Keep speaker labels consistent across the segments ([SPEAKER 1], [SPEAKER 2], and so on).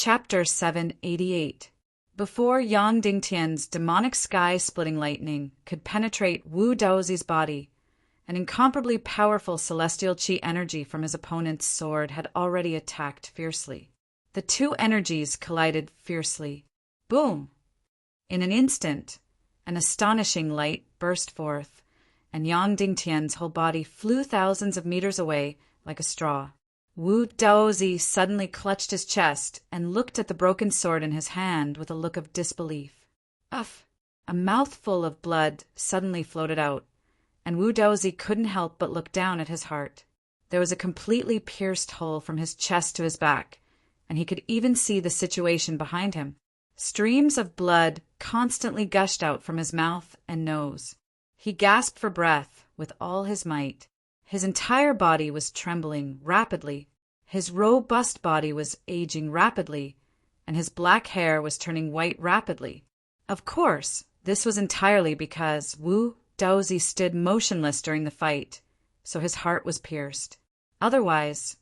[SPEAKER 1] Chapter 788. Before Yang Dingtian's demonic sky-splitting lightning could penetrate Wu Daozi's body, an incomparably powerful celestial qi energy from his opponent's sword had already attacked fiercely. The two energies collided fiercely. Boom! In an instant, an astonishing light burst forth, and Yang Dingtian's whole body flew thousands of meters away like a straw. Wu Daozi suddenly clutched his chest and looked at the broken sword in his hand with a look of disbelief. Uff! A mouthful of blood suddenly floated out, and Wu Daozi couldn't help but look down at his heart. There was a completely pierced hole from his chest to his back, and he could even see the situation behind him. Streams of blood constantly gushed out from his mouth and nose. He gasped for breath with all his might. His entire body was trembling rapidly. His robust body was aging rapidly, and his black hair was turning white rapidly. Of course, this was entirely because Wu Daozi stood motionless during the fight, so his heart was pierced. Otherwise,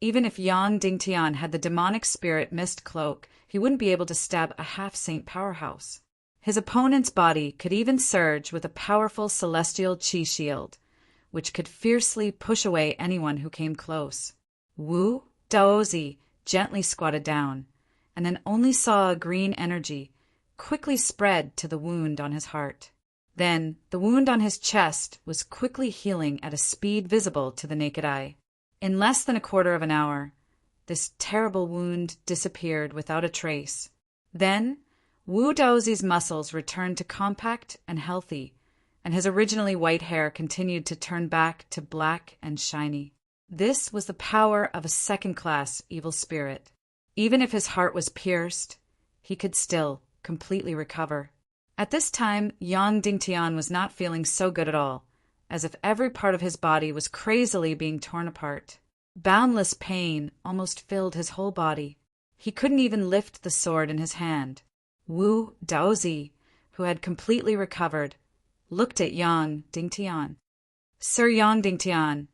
[SPEAKER 1] even if Yang Dingtian had the demonic spirit mist cloak, he wouldn't be able to stab a half-saint powerhouse. His opponent's body could even surge with a powerful celestial qi shield, which could fiercely push away anyone who came close. Wu Daozi gently squatted down, and then only saw a green energy quickly spread to the wound on his heart. Then the wound on his chest was quickly healing at a speed visible to the naked eye. In less than a quarter of an hour, this terrible wound disappeared without a trace. Then Wu Daozi's muscles returned to compact and healthy, and his originally white hair continued to turn back to black and shiny. This was the power of a second-class evil spirit. Even if his heart was pierced, he could still completely recover. At this time, Yang Dingtian was not feeling so good at all, as if every part of his body was crazily being torn apart. Boundless pain almost filled his whole body. He couldn't even lift the sword in his hand. Wu Daozi, who had completely recovered, looked at Yang Dingtian. Sir Yang Dingtian,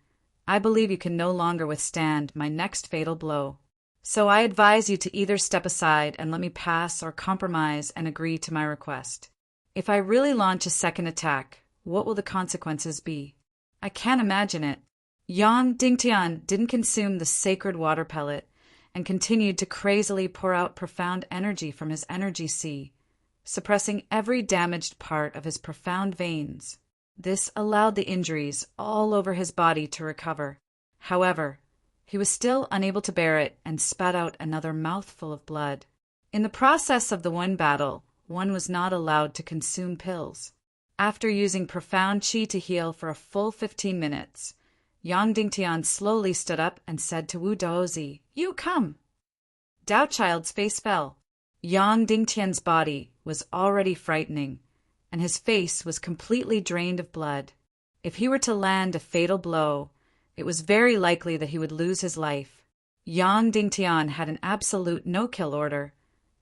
[SPEAKER 1] I believe you can no longer withstand my next fatal blow. So I advise you to either step aside and let me pass or compromise and agree to my request. If I really launch a second attack, what will the consequences be? I can't imagine it. Yang Dingtian didn't consume the sacred water pellet and continued to crazily pour out profound energy from his energy sea, suppressing every damaged part of his profound veins. This allowed the injuries all over his body to recover. However, he was still unable to bear it and spat out another mouthful of blood. In the process of the one battle, one was not allowed to consume pills. After using profound qi to heal for a full 15 minutes, Yang Dingtian slowly stood up and said to Wu Daozi, "You come!" Dao Child's face fell. Yang Dingtian's body was already frightening, and his face was completely drained of blood. If he were to land a fatal blow, it was very likely that he would lose his life. Yang Dingtian had an absolute no-kill order,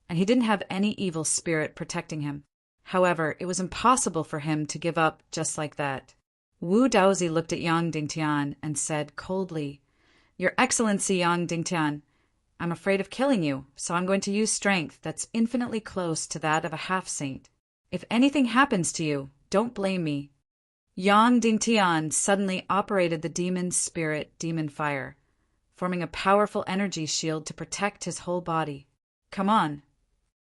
[SPEAKER 1] and he didn't have any evil spirit protecting him. However, it was impossible for him to give up just like that. Wu Daozi looked at Yang Dingtian and said coldly, "Your Excellency Yang Dingtian, I'm afraid of killing you, so I'm going to use strength that's infinitely close to that of a half-saint. If anything happens to you, don't blame me." Yang Dingtian suddenly operated the demon's spirit demon fire, forming a powerful energy shield to protect his whole body. "Come on."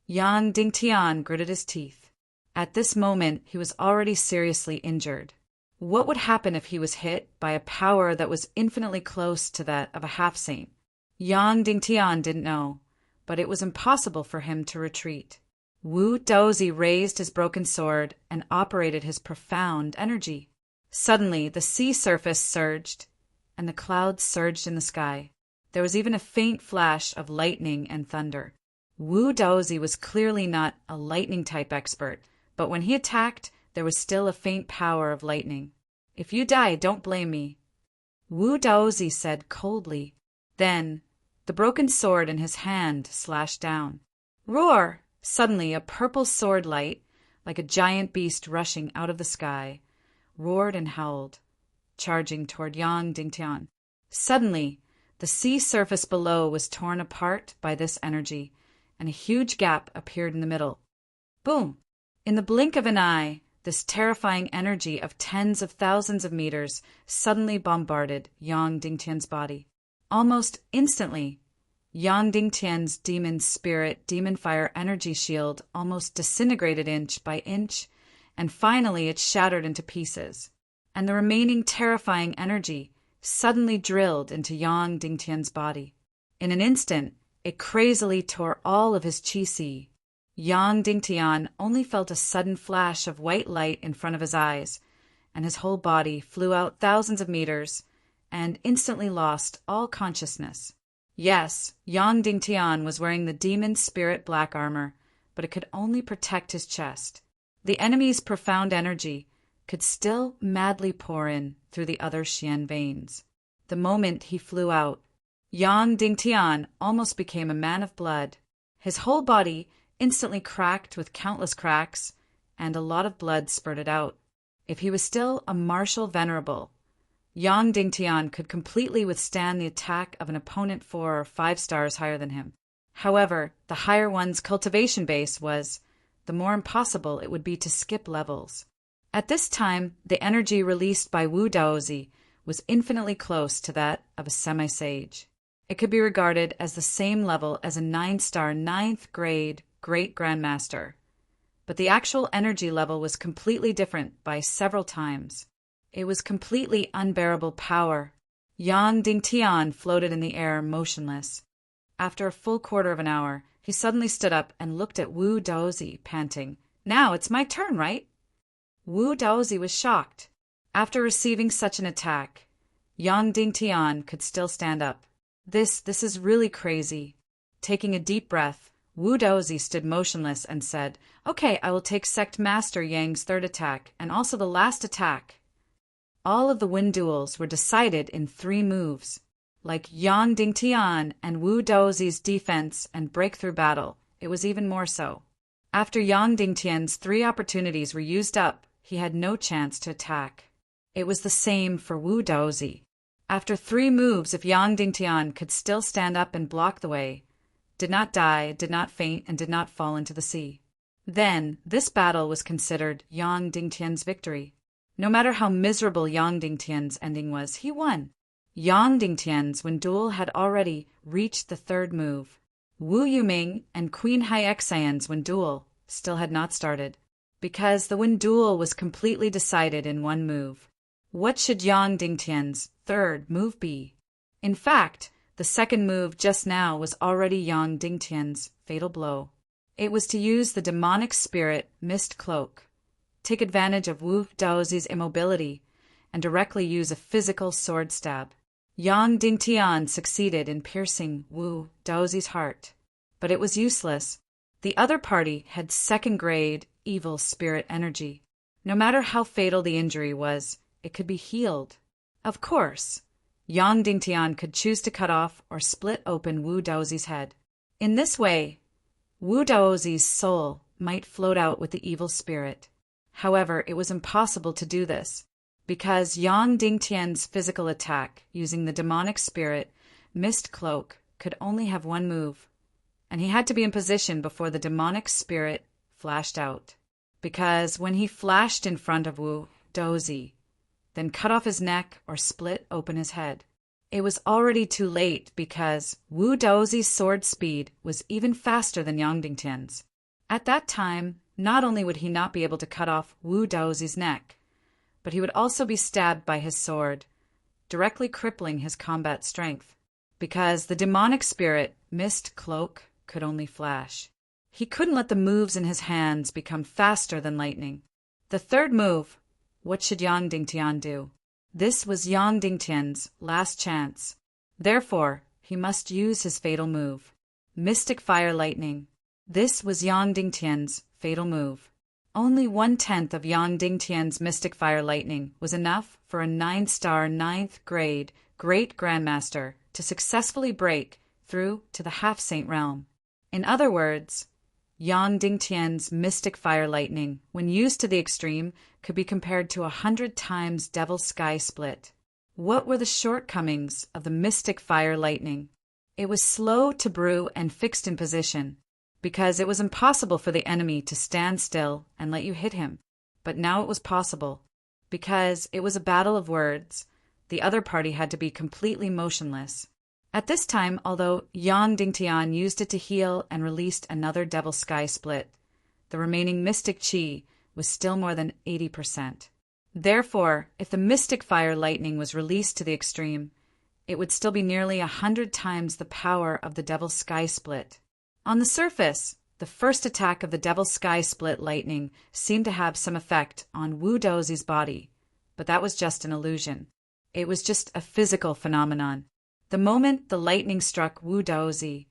[SPEAKER 1] Yang Dingtian gritted his teeth. At this moment, he was already seriously injured. What would happen if he was hit by a power that was infinitely close to that of a half-saint? Yang Dingtian didn't know, but it was impossible for him to retreat. Wu Daozi raised his broken sword and operated his profound energy. Suddenly, the sea surface surged, and the clouds surged in the sky. There was even a faint flash of lightning and thunder. Wu Daozi was clearly not a lightning-type expert, but when he attacked, there was still a faint power of lightning. "If you die, don't blame me," Wu Daozi said coldly. Then, the broken sword in his hand slashed down. Roar! Suddenly, a purple sword light, like a giant beast rushing out of the sky, roared and howled, charging toward Yang Dingtian. Suddenly, The sea surface below was torn apart by this energy, and a huge gap appeared in the middle. Boom! In the blink of an eye, this terrifying energy of tens of thousands of meters suddenly bombarded Yang Dingtian's body. Almost instantly, Yang Dingtian's demon spirit, demon fire energy shield almost disintegrated inch by inch, and finally it shattered into pieces. And the remaining terrifying energy suddenly drilled into Yang Dingtian's body. In an instant, it crazily tore all of his qi. Yang Dingtian only felt a sudden flash of white light in front of his eyes, and his whole body flew out thousands of meters and instantly lost all consciousness. Yes, Yang Dingtian was wearing the demon spirit black armor, but it could only protect his chest. The enemy's profound energy could still madly pour in through the other Xian veins. The moment he flew out, Yang Dingtian almost became a man of blood. His whole body instantly cracked with countless cracks, and a lot of blood spurted out. If he was still a martial venerable, Yang Dingtian could completely withstand the attack of an opponent 4 or 5 stars higher than him. However, the higher one's cultivation base was, the more impossible it would be to skip levels. At this time, the energy released by Wu Daozi was infinitely close to that of a semi-sage. It could be regarded as the same level as a 9-star 9th grade Great Grandmaster. But the actual energy level was completely different by several times. It was completely unbearable power. Yang Dingtian floated in the air motionless. After a full quarter of an hour, he suddenly stood up and looked at Wu Daozi, panting, "Now it's my turn, right?" Wu Daozi was shocked. After receiving such an attack, Yang Dingtian could still stand up. This is really crazy. Taking a deep breath, Wu Daozi stood motionless and said, "Okay, I will take Sect Master Yang's third attack, and also the last attack." All of the wind duels were decided in 3 moves. Like Yang Dingtian and Wu Daozi's defense and breakthrough battle, it was even more so. After Yang Dingtian's 3 opportunities were used up, he had no chance to attack. It was the same for Wu Daozi. After 3 moves, if Yang Dingtian could still stand up and block the way, did not die, did not faint, and did not fall into the sea, then this battle was considered Yang Dingtian's victory. No matter how miserable Yang Dingtian's ending was, he won. Yang Dingtian's Wind Duel had already reached the 3rd move. Wu Yuming and Queen Haixian's Wind Duel still had not started, because the Wind Duel was completely decided in 1 move. What should Yang Dingtian's 3rd move be? In fact, the 2nd move just now was already Yang Dingtian's fatal blow. It was to use the demonic spirit Mist Cloak, take advantage of Wu Daozi's immobility, and directly use a physical sword stab. Yang Dingtian succeeded in piercing Wu Daozi's heart, but it was useless. The other party had 2nd-grade evil spirit energy. No matter how fatal the injury was, it could be healed. Of course, Yang Dingtian could choose to cut off or split open Wu Daozi's head. In this way, Wu Daozi's soul might float out with the evil spirit. However, it was impossible to do this, because Yang Dingtian's physical attack using the demonic spirit Mist Cloak could only have 1 move, and he had to be in position before the demonic spirit flashed out. Because when he flashed in front of Wu Daozi, then cut off his neck or split open his head, it was already too late, because Wu Daozi's sword speed was even faster than Yang Dingtian's. At that time, not only would he not be able to cut off Wu Daozi's neck, but he would also be stabbed by his sword, directly crippling his combat strength, because the demonic spirit Mist Cloak could only flash. He couldn't let the moves in his hands become faster than lightning. The 3rd move, what should Yang Dingtian do? This was Yang Dingtian's last chance. Therefore, he must use his fatal move, Mystic Fire Lightning. This was Yang Dingtian's fatal move. Only 1/10 of Yang Dingtian's Mystic Fire Lightning was enough for a 9-star 9th grade Great Grandmaster to successfully break through to the half-saint realm. In other words, Yang Dingtian's Mystic Fire Lightning, when used to the extreme, could be compared to 100 times Devil's Sky Split. What were the shortcomings of the mystic fire lightning? It was slow to brew and fixed in position, because it was impossible for the enemy to stand still and let you hit him. But now it was possible, because it was a battle of words. The other party had to be completely motionless. At this time, although Yang Dingtian used it to heal and released another Devil Sky split, the remaining mystic chi was still more than 80%. Therefore, if the mystic fire lightning was released to the extreme, it would still be nearly 100 times the power of the Devil Sky split. On the surface, the first attack of the Devil Sky split lightning seemed to have some effect on Wu Daozi's body, but that was just an illusion. It was just a physical phenomenon. The moment the lightning struck Wu Daozi,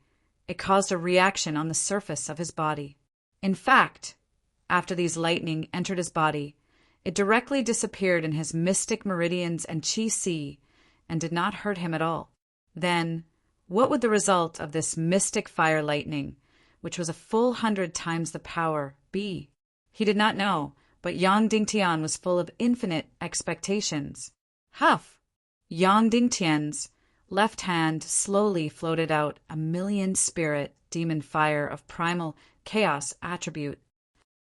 [SPEAKER 1] it caused a reaction on the surface of his body. In fact, after these lightning entered his body, it directly disappeared in his mystic meridians and qi si and did not hurt him at all. Then, what would the result of this mystic fire lightning, which was a full 100 times the power, be? He did not know, but Yang Dingtian was full of infinite expectations. Huff! Yang Dingtian's left hand slowly floated out a million-spirit demon fire of primal chaos attribute.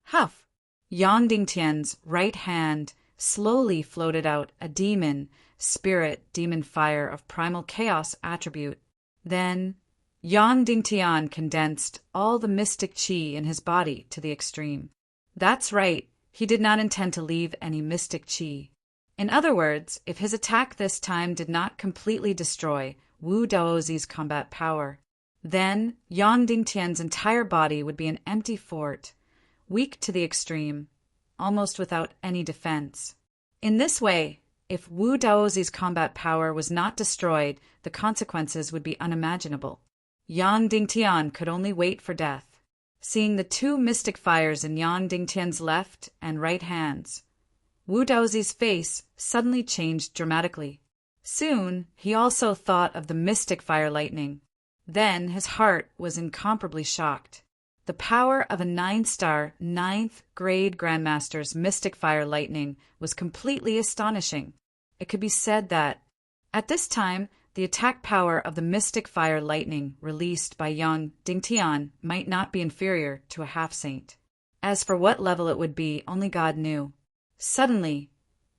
[SPEAKER 1] Huff! Yang Dingtian's right hand slowly floated out a demon fire of primal chaos attribute. Then, Yang Dingtian condensed all the mystic qi in his body to the extreme. That's right, he did not intend to leave any mystic qi. In other words, if his attack this time did not completely destroy Wu Daozi's combat power, then Yang Dingtian's entire body would be an empty fort, weak to the extreme, almost without any defense. In this way, if Wu Daozi's combat power was not destroyed, the consequences would be unimaginable. Yang Dingtian could only wait for death. Seeing the two mystic fires in Yang Dingtian's left and right hands, Wu Daozi's face suddenly changed dramatically. Soon, he also thought of the mystic fire lightning. Then his heart was incomparably shocked. The power of a 9-star, 9th grade Grandmaster's mystic fire lightning was completely astonishing. It could be said that, at this time, the attack power of the mystic fire lightning released by Yang Dingtian might not be inferior to a half-saint. As for what level it would be, only God knew. Suddenly,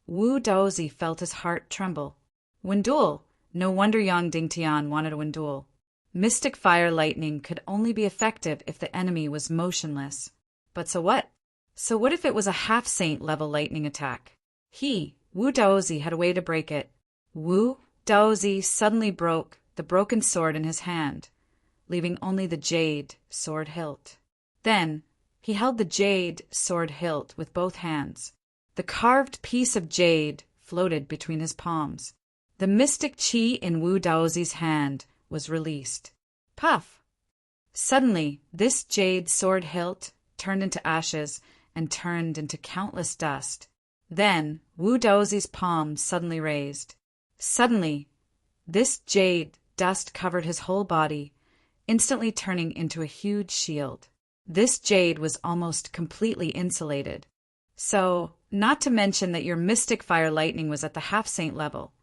[SPEAKER 1] Wu Daozi felt his heart tremble. Wendul! No wonder Yang Dingtian wanted a Wendul. Mystic fire lightning could only be effective if the enemy was motionless. But so what? So what if it was a half-saint level lightning attack? Wu Daozi, had a way to break it. Wu Daozi suddenly broke the broken sword in his hand, leaving only the jade sword hilt. Then, he held the jade sword hilt with both hands. The carved piece of jade floated between his palms. The mystic qi in Wu Daozi's hand was released. Puff! Suddenly, this jade sword hilt turned into ashes and turned into countless dust. Then, Wu Daozi's palm suddenly raised. Suddenly, this jade dust covered his whole body, instantly turning into a huge shield. This jade was almost completely insulated. So, not to mention that your mystic fire lightning was at the half-saint level.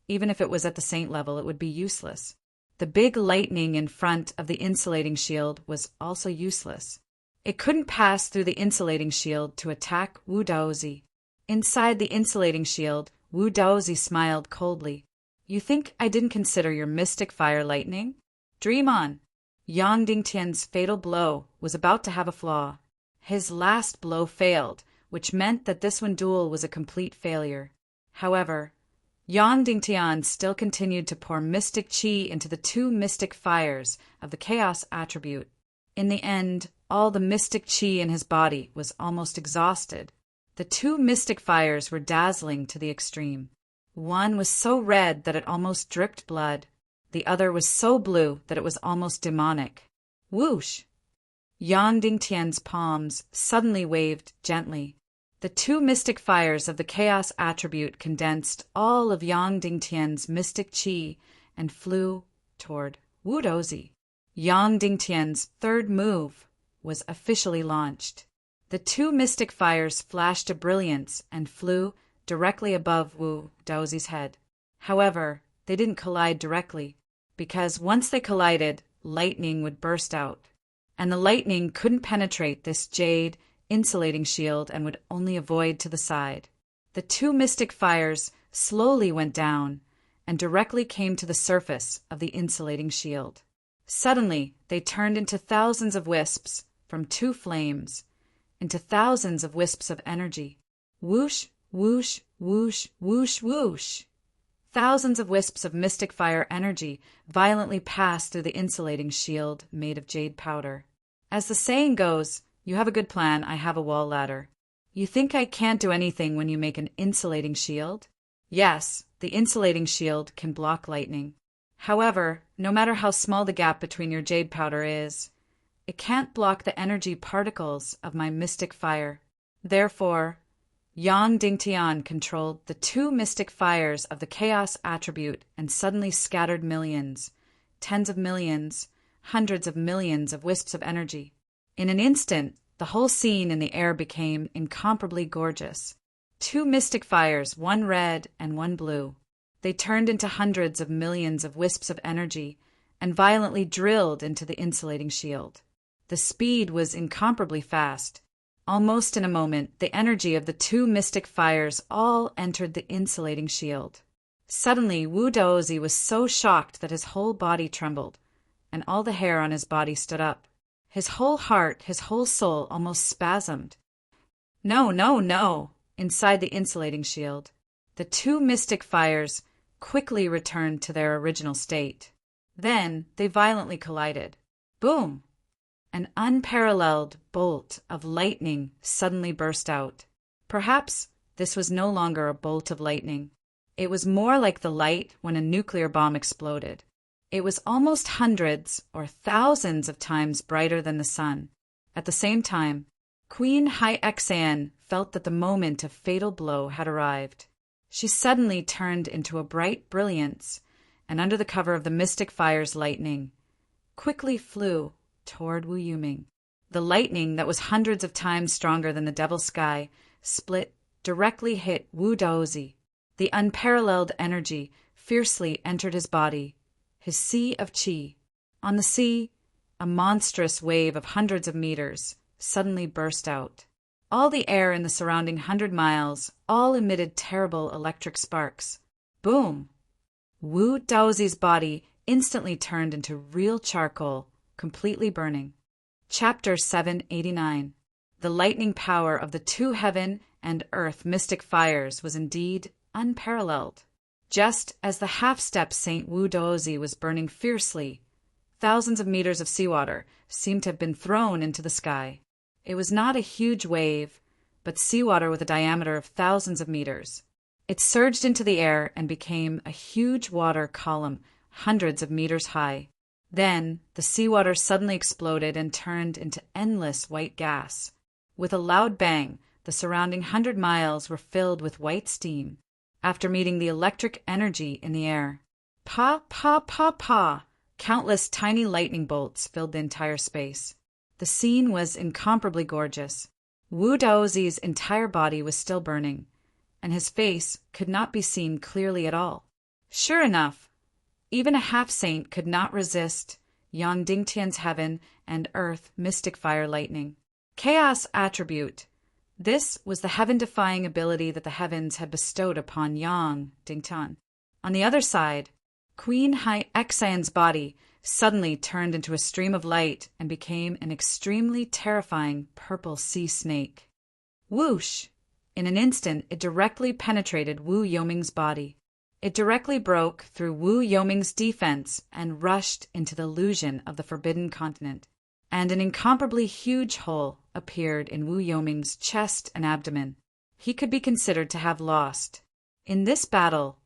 [SPEAKER 1] Even if it was at the saint level, it would be useless. The big lightning in front of the insulating shield was also useless. It couldn't pass through the insulating shield to attack Wu Daozi. Inside the insulating shield, Wu Daozi smiled coldly. You think I didn't consider your mystic fire lightning? Dream on. Yang Dingtian's fatal blow was about to have a flaw. His last blow failed, which meant that this one duel was a complete failure. However, Yang Dingtian still continued to pour mystic qi into the two mystic fires of the chaos attribute. In the end, all the mystic qi in his body was almost exhausted. The two mystic fires were dazzling to the extreme. One was so red that it almost dripped blood. The other was so blue that it was almost demonic. Whoosh! Yang Dingtian's palms suddenly waved gently. The two mystic fires of the chaos attribute condensed all of Yang Dingtian's mystic qi and flew toward Wu Daozi. Yang Dingtian's third move was officially launched. The two mystic fires flashed a brilliance and flew directly above Wu Daozi's head. However, they didn't collide directly, because once they collided, lightning would burst out. And the lightning couldn't penetrate this jade insulating shield and would only avoid to the side. The two mystic fires slowly went down and directly came to the surface of the insulating shield. Suddenly, they turned into thousands of wisps from two flames, into thousands of wisps of energy. Whoosh, whoosh, whoosh, whoosh, whoosh. Thousands of wisps of mystic fire energy violently passed through the insulating shield made of jade powder. As the saying goes, you have a good plan, I have a wall ladder. You think I can't do anything when you make an insulating shield? Yes, the insulating shield can block lightning. However, no matter how small the gap between your jade powder is, it can't block the energy particles of my mystic fire. Therefore, Yang Dingtian controlled the two mystic fires of the chaos attribute and suddenly scattered millions, tens of millions, hundreds of millions of wisps of energy. In an instant, the whole scene in the air became incomparably gorgeous. Two mystic fires, one red and one blue. They turned into hundreds of millions of wisps of energy and violently drilled into the insulating shield. The speed was incomparably fast. Almost in a moment, the energy of the two mystic fires all entered the insulating shield. Suddenly, Wu Daozi was so shocked that his whole body trembled, and all the hair on his body stood up. His whole heart, his whole soul almost spasmed. No, no, no! Inside the insulating shield, the two mystic fires quickly returned to their original state. Then they violently collided. Boom! An unparalleled bolt of lightning suddenly burst out. Perhaps this was no longer a bolt of lightning. It was more like the light when a nuclear bomb exploded. It was almost hundreds or thousands of times brighter than the sun. At the same time, Queen Hai-Xan felt that the moment of fatal blow had arrived. She suddenly turned into a bright brilliance, and under the cover of the mystic fire's lightning, quickly flew toward Wu Yuming. The lightning that was hundreds of times stronger than the devil's sky split, directly hit Wu Daozi. The unparalleled energy fiercely entered his body, his sea of qi. On the sea, a monstrous wave of hundreds of meters suddenly burst out. All the air in the surrounding 100 miles all emitted terrible electric sparks. Boom! Wu Daozi's body instantly turned into real charcoal, completely burning. Chapter 789. The lightning power of the two heaven and earth mystic fires was indeed unparalleled. Just as the half-step Saint Wu Daozi was burning fiercely, thousands of meters of seawater seemed to have been thrown into the sky. It was not a huge wave, but seawater with a diameter of thousands of meters. It surged into the air and became a huge water column hundreds of meters high. Then the seawater suddenly exploded and turned into endless white gas. With a loud bang, the surrounding 100 miles were filled with white steam. After meeting the electric energy in the air, pa, pa, pa, pa, countless tiny lightning bolts filled the entire space. The scene was incomparably gorgeous. Wu Daozi's entire body was still burning, and his face could not be seen clearly at all. Sure enough, even a half-saint could not resist Yang Dingtian's heaven and earth mystic fire lightning. Chaos attribute. This was the heaven-defying ability that the heavens had bestowed upon Yang Dingtian. On the other side, Queen Hai-Xan's body suddenly turned into a stream of light and became an extremely terrifying purple sea snake. Whoosh! In an instant, it directly penetrated Wu Yoming's body. It directly broke through Wu Yoming's defense and rushed into the illusion of the Forbidden Continent, and an incomparably huge hole appeared in Wu Yoming's chest and abdomen. He could be considered to have lost. In this battle,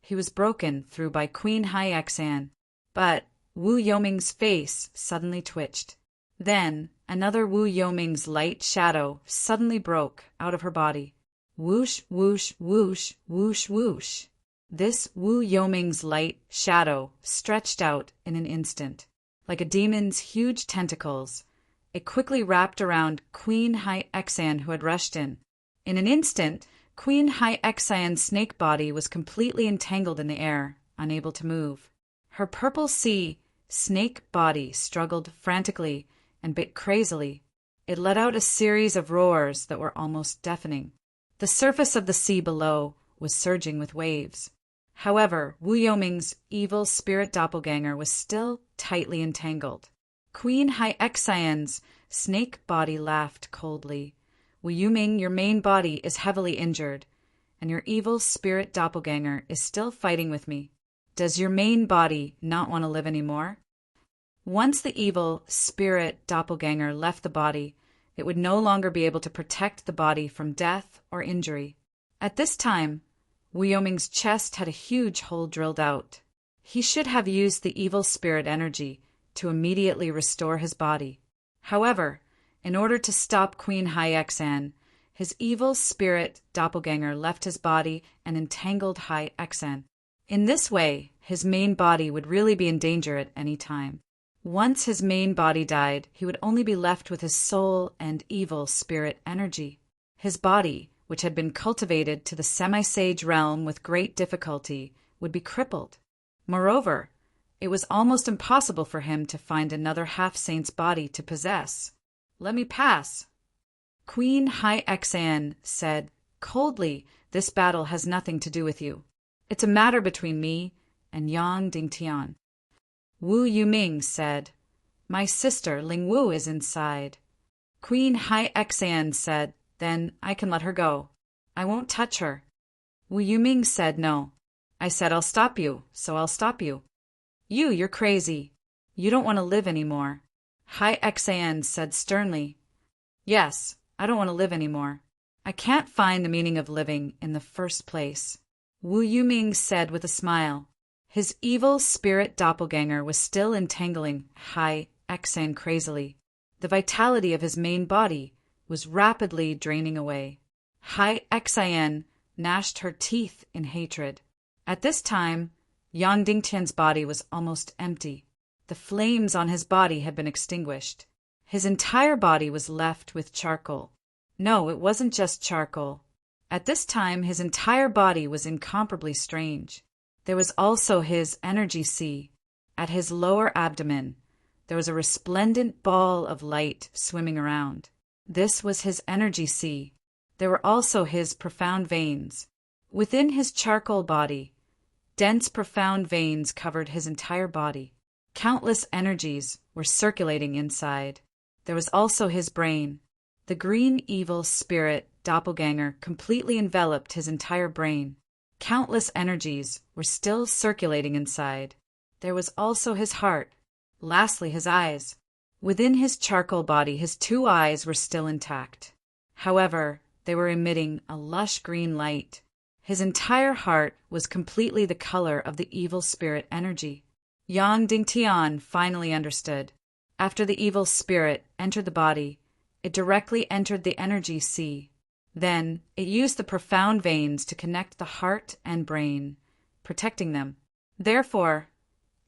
[SPEAKER 1] he was broken through by Queen Hai-Xan, but Wu Yoming's face suddenly twitched. Then another Wu Yoming's light shadow suddenly broke out of her body. Whoosh, whoosh, whoosh, whoosh, whoosh. This Wu Yoming's light shadow stretched out in an instant. Like a demon's huge tentacles, it quickly wrapped around Queen Hai-Xan, who had rushed in. In an instant, Queen Hyexian's snake body was completely entangled in the air, unable to move. Her purple sea snake body struggled frantically and bit crazily. It let out a series of roars that were almost deafening. The surface of the sea below was surging with waves. However, Wu Yoming's evil spirit doppelganger was still tightly entangled. Queen Hyexian's snake body laughed coldly. Wu Yuming, your main body is heavily injured, and your evil spirit doppelganger is still fighting with me. Does your main body not want to live anymore? Once the evil spirit doppelganger left the body, it would no longer be able to protect the body from death or injury. At this time, Wu Yoming's chest had a huge hole drilled out. He should have used the evil spirit energy to immediately restore his body. However, in order to stop Queen Hyexian, his evil spirit doppelganger left his body and entangled Hyexian. In this way, his main body would really be in danger at any time. Once his main body died, he would only be left with his soul and evil spirit energy. His body, which had been cultivated to the semi-sage realm with great difficulty, would be crippled. Moreover, it was almost impossible for him to find another half-saint's body to possess. "Let me pass." Queen Hyexian said coldly, "This battle has nothing to do with you. It's a matter between me and Yang Dingtian." Wu Yuming said, "My sister Ling Wu is inside." Queen Hyexian said, "Then I can let her go. I won't touch her." Wu Yuming said, "No. I said I'll stop you, so I'll stop you." You're crazy. You don't want to live anymore." Hyexian said sternly, "Yes, I don't want to live anymore. I can't find the meaning of living in the first place." Wu Yuming said with a smile. His evil spirit doppelganger was still entangling Hyexian crazily. The vitality of his main body was rapidly draining away. Hyexian gnashed her teeth in hatred. At this time, Yang Dingtian's body was almost empty. The flames on his body had been extinguished. His entire body was left with charcoal. No, it wasn't just charcoal. At this time, his entire body was incomparably strange. There was also his energy sea. At his lower abdomen, there was a resplendent ball of light swimming around. This was his energy sea. There were also his profound veins. Within his charcoal body, dense profound veins covered his entire body. Countless energies were circulating inside. There was also his brain. The green evil spirit doppelganger completely enveloped his entire brain. Countless energies were still circulating inside. There was also his heart. Lastly, his eyes. Within his charcoal body, his 2 eyes were still intact. However, they were emitting a lush green light. His entire heart was completely the color of the evil spirit energy. Yang Dingtian finally understood. After the evil spirit entered the body, it directly entered the energy sea. Then it used the profound veins to connect the heart and brain, protecting them. Therefore,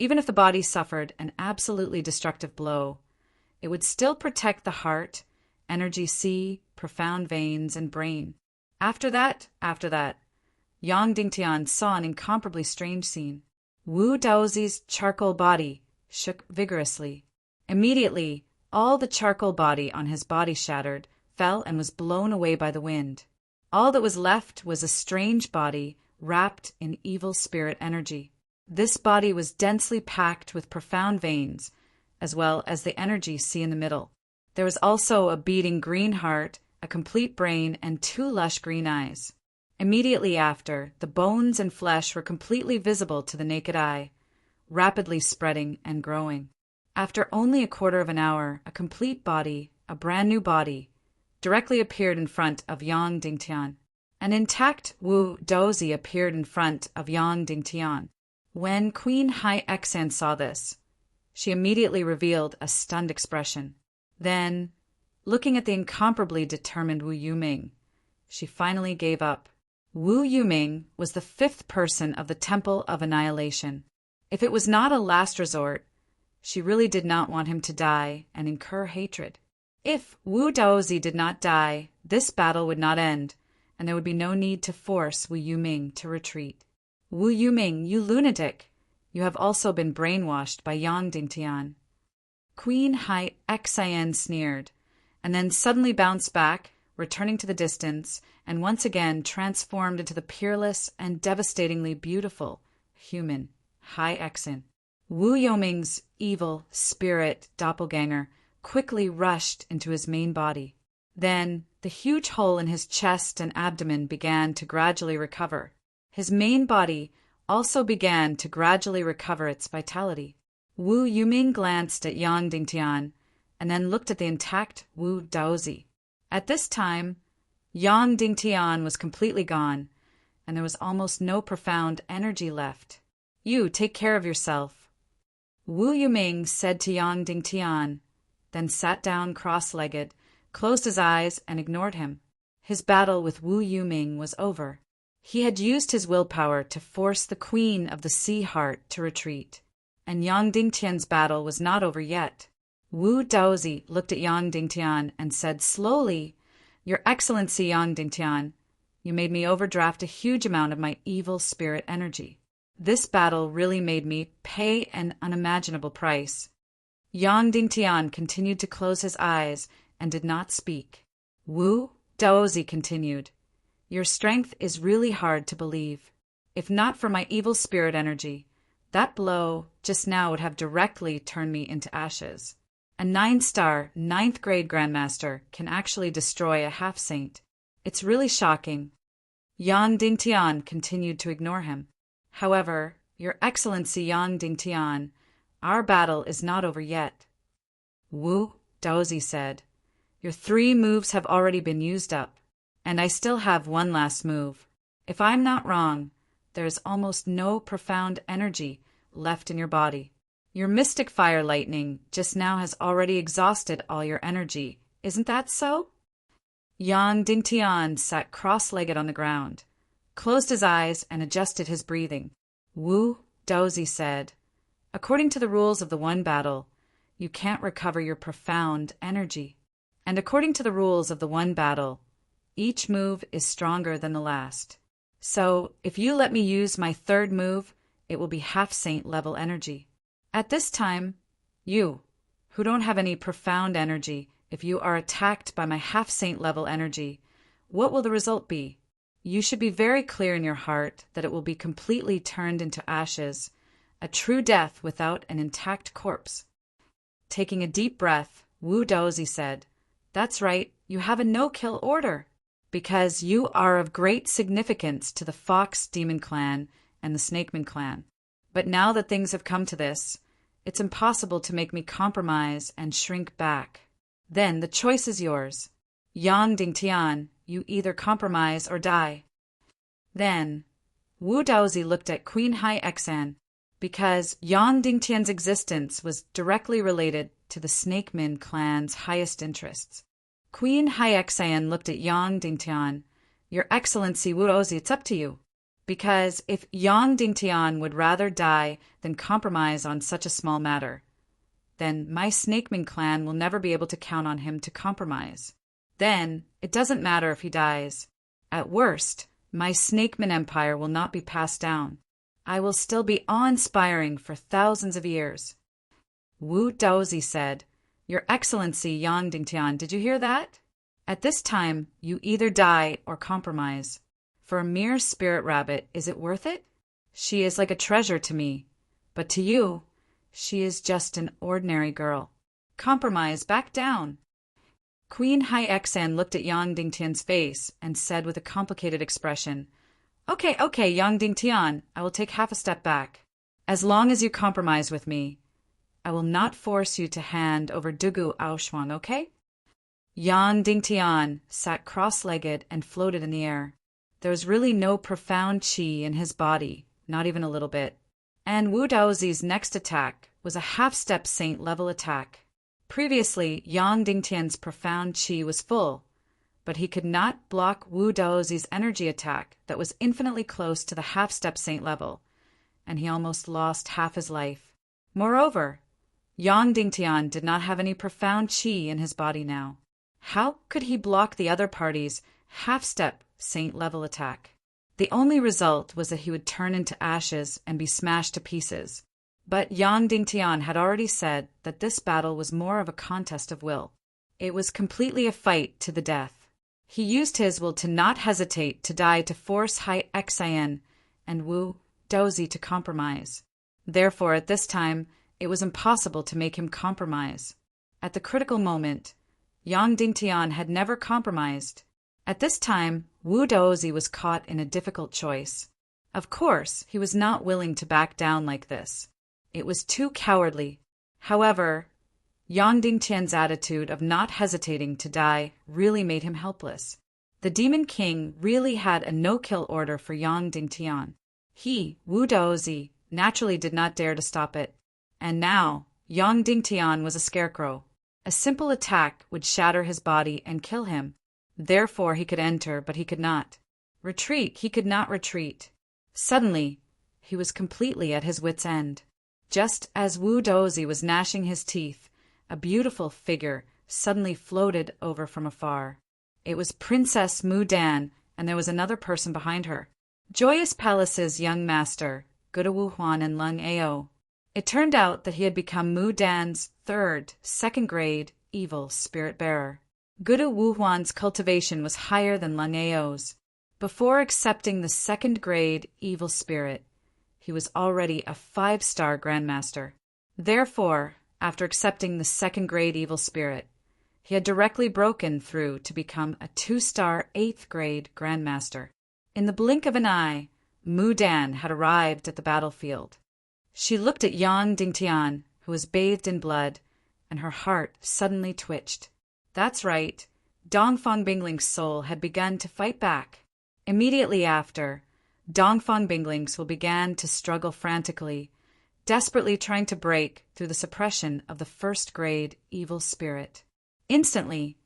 [SPEAKER 1] even if the body suffered an absolutely destructive blow, it would still protect the heart, energy sea, profound veins, and brain. After that, Yang Dingtian saw an incomparably strange scene. Wu Daozi's charcoal body shook vigorously. Immediately, all the charcoal body on his body shattered, fell, and was blown away by the wind. All that was left was a strange body wrapped in evil spirit energy. This body was densely packed with profound veins, as well as the energy sea in the middle. There was also a beating green heart, a complete brain, and 2 lush green eyes. Immediately after, the bones and flesh were completely visible to the naked eye, rapidly spreading and growing. After only a quarter of an hour, a complete body, a brand new body, directly appeared in front of Yang Dingtian. An intact Wu Dozi appeared in front of Yang Dingtian. When Queen Hyexian saw this, she immediately revealed a stunned expression. Then, looking at the incomparably determined Wu Yuming, she finally gave up. Wu Yuming was the 5th person of the Temple of Annihilation. If it was not a last resort, she really did not want him to die and incur hatred. If Wu Daozi did not die, this battle would not end, and there would be no need to force Wu Yuming to retreat. Wu Yuming, you lunatic! You have also been brainwashed by Yang Dingtian. Queen Hai Xian sneered, and then suddenly bounced back, returning to the distance, and once again transformed into the peerless and devastatingly beautiful human Hai Xian. Wu Yuming's evil spirit doppelganger quickly rushed into his main body. Then the huge hole in his chest and abdomen began to gradually recover. His main body also began to gradually recover its vitality. Wu Yuming glanced at Yang Dingtian and then looked at the intact Wu Daozi. At this time, Yang Dingtian was completely gone, and there was almost no profound energy left. You take care of yourself. Wu Yuming said to Yang Dingtian, then sat down cross-legged, closed his eyes, and ignored him. His battle with Wu Yuming was over. He had used his willpower to force the Queen of the Sea Heart to retreat, and Yang Dingtian's battle was not over yet. Wu Daozi looked at Yang Dingtian and said slowly, Your Excellency Yang Dingtian, you made me overdraft a huge amount of my evil spirit energy. This battle really made me pay an unimaginable price. Yang Dingtian continued to close his eyes and did not speak. Wu Daozi continued, Your strength is really hard to believe. If not for my evil spirit energy, that blow just now would have directly turned me into ashes. A 9-star, 9th grade Grandmaster can actually destroy a half-saint. It's really shocking. Yang Dingtian continued to ignore him. However, Your Excellency Yang Dingtian, our battle is not over yet. Wu Daozi said, Your 3 moves have already been used up, and I still have one last move. If I'm not wrong, there is almost no profound energy left in your body. Your mystic fire lightning just now has already exhausted all your energy. Isn't that so? Yang Dingtian sat cross-legged on the ground, closed his eyes, and adjusted his breathing. Wu Daozi said, According to the rules of the one battle, you can't recover your profound energy. And according to the rules of the one battle, each move is stronger than the last. So, if you let me use my 3rd move, it will be half-saint level energy. At this time, you, who don't have any profound energy, if you are attacked by my half-saint level energy, what will the result be? You should be very clear in your heart that it will be completely turned into ashes, a true death without an intact corpse. Taking a deep breath, Wu Daozi said, That's right, you have a no-kill order, because you are of great significance to the Fox Demon Clan and the Snakeman Clan. But now that things have come to this, it's impossible to make me compromise and shrink back. Then the choice is yours. Yang Dingtian, you either compromise or die. Then, Wu Daozi looked at Queen Hai Xian, because Yang Dingtian's existence was directly related to the Snakeman clan's highest interests. Queen Hai Xian looked at Yang Dingtian. Your Excellency Wu Daozi, it's up to you. Because if Yang Dingtian would rather die than compromise on such a small matter, then my Snakeman clan will never be able to count on him to compromise. Then, it doesn't matter if he dies. At worst, my Snakeman empire will not be passed down. I will still be awe-inspiring for thousands of years. Wu Daozi said, Your Excellency Yang Dingtian, did you hear that? At this time, you either die or compromise. For a mere spirit rabbit, is it worth it? She is like a treasure to me. But to you, she is just an ordinary girl. Compromise, back down. Queen Hai Xian looked at Yang Dingtian's face and said with a complicated expression, Okay, Yang Dingtian, I will take half a step back. As long as you compromise with me, I will not force you to hand over Dugu Aoshuang, okay? Yang Dingtian sat cross-legged and floated in the air. There was really no profound qi in his body, not even a little bit. And Wu Daozi's next attack was a half-step saint-level attack. Previously, Yang Dingtian's profound qi was full, but he could not block Wu Daozi's energy attack that was infinitely close to the half-step saint level, and he almost lost half his life. Moreover, Yang Dingtian did not have any profound qi in his body now. How could he block the other party's half-step saint-level attack. The only result was that he would turn into ashes and be smashed to pieces. But Yang Dingtian had already said that this battle was more of a contest of will. It was completely a fight to the death. He used his will to not hesitate to die to force Hai Xian and Wu Daozi to compromise. Therefore, at this time, it was impossible to make him compromise. At the critical moment, Yang Dingtian had never compromised. At this time, Wu Daozi was caught in a difficult choice. Of course, he was not willing to back down like this. It was too cowardly. However, Yang Dingtian's attitude of not hesitating to die really made him helpless. The Demon King really had a no-kill order for Yang Dingtian. He, Wu Daozi, naturally did not dare to stop it. And now, Yang Dingtian was a scarecrow. A simple attack would shatter his body and kill him. Therefore he could enter, but he could not. Retreat, he could not retreat. Suddenly, he was completely at his wit's end. Just as Wu Daozi was gnashing his teeth, a beautiful figure suddenly floated over from afar. It was Princess Mu Dan, and there was another person behind her. Joyous Palace's young master, Guda Wu Huan and Lung Ao. It turned out that he had become Mu Dan's second-grade, evil spirit bearer. Guda Wu Huan's cultivation was higher than Lung Ao's. Before accepting the second-grade evil spirit, he was already a 5-star grandmaster. Therefore, after accepting the second-grade evil spirit, he had directly broken through to become a 2-star 8th-grade grandmaster. In the blink of an eye, Mu Dan had arrived at the battlefield. She looked at Yang Dingtian, who was bathed in blood, and her heart suddenly twitched. That's right, Dongfang Bingling's soul had begun to fight back. Immediately after, Dongfang Bingling's soul began to struggle frantically, desperately trying to break through the suppression of the first-grade evil spirit. Instantly,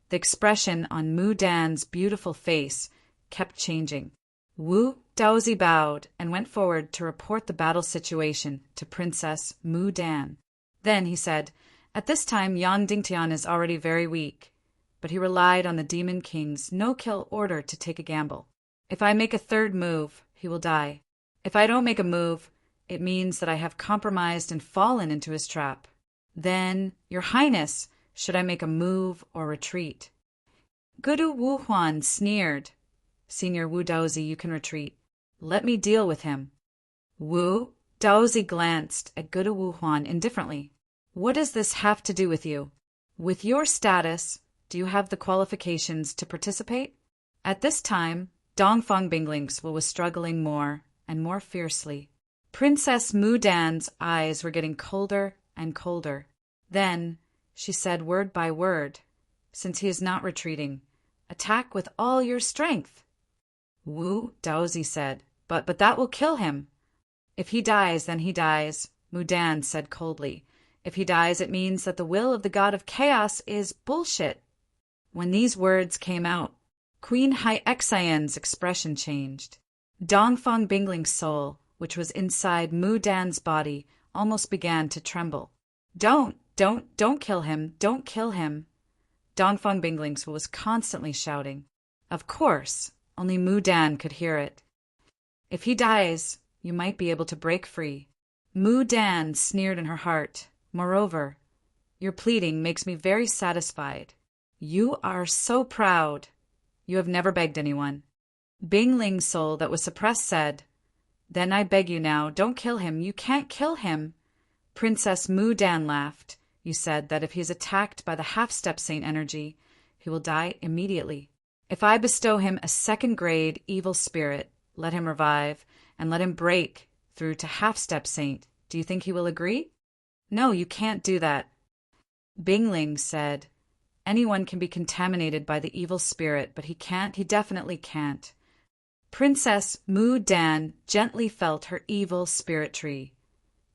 [SPEAKER 1] the expression on Mu Dan's beautiful face kept changing. Wu Daozi bowed and went forward to report the battle situation to Princess Mu Dan. Then he said, "At this time Yang Dingtian is already very weak, but he relied on the Demon King's no-kill order to take a gamble. If I make a third move, he will die. If I don't make a move, it means that I have compromised and fallen into his trap. Then, Your Highness, should I make a move or retreat?" Gudu Wu Huan sneered. "Senior Wu Daozi, you can retreat. Let me deal with him." Wu Daozi glanced at Gudu Wu Huan indifferently. "What does this have to do with you? With your status, do you have the qualifications to participate?" At this time, Dongfang Bingling's was struggling more and more fiercely. Princess Mu Dan's eyes were getting colder and colder. Then she said word by word, "Since he is not retreating, attack with all your strength." Wu Daozi said, But that will kill him." "If he dies, then he dies," Mu Dan said coldly. "If he dies, it means that the will of the god of chaos is bullshit." When these words came out, Queen Hai Xian's expression changed. Dongfang Bingling's soul, which was inside Mu Dan's body, almost began to tremble. Don't kill him, don't kill him." Dongfang Bingling's was constantly shouting. Of course, only Mu Dan could hear it. "If he dies, you might be able to break free." Mu Dan sneered in her heart. "Moreover, your pleading makes me very satisfied. You are so proud. You have never begged anyone." Bingling's soul that was suppressed said, "Then I beg you now, don't kill him. You can't kill him." Princess Mu Dan laughed. "You said that if he is attacked by the half-step saint energy, he will die immediately. If I bestow him a second-grade evil spirit, let him revive, and let him break through to half-step saint, do you think he will agree?" "No, you can't do that." Bingling said, "Anyone can be contaminated by the evil spirit, but he definitely can't." Princess Mu Dan gently felt her evil spirit tree,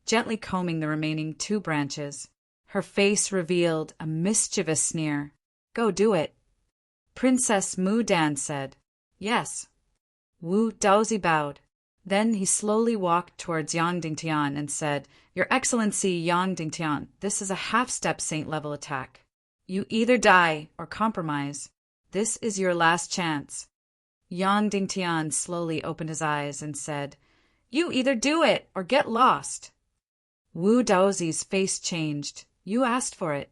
[SPEAKER 1] gently combing the remaining 2 branches. Her face revealed a mischievous sneer. "Go do it." Princess Mu Dan said, "Yes." Wu Daozi bowed. Then he slowly walked towards Yang Dingtian and said, "Your Excellency Yang Dingtian, this is a half-step saint-level attack. You either die or compromise. This is your last chance." Yang Dingtian slowly opened his eyes and said, "You either do it or get lost." Wu Daozi's face changed. "You asked for it."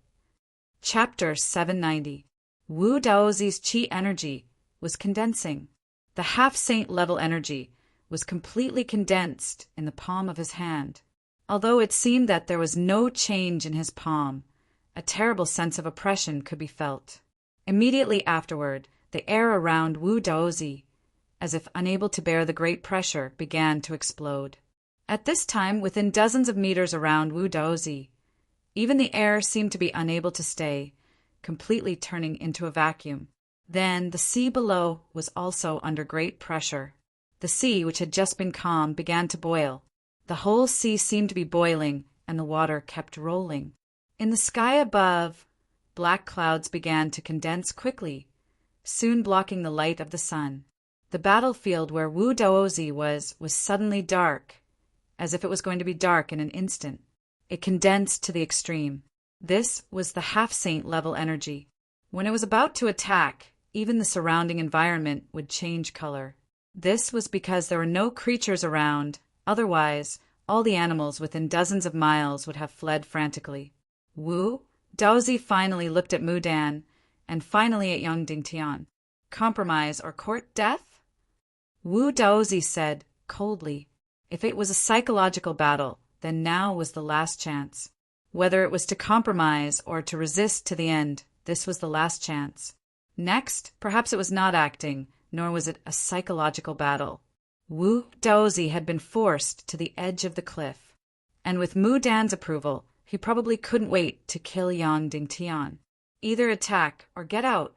[SPEAKER 1] Chapter 790. Wu Daozi's qi energy was condensing. The half-saint level energy was completely condensed in the palm of his hand. Although it seemed that there was no change in his palm, a terrible sense of oppression could be felt. Immediately afterward, the air around Wu Daozi, as if unable to bear the great pressure, began to explode. At this time, within dozens of meters around Wu Daozi, even the air seemed to be unable to stay, completely turning into a vacuum. Then the sea below was also under great pressure. The sea, which had just been calm, began to boil. The whole sea seemed to be boiling, and the water kept rolling. In the sky above, black clouds began to condense quickly, soon blocking the light of the sun. The battlefield where Wu Daozi was suddenly dark, as if it was going to be dark in an instant. It condensed to the extreme. This was the half-saint level energy. When it was about to attack, even the surrounding environment would change color. This was because there were no creatures around. Otherwise, all the animals within dozens of miles would have fled frantically. Wu Daozi finally looked at Mu Dan, and finally at Yang Dingtian. Compromise or court death? Wu Daozi said, coldly, if it was a psychological battle, then now was the last chance. Whether it was to compromise or to resist to the end, this was the last chance. Next, perhaps it was not acting, nor was it a psychological battle. Wu Daozi had been forced to the edge of the cliff, and with Mu Dan's approval, he probably couldn't wait to kill Yang Dingtian. Either attack or get out.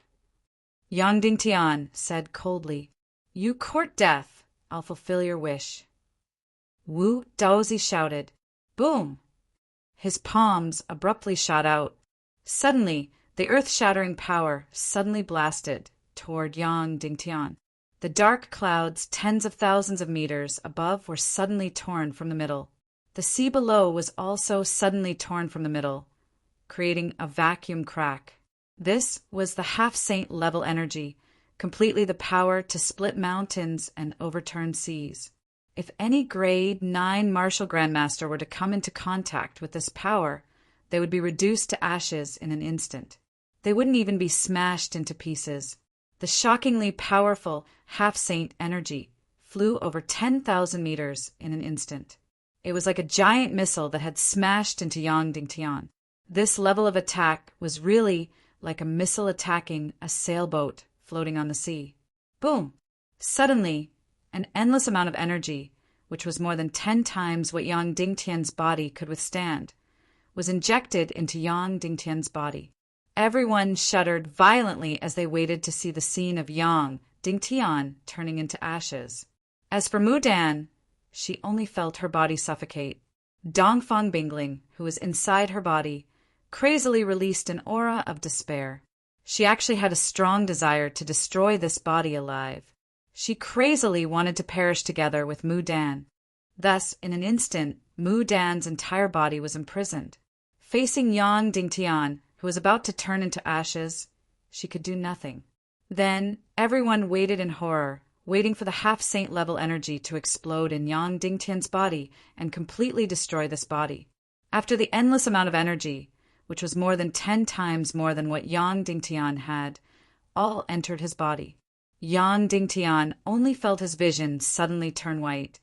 [SPEAKER 1] Yang Dingtian said coldly, "You court death. I'll fulfill your wish." Wu Daozi shouted, "Boom!" His palms abruptly shot out. Suddenly, the earth-shattering power suddenly blasted toward Yang Dingtian. The dark clouds, tens of thousands of meters above, were suddenly torn from the middle. The sea below was also suddenly torn from the middle, creating a vacuum crack. This was the half-saint level energy, completely the power to split mountains and overturn seas. If any grade 9 martial grandmaster were to come into contact with this power, they would be reduced to ashes in an instant. They wouldn't even be smashed into pieces. The shockingly powerful half-saint energy flew over 10,000 meters in an instant. It was like a giant missile that had smashed into Yang Dingtian. This level of attack was really like a missile attacking a sailboat floating on the sea. Boom! Suddenly, an endless amount of energy, which was more than 10 times what Yang Dingtian's body could withstand, was injected into Yang Dingtian's body. Everyone shuddered violently as they waited to see the scene of Yang Dingtian turning into ashes. As for Mu Dan, she only felt her body suffocate. Dongfang Bingling, who was inside her body, crazily released an aura of despair. She actually had a strong desire to destroy this body alive. She crazily wanted to perish together with Mu Dan. Thus, in an instant, Mu Dan's entire body was imprisoned. Facing Yang Dingtian, who was about to turn into ashes, she could do nothing. Then, everyone waited in horror, waiting for the half-saint level energy to explode in Yang Dingtian's body and completely destroy this body. After the endless amount of energy, which was more than 10 times more than what Yang Dingtian had, all entered his body. Yang Dingtian only felt his vision suddenly turn white,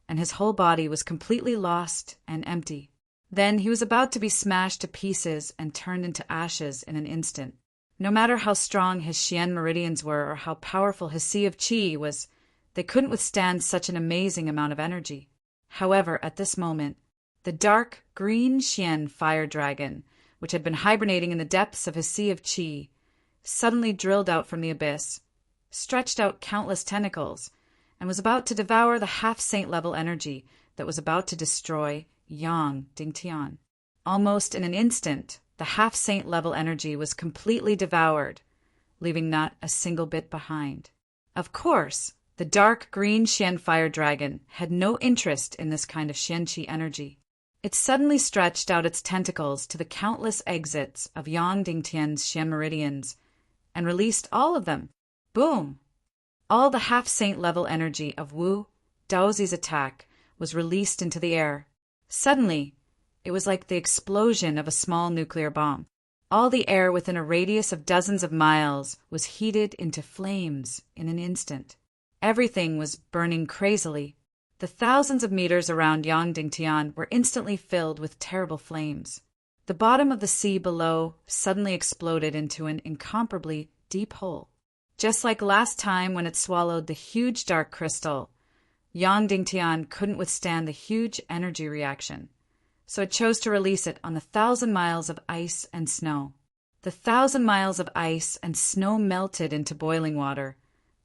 [SPEAKER 1] and his whole body was completely lost and empty. Then he was about to be smashed to pieces and turned into ashes in an instant. No matter how strong his Xian meridians were or how powerful his Sea of Qi was, they couldn't withstand such an amazing amount of energy. However, at this moment, the dark green Xian fire dragon, which had been hibernating in the depths of his Sea of Qi, suddenly drilled out from the abyss, stretched out countless tentacles, and was about to devour the half-saint level energy that was about to destroy Yang Dingtian. Almost in an instant, the half-saint level energy was completely devoured, leaving not a single bit behind. Of course, the dark green Xian fire dragon had no interest in this kind of Xianqi energy. It suddenly stretched out its tentacles to the countless exits of Yang Dingtian's Xian meridians and released all of them. Boom! All the half-saint level energy of Wu Daozi's attack was released into the air. Suddenly, it was like the explosion of a small nuclear bomb. All the air within a radius of dozens of miles was heated into flames in an instant. Everything was burning crazily. The thousands of meters around Yangdingtian were instantly filled with terrible flames. The bottom of the sea below suddenly exploded into an incomparably deep hole. Just like last time when it swallowed the huge dark crystal, Yangdingtian couldn't withstand the huge energy reaction, so it chose to release it on 1,000 miles of ice and snow. The 1,000 miles of ice and snow melted into boiling water,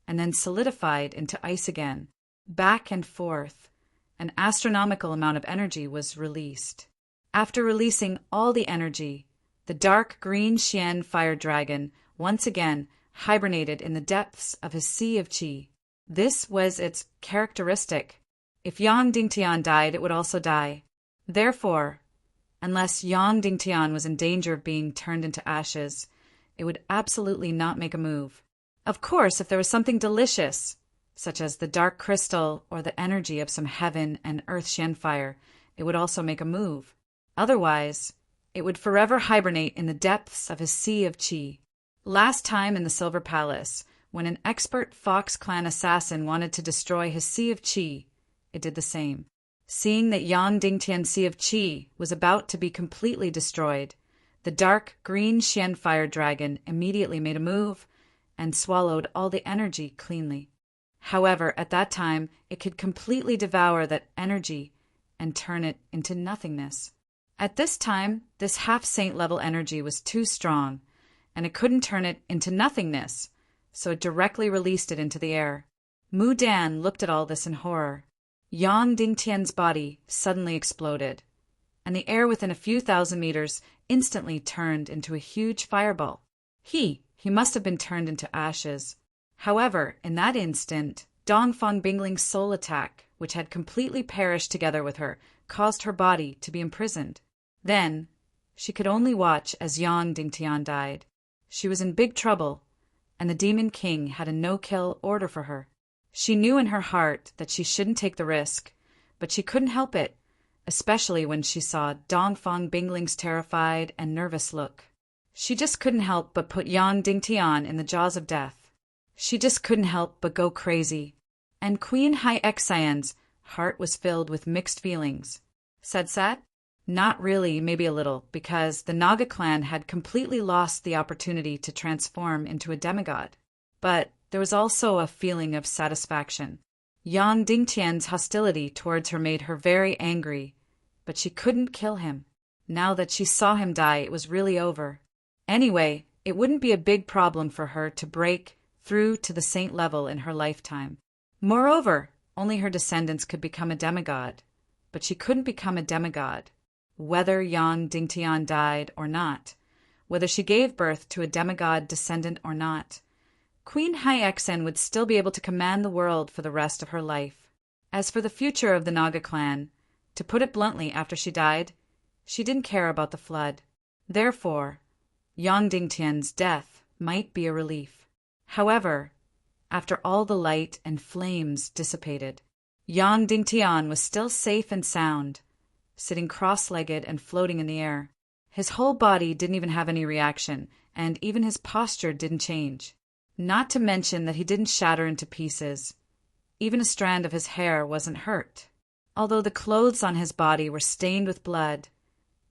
[SPEAKER 1] and then solidified into ice again. Back and forth, an astronomical amount of energy was released. After releasing all the energy, the dark green Xian fire dragon once again hibernated in the depths of his sea of qi. This was its characteristic. If Yangdingtian died, it would also die. Therefore, unless Yangdingtian was in danger of being turned into ashes, it would absolutely not make a move. Of course, if there was something delicious, such as the dark crystal or the energy of some heaven and earth Xian fire, it would also make a move. Otherwise, it would forever hibernate in the depths of his sea of qi. Last time in the Silver Palace, when an expert Fox Clan assassin wanted to destroy his sea of qi, it did the same. Seeing that Yangdingtian's sea of qi was about to be completely destroyed, the dark green Xian fire dragon immediately made a move and swallowed all the energy cleanly. However, at that time, it could completely devour that energy and turn it into nothingness. At this time, this half-saint level energy was too strong, and it couldn't turn it into nothingness, so it directly released it into the air. Mu Dan looked at all this in horror. Yangdingtian's body suddenly exploded, and the air within a few thousand meters instantly turned into a huge fireball. He must have been turned into ashes. However, in that instant, Dongfang Bingling's soul attack, which had completely perished together with her, caused her body to be imprisoned. Then, she could only watch as Yangdingtian died. She was in big trouble, and the Demon King had a no-kill order for her. She knew in her heart that she shouldn't take the risk, but she couldn't help it, especially when she saw Dongfang Bingling's terrified and nervous look. She just couldn't help but put Yangdingtian in the jaws of death. She just couldn't help but go crazy. And Queen Hai-Xian's heart was filled with mixed feelings. Said Sat? Not really, maybe a little, because the Naga clan had completely lost the opportunity to transform into a demigod. But there was also a feeling of satisfaction. Yangdingtian's hostility towards her made her very angry, but she couldn't kill him. Now that she saw him die, it was really over. Anyway, it wouldn't be a big problem for her to break through to the saint level in her lifetime. Moreover, only her descendants could become a demigod. But she couldn't become a demigod, whether Yangdingtian died or not, whether she gave birth to a demigod descendant or not. Queen Hai-Xian would still be able to command the world for the rest of her life. As for the future of the Naga clan, to put it bluntly, after she died, she didn't care about the flood. Therefore, Yangdingtian's death might be a relief. However, after all the light and flames dissipated, Yangdingtian was still safe and sound, sitting cross-legged and floating in the air. His whole body didn't even have any reaction, and even his posture didn't change. Not to mention that he didn't shatter into pieces. Even a strand of his hair wasn't hurt. Although the clothes on his body were stained with blood,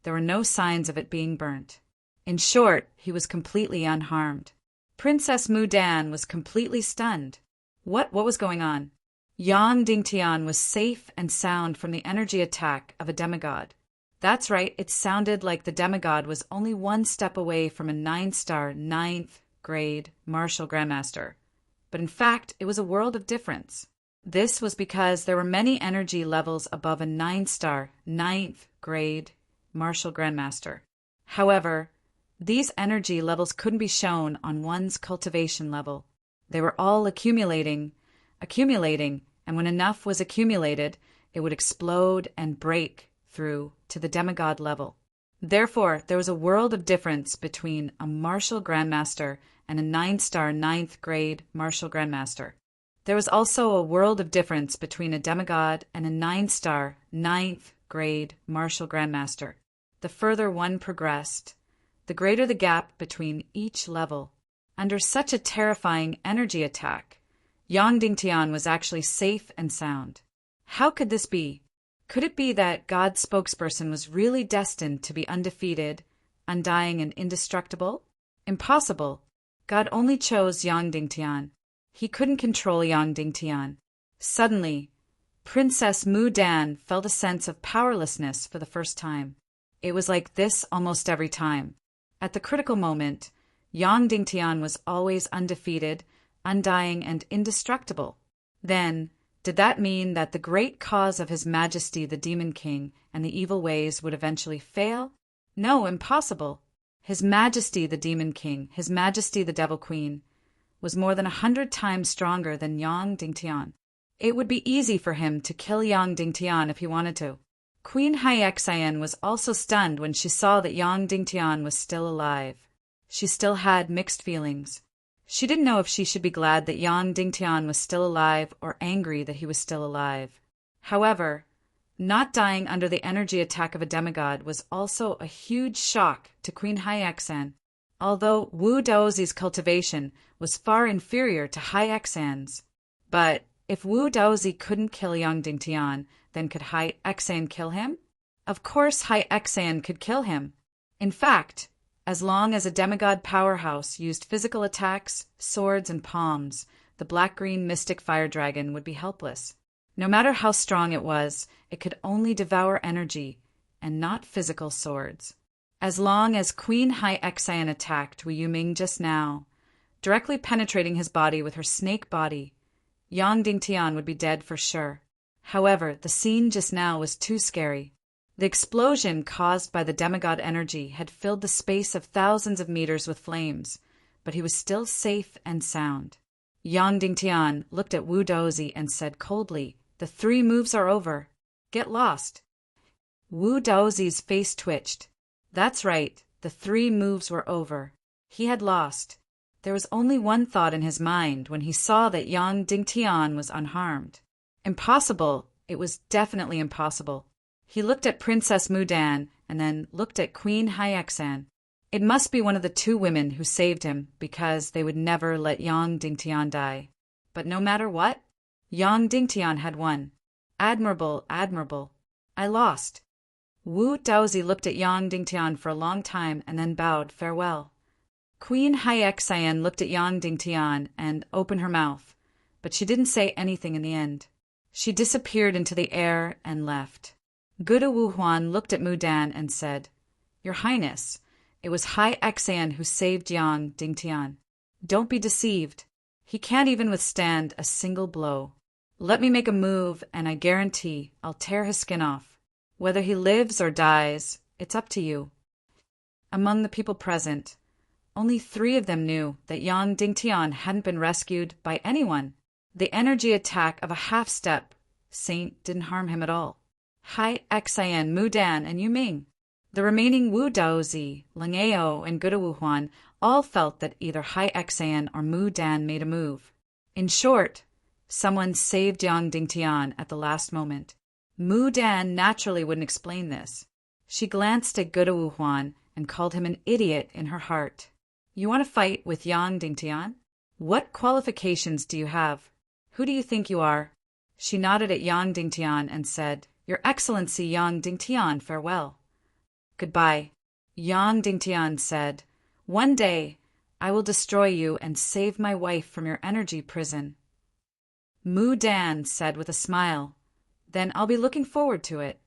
[SPEAKER 1] there were no signs of it being burnt. In short, he was completely unharmed. Princess Mu Dan was completely stunned. What was going on? Yangdingtian was safe and sound from the energy attack of a demigod. That's right, it sounded like the demigod was only one step away from a 9-star, 9th grade martial grandmaster. But in fact, it was a world of difference. This was because there were many energy levels above a 9-star, 9th grade martial grandmaster. However, these energy levels couldn't be shown on one's cultivation level. They were all accumulating, and when enough was accumulated, it would explode and break through to the demigod level. Therefore, there was a world of difference between a martial grandmaster and a 9-star 9th grade martial grandmaster. There was also a world of difference between a demigod and a 9-star, 9th grade martial grandmaster. The further one progressed, the greater the gap between each level. Under such a terrifying energy attack, Yang Dingtian was actually safe and sound. How could this be? Could it be that God's spokesperson was really destined to be undefeated, undying, and indestructible? Impossible. God only chose Yang Dingtian. He couldn't control Yang Dingtian. Suddenly, Princess Mu Dan felt a sense of powerlessness for the first time. It was like this almost every time. At the critical moment, Yang Dingtian was always undefeated, undying, and indestructible. Then, did that mean that the great cause of His Majesty the Demon King and the evil ways would eventually fail? No, impossible. His Majesty the Demon King, His Majesty the Devil Queen, was more than 100 times stronger than Yang Dingtian. It would be easy for him to kill Yang Dingtian if he wanted to. Queen Hyexian was also stunned when she saw that Yang Dingtian was still alive. She still had mixed feelings. She didn't know if she should be glad that Yang Dingtian was still alive or angry that he was still alive. However, not dying under the energy attack of a demigod was also a huge shock to Queen Hyexian. Although Wu Daozi's cultivation was far inferior to Hyexian's. But if Wu Daozi couldn't kill Yang Dingtian, then could Hyexian kill him? Of course Hyexian could kill him. In fact, as long as a demigod powerhouse used physical attacks, swords, and palms, the black-green mystic fire dragon would be helpless. No matter how strong it was, it could only devour energy, and not physical swords. As long as Queen Hyexian attacked Wu Yuming just now, directly penetrating his body with her snake body, Yang Dingtian would be dead for sure. However, the scene just now was too scary. The explosion caused by the demigod energy had filled the space of thousands of meters with flames, but he was still safe and sound. Yang Dingtian looked at Wu Daozi and said coldly, "The 3 moves are over. Get lost." Wu Daozi's face twitched. That's right, the 3 moves were over. He had lost. There was only one thought in his mind when he saw that Yang Dingtian was unharmed. Impossible. It was definitely impossible. He looked at Princess Mu Dan and then looked at Queen Hyexian. It must be one of the 2 women who saved him because they would never let Yang Dingtian die. But no matter what, Yang Dingtian had won. Admirable, admirable. I lost. Wu Daozi looked at Yang Dingtian for a long time and then bowed farewell. Queen Hyexian looked at Yang Dingtian and opened her mouth, but she didn't say anything in the end. She disappeared into the air and left. Guda Wu Huan looked at Mu Dan and said, "Your Highness, it was Hyexian who saved Yang Dingtian. Don't be deceived. He can't even withstand a single blow. Let me make a move and I guarantee I'll tear his skin off. Whether he lives or dies, it's up to you." Among the people present, only 3 of them knew that Yang Dingtian hadn't been rescued by anyone. The energy attack of a half-step saint didn't harm him at all. Hyexian, Mu Dan, and Yu Ming. The remaining Wu Daozi, Ling Ao, and Guda Wu Huan all felt that either Hyexian or Mu Dan made a move. In short, someone saved Yang Dingtian at the last moment. Mu Dan naturally wouldn't explain this. She glanced at Guda Wu Huan and called him an idiot in her heart. "You want to fight with Yang Dingtian? What qualifications do you have? Who do you think you are?" She nodded at Yang Dingtian and said, "Your Excellency Yang Dingtian, farewell." "Goodbye." Yang Dingtian said, "One day I will destroy you and save my wife from your energy prison." Mu Dan said with a smile, "Then I'll be looking forward to it."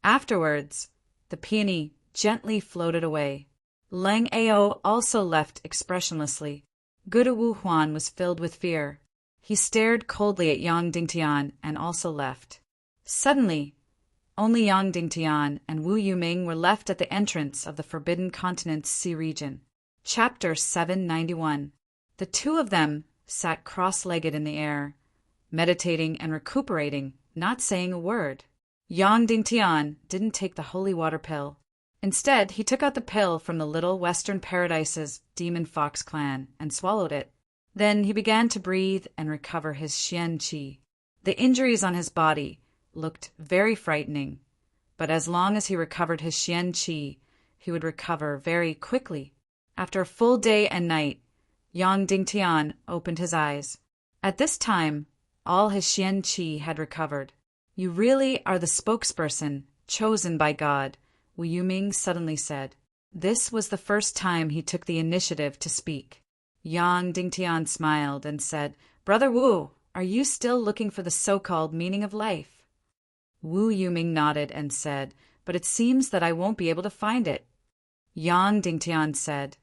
[SPEAKER 1] Afterwards, the peony gently floated away. Lang Ao also left expressionlessly. Guda Wu Huan was filled with fear. He stared coldly at Yang Dingtian and also left. Suddenly, only Yang Dingtian and Wu Yuming were left at the entrance of the Forbidden Continent's sea region. Chapter 791. The 2 of them sat cross-legged in the air, meditating and recuperating, not saying a word. Yang Dingtian didn't take the holy water pill. Instead, he took out the pill from the Little Western Paradise's Demon Fox clan and swallowed it. Then he began to breathe and recover his xian qi. The injuries on his body looked very frightening, but as long as he recovered his xian qi, he would recover very quickly. After a full day and night, Yang Dingtian opened his eyes. At this time, all his xian qi had recovered. You really are the spokesperson chosen by God, Wu Yuming suddenly said. This was the first time he took the initiative to speak. Yang Dingtian smiled and said, Brother Wu, are you still looking for the so-called meaning of life? Wu Yuming nodded and said, But it seems that I won't be able to find it. Yang Dingtian said,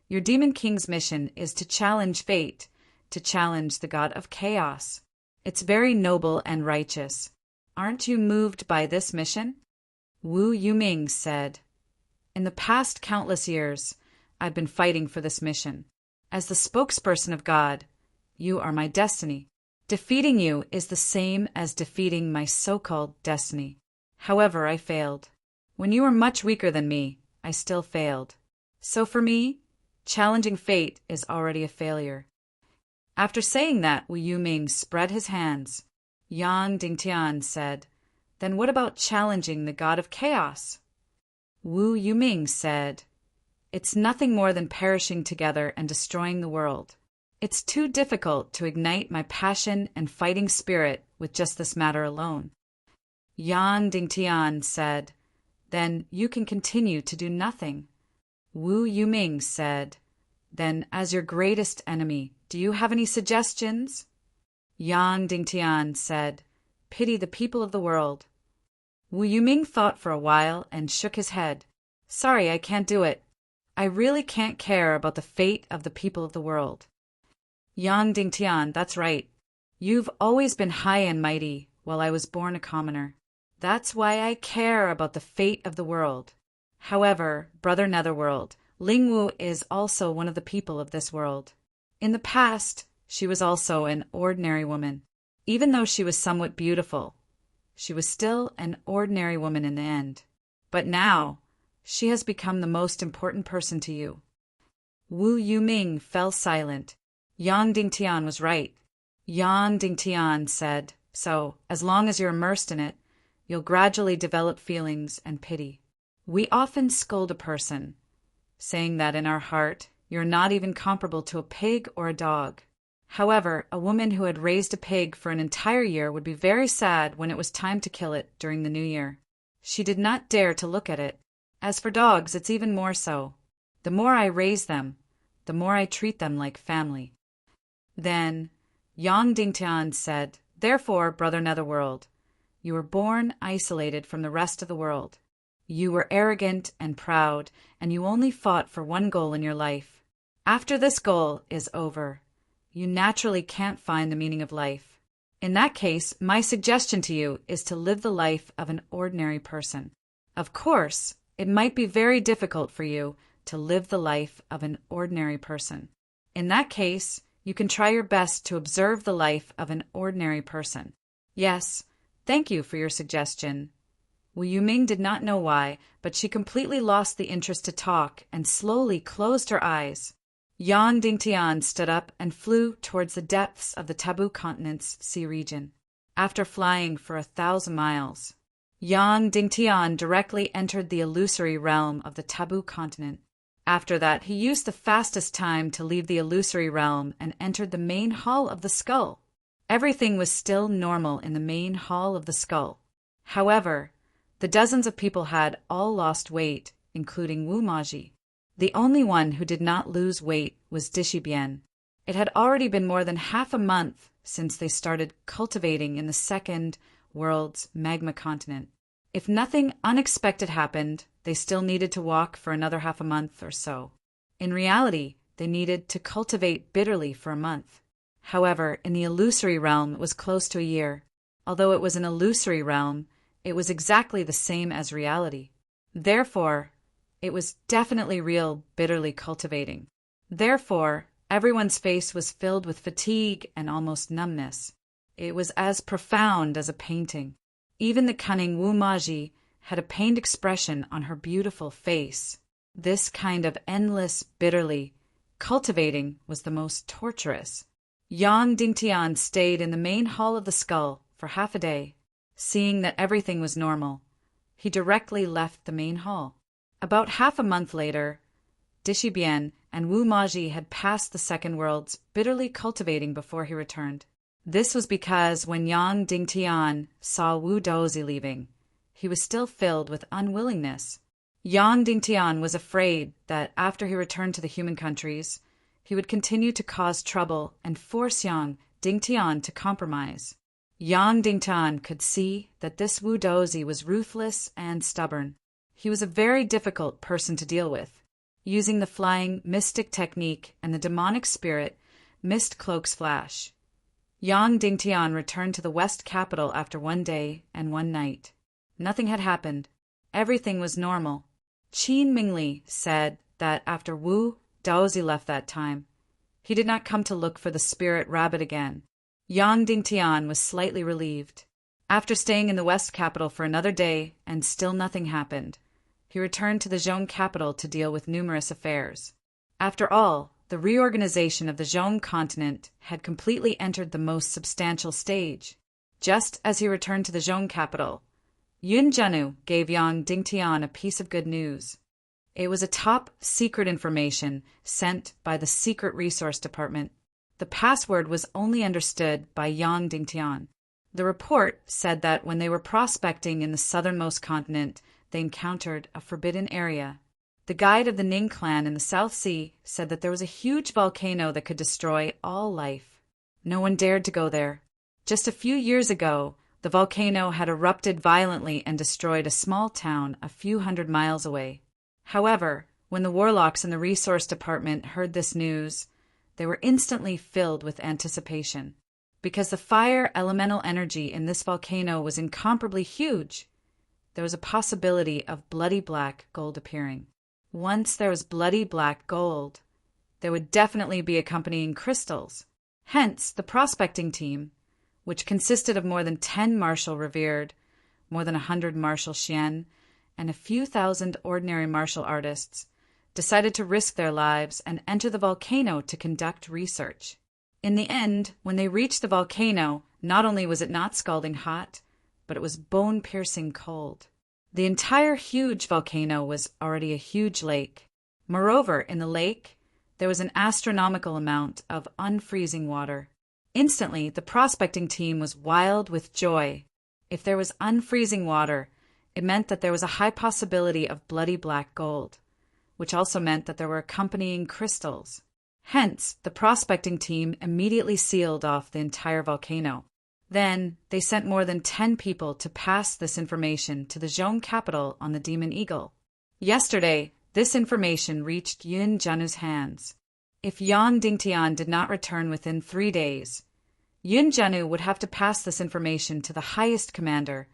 [SPEAKER 1] Your Demon King's mission is to challenge fate, to challenge the god of chaos. It's very noble and righteous. Aren't you moved by this mission? Wu Yuming said, In the past countless years, I've been fighting for this mission. As the spokesperson of God, you are my destiny. Defeating you is the same as defeating my so-called destiny. However, I failed. When you were much weaker than me, I still failed. So for me, challenging fate is already a failure. After saying that, Wu Yuming spread his hands. Yang Dingtian said, Then what about challenging the god of chaos? Wu Yuming said, It's nothing more than perishing together and destroying the world. It's too difficult to ignite my passion and fighting spirit with just this matter alone. Yang Dingtian said, Then you can continue to do nothing. Wu Yuming said, Then as your greatest enemy, do you have any suggestions? Yang Dingtian said, Pity the people of the world. Wu Yuming thought for a while and shook his head. Sorry, I can't do it. I really can't care about the fate of the people of the world. Yang Dingtian, that's right. You've always been high and mighty, while I was born a commoner. That's why I care about the fate of the world. However, Brother Netherworld, Lingwu is also one of the people of this world. In the past, she was also an ordinary woman. Even though she was somewhat beautiful, she was still an ordinary woman in the end. But now, she has become the most important person to you. Wu Yuming fell silent. Yang Dingtian was right. Yang Dingtian said, So, as long as you're immersed in it, you'll gradually develop feelings and pity. We often scold a person, saying that in our heart, you're not even comparable to a pig or a dog. However, a woman who had raised a pig for an entire year would be very sad when it was time to kill it during the new year. She did not dare to look at it. As for dogs, it's even more so. The more I raise them, the more I treat them like family. Then Yang Dingtian said, Therefore, Brother Netherworld, you were born isolated from the rest of the world. You were arrogant and proud, and you only fought for one goal in your life. After this goal is over, you naturally can't find the meaning of life. In that case, my suggestion to you is to live the life of an ordinary person. Of course, it might be very difficult for you to live the life of an ordinary person. In that case, you can try your best to observe the life of an ordinary person. Yes, thank you for your suggestion. Wu Yuming did not know why, but she completely lost the interest to talk and slowly closed her eyes. Yang Dingtian stood up and flew towards the depths of the Taboo Continent's sea region. After flying for 1,000 miles, Yang Dingtian directly entered the illusory realm of the Taboo Continent. After that, he used the fastest time to leave the illusory realm and entered the main hall of the skull. Everything was still normal in the main hall of the skull. However, the dozens of people had all lost weight, including Wu Maji. The only one who did not lose weight was Dishibian. It had already been more than half a month since they started cultivating in the second world's magma continent. If nothing unexpected happened, they still needed to walk for another half a month or so. In reality, they needed to cultivate bitterly for a month. However, in the illusory realm, it was close to a year. Although it was an illusory realm, it was exactly the same as reality. Therefore, it was definitely real bitterly cultivating. Therefore, everyone's face was filled with fatigue and almost numbness. It was as profound as a painting. Even the cunning Wu Maji had a pained expression on her beautiful face. This kind of endless, bitterly cultivating was the most torturous. Yang Dingtian stayed in the main hall of the skull for half a day. Seeing that everything was normal, he directly left the main hall. About half a month later, Dishibian and Wu Maji had passed the second worlds, bitterly cultivating before he returned. This was because when Yang Dingtian saw Wu Dozi leaving, he was still filled with unwillingness. Yang Dingtian was afraid that after he returned to the human countries, he would continue to cause trouble and force Yang Dingtian to compromise. Yang Dingtian could see that this Wu Dozi was ruthless and stubborn. He was a very difficult person to deal with. Using the flying mystic technique and the demonic spirit, Mist Cloak's flash, Yang Dingtian returned to the West capital after 1 day and 1 night. Nothing had happened. Everything was normal. Qin Mingli said that after Wu Daozi left that time, he did not come to look for the spirit rabbit again. Yang Dingtian was slightly relieved. After staying in the West capital for another day and still nothing happened, he returned to the Zhong capital to deal with numerous affairs. After all, the reorganization of the Zhong continent had completely entered the most substantial stage. Just as he returned to the Zhong capital, Yun Zhenu gave Yang Dingtian a piece of good news. It was a top-secret information sent by the Secret Resource Department. The password was only understood by Yang Dingtian. The report said that when they were prospecting in the southernmost continent, they encountered a forbidden area. The guide of the Ning clan in the South Sea said that there was a huge volcano that could destroy all life. No one dared to go there. Just a few years ago, the volcano had erupted violently and destroyed a small town a few hundred miles away. However, when the warlocks in the resource department heard this news, they were instantly filled with anticipation. Because the fire elemental energy in this volcano was incomparably huge, there was a possibility of bloody black gold appearing. Once there was bloody black gold, there would definitely be accompanying crystals. Hence, the prospecting team, which consisted of more than 10 martial revered, more than 100 martial xian, and a few thousand ordinary martial artists, decided to risk their lives and enter the volcano to conduct research. In the end, when they reached the volcano, not only was it not scalding hot, but it was bone-piercing cold. The entire huge volcano was already a huge lake. Moreover, in the lake, there was an astronomical amount of unfreezing water. Instantly, the prospecting team was wild with joy. If there was unfreezing water, it meant that there was a high possibility of bloody black gold, which also meant that there were accompanying crystals. Hence, the prospecting team immediately sealed off the entire volcano. Then, they sent more than 10 people to pass this information to the Zhong capital on the Demon Eagle. Yesterday, this information reached Yun Zhenu's hands. If Yang Dingtian did not return within 3 days, Yun Zhenu would have to pass this information to the highest commander,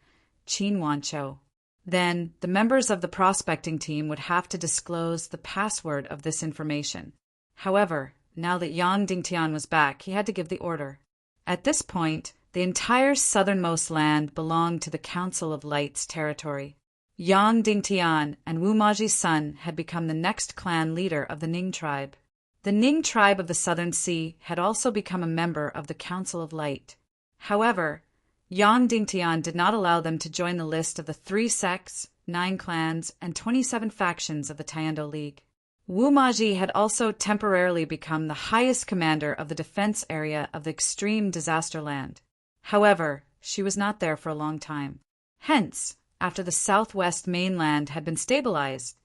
[SPEAKER 1] Qin Wanqiu. Then, the members of the prospecting team would have to disclose the password of this information. However, now that Yang Dingtian was back, he had to give the order. At this point, the entire southernmost land belonged to the Council of Light's territory. Yang Dingtian and Wu Maji's son had become the next clan leader of the Ning tribe. The Ning tribe of the Southern Sea had also become a member of the Council of Light. However, Yang Dingtian did not allow them to join the list of the 3 sects, 9 clans, and 27 factions of the Taiendo League. Wu Maji had also temporarily become the highest commander of the defense area of the extreme disaster land. However, she was not there for a long time. Hence, after the southwest mainland had been stabilized,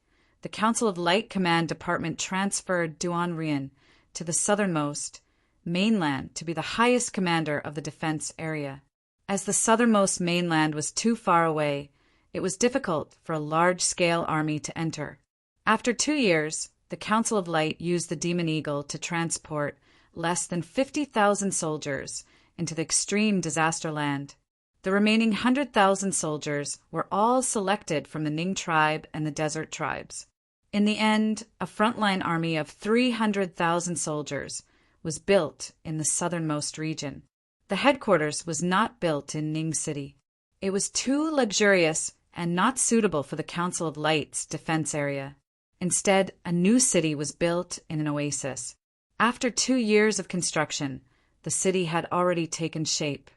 [SPEAKER 1] the Council of Light Command Department transferred Duan Rian to the southernmost mainland to be the highest commander of the defense area. As the southernmost mainland was too far away, it was difficult for a large-scale army to enter. After 2 years, the Council of Light used the Demon Eagle to transport less than 50,000 soldiers into the extreme disaster land. The remaining 100,000 soldiers were all selected from the Ning tribe and the desert tribes. In the end, a frontline army of 300,000 soldiers was built in the southernmost region. The headquarters was not built in Ning City. It was too luxurious and not suitable for the Council of Light's defense area. Instead, a new city was built in an oasis. After 2 years of construction, the city had already taken shape.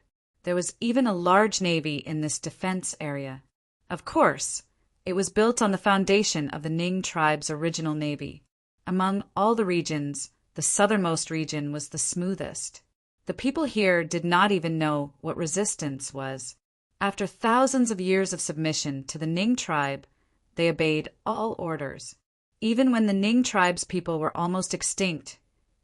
[SPEAKER 1] There was even a large navy in this defense area. Of course, it was built on the foundation of the Ning tribe's original navy. Among all the regions, the southernmost region was the smoothest. The people here did not even know what resistance was. After thousands of years of submission to the Ning tribe, they obeyed all orders. Even when the Ning tribe's people were almost extinct,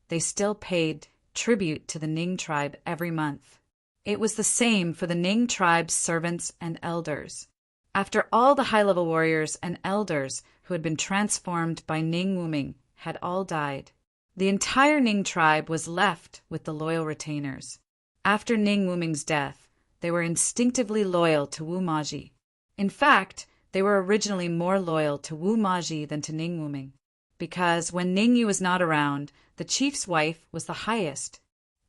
[SPEAKER 1] they still paid tribute to the Ning tribe every month. It was the same for the Ning tribe's servants and elders. After all the high-level warriors and elders who had been transformed by Ning Wuming had all died, the entire Ning tribe was left with the loyal retainers. After Ning Wuming's death, they were instinctively loyal to Wu Maji. In fact, they were originally more loyal to Wu Maji than to Ning Wuming, because when Ning Yu was not around, the chief's wife was the highest,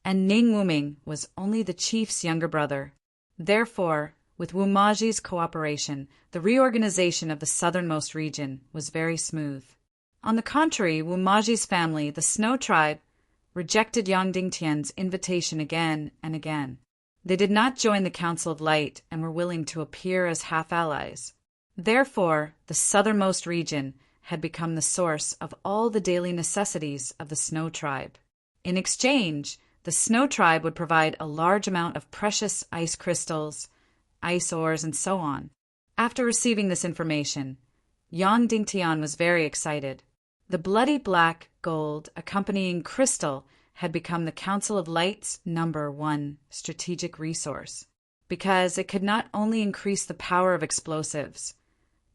[SPEAKER 1] and Ning Wuming was only the chief's younger brother. Therefore, with Wu Maji's cooperation, the reorganization of the southernmost region was very smooth. On the contrary, Wu Maji's family, the Snow tribe, rejected Yang Dingtian's invitation again and again. They did not join the Council of Light and were willing to appear as half-allies. Therefore, the southernmost region had become the source of all the daily necessities of the Snow tribe. In exchange, the Snow tribe would provide a large amount of precious ice crystals, ice ores, and so on. After receiving this information, Yang Dingtian was very excited. The bloody black gold accompanying crystal had become the Council of Light's #1 strategic resource, because it could not only increase the power of explosives,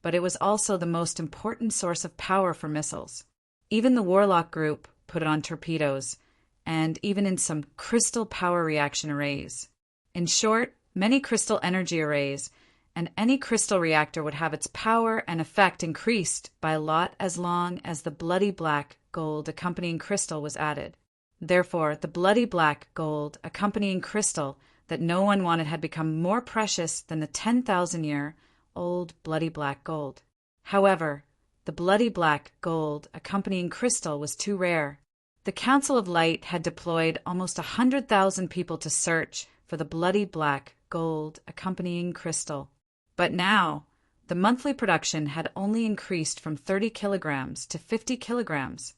[SPEAKER 1] but it was also the most important source of power for missiles. Even the Warlock group put it on torpedoes, and even in some crystal power reaction arrays. In short, many crystal energy arrays, and any crystal reactor would have its power and effect increased by a lot as long as the bloody black gold accompanying crystal was added. Therefore, the bloody black gold accompanying crystal that no one wanted had become more precious than the 10,000-year-old bloody black gold. However, the bloody black gold accompanying crystal was too rare. The Council of Light had deployed almost 100,000 people to search for the bloody black gold accompanying crystal. But now, the monthly production had only increased from 30 kilograms to 50 kilograms.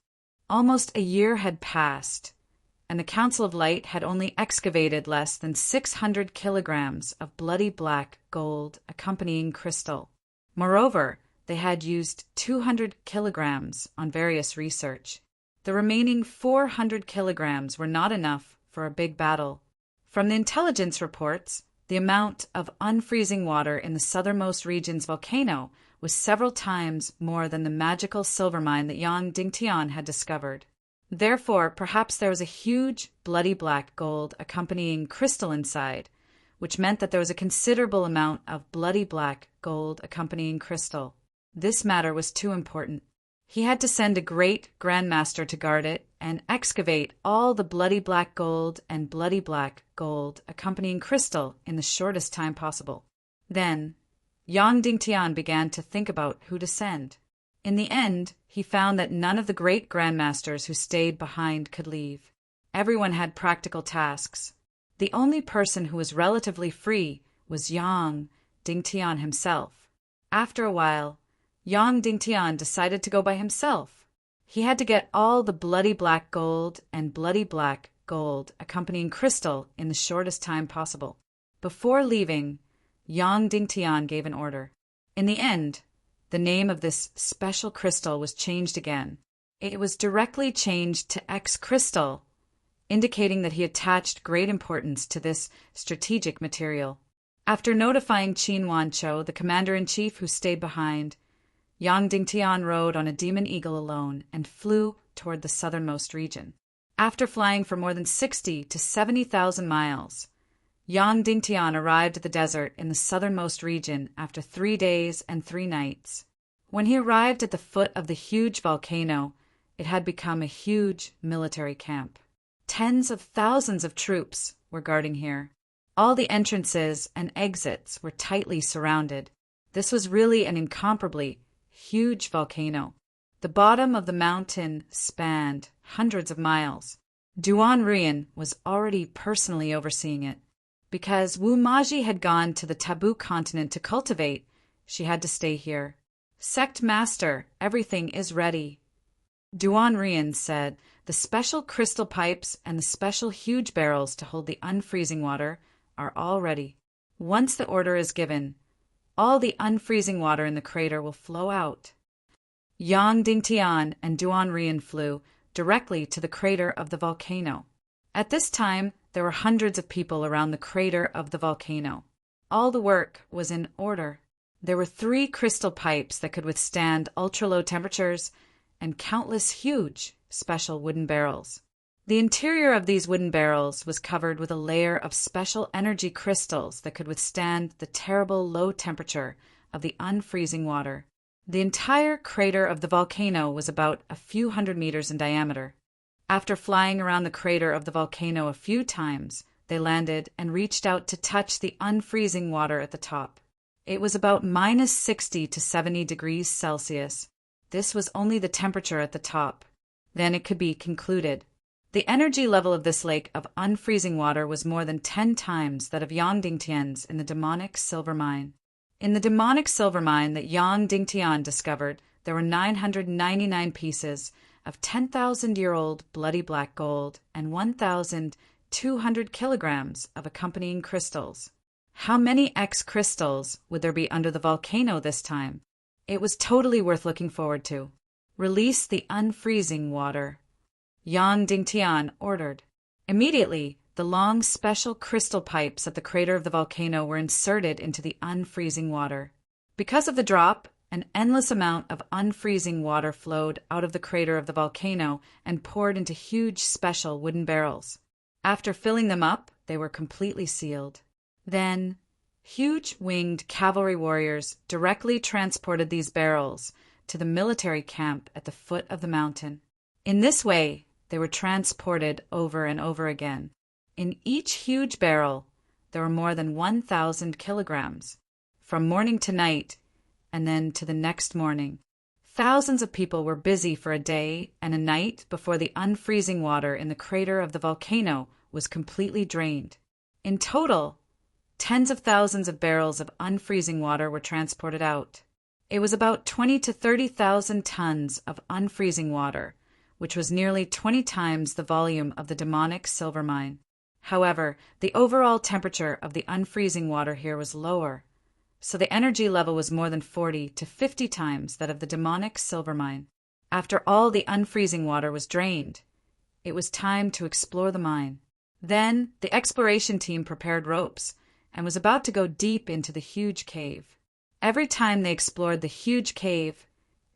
[SPEAKER 1] Almost a year had passed, and the Council of Light had only excavated less than 600 kilograms of bloody black gold accompanying crystal. Moreover, they had used 200 kilograms on various research. The remaining 400 kilograms were not enough for a big battle. From the intelligence reports, the amount of unfreezing water in the southernmost region's volcano was several times more than the magical silver mine that Yang Dingtian had discovered. Therefore, perhaps there was a huge bloody black gold accompanying crystal inside, which meant that there was a considerable amount of bloody black gold accompanying crystal. This matter was too important. He had to send a great grandmaster to guard it and excavate all the bloody black gold and bloody black gold accompanying crystal in the shortest time possible. Then, Yang Dingtian began to think about who to send. In the end, he found that none of the great grandmasters who stayed behind could leave. Everyone had practical tasks. The only person who was relatively free was Yang Dingtian himself. After a while, Yang Dingtian decided to go by himself. He had to get all the bloody black gold and bloody black gold accompanying crystal in the shortest time possible. Before leaving, Yang Dingtian gave an order. In the end, the name of this special crystal was changed again. It was directly changed to X crystal, indicating that he attached great importance to this strategic material. After notifying Qin Wanchou, the commander-in-chief who stayed behind, Yang Dingtian rode on a demon eagle alone and flew toward the southernmost region. After flying for more than 60 to 70,000 miles, Yang Dingtian arrived at the desert in the southernmost region after 3 days and 3 nights. When he arrived at the foot of the huge volcano, it had become a huge military camp. Tens of thousands of troops were guarding here. All the entrances and exits were tightly surrounded. This was really an incomparably huge volcano. The bottom of the mountain spanned hundreds of miles. Duan Rian was already personally overseeing it. Because Wu Maji had gone to the taboo continent to cultivate, she had to stay here. Sect Master, everything is ready. Duan Rian said, the special crystal pipes and the special huge barrels to hold the unfreezing water are all ready. Once the order is given, all the unfreezing water in the crater will flow out. Yang Dingtian and Duan Rian flew directly to the crater of the volcano. At this time, there were hundreds of people around the crater of the volcano. All the work was in order. There were 3 crystal pipes that could withstand ultra-low temperatures and countless huge, special wooden barrels. The interior of these wooden barrels was covered with a layer of special energy crystals that could withstand the terrible low temperature of the unfreezing water. The entire crater of the volcano was about a few hundred meters in diameter. After flying around the crater of the volcano a few times, they landed and reached out to touch the unfreezing water at the top. It was about -60 to 70 degrees Celsius. This was only the temperature at the top. Then it could be concluded. The energy level of this lake of unfreezing water was more than 10 times that of Yang Dingtian's in the demonic silver mine. In the demonic silver mine that Yang Dingtian discovered, there were 999 pieces of 10,000-year-old bloody black gold and 1,200 kilograms of accompanying crystals. How many X crystals would there be under the volcano this time? It was totally worth looking forward to. Release the unfreezing water. Yang Dingtian ordered. Immediately, the long special crystal pipes at the crater of the volcano were inserted into the unfreezing water. Because of the drop, an endless amount of unfreezing water flowed out of the crater of the volcano and poured into huge special wooden barrels. After filling them up, they were completely sealed. Then, huge winged cavalry warriors directly transported these barrels to the military camp at the foot of the mountain. In this way, they were transported over and over again. In each huge barrel, there were more than 1,000 kilograms. From morning to night, and then to the next morning, thousands of people were busy for a day and a night before the unfreezing water in the crater of the volcano was completely drained. In total, tens of thousands of barrels of unfreezing water were transported out. It was about 20 to 30,000 tons of unfreezing water, which was nearly 20 times the volume of the demonic silver mine. However, the overall temperature of the unfreezing water here was lower, so the energy level was more than 40 to 50 times that of the demonic silver mine. After all the unfreezing water was drained, it was time to explore the mine. Then the exploration team prepared ropes and was about to go deep into the huge cave. Every time they explored the huge cave,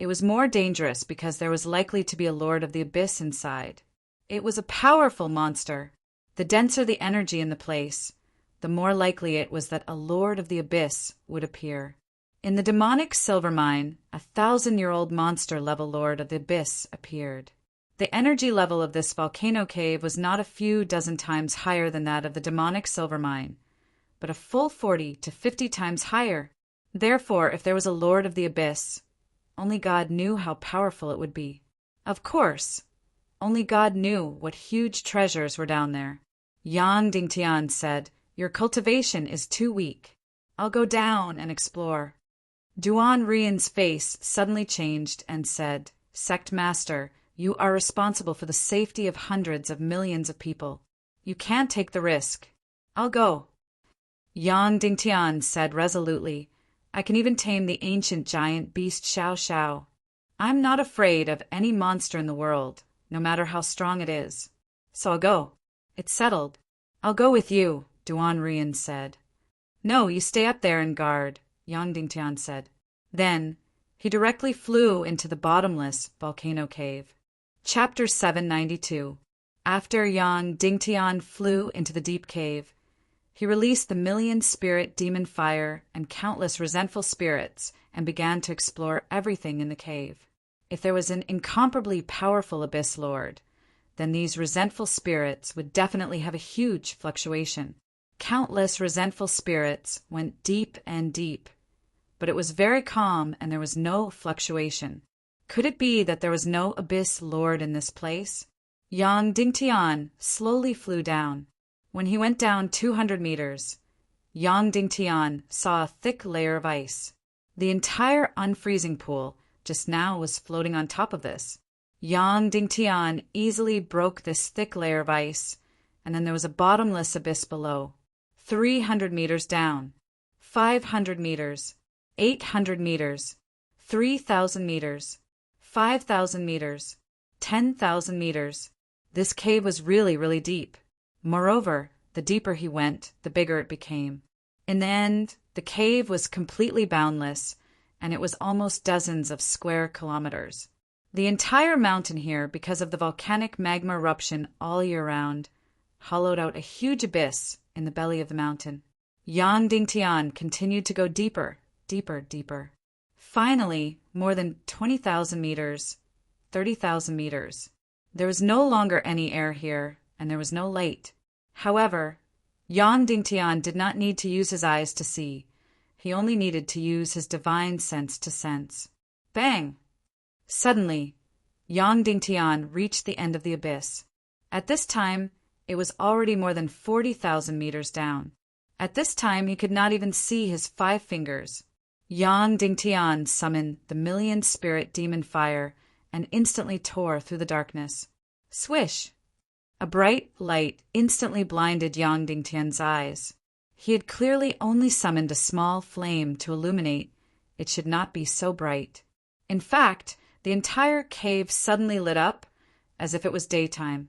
[SPEAKER 1] it was more dangerous because there was likely to be a Lord of the Abyss inside. It was a powerful monster. The denser the energy in the place, the more likely it was that a Lord of the Abyss would appear. In the demonic silver mine, 1,000-year-old monster-level Lord of the Abyss appeared. The energy level of this volcano cave was not a few dozen times higher than that of the demonic silver mine, but a full 40 to 50 times higher. Therefore, if there was a Lord of the Abyss, only God knew how powerful it would be. Of course, only God knew what huge treasures were down there. Yang Dingtian said, "Your cultivation is too weak. I'll go down and explore." Duan Rian's face suddenly changed and said, "Sect Master, you are responsible for the safety of hundreds of millions of people. You can't take the risk. I'll go." Yang Dingtian said resolutely, "I can even tame the ancient giant beast Xiao Xiao. I'm not afraid of any monster in the world, no matter how strong it is. So I'll go. It's settled." "I'll go with you," Duan Rian said. "No, you stay up there and guard," Yang Dingtian said. Then he directly flew into the bottomless volcano cave. Chapter 792. After Yang Dingtian flew into the deep cave, he released the million-spirit demon fire and countless resentful spirits and began to explore everything in the cave. If there was an incomparably powerful Abyss Lord, then these resentful spirits would definitely have a huge fluctuation. Countless resentful spirits went deep and deep, but it was very calm and there was no fluctuation. Could it be that there was no Abyss Lord in this place? Yang Dingtian slowly flew down. When he went down 200 meters, Yang Dingtian saw a thick layer of ice. The entire unfreezing pool just now was floating on top of this. Yang Dingtian easily broke this thick layer of ice, and then there was a bottomless abyss below. 300 meters down, 500 meters, 800 meters, 3,000 meters, 5,000 meters, 10,000 meters. This cave was really, really deep. Moreover, the deeper he went, the bigger it became. In the end, the cave was completely boundless, and it was almost dozens of square kilometers. The entire mountain here, because of the volcanic magma eruption all year round, hollowed out a huge abyss in the belly of the mountain. Yang Dingtian continued to go deeper, deeper, deeper. Finally, more than 20,000 meters, 30,000 meters. There was no longer any air here, and there was no light. However, Yang Dingtian did not need to use his eyes to see. He only needed to use his divine sense to sense. Bang! Suddenly, Yang Dingtian reached the end of the abyss. At this time, it was already more than 40,000 meters down. At this time, he could not even see his 5 fingers. Yang Dingtian summoned the million-spirit demon fire and instantly tore through the darkness. Swish! A bright light instantly blinded Yang Dingtian's eyes. He had clearly only summoned a small flame to illuminate. It should not be so bright. In fact, the entire cave suddenly lit up as if it was daytime,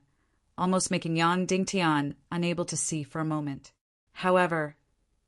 [SPEAKER 1] almost making Yang Dingtian unable to see for a moment. However,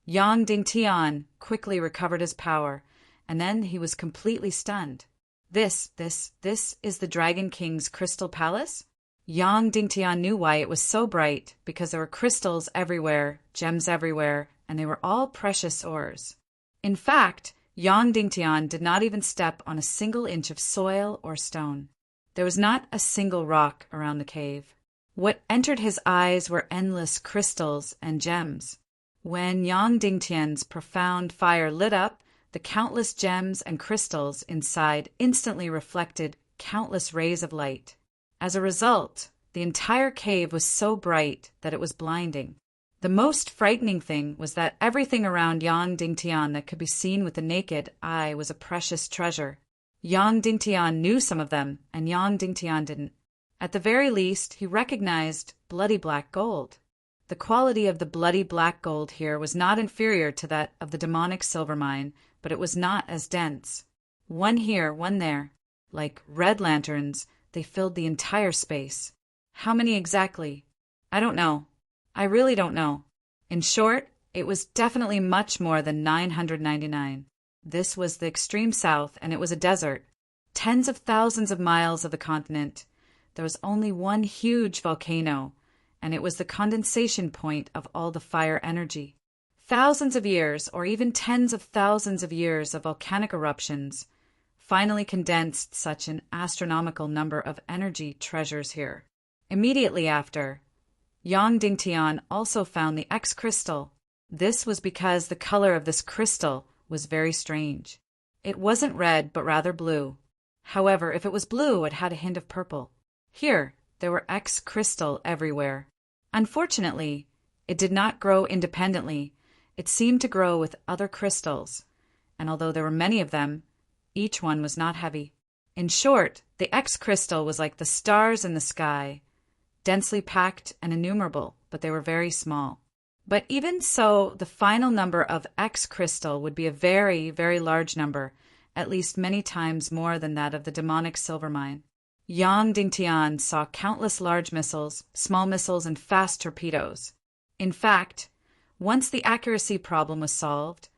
[SPEAKER 1] Yang Dingtian quickly recovered his power, and then he was completely stunned. This is the Dragon King's crystal palace? Yang Dingtian knew why it was so bright, because there were crystals everywhere, gems everywhere, and they were all precious ores. In fact, Yang Dingtian did not even step on a single inch of soil or stone. There was not a single rock around the cave. What entered his eyes were endless crystals and gems. When Yang Dingtian's profound fire lit up, the countless gems and crystals inside instantly reflected countless rays of light. As a result, the entire cave was so bright that it was blinding. The most frightening thing was that everything around Yang Dingtian that could be seen with the naked eye was a precious treasure. Yang Dingtian knew some of them, and Yang Dingtian didn't. At the very least, he recognized bloody black gold. The quality of the bloody black gold here was not inferior to that of the demonic silver mine, but it was not as dense. One here, one there. Like red lanterns, they filled the entire space. How many exactly? I don't know. I really don't know. In short, it was definitely much more than 999. This was the extreme south, and it was a desert. Tens of thousands of miles of the continent. There was only one huge volcano, and it was the condensation point of all the fire energy. Thousands of years, or even tens of thousands of years of volcanic eruptions, finally condensed such an astronomical number of energy treasures here. Immediately after, Yang Dingtian also found the X crystal. This was because the color of this crystal was very strange. It wasn't red, but rather blue. However, if it was blue, it had a hint of purple. Here, there were X crystal everywhere. Unfortunately, it did not grow independently. It seemed to grow with other crystals, and although there were many of them, each one was not heavy. In short, the X crystal was like the stars in the sky, densely packed and innumerable, but they were very small. But even so, the final number of X crystal would be a very, very large number, at least many times more than that of the demonic silver mine. Yang Dingtian saw countless large missiles, small missiles, and fast torpedoes. In fact, once the accuracy problem was solved,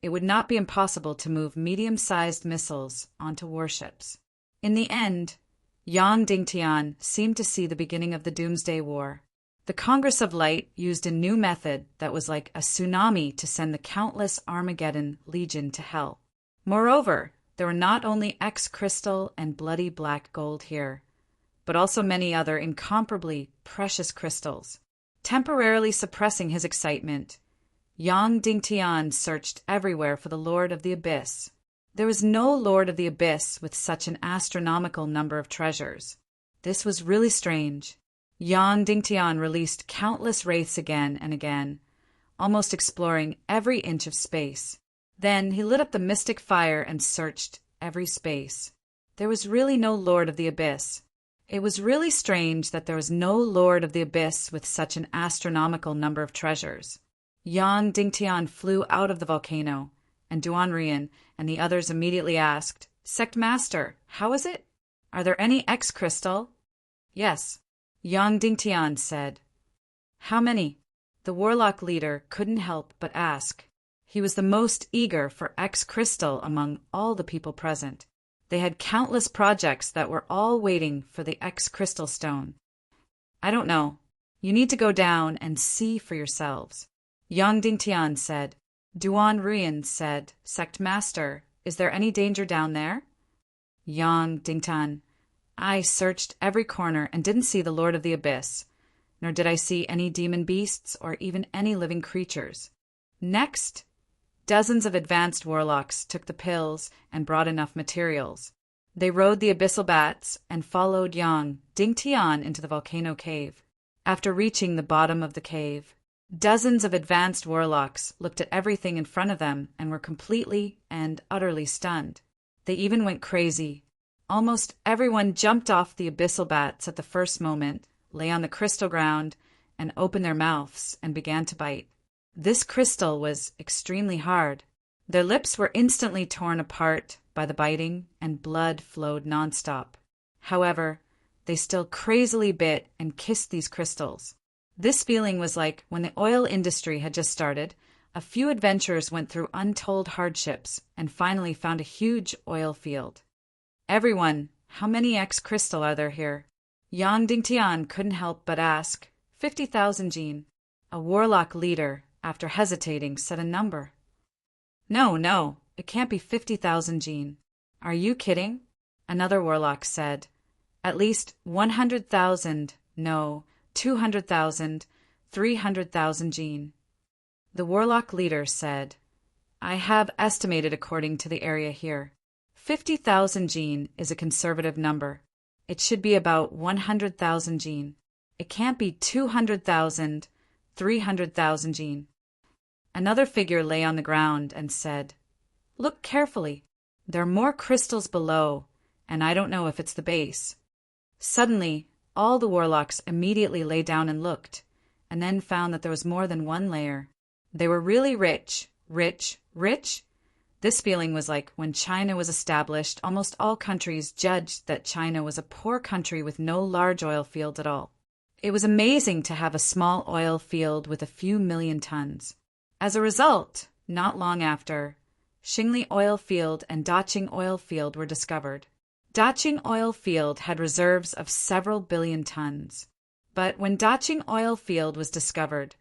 [SPEAKER 1] it would not be impossible to move medium-sized missiles onto warships. In the end, Yang Dingtian seemed to see the beginning of the Doomsday War. The Congress of Light used a new method that was like a tsunami to send the countless Armageddon Legion to hell. Moreover, there were not only X crystal and bloody black gold here, but also many other incomparably precious crystals. Temporarily suppressing his excitement, Yang Dingtian searched everywhere for the Lord of the Abyss. There was no Lord of the Abyss with such an astronomical number of treasures. This was really strange. Yang Dingtian released countless wraiths again and again, almost exploring every inch of space. Then he lit up the mystic fire and searched every space. There was really no Lord of the Abyss. It was really strange that there was no Lord of the Abyss with such an astronomical number of treasures. Yang Dingtian flew out of the volcano, and Duanrian and the others immediately asked, "Sect Master, how is it? Are there any X-crystal?" "Yes," Yang Dingtian said. "How many?" The warlock leader couldn't help but ask. He was the most eager for X-crystal among all the people present. They had countless projects that were all waiting for the X-crystal stone. "I don't know. You need to go down and see for yourselves," Yang Dingtian said. Duanrian said, "Sect Master, is there any danger down there?" Yang Dingtian, "I searched every corner and didn't see the Lord of the Abyss, nor did I see any demon beasts or even any living creatures." Next, dozens of advanced warlocks took the pills and brought enough materials. They rode the abyssal bats and followed Yang Dingtian into the volcano cave. After reaching the bottom of the cave, dozens of advanced warlocks looked at everything in front of them and were completely and utterly stunned. They even went crazy. Almost everyone jumped off the abyssal bats at the first moment, lay on the crystal ground, and opened their mouths and began to bite. This crystal was extremely hard. Their lips were instantly torn apart by the biting, and blood flowed nonstop. However, they still crazily bit and kissed these crystals. This feeling was like when the oil industry had just started. A few adventurers went through untold hardships and finally found a huge oil field. "Everyone, how many X-crystal are there here?" Yang Dingtian couldn't help but ask. 50,000 Jean. A warlock leader, after hesitating, said a number. No, it can't be 50,000 Jean. Are you kidding?" Another warlock said. "At least 100,000, no, 200,000, 300,000 Jean." The warlock leader said, "I have estimated according to the area here. 50,000 Jean is a conservative number. It should be about 100,000 Jean. It can't be 200,000, 300,000 Jean." Another figure lay on the ground and said, "Look carefully. There are more crystals below, and I don't know if it's the base." Suddenly, all the warlocks immediately lay down and looked, and then found that there was more than one layer. They were really rich. This feeling was like when China was established, almost all countries judged that China was a poor country with no large oil fields at all. It was amazing to have a small oil field with a few million tons. As a result, not long after, Xingli oil field and Daqing oil field were discovered. Daqing oil field had reserves of several billion tons. But when Daqing oil field was discovered,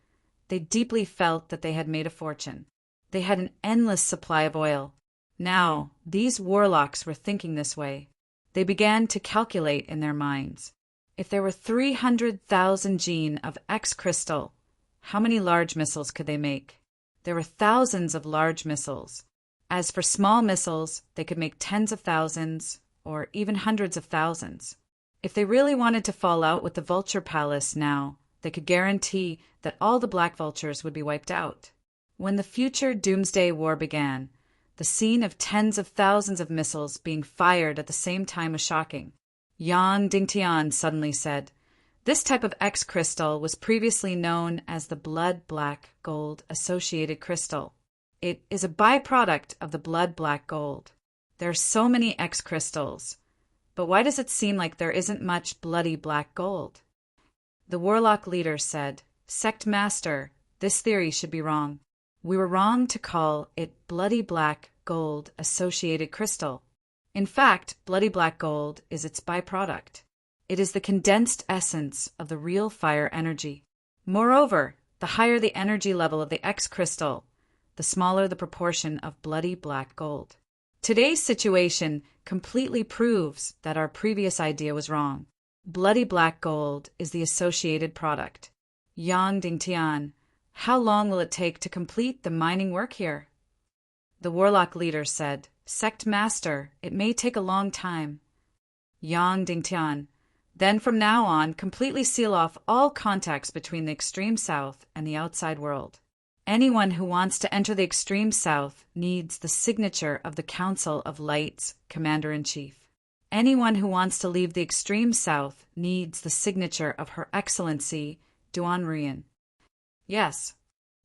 [SPEAKER 1] they deeply felt that they had made a fortune. They had an endless supply of oil. Now, these warlocks were thinking this way. They began to calculate in their minds. If there were 300,000 Jean of X-crystal, how many large missiles could they make? There were thousands of large missiles. As for small missiles, they could make tens of thousands, or even hundreds of thousands. If they really wanted to fall out with the Vulture Palace now, they could guarantee that all the Black Vultures would be wiped out. When the future Doomsday War began, the scene of tens of thousands of missiles being fired at the same time was shocking. Yang Dingtian suddenly said, "This type of X-crystal was previously known as the blood-black gold associated crystal. It is a byproduct of the blood-black gold. There are so many X-crystals, but why does it seem like there isn't much bloody black gold?" The warlock leader said, "Sect Master, this theory should be wrong. We were wrong to call it bloody black gold associated crystal. In fact, bloody black gold is its byproduct. It is the condensed essence of the real fire energy. Moreover, the higher the energy level of the X crystal, the smaller the proportion of bloody black gold. Today's situation completely proves that our previous idea was wrong. Bloody black gold is the associated product. Yang Dingtian, how long will it take to complete the mining work here?" The warlock leader said, "Sect Master, it may take a long time." Yang Dingtian, Then from now on, completely seal off all contacts between the extreme south and the outside world. Anyone who wants to enter the extreme south needs the signature of the Council of Light's Commander-in-Chief. Anyone who wants to leave the extreme south needs the signature of Her Excellency Duan Rian. Yes,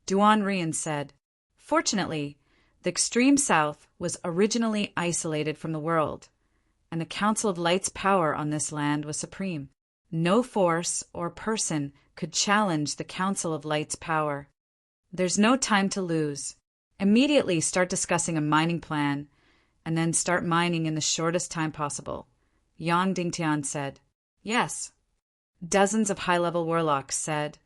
[SPEAKER 1] Duan Rian said. Fortunately, the extreme south was originally isolated from the world, and the Council of Light's power on this land was supreme. No force or person could challenge the Council of Light's power. There's no time to lose. Immediately start discussing a mining plan, and then start mining in the shortest time possible, Yang Dingtian said. Yes, dozens of high-level warlocks said,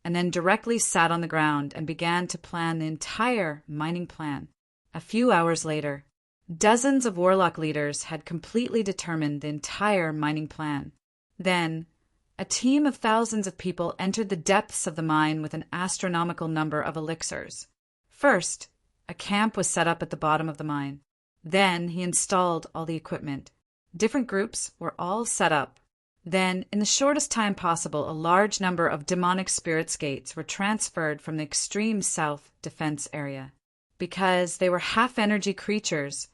[SPEAKER 1] and then directly sat on the ground and began to plan the entire mining plan. A few hours later, dozens of warlock leaders had completely determined the entire mining plan. Then, a team of thousands of people entered the depths of the mine with an astronomical number of elixirs. First, a camp was set up at the bottom of the mine. Then he installed all the equipment. Different groups were all set up. Then, in the shortest time possible, a large number of demonic spirit skates were transferred from the extreme south defense area. Because they were half-energy creatures,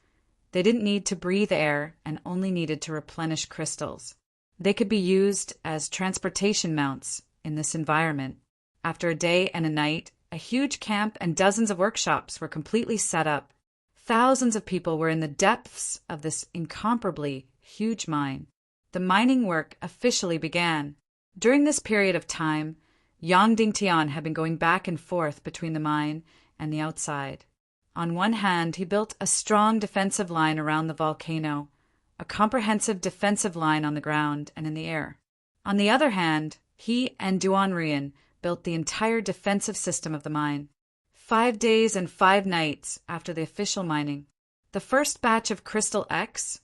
[SPEAKER 1] they didn't need to breathe air and only needed to replenish crystals. They could be used as transportation mounts in this environment. After a day and a night, a huge camp and dozens of workshops were completely set up. Thousands of people were in the depths of this incomparably huge mine. The mining work officially began. During this period of time, Yang Dingtian had been going back and forth between the mine and the outside. On one hand, he built a strong defensive line around the volcano, a comprehensive defensive line on the ground and in the air. On the other hand, he and Duan Rian built the entire defensive system of the mine. 5 days and 5 nights after the official mining, the first batch of Crystal X,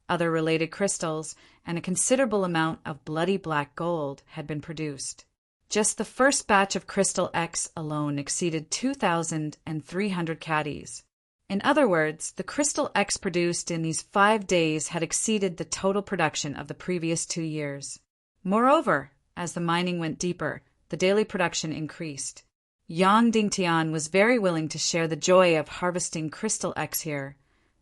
[SPEAKER 1] other related crystals, and a considerable amount of bloody black gold had been produced. Just the first batch of Crystal X alone exceeded 2,300 caddies. In other words, the Crystal X produced in these 5 days had exceeded the total production of the previous 2 years. Moreover, as the mining went deeper, the daily production increased. Yang Dingtian was very willing to share the joy of harvesting Crystal X here,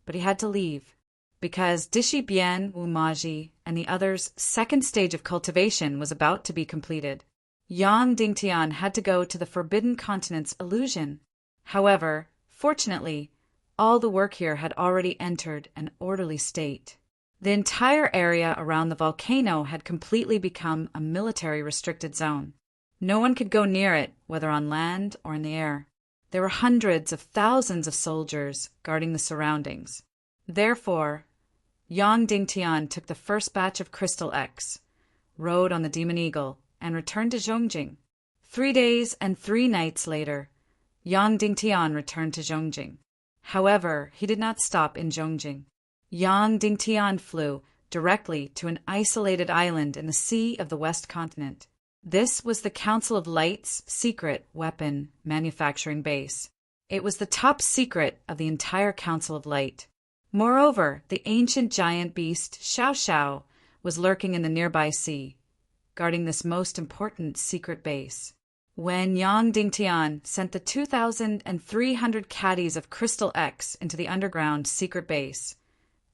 [SPEAKER 1] but he had to leave, because Dishi Bian, Wu Maji, and the others' second stage of cultivation was about to be completed. Yang Dingtian had to go to the Forbidden Continent's illusion. However, fortunately, all the work here had already entered an orderly state. The entire area around the volcano had completely become a military-restricted zone. No one could go near it, whether on land or in the air. There were hundreds of thousands of soldiers guarding the surroundings. Therefore, Yang Dingtian took the first batch of Crystal X, rode on the Demon Eagle, and returned to Zhongjing. 3 days and 3 nights later, Yang Dingtian returned to Zhongjing. However, he did not stop in Zhongjing. Yang Dingtian flew directly to an isolated island in the sea of the West Continent. This was the Council of Light's secret weapon manufacturing base. It was the top secret of the entire Council of Light. Moreover, the ancient giant beast Xiao Xiao was lurking in the nearby sea, guarding this most important secret base. When Yang Dingtian sent the 2,300 caddies of Crystal X into the underground secret base,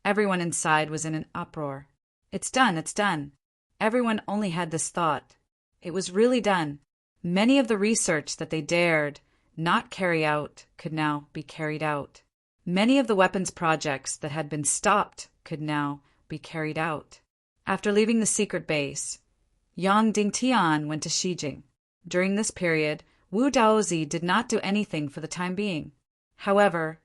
[SPEAKER 1] everyone inside was in an uproar. It's done, it's done. Everyone only had this thought. It was really done. Many of the research that they dared not carry out could now be carried out. Many of the weapons projects that had been stopped could now be carried out. After leaving the secret base, Yang Dingtian went to Shijing. During this period, Wu Daozi did not do anything for the time being. However,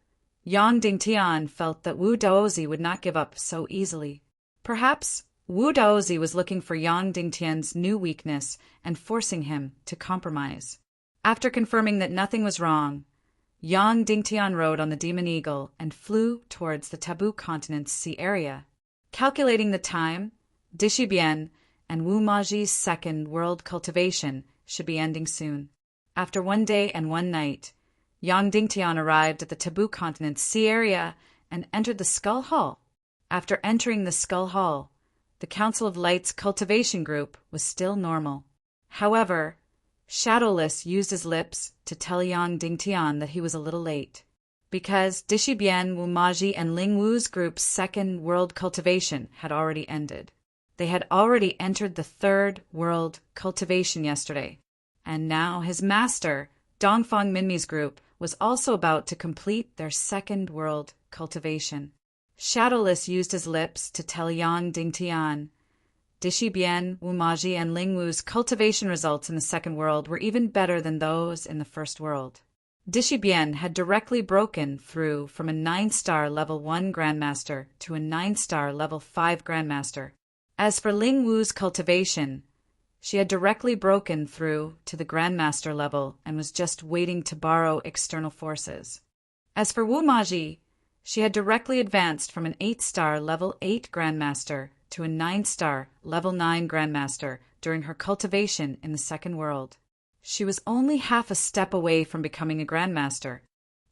[SPEAKER 1] Yang Dingtian felt that Wu Daozi would not give up so easily. Perhaps Wu Daozi was looking for Yang Dingtian's new weakness and forcing him to compromise. After confirming that nothing was wrong, Yang Dingtian rode on the Demon Eagle and flew towards the Taboo Continent's sea area. Calculating the time, Dishi Bian and Wu Maji's second world cultivation should be ending soon. After 1 day and 1 night, Yang Dingtian arrived at the Taboo Continent's sea area and entered the Skull Hall. After entering the Skull Hall, the Council of Light's cultivation group was still normal. However, Shadowless used his lips to tell Yang Dingtian that he was a little late. Because Dishibian, Wumaji, and Ling Wu's group's second world cultivation had already ended. They had already entered the third world cultivation yesterday, and now his master, Dongfang Minmi's group, was also about to complete their second world cultivation. Shadowless used his lips to tell Yang Dingtian, Dishibian, Wumaji, and Ling Wu's cultivation results in the second world were even better than those in the first world. Dishibian had directly broken through from a 9-star level 1 Grandmaster to a 9-star level 5 Grandmaster. As for Ling Wu's cultivation, she had directly broken through to the Grandmaster level and was just waiting to borrow external forces. As for Wumaji, she had directly advanced from an 8-star level 8 Grandmaster to a 9-star level 9 Grandmaster during her cultivation in the second world. She was only half a step away from becoming a Grandmaster.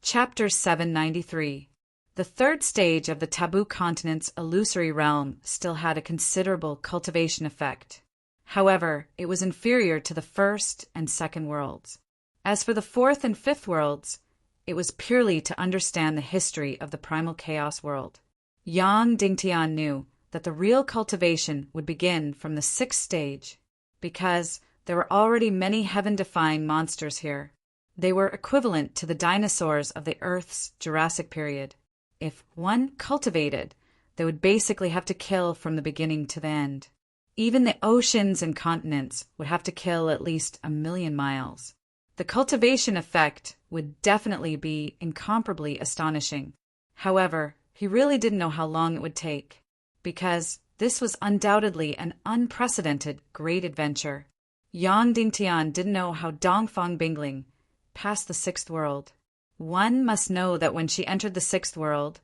[SPEAKER 1] Chapter 793. The third stage of the Taboo Continent's illusory realm still had a considerable cultivation effect. However, it was inferior to the first and second worlds. As for the fourth and fifth worlds, it was purely to understand the history of the primal chaos world. Yang Dingtian knew that the real cultivation would begin from the sixth stage, because there were already many heaven-defying monsters here. They were equivalent to the dinosaurs of the Earth's Jurassic period. If one cultivated, they would basically have to kill from the beginning to the end. Even the oceans and continents would have to kill at least 1,000,000 miles. The cultivation effect would definitely be incomparably astonishing. However, he really didn't know how long it would take, because this was undoubtedly an unprecedented great adventure. Yang Dingtian didn't know how Dongfang Bingling passed the sixth world. One must know that when she entered the sixth world,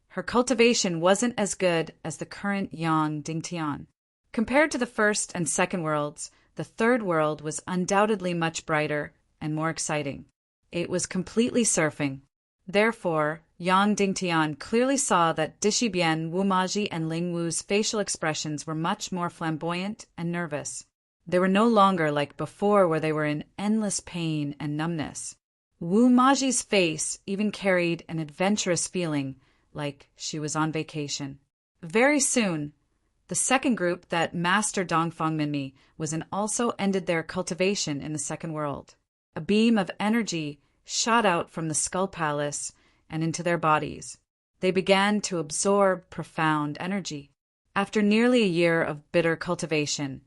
[SPEAKER 1] her cultivation wasn't as good as the current Yang Dingtian. Compared to the first and second worlds, the third world was undoubtedly much brighter and more exciting. It was completely surfing. Therefore, Yang Dingtian clearly saw that Dishibian, Wumaji, and Ling Wu's facial expressions were much more flamboyant and nervous. They were no longer like before where they were in endless pain and numbness. Wumaji's face even carried an adventurous feeling, like she was on vacation. Very soon, the second group that Master Dongfang Minmi was in also ended their cultivation in the second world. A beam of energy shot out from the Skull Palace and into their bodies. They began to absorb profound energy. After nearly a year of bitter cultivation,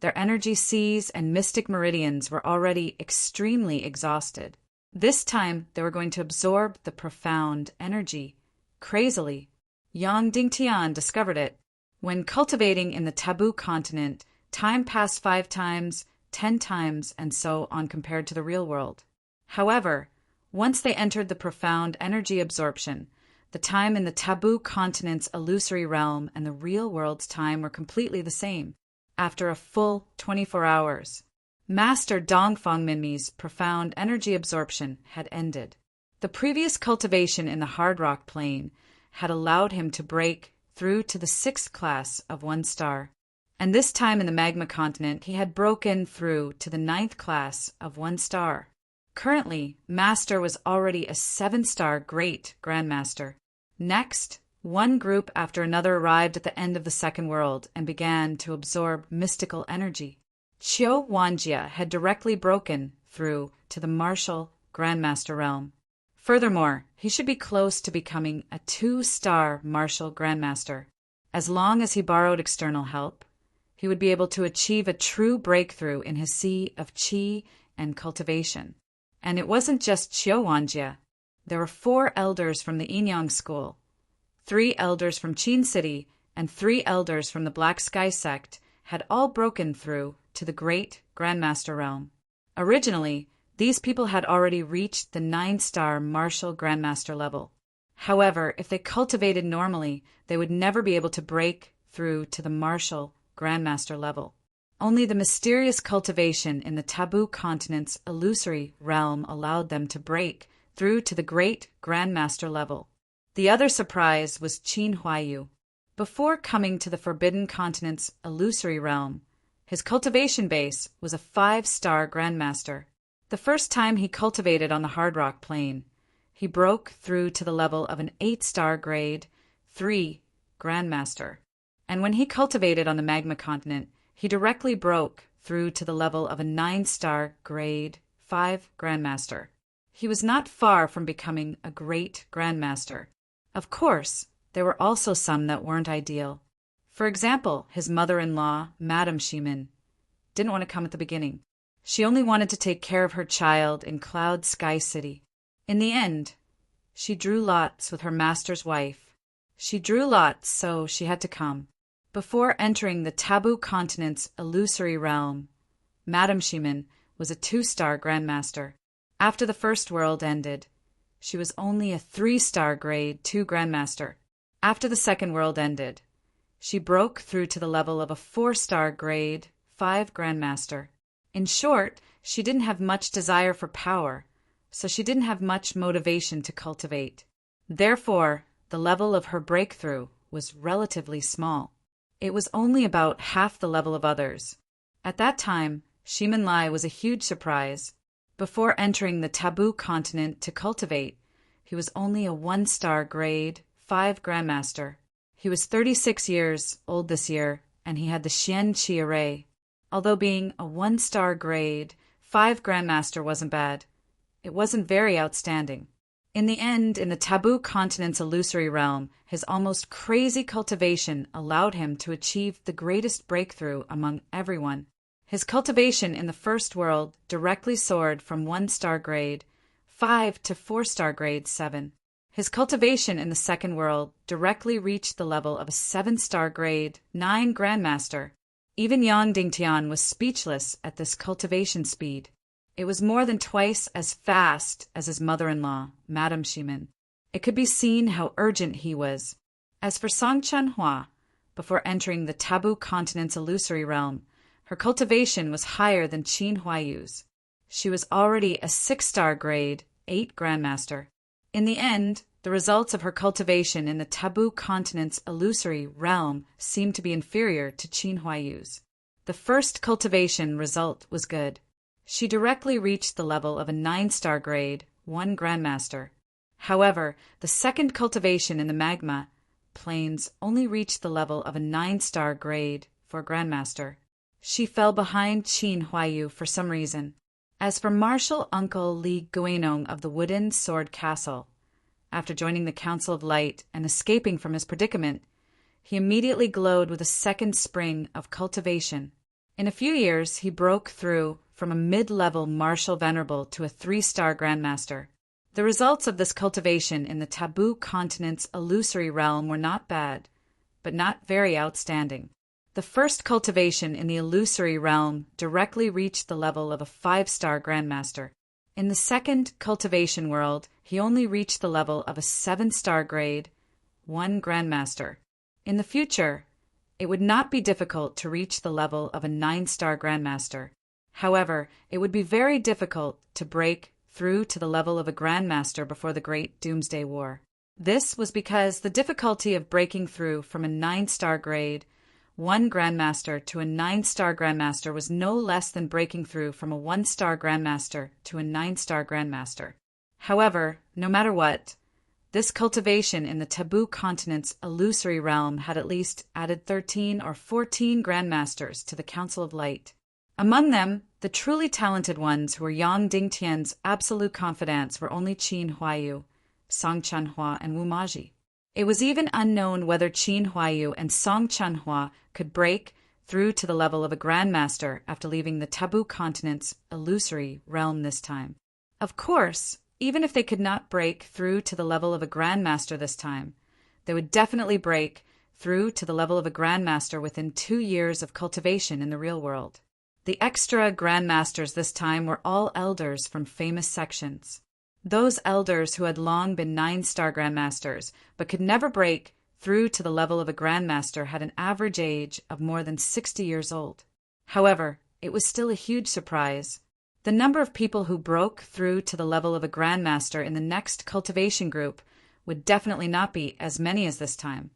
[SPEAKER 1] their energy seas and mystic meridians were already extremely exhausted. This time, they were going to absorb the profound energy. Crazily, Yang Dingtian discovered it. When cultivating in the Taboo Continent, time passed 5 times, 10 times, and so on compared to the real world. However, once they entered the profound energy absorption, the time in the Taboo Continent's illusory realm and the real world's time were completely the same. After a full 24 hours, Master Dongfang Minmi's profound energy absorption had ended. The previous cultivation in the Hard Rock Plain had allowed him to break through to the 6th class of 1 star, and this time in the Magma Continent he had broken through to the 9th class of 1 star. Currently, Master was already a 7-star Great Grandmaster. Next, one group after another arrived at the end of the second world and began to absorb mystical energy. Qiu Wanjia had directly broken through to the martial Grandmaster realm. Furthermore, he should be close to becoming a 2-star martial Grandmaster. As long as he borrowed external help, he would be able to achieve a true breakthrough in his sea of qi and cultivation. And it wasn't just Qiu Wanjia. There were 4 elders from the Yinyang school, 3 elders from Qin City, and 3 elders from the Black Sky sect had all broken through to the Great Grandmaster realm. Originally, these people had already reached the 9-star martial Grandmaster level. However, if they cultivated normally, they would never be able to break through to the martial Grandmaster level. Only the mysterious cultivation in the Taboo Continent's illusory realm allowed them to break through to the Great Grandmaster level. The other surprise was Qin Huayu. Before coming to the Forbidden Continent's illusory realm, his cultivation base was a 5-star Grandmaster. The first time he cultivated on the Hard Rock Plain, he broke through to the level of an 8-star grade 3 Grandmaster. And when he cultivated on the Magma Continent, he directly broke through to the level of a 9-star grade 5 Grandmaster. He was not far from becoming a great Grandmaster. Of course, there were also some that weren't ideal. For example, his mother-in-law, Madame Shimin, didn't want to come at the beginning. She only wanted to take care of her child in Cloud Sky City. In the end, she drew lots with her master's wife. She drew lots, so she had to come. Before entering the Taboo Continent's illusory realm, Madame Shimin was a 2-star Grandmaster. After the First World ended, she was only a 3-star grade 2 Grandmaster. After the Second World ended, she broke through to the level of a 4-star grade 5 Grandmaster. In short, she didn't have much desire for power, so she didn't have much motivation to cultivate. Therefore, the level of her breakthrough was relatively small. It was only about half the level of others. At that time, Shimin Lai was a huge surprise. Before entering the Taboo Continent to cultivate, he was only a 1-star grade 5 Grandmaster. He was 36 years old this year, and he had the Xian Qi array. Although being a 1-star grade 5 Grandmaster wasn't bad, it wasn't very outstanding. In the end, in the Taboo Continent's illusory realm, his almost crazy cultivation allowed him to achieve the greatest breakthrough among everyone. His cultivation in the First World directly soared from 1-star grade 5 to 4-star grade 7. His cultivation in the Second World directly reached the level of a 7-star grade 9 Grandmaster. Even Yang Dingtian was speechless at this cultivation speed. It was more than twice as fast as his mother-in-law, Madame Shimin. It could be seen how urgent he was. As for Song Chanhua, before entering the Taboo Continent's illusory realm, her cultivation was higher than Qin Huaiyu's. She was already a 6-star grade 8 Grandmaster. In the end, the results of her cultivation in the Taboo Continent's illusory realm seemed to be inferior to Qin Huaiyu's. The first cultivation result was good. She directly reached the level of a 9-star grade 1 Grandmaster. However, the second cultivation in the Magma Plains only reached the level of a 9-star grade 4 Grandmaster. She fell behind Qin Huaiyu for some reason. As for Marshal Uncle Li Guinong of the Wooden Sword Castle, after joining the Council of Light and escaping from his predicament, he immediately glowed with a second spring of cultivation. In a few years, he broke through from a mid-level Marshal Venerable to a 3-star Grandmaster. The results of this cultivation in the Taboo Continent's illusory realm were not bad, but not very outstanding. The first cultivation in the illusory realm directly reached the level of a 5-star Grandmaster. In the second cultivation world, he only reached the level of a 7-star grade 1 Grandmaster. In the future, it would not be difficult to reach the level of a 9-star Grandmaster. However, it would be very difficult to break through to the level of a Grandmaster before the Great Doomsday War. This was because the difficulty of breaking through from a 9-star grade 1 Grandmaster to a 9-star Grandmaster was no less than breaking through from a 1-star Grandmaster to a 9-star Grandmaster. However, no matter what, this cultivation in the Taboo Continent's illusory realm had at least added 13 or 14 Grandmasters to the Council of Light. Among them, the truly talented ones who were Yang Dingtian's absolute confidants were only Qin Huaiyu, Song Chanhua, and Wu Maji. It was even unknown whether Qin Huaiyu and Song Chanhua could break through to the level of a Grandmaster after leaving the Taboo Continent's illusory realm this time. Of course, even if they could not break through to the level of a Grandmaster this time, they would definitely break through to the level of a Grandmaster within 2 years of cultivation in the real world. The extra Grandmasters this time were all elders from famous sections. Those elders who had long been 9-star Grandmasters but could never break through to the level of a Grandmaster had an average age of more than 60 years old. However, it was still a huge surprise. The number of people who broke through to the level of a Grandmaster in the next cultivation group would definitely not be as many as this time,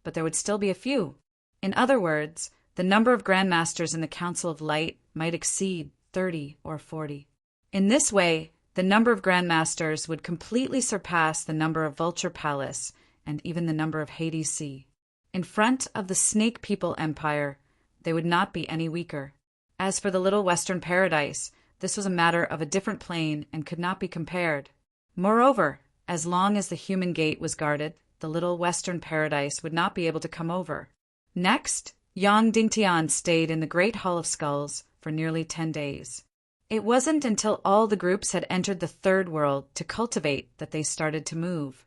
[SPEAKER 1] but there would still be a few. In other words, the number of grandmasters in the Council of Light might exceed 30 or 40. In this way, the number of grandmasters would completely surpass the number of Vulture Palace and even the number of Hades Sea. In front of the Snake People Empire, they would not be any weaker. As for the Little Western Paradise, this was a matter of a different plane and could not be compared. Moreover, as long as the human gate was guarded, the Little Western Paradise would not be able to come over. Next, Yang Dingtian stayed in the Great Hall of Skulls for nearly 10 days. It wasn't until all the groups had entered the third world to cultivate that they started to move.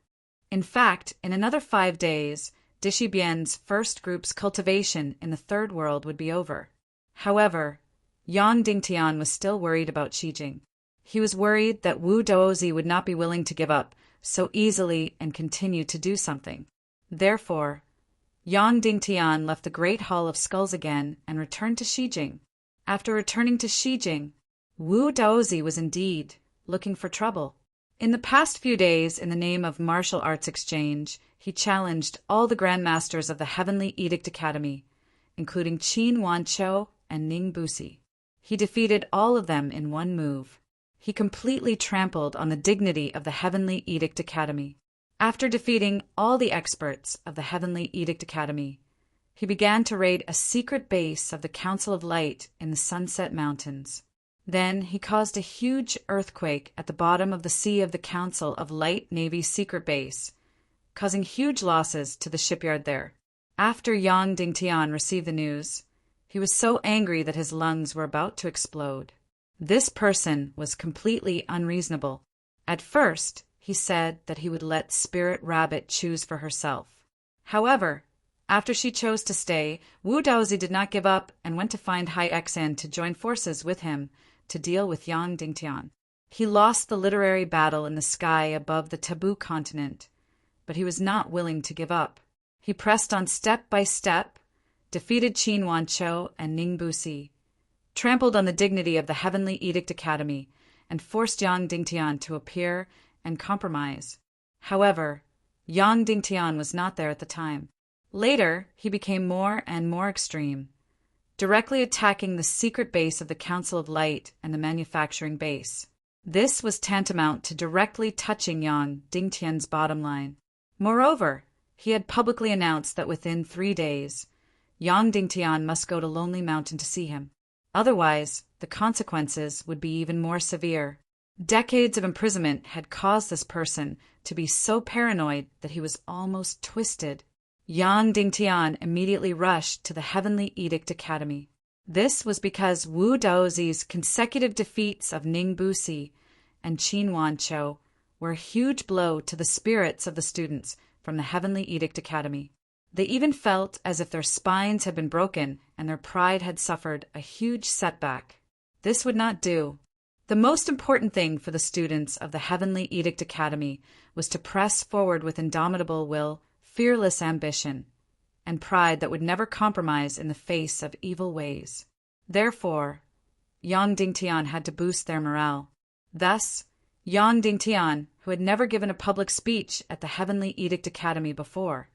[SPEAKER 1] In fact, in another 5 days, Dishibian's first group's cultivation in the third world would be over. However, Yang Dingtian was still worried about Shijing. He was worried that Wu Daozi would not be willing to give up so easily and continue to do something. Therefore, Yang Dingtian left the Great Hall of Skulls again and returned to Shijing. After returning to Shijing, Wu Daozi was indeed looking for trouble. In the past few days, in the name of martial arts exchange, he challenged all the grandmasters of the Heavenly Edict Academy, including Qin Wanqiu and Ning Busi. He defeated all of them in one move. He completely trampled on the dignity of the Heavenly Edict Academy. After defeating all the experts of the Heavenly Edict Academy, he began to raid a secret base of the Council of Light in the Sunset Mountains. Then he caused a huge earthquake at the bottom of the sea of the Council of Light Navy's secret base, causing huge losses to the shipyard there. After Yang Dingtian received the news, he was so angry that his lungs were about to explode. This person was completely unreasonable. At first, he said that he would let Spirit Rabbit choose for herself. However, after she chose to stay, Wu Daozi did not give up and went to find Hai Xan to join forces with him to deal with Yang Dingtian. He lost the literary battle in the sky above the taboo continent, but he was not willing to give up. He pressed on step by step, defeated Qin Wanqiu and Ning Busi, trampled on the dignity of the Heavenly Edict Academy, and forced Yang Dingtian to appear and compromise. However, Yang Dingtian was not there at the time. Later, he became more and more extreme, directly attacking the secret base of the Council of Light and the manufacturing base. This was tantamount to directly touching Yang Dingtian's bottom line. Moreover, he had publicly announced that within 3 days, Yang Dingtian must go to Lonely Mountain to see him. Otherwise, the consequences would be even more severe. Decades of imprisonment had caused this person to be so paranoid that he was almost twisted. Yang Dingtian immediately rushed to the Heavenly Edict Academy. This was because Wu Daozi's consecutive defeats of Ning Busi and Qin Wanqiu were a huge blow to the spirits of the students from the Heavenly Edict Academy. They even felt as if their spines had been broken and their pride had suffered a huge setback. This would not do. The most important thing for the students of the Heavenly Edict Academy was to press forward with indomitable will, fearless ambition, and pride that would never compromise in the face of evil ways. Therefore, Yang Dingtian had to boost their morale. Thus, Yang Dingtian, who had never given a public speech at the Heavenly Edict Academy before,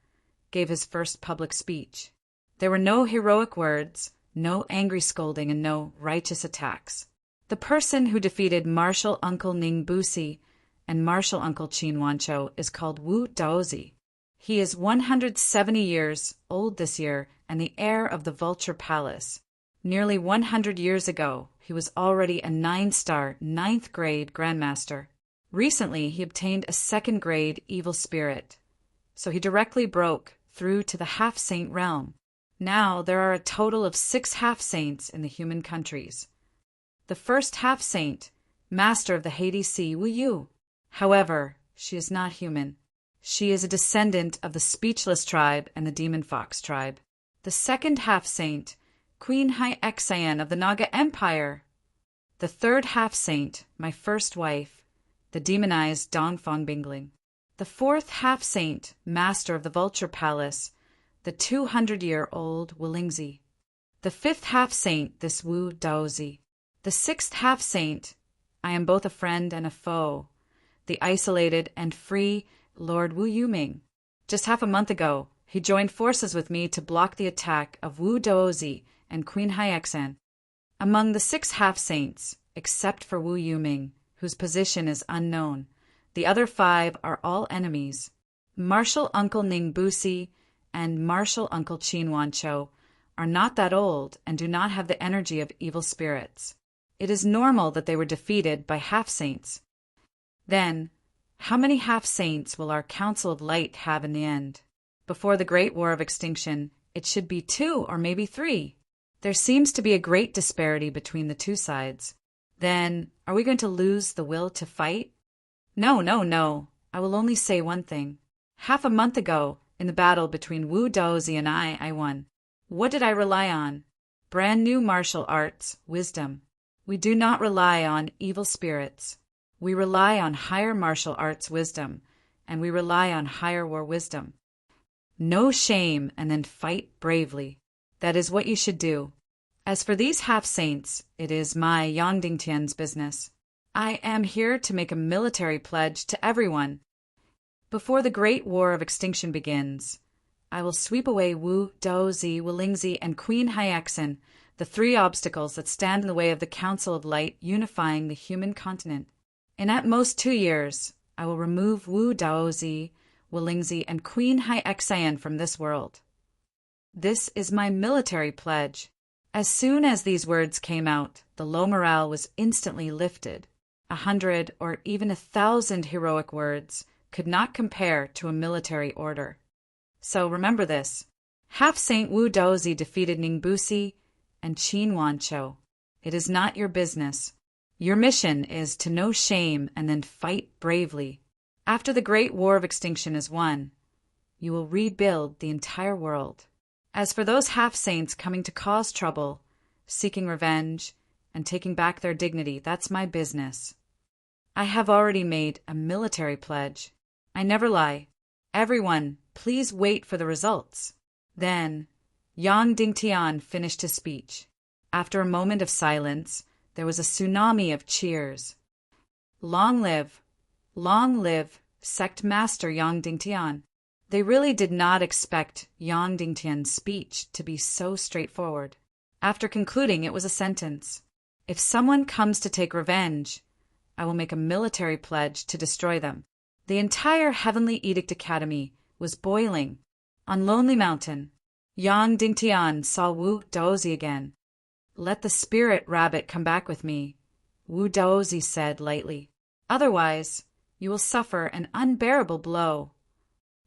[SPEAKER 1] gave his first public speech. There were no heroic words, no angry scolding, and no righteous attacks. The person who defeated Martial Uncle Ning Busi and Martial Uncle Qin Wanqiu is called Wu Daozi. He is 170 years old this year and the heir of the Vulture Palace. Nearly 100 years ago, he was already a 9-star, 9th grade Grandmaster. Recently, he obtained a 2nd grade Evil Spirit, so he directly broke through to the half-saint realm. Now there are a total of 6 half-saints in the human countries. The first half-saint, master of the Hades Sea, Wu Yu. However, she is not human. She is a descendant of the Speechless tribe and the Demon Fox tribe. The second half-saint, Queen Hai Xan of the Naga Empire. The third half-saint, my first wife, the demonized Dongfang Bingling. The fourth half-saint, master of the Vulture Palace, the 200-year-old Wulingzi. The fifth half-saint, this Wu Daozi. The sixth half-saint, I am both a friend and a foe, the isolated and free Lord Wu Yuming. Just half a month ago, He joined forces with me to block the attack of Wu Daozi and Queen Haixan. Among the 6 half-saints, except for Wu Yuming, whose position is unknown, the other 5 are all enemies. Martial Uncle Ning Busi and Martial Uncle Qin Wanchou are not that old and do not have the energy of evil spirits. It is normal that they were defeated by half-saints. Then, how many half-saints will our Council of Light have in the end? Before the Great War of Extinction, it should be 2 or maybe 3. There seems to be a great disparity between the 2 sides. Then, are we going to lose the will to fight? No. I will only say one thing. Half a month ago, in the battle between Wu Daozi and I won. What did I rely on? Brand new martial arts, wisdom. We do not rely on evil spirits. We rely on higher martial arts wisdom, and we rely on higher war wisdom. No shame and then fight bravely. That is what you should do. As for these half-saints, it is my Yang Dingtian's business. I am here to make a military pledge to everyone. Before the Great War of Extinction begins, I will sweep away Wu, Daozi, Wulingzi, and Queen Haixan, the 3 obstacles that stand in the way of the Council of Light unifying the human continent. In at most 2 years, I will remove Wu Daozi, Wulingzi, and Queen Haixan from this world. This is my military pledge. As soon as these words came out, the low morale was instantly lifted. 100 or even 1,000 heroic words could not compare to a military order. So remember this. Half-Saint Wu Daozi defeated Ningbusi and Qin Wanchou. It is not your business. Your mission is to know shame and then fight bravely. After the Great War of Extinction is won, you will rebuild the entire world. As for those half-saints coming to cause trouble, seeking revenge, and taking back their dignity, that's my business. I have already made a military pledge. I never lie. Everyone, please wait for the results. Then, Yang Dingtian finished his speech. After a moment of silence, there was a tsunami of cheers. Long live, Sect Master Yang Dingtian. They really did not expect Yang Dingtian's speech to be so straightforward. After concluding, it was a sentence. If someone comes to take revenge, I will make a military pledge to destroy them. The entire Heavenly Edict Academy was boiling. On Lonely Mountain, Yang Dingtian saw Wu Daozi again. Let the spirit rabbit come back with me, Wu Daozi said lightly. Otherwise, you will suffer an unbearable blow.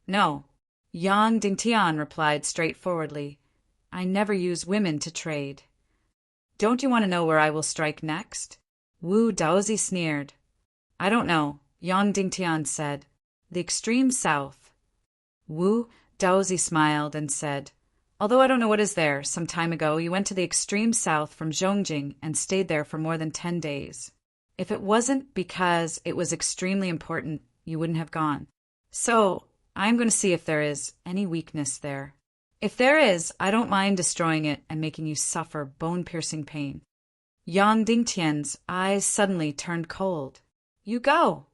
[SPEAKER 1] No, Yang Dingtian replied straightforwardly. I never use women to trade. Don't you want to know where I will strike next? Wu Daozi sneered. I don't know, Yang Dingtian said. The extreme south. Wu Daozi smiled and said, although I don't know what is there, some time ago you went to the extreme south from Zhongjing and stayed there for more than 10 days. If it wasn't because it was extremely important, you wouldn't have gone. So, I'm going to see if there is any weakness there. If there is, I don't mind destroying it and making you suffer bone-piercing pain. Yang Dingtian's eyes suddenly turned cold. You go.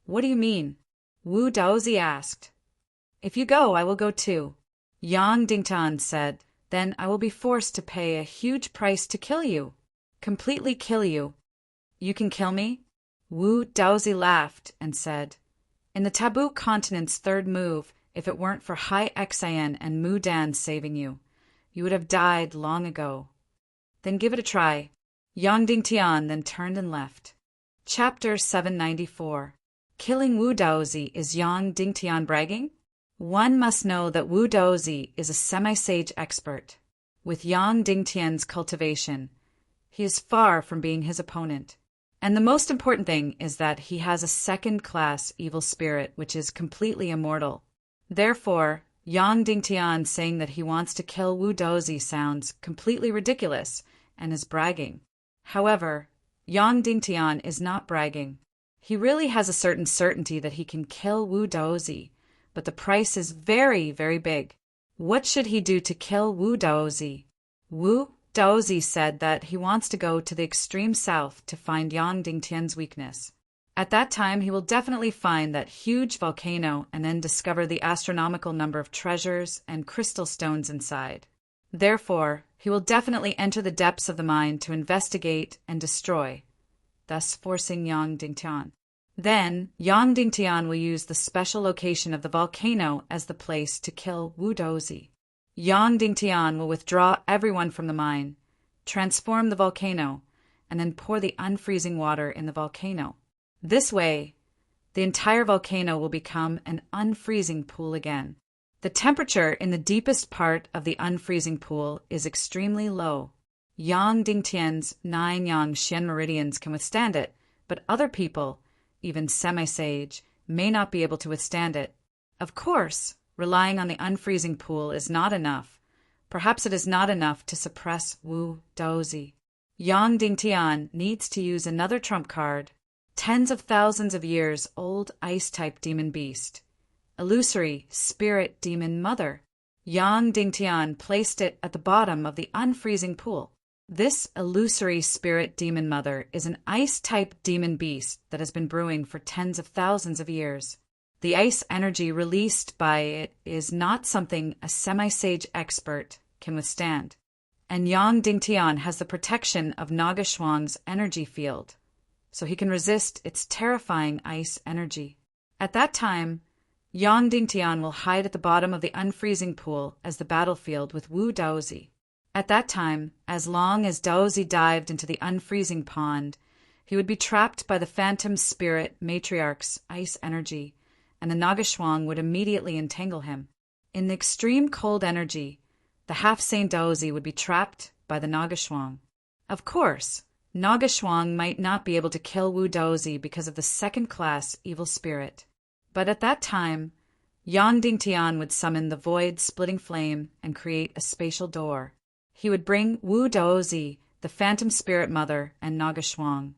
[SPEAKER 1] What do you mean? Wu Daozi asked. If you go, I will go too. Yang Dingtian said, then I will be forced to pay a huge price to kill you. Completely kill you. You can kill me? Wu Daozi laughed and said, in the Taboo Continent's third move, if it weren't for Haixan and Mu Dan saving you, you would have died long ago. Then give it a try. Yang Dingtian then turned and left. Chapter 794. Killing Wu Daozi. Is Yang Dingtian bragging? One must know that Wu Daozi is a semi-sage expert. With Yang Dingtian's cultivation, he is far from being his opponent. And the most important thing is that he has a second-class evil spirit which is completely immortal. Therefore, Yang Dingtian saying that he wants to kill Wu Daozi sounds completely ridiculous and is bragging. However, Yang Dingtian is not bragging. He really has a certain certainty that he can kill Wu Daozi, but the price is very, very big. What should he do to kill Wu Daozi? Wu Daozi said that he wants to go to the extreme south to find Yang Dingtian's weakness. At that time, he will definitely find that huge volcano and then discover the astronomical number of treasures and crystal stones inside. Therefore, he will definitely enter the depths of the mine to investigate and destroy, thus forcing Yang Dingtian. Then, Yang Dingtian will use the special location of the volcano as the place to kill Wu Dozi. Yang Dingtian will withdraw everyone from the mine, transform the volcano, and then pour the unfreezing water in the volcano. This way, the entire volcano will become an unfreezing pool again. The temperature in the deepest part of the unfreezing pool is extremely low. Yang Dingtian's 9 Yang Xian meridians can withstand it, but other people, even semi-sage, may not be able to withstand it. Of course, relying on the unfreezing pool is not enough. Perhaps it is not enough to suppress Wu Dozi. Yang Dingtian needs to use another trump card, tens of thousands of years old ice-type demon beast, illusory spirit demon mother. Yang Dingtian placed it at the bottom of the unfreezing pool. This illusory spirit demon mother is an ice-type demon beast that has been brewing for tens of thousands of years. The ice energy released by it is not something a semi-sage expert can withstand. And Yang Dingtian has the protection of Naga Shuang's energy field, so he can resist its terrifying ice energy. At that time, Yang Dingtian will hide at the bottom of the unfreezing pool as the battlefield with Wu Daozi. At that time, as long as Daozi dived into the unfreezing pond, he would be trapped by the phantom spirit matriarch's ice energy, and the Naga Shuang would immediately entangle him. In the extreme cold energy, the half-sane Daozi would be trapped by the Naga Shuang. Of course, Naga Shuang might not be able to kill Wu Daozi because of the second-class evil spirit. But at that time, Yang Dingtian would summon the void-splitting flame and create a spatial door. He would bring Wu Daozi, the phantom spirit mother, and Naga Shuang,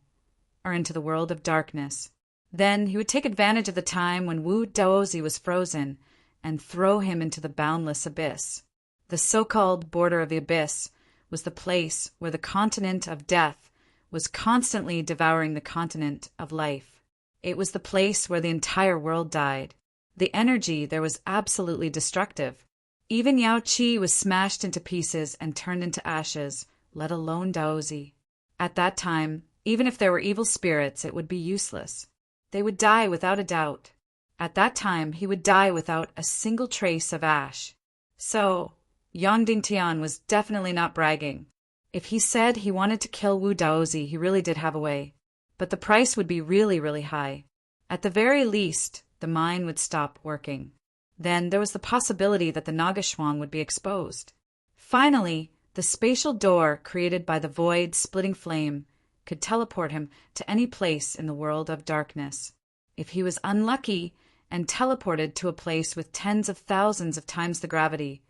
[SPEAKER 1] into the world of darkness. Then he would take advantage of the time when Wu Daozi was frozen and throw him into the boundless abyss. The so-called border of the abyss was the place where the continent of death was constantly devouring the continent of life. It was the place where the entire world died. The energy there was absolutely destructive. Even Yao Qi was smashed into pieces and turned into ashes, let alone Daozi. At that time, even if there were evil spirits, it would be useless. They would die without a doubt. At that time, he would die without a single trace of ash. So, Yang Dingtian was definitely not bragging. If he said he wanted to kill Wu Daozi, he really did have a way. But the price would be really, really high. At the very least, the mine would stop working. Then there was the possibility that the Naga Shuang would be exposed. Finally, the spatial door created by the void-splitting flame could teleport him to any place in the world of darkness. If he was unlucky and teleported to a place with tens of thousands of times the gravity,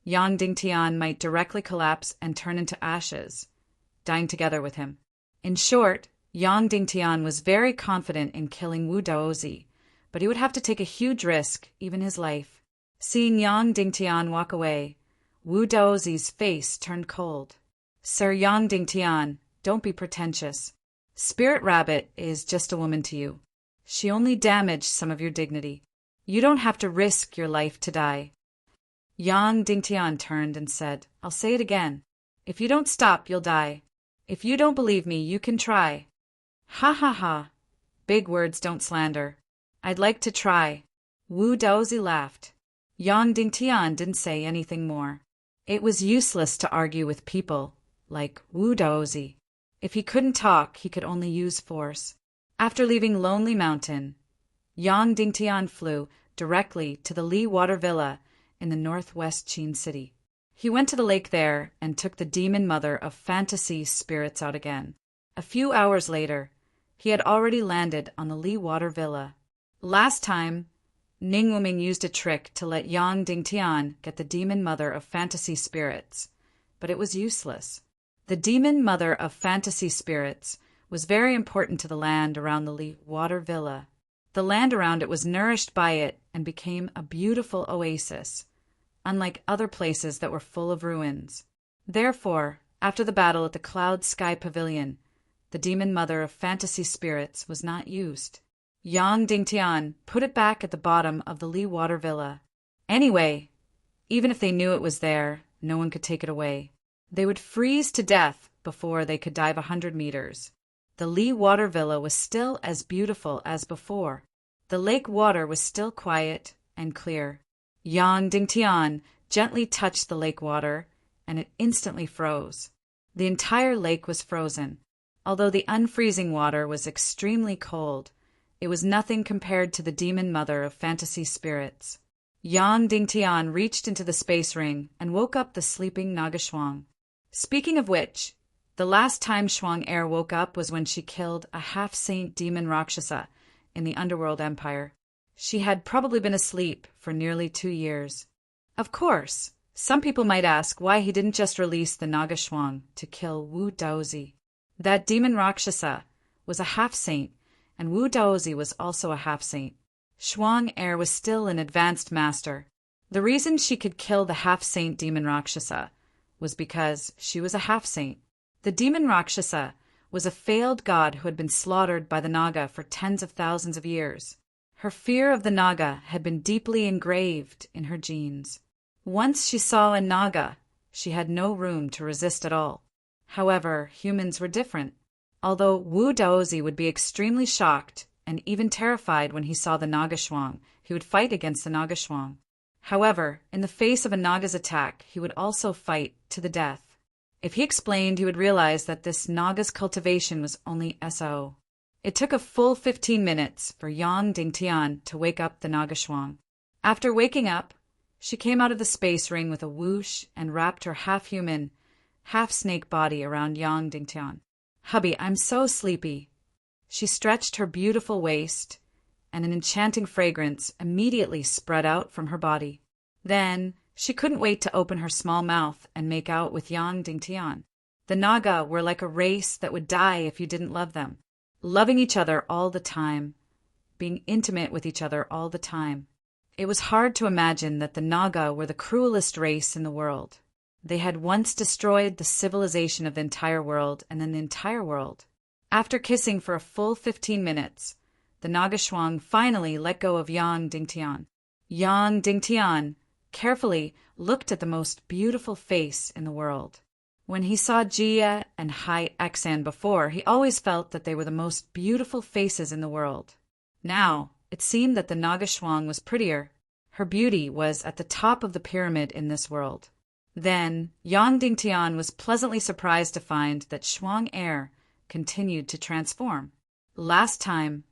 [SPEAKER 1] Yang Dingtian might directly collapse and turn into ashes, dying together with him. In short, Yang Dingtian was very confident in killing Wu Daozi, but he would have to take a huge risk, even his life. Seeing Yang Dingtian walk away, Wu Daozi's face turned cold. Sir Yang Dingtian, don't be pretentious. Spirit Rabbit is just a woman to you. She only damaged some of your dignity. You don't have to risk your life to die. Yang Dingtian turned and said, I'll say it again. If you don't stop, you'll die. If you don't believe me, you can try. Ha ha ha. Big words don't slander. I'd like to try. Wu Daozi laughed. Yang Dingtian didn't say anything more. It was useless to argue with people like Wu Daozi. If he couldn't talk, he could only use force. After leaving Lonely Mountain, Yang Dingtian flew directly to the Li Water Villa in the northwest Qin city. He went to the lake there and took the demon mother of fantasy spirits out again. A few hours later, he had already landed on the Li Water Villa. Last time, Ning Wuming used a trick to let Yang Dingtian get the demon mother of fantasy spirits, but it was useless. The demon mother of fantasy spirits was very important to the land around the Li Water Villa. The land around it was nourished by it and became a beautiful oasis, unlike other places that were full of ruins. Therefore, after the battle at the Cloud Sky Pavilion, the demon mother of fantasy spirits, was not used. Yang Dingtian put it back at the bottom of the Lee Water Villa. Anyway, even if they knew it was there, no one could take it away. They would freeze to death before they could dive 100 meters. The Lee Water Villa was still as beautiful as before. The lake water was still quiet and clear. Yang Dingtian gently touched the lake water, and it instantly froze. The entire lake was frozen. Although the unfreezing water was extremely cold, it was nothing compared to the demon mother of fantasy spirits. Yang Dingtian reached into the space ring and woke up the sleeping Naga Shuang. Speaking of which, the last time Shuang Er woke up was when she killed a half-saint demon Rakshasa in the Underworld Empire. She had probably been asleep for nearly 2 years. Of course, some people might ask why he didn't just release the Naga Shuang to kill Wu Daozi. That demon Rakshasa was a half-saint, and Wu Daozi was also a half-saint. Shuang Er was still an advanced master. The reason she could kill the half-saint demon Rakshasa was because she was a half-saint. The demon Rakshasa was a failed god who had been slaughtered by the Naga for tens of thousands of years. Her fear of the Naga had been deeply engraved in her genes. Once she saw a Naga, she had no room to resist at all. However, humans were different. Although Wu Daozi would be extremely shocked and even terrified when he saw the Naga Shuang, he would fight against the Naga Shuang. However, in the face of a Naga's attack, he would also fight to the death. If he explained, he would realize that this Naga's cultivation was only SO. It took a full 15 minutes for Yang Dingtian to wake up the Naga Shuang. After waking up, she came out of the space ring with a whoosh and wrapped her half-human, half-snake body around Yang Dingtian. "Hubby, I'm so sleepy." She stretched her beautiful waist, and an enchanting fragrance immediately spread out from her body. Then, she couldn't wait to open her small mouth and make out with Yang Dingtian. The Naga were like a race that would die if you didn't love them. Loving each other all the time. Being intimate with each other all the time. It was hard to imagine that the Naga were the cruelest race in the world. They had once destroyed the civilization of the entire world and then the entire world. After kissing for a full 15 minutes, the Naga Shuang finally let go of Yang Dingtian. Yang Dingtian carefully looked at the most beautiful face in the world. When he saw Jia and Hai Xan before, he always felt that they were the most beautiful faces in the world. Now, it seemed that the Naga Shuang was prettier. Her beauty was at the top of the pyramid in this world. Then, Yang Dingtian was pleasantly surprised to find that Shuang Er continued to transform. Last time,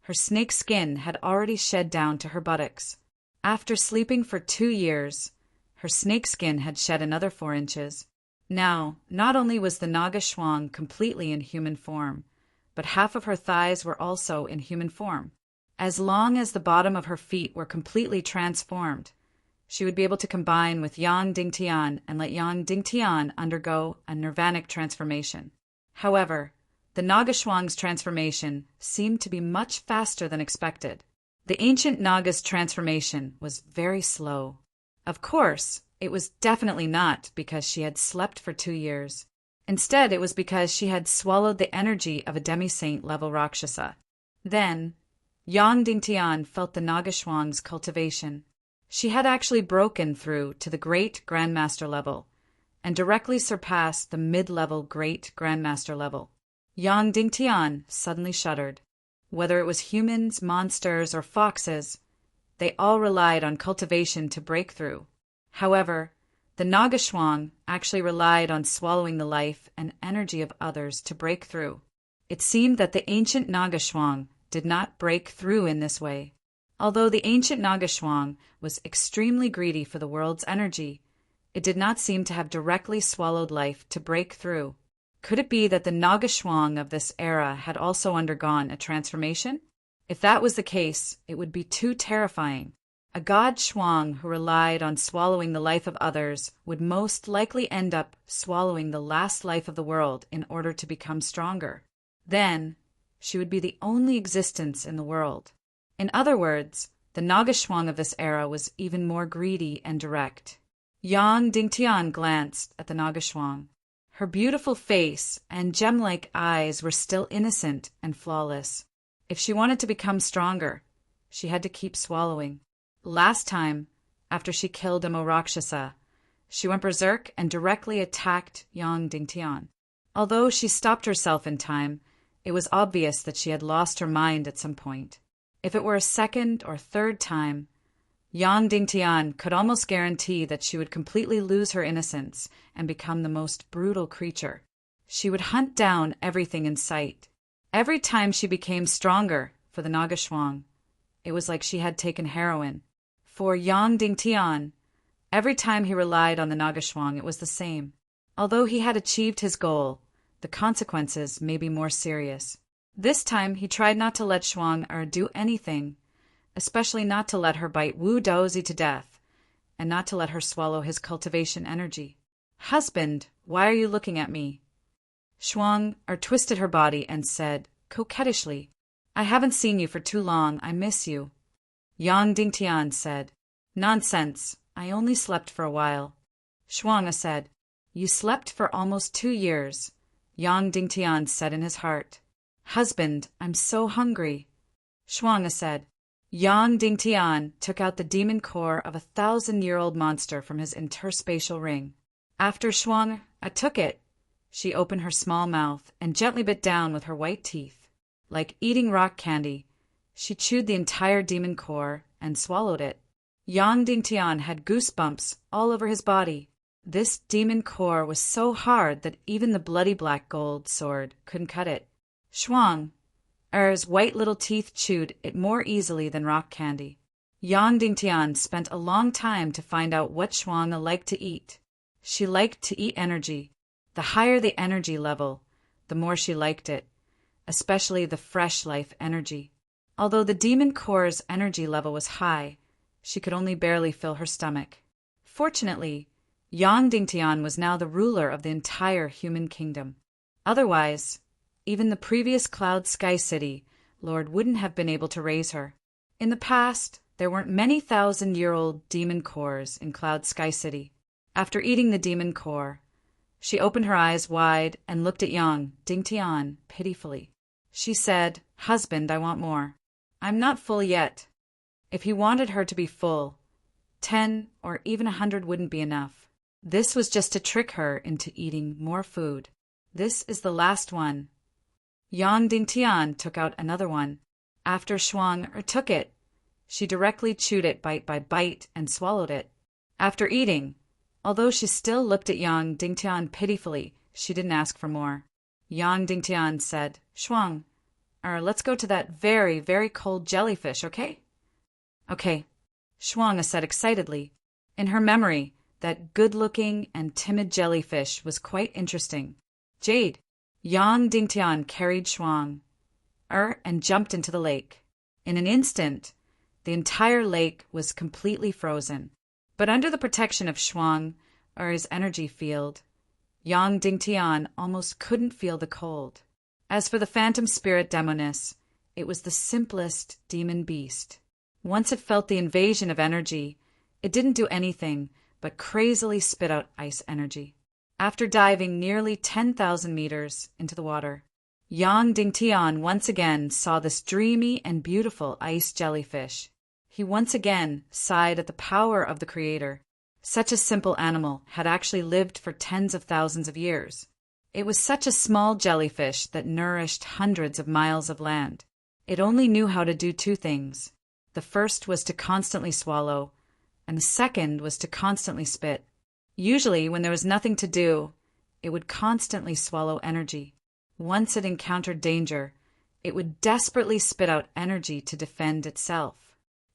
[SPEAKER 1] her snake skin had already shed down to her buttocks. After sleeping for 2 years, her snake skin had shed another 4 inches. Now, not only was the Naga Shuang completely in human form, but half of her thighs were also in human form. As long as the bottom of her feet were completely transformed, she would be able to combine with Yang Dingtian and let Yang Dingtian undergo a nirvanic transformation. However, the Naga Shuang's transformation seemed to be much faster than expected. The ancient Naga's transformation was very slow. Of course, it was definitely not because she had slept for 2 years. Instead, it was because she had swallowed the energy of a demi-saint level Rakshasa. Then, Yang Dingtian felt the Naga Shuang's cultivation. She had actually broken through to the Great Grandmaster level and directly surpassed the mid-level Great Grandmaster level. Yang Dingtian suddenly shuddered. Whether it was humans, monsters, or foxes, they all relied on cultivation to break through. However, the Naga Shuang actually relied on swallowing the life and energy of others to break through. It seemed that the ancient Naga Shuang did not break through in this way. Although the ancient Naga Shuang was extremely greedy for the world's energy, it did not seem to have directly swallowed life to break through. Could it be that the Naga Shuang of this era had also undergone a transformation? If that was the case, it would be too terrifying. A god Shuang who relied on swallowing the life of others would most likely end up swallowing the last life of the world in order to become stronger. Then, she would be the only existence in the world. In other words, the Naga Shuang of this era was even more greedy and direct. Yang Dingtian glanced at the Naga Shuang. Her beautiful face and gem-like eyes were still innocent and flawless. If she wanted to become stronger, she had to keep swallowing. Last time, after she killed a Rakshasa, she went berserk and directly attacked Yang Dingtian. Although she stopped herself in time, it was obvious that she had lost her mind at some point. If it were a second or third time, Yang Dingtian could almost guarantee that she would completely lose her innocence and become the most brutal creature. She would hunt down everything in sight. Every time she became stronger for the Nagashwang, it was like she had taken heroin. For Yang Dingtian, every time he relied on the Nagashwang, it was the same. Although he had achieved his goal, the consequences may be more serious. This time he tried not to let Shuang-Er do anything, especially not to let her bite Wu Daozi to death, and not to let her swallow his cultivation energy. "Husband, why are you looking at me?" Shuang-Er twisted her body and said, coquettishly, "I haven't seen you for too long, I miss you." Yang Dingtian said, "Nonsense, I only slept for a while." Shuang-Er said, "You slept for almost 2 years." Yang Dingtian said in his heart, "Husband, I'm so hungry." Shuang-Er said, Yang Dingtian took out the demon core of a 1,000-year-old monster from his interspatial ring. After Shuang-Er took it, she opened her small mouth and gently bit down with her white teeth. Like eating rock candy, she chewed the entire demon core and swallowed it. Yang Dingtian had goosebumps all over his body. This demon core was so hard that even the bloody black gold sword couldn't cut it. Shuang-Er's white little teeth chewed it more easily than rock candy. Yang Dingtian spent a long time to find out what Shuang-Er liked to eat. She liked to eat energy. The higher the energy level, the more she liked it, especially the fresh life energy. Although the demon core's energy level was high, she could only barely fill her stomach. Fortunately, Yang Dingtian was now the ruler of the entire human kingdom. Otherwise, even the previous Cloud Sky City Lord wouldn't have been able to raise her. In the past, there weren't many 1,000-year-old demon cores in Cloud Sky City. After eating the demon core, she opened her eyes wide and looked at Yang Dingtian pitifully. She said, "Husband, I want more. I'm not full yet." If he wanted her to be full, 10 or even 100 wouldn't be enough. This was just to trick her into eating more food. "This is the last one." Yang Dingtian took out another one. After Shuang-Er took it, she directly chewed it bite by bite and swallowed it. After eating, although she still looked at Yang Dingtian pitifully, she didn't ask for more. Yang Dingtian said, "Shuang-Er, let's go to that very, very cold jellyfish, okay?" "Okay," Shuang-Er said excitedly. In her memory, that good-looking and timid jellyfish was quite interesting. "Jade." Yang Dingtian carried Shuang-Er and jumped into the lake. In an instant, the entire lake was completely frozen. But under the protection of Shuang-Er's energy field, Yang Dingtian almost couldn't feel the cold. As for the phantom spirit demoness, it was the simplest demon beast. Once it felt the invasion of energy, it didn't do anything but crazily spit out ice energy. After diving nearly 10,000 meters into the water, Yang Dingtian once again saw this dreamy and beautiful ice jellyfish. He once again sighed at the power of the Creator. Such a simple animal had actually lived for tens of thousands of years. It was such a small jellyfish that nourished hundreds of miles of land. It only knew how to do 2 things. The first was to constantly swallow, and the second was to constantly spit. Usually, when there was nothing to do, it would constantly swallow energy. Once it encountered danger, it would desperately spit out energy to defend itself.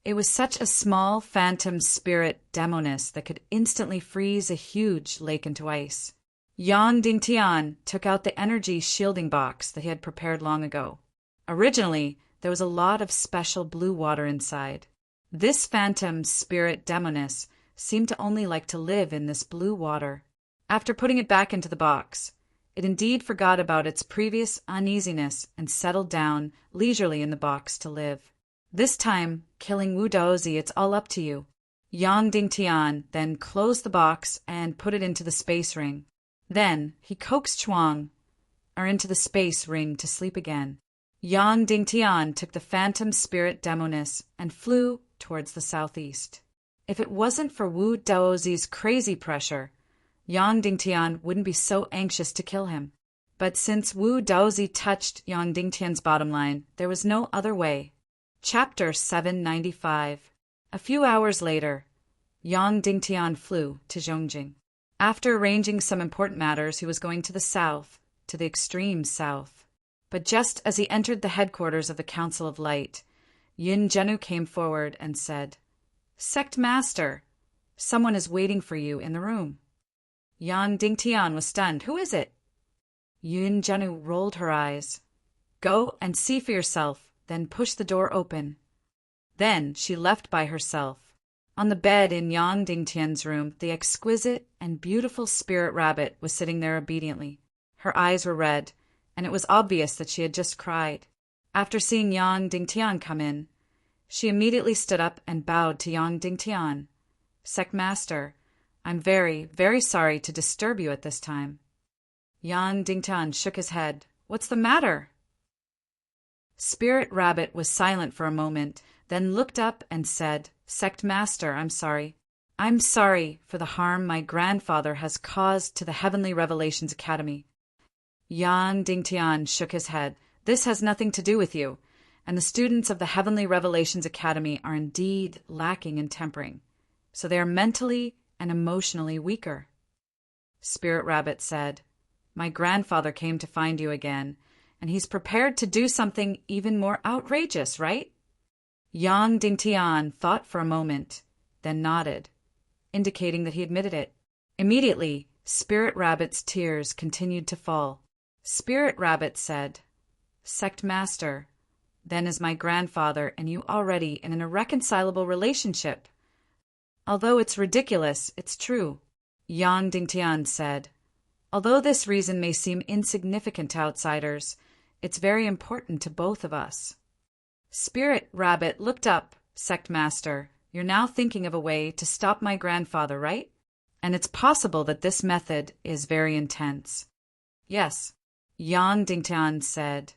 [SPEAKER 1] It was such a small phantom spirit demoness that could instantly freeze a huge lake into ice. Yang Dingtian took out the energy shielding box that he had prepared long ago. Originally, there was a lot of special blue water inside. This phantom spirit demoness seemed to only like to live in this blue water. After putting it back into the box, it indeed forgot about its previous uneasiness and settled down leisurely in the box to live. This time, killing Wu Daozi, it's all up to you. Yang Dingtian then closed the box and put it into the space ring. Then he coaxed Chuang into the space ring to sleep again. Yang Dingtian took the phantom spirit Demonis and flew towards the southeast. If it wasn't for Wu Daozi's crazy pressure, Yang Dingtian wouldn't be so anxious to kill him. But since Wu Daozi touched Yang Dingtian's bottom line, there was no other way. Chapter 795. A few hours later, Yang Dingtian flew to Zhongjing. After arranging some important matters, he was going to the south, to the extreme south. But just as he entered the headquarters of the Council of Light, Yin Zhenu came forward and said, "Sect Master, someone is waiting for you in the room." Yang Dingtian was stunned. "Who is it?" Yin Zhenu rolled her eyes. "Go and see for yourself, then push the door open." Then she left by herself. On the bed in Yang Dingtian's room, the exquisite and beautiful spirit rabbit was sitting there obediently. Her eyes were red, and it was obvious that she had just cried. After seeing Yang Dingtian come in, she immediately stood up and bowed to Yang Dingtian. "Sect Master, I'm very, very sorry to disturb you at this time." Yang Dingtian shook his head. "What's the matter?" Spirit Rabbit was silent for a moment, then looked up and said, "Sect Master, I'm sorry. I'm sorry for the harm my grandfather has caused to the Heavenly Revelations Academy." Yang Dingtian shook his head. "This has nothing to do with you, and the students of the Heavenly Revelations Academy are indeed lacking in tempering, so they are mentally and emotionally weaker." Spirit Rabbit said, "My grandfather came to find you again, and he's prepared to do something even more outrageous, right?" Yang Dingtian thought for a moment, then nodded, indicating that he admitted it. Immediately, Spirit Rabbit's tears continued to fall. Spirit Rabbit said, "Sect Master, then is my grandfather and you already in an irreconcilable relationship? Although it's ridiculous, it's true." Yang Dingtian said, "Although this reason may seem insignificant to outsiders, it's very important to both of us." Spirit Rabbit looked up. "Sect Master, you're now thinking of a way to stop my grandfather, right? And it's possible that this method is very intense." "Yes," Yang Dingtian said.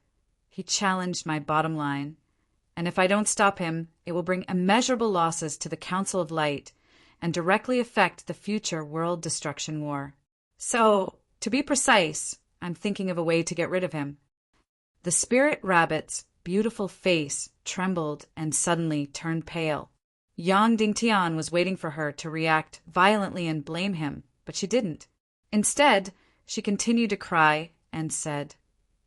[SPEAKER 1] "He challenged my bottom line, and if I don't stop him, it will bring immeasurable losses to the Council of Light and directly affect the future world destruction war. So, to be precise, I'm thinking of a way to get rid of him." The Spirit Rabbit's beautiful face trembled and suddenly turned pale. Yang Dingtian was waiting for her to react violently and blame him, but she didn't. Instead, she continued to cry and said,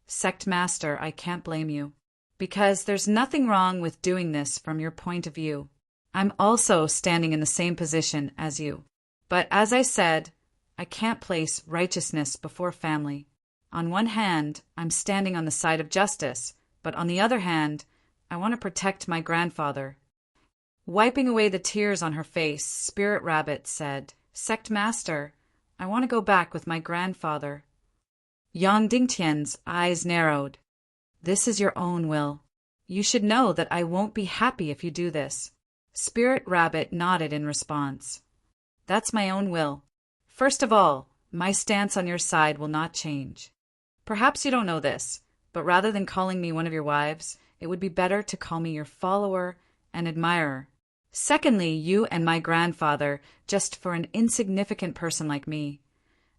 [SPEAKER 1] "Sect Master, I can't blame you, because there's nothing wrong with doing this from your point of view. I'm also standing in the same position as you. But as I said, I can't place righteousness before family. On one hand, I'm standing on the side of justice, but on the other hand, I want to protect my grandfather." Wiping away the tears on her face, Spirit Rabbit said, "Sect Master, I want to go back with my grandfather." Yang Dingtian's eyes narrowed. "This is your own will. You should know that I won't be happy if you do this." Spirit Rabbit nodded in response. "That's my own will. First of all, my stance on your side will not change. Perhaps you don't know this, but rather than calling me one of your wives, it would be better to call me your follower and admirer. Secondly, you and my grandfather, just for an insignificant person like me,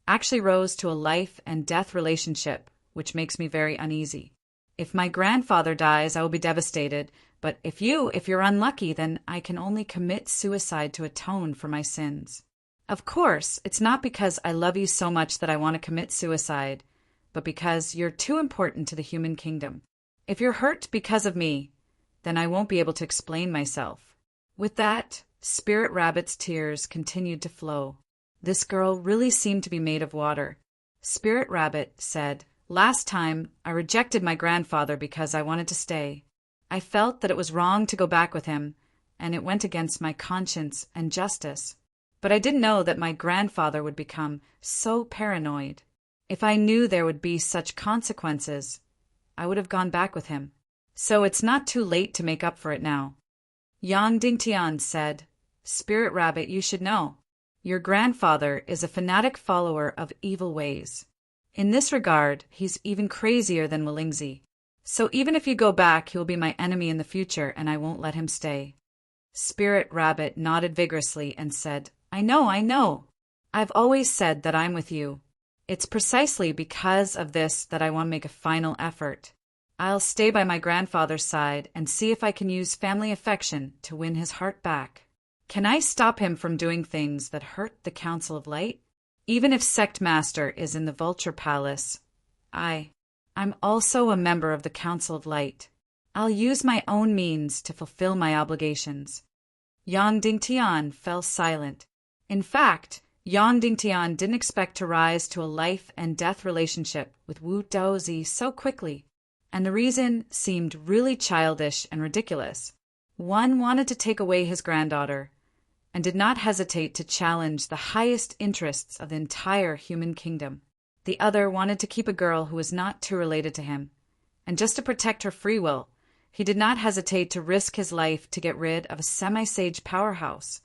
[SPEAKER 1] actually rose to a life and death relationship, which makes me very uneasy. If my grandfather dies, I will be devastated, but if you're unlucky, then I can only commit suicide to atone for my sins. Of course, it's not because I love you so much that I want to commit suicide, but because you're too important to the human kingdom. If you're hurt because of me, then I won't be able to explain myself." With that, Spirit Rabbit's tears continued to flow. This girl really seemed to be made of water. Spirit Rabbit said, "Last time, I rejected my grandfather because I wanted to stay. I felt that it was wrong to go back with him, and it went against my conscience and justice. But I didn't know that my grandfather would become so paranoid. If I knew there would be such consequences, I would have gone back with him. So it's not too late to make up for it now." Yang Dingtian said, "Spirit Rabbit, you should know. Your grandfather is a fanatic follower of evil ways. In this regard, he's even crazier than Walingzi. So even if you go back, he will be my enemy in the future, and I won't let him stay." Spirit Rabbit nodded vigorously and said, I know. I've always said that I'm with you. It's precisely because of this that I want to make a final effort. I'll stay by my grandfather's side and see if I can use family affection to win his heart back. Can I stop him from doing things that hurt the Council of Light? Even if Sect Master is in the Vulture Palace, I'm also a member of the Council of Light. I'll use my own means to fulfill my obligations. Yang Dingtian fell silent. In fact, Yang Dingtian didn't expect to rise to a life and death relationship with Wu Daozi so quickly, and the reason seemed really childish and ridiculous. One wanted to take away his granddaughter, and did not hesitate to challenge the highest interests of the entire human kingdom. The other wanted to keep a girl who was not too related to him, and just to protect her free will, he did not hesitate to risk his life to get rid of a semi-sage powerhouse,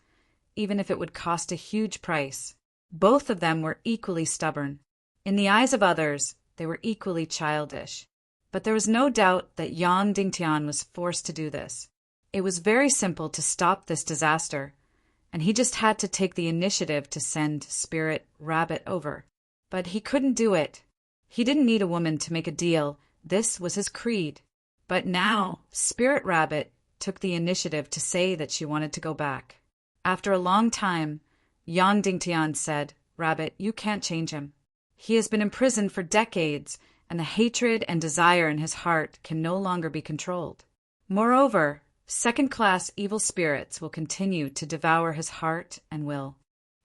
[SPEAKER 1] even if it would cost a huge price. Both of them were equally stubborn. In the eyes of others, they were equally childish. But there was no doubt that Yang Dingtian was forced to do this. It was very simple to stop this disaster, and he just had to take the initiative to send Spirit Rabbit over. But he couldn't do it. He didn't need a woman to make a deal. This was his creed. But now, Spirit Rabbit took the initiative to say that she wanted to go back. After a long time, Yang Dingtian said, Rabbit, you can't change him. He has been imprisoned for decades, and the hatred and desire in his heart can no longer be controlled. Moreover, second-class evil spirits will continue to devour his heart and will.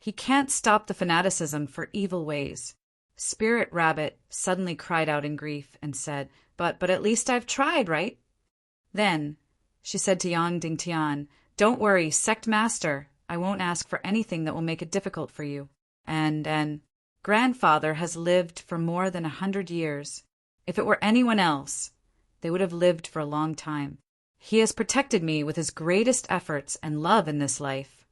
[SPEAKER 1] He can't stop the fanaticism for evil ways. Spirit Rabbit suddenly cried out in grief and said, But at least I've tried, right? Then she said to Yang Dingtian, Don't worry, Sect Master. I won't ask for anything that will make it difficult for you. And grandfather has lived for more than 100 years. If it were anyone else, they would have lived for a long time. He has protected me with his greatest efforts and love in this life.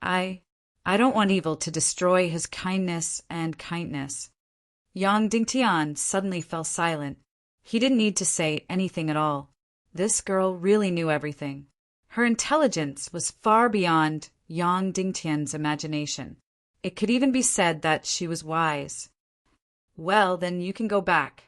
[SPEAKER 1] I don't want evil to destroy his kindness and kindness. Yang Dingtian suddenly fell silent. He didn't need to say anything at all. This girl really knew everything. Her intelligence was far beyond Yang Dingtian's imagination. It could even be said that she was wise. Well, then you can go back,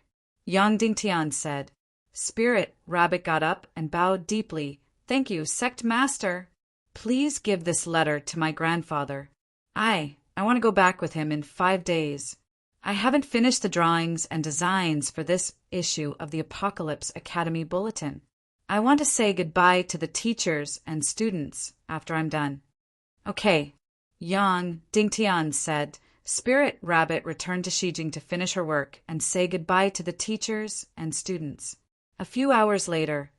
[SPEAKER 1] Yang Dingtian said. Spirit Rabbit got up and bowed deeply. Thank you, Sect Master. Please give this letter to my grandfather. I want to go back with him in 5 days. I haven't finished the drawings and designs for this issue of the Apocalypse Academy Bulletin. I want to say goodbye to the teachers and students after I'm done. Okay, Yang Dingtian said. Spirit Rabbit returned to Shijing to finish her work and say goodbye to the teachers and students. A few hours later,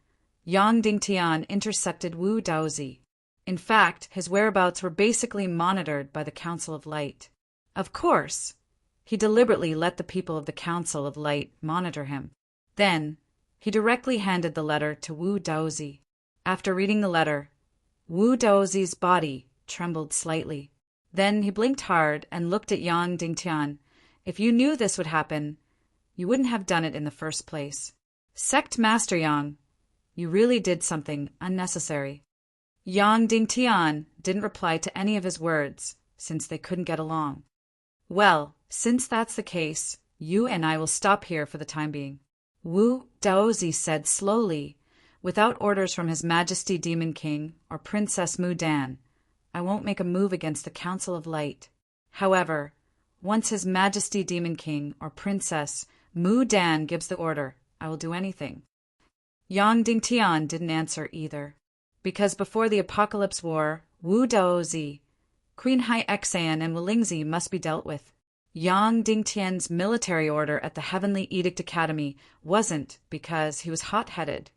[SPEAKER 1] Yang Dingtian intercepted Wu Daozi. In fact, his whereabouts were basically monitored by the Council of Light. Of course, he deliberately let the people of the Council of Light monitor him. Then, he directly handed the letter to Wu Daozi. After reading the letter, Wu Daozi's body trembled slightly. Then he blinked hard and looked at Yang Dingtian. If you knew this would happen, you wouldn't have done it in the first place. Sect Master Yang, you really did something unnecessary. Yang Dingtian didn't reply to any of his words, since they couldn't get along. Well, since that's the case, you and I will stop here for the time being. Wu Daozi said slowly, without orders from His Majesty Demon King or Princess Mu Dan, I won't make a move against the Council of Light. However, once His Majesty Demon King or Princess Mu Dan gives the order, I will do anything. Yang Dingtian didn't answer either, because before the Apocalypse War, Wu Daozi, Queen Hai Exan, and Walingzi must be dealt with. Yang Dingtian's military order at the Heavenly Edict Academy wasn't because he was hot-headed,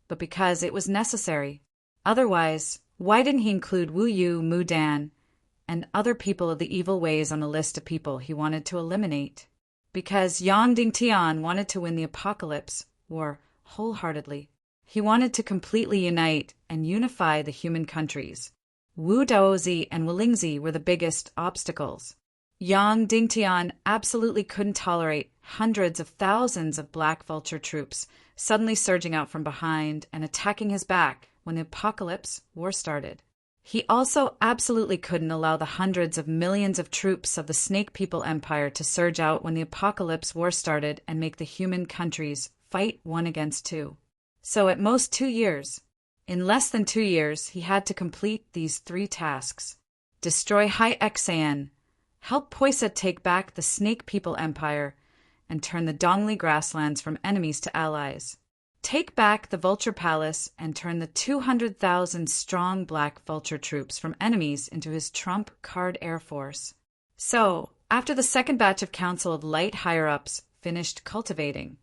[SPEAKER 1] but because it was necessary. Otherwise, why didn't he include Wu Yu, Mu Dan, and other people of the evil ways on the list of people he wanted to eliminate? Because Yang Dingtian wanted to win the Apocalypse War wholeheartedly. He wanted to completely unite and unify the human countries. Wu Daozi and Wulingzi were the biggest obstacles. Yang Dingtian absolutely couldn't tolerate hundreds of thousands of Black Vulture troops suddenly surging out from behind and attacking his back when the Apocalypse War started. He also absolutely couldn't allow the hundreds of millions of troops of the Snake People Empire to surge out when the Apocalypse War started and make the human countries fight one against two. So at most 2 years, in less than 2 years, he had to complete these 3 tasks. Destroy Hai Xan, help Poisa take back the Snake People Empire, and turn the Dongli grasslands from enemies to allies. Take back the Vulture Palace and turn the 200,000 strong Black Vulture troops from enemies into his trump card air force. So, after the second batch of Council of Light higher-ups finished cultivating,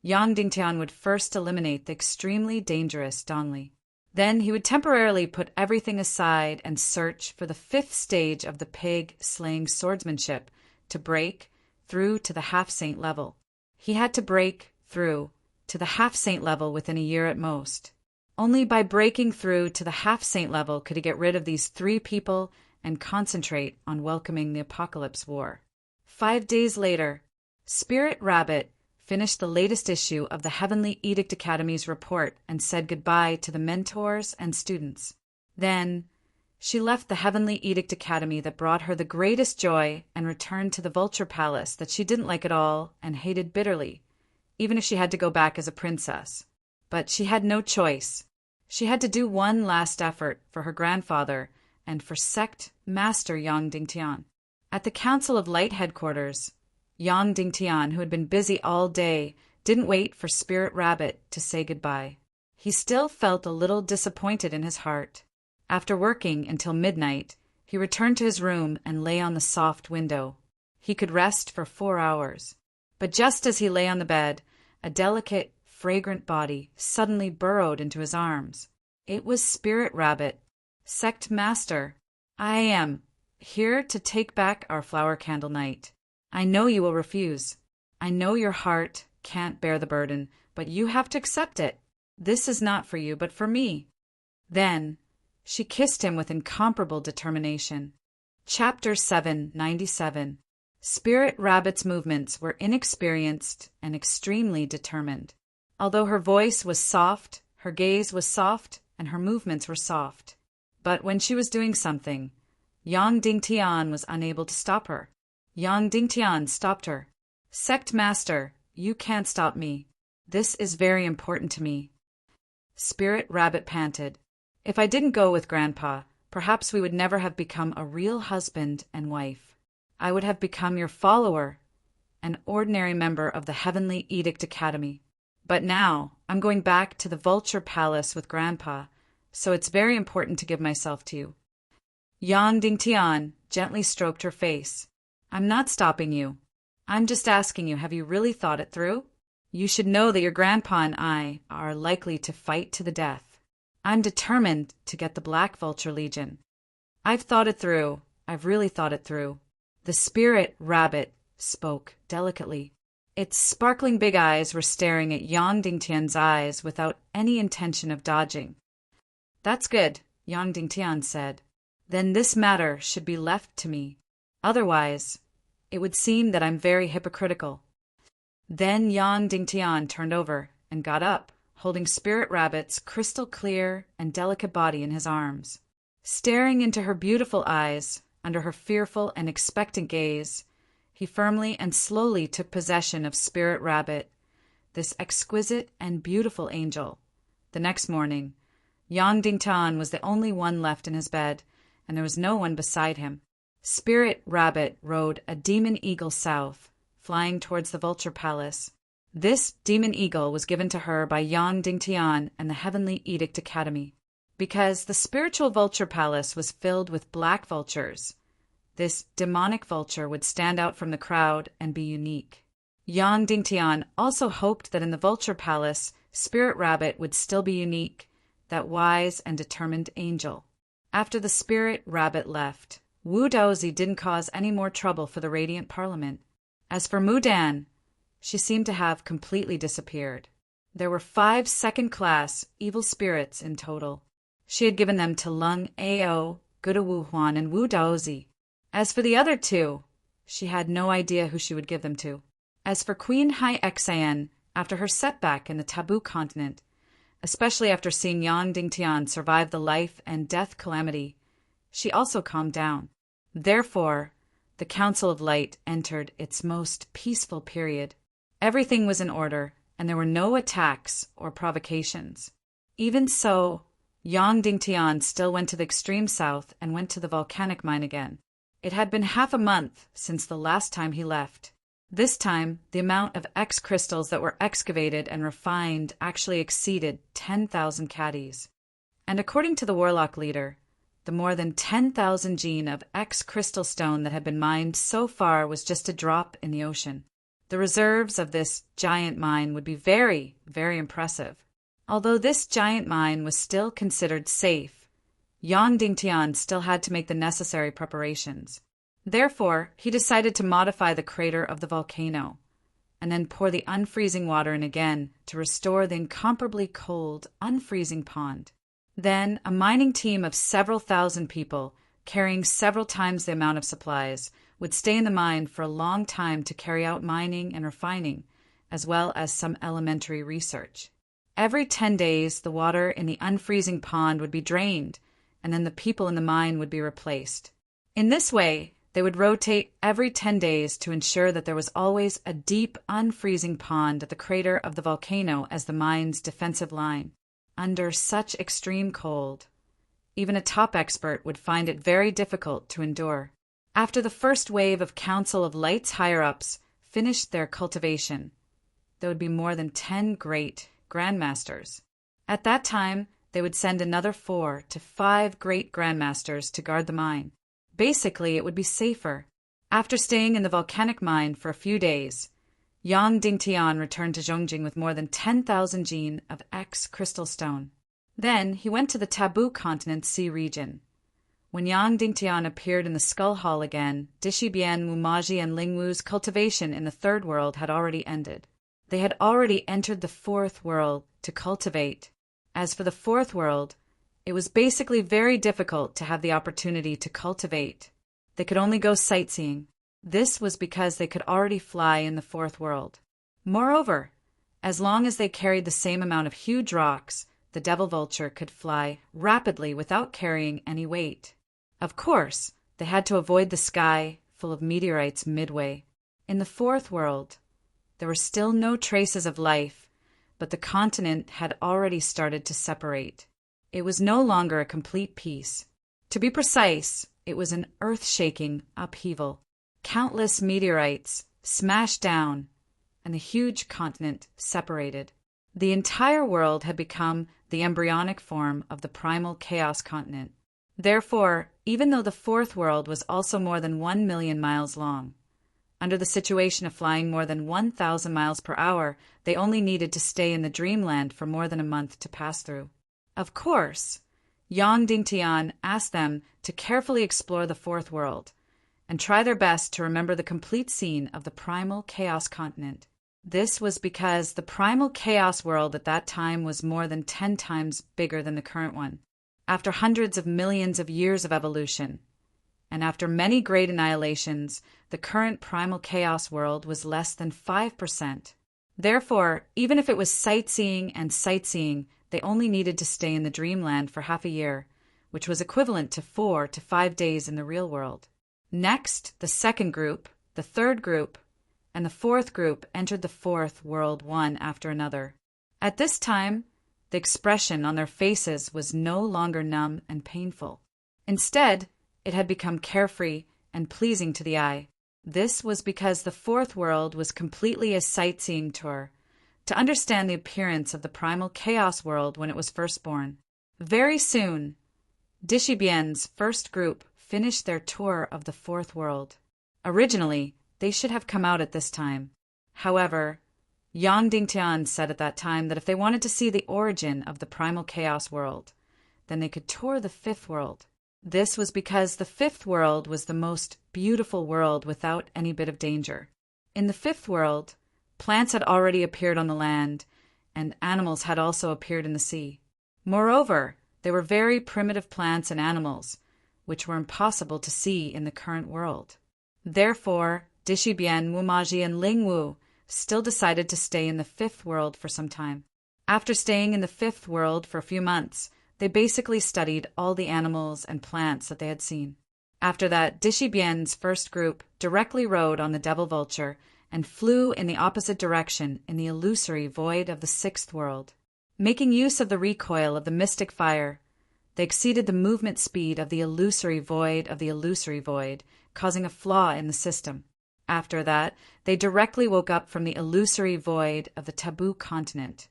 [SPEAKER 1] Yang Dingtian would first eliminate the extremely dangerous Dongli. Then he would temporarily put everything aside and search for the 5th stage of the pig-slaying swordsmanship to break through to the half-saint level. He had to break through to the half-saint level within a year at most. Only by breaking through to the half-saint level could he get rid of these 3 people and concentrate on welcoming the Apocalypse War. 5 days later, Spirit Rabbit finished the latest issue of the Heavenly Edict Academy's report and said goodbye to the mentors and students. Then, she left the Heavenly Edict Academy that brought her the greatest joy and returned to the Vulture Palace that she didn't like at all and hated bitterly, even if she had to go back as a princess. But she had no choice. She had to do one last effort for her grandfather and for Sect Master Yang Dingtian. At the Council of Light headquarters, Yang Dingtian, who had been busy all day, didn't wait for Spirit Rabbit to say goodbye. He still felt a little disappointed in his heart. After working until midnight, he returned to his room and lay on the soft window. He could rest for 4 hours. But just as he lay on the bed, a delicate, fragrant body suddenly burrowed into his arms. It was Spirit Rabbit. Sect Master, I am here to take back our flower candle night. I know you will refuse. I know your heart can't bear the burden, but you have to accept it. This is not for you, but for me. Then, she kissed him with incomparable determination. Chapter 797. Spirit Rabbit's movements were inexperienced and extremely determined. Although her voice was soft, her gaze was soft, and her movements were soft. But when she was doing something, Yang Dingtian was unable to stop her. Yang Dingtian stopped her. Sect Master, you can't stop me. This is very important to me. Spirit Rabbit panted. If I didn't go with Grandpa, perhaps we would never have become a real husband and wife. I would have become your follower, an ordinary member of the Heavenly Edict Academy. But now, I'm going back to the Vulture Palace with Grandpa, so it's very important to give myself to you. Yang Dingtian gently stroked her face. I'm not stopping you. I'm just asking you, have you really thought it through? You should know that your grandpa and I are likely to fight to the death. I'm determined to get the Black Vulture Legion. I've thought it through. I've really thought it through. The Spirit Rabbit spoke delicately. Its sparkling big eyes were staring at Yang Dingtian's eyes without any intention of dodging. That's good, Yang Dingtian said. Then this matter should be left to me. Otherwise, it would seem that I'm very hypocritical. Then Yang Dingtian turned over and got up, holding Spirit Rabbit's crystal clear and delicate body in his arms. Staring into her beautiful eyes, under her fearful and expectant gaze, he firmly and slowly took possession of Spirit Rabbit, this exquisite and beautiful angel. The next morning, Yang Dingtian was the only one left in his bed, and there was no one beside him. Spirit Rabbit rode a demon eagle south, flying towards the Vulture Palace. This demon eagle was given to her by Yang Dingtian and the Heavenly Edict Academy. Because the spiritual Vulture Palace was filled with black vultures, this demonic vulture would stand out from the crowd and be unique. Yang Dingtian also hoped that in the Vulture Palace, Spirit Rabbit would still be unique, that wise and determined angel. After the Spirit Rabbit left, Wu Daozi didn't cause any more trouble for the Radiant Parliament. As for Mudan, she seemed to have completely disappeared. There were 5 second-class evil spirits in total. She had given them to Lung Ao, Gudawu and Wu Daozi. As for the other two, she had no idea who she would give them to. As for Queen Hai Xan, after her setback in the taboo continent, especially after seeing Yang Dingtian survive the life and death calamity, she also calmed down. Therefore, the Council of Light entered its most peaceful period. Everything was in order, and there were no attacks or provocations. Even so, Yang Dingtian still went to the extreme south and went to the volcanic mine again. It had been half a month since the last time he left. This time, the amount of X crystals that were excavated and refined actually exceeded 10,000 caddies. And according to the warlock leader, the more than 10,000 gene of X crystal stone that had been mined so far was just a drop in the ocean. The reserves of this giant mine would be very, very impressive. Although this giant mine was still considered safe, Yang Dingtian still had to make the necessary preparations. Therefore, he decided to modify the crater of the volcano, and then pour the unfreezing water in again to restore the incomparably cold, unfreezing pond. Then, a mining team of several thousand people, carrying several times the amount of supplies, would stay in the mine for a long time to carry out mining and refining, as well as some elementary research. Every 10 days, the water in the unfreezing pond would be drained, and then the people in the mine would be replaced. In this way, they would rotate every 10 days to ensure that there was always a deep, unfreezing pond at the crater of the volcano as the mine's defensive line. Under such extreme cold, even a top expert would find it very difficult to endure. After the first wave of Council of Light's higher-ups finished their cultivation, there would be more than 10 great grandmasters. At that time, they would send another 4 to 5 great grandmasters to guard the mine. Basically, it would be safer. After staying in the volcanic mine for a few days, Yang Dingtian returned to Zhongjing with more than 10,000 gene of X crystal stone. Then he went to the taboo continent sea region. When Yang Dingtian appeared in the skull hall again, Dishibian, Mumaji, and Lingwu's cultivation in the third world had already ended. They had already entered the fourth world to cultivate. As for the fourth world, it was basically very difficult to have the opportunity to cultivate. They could only go sightseeing. This was because they could already fly in the fourth world. Moreover, as long as they carried the same amount of huge rocks, the devil vulture could fly rapidly without carrying any weight. Of course, they had to avoid the sky full of meteorites midway. In the fourth world, there were still no traces of life, but the continent had already started to separate. It was no longer a complete peace. To be precise, it was an earth-shaking upheaval. Countless meteorites smashed down, and the huge continent separated. The entire world had become the embryonic form of the primal chaos continent. Therefore, even though the fourth world was also more than 1 million miles long, under the situation of flying more than 1,000 miles per hour, they only needed to stay in the dreamland for more than a month to pass through. Of course, Yang Dingtian asked them to carefully explore the fourth world and try their best to remember the complete scene of the primal chaos continent. This was because the primal chaos world at that time was more than 10 times bigger than the current one. After hundreds of millions of years of evolution, and after many great annihilations, the current primal chaos world was less than 5%. Therefore, even if it was sightseeing and sightseeing, they only needed to stay in the dreamland for half a year, which was equivalent to 4 to 5 days in the real world. Next, the second group, the third group, and the fourth group entered the fourth world one after another. At this time, the expression on their faces was no longer numb and painful. Instead, it had become carefree and pleasing to the eye. This was because the fourth world was completely a sightseeing tour, to understand the appearance of the primal chaos world when it was first born. Very soon, Dishibian's first group finished their tour of the fourth world. Originally, they should have come out at this time. However, Yang Dingtian said at that time that if they wanted to see the origin of the primal chaos world, then they could tour the fifth world. This was because the fifth world was the most beautiful world without any bit of danger. In the fifth world, plants had already appeared on the land, and animals had also appeared in the sea. Moreover, they were very primitive plants and animals, which were impossible to see in the current world. Therefore, Dishibian, Wumaji, and Lingwu still decided to stay in the fifth world for some time. After staying in the fifth world for a few months, they basically studied all the animals and plants that they had seen. After that, Dishibian's first group directly rode on the devil vulture and flew in the opposite direction in the illusory void of the sixth world. Making use of the recoil of the mystic fire, they exceeded the movement speed of the illusory void, causing a flaw in the system. After that, they directly woke up from the illusory void of the taboo continent.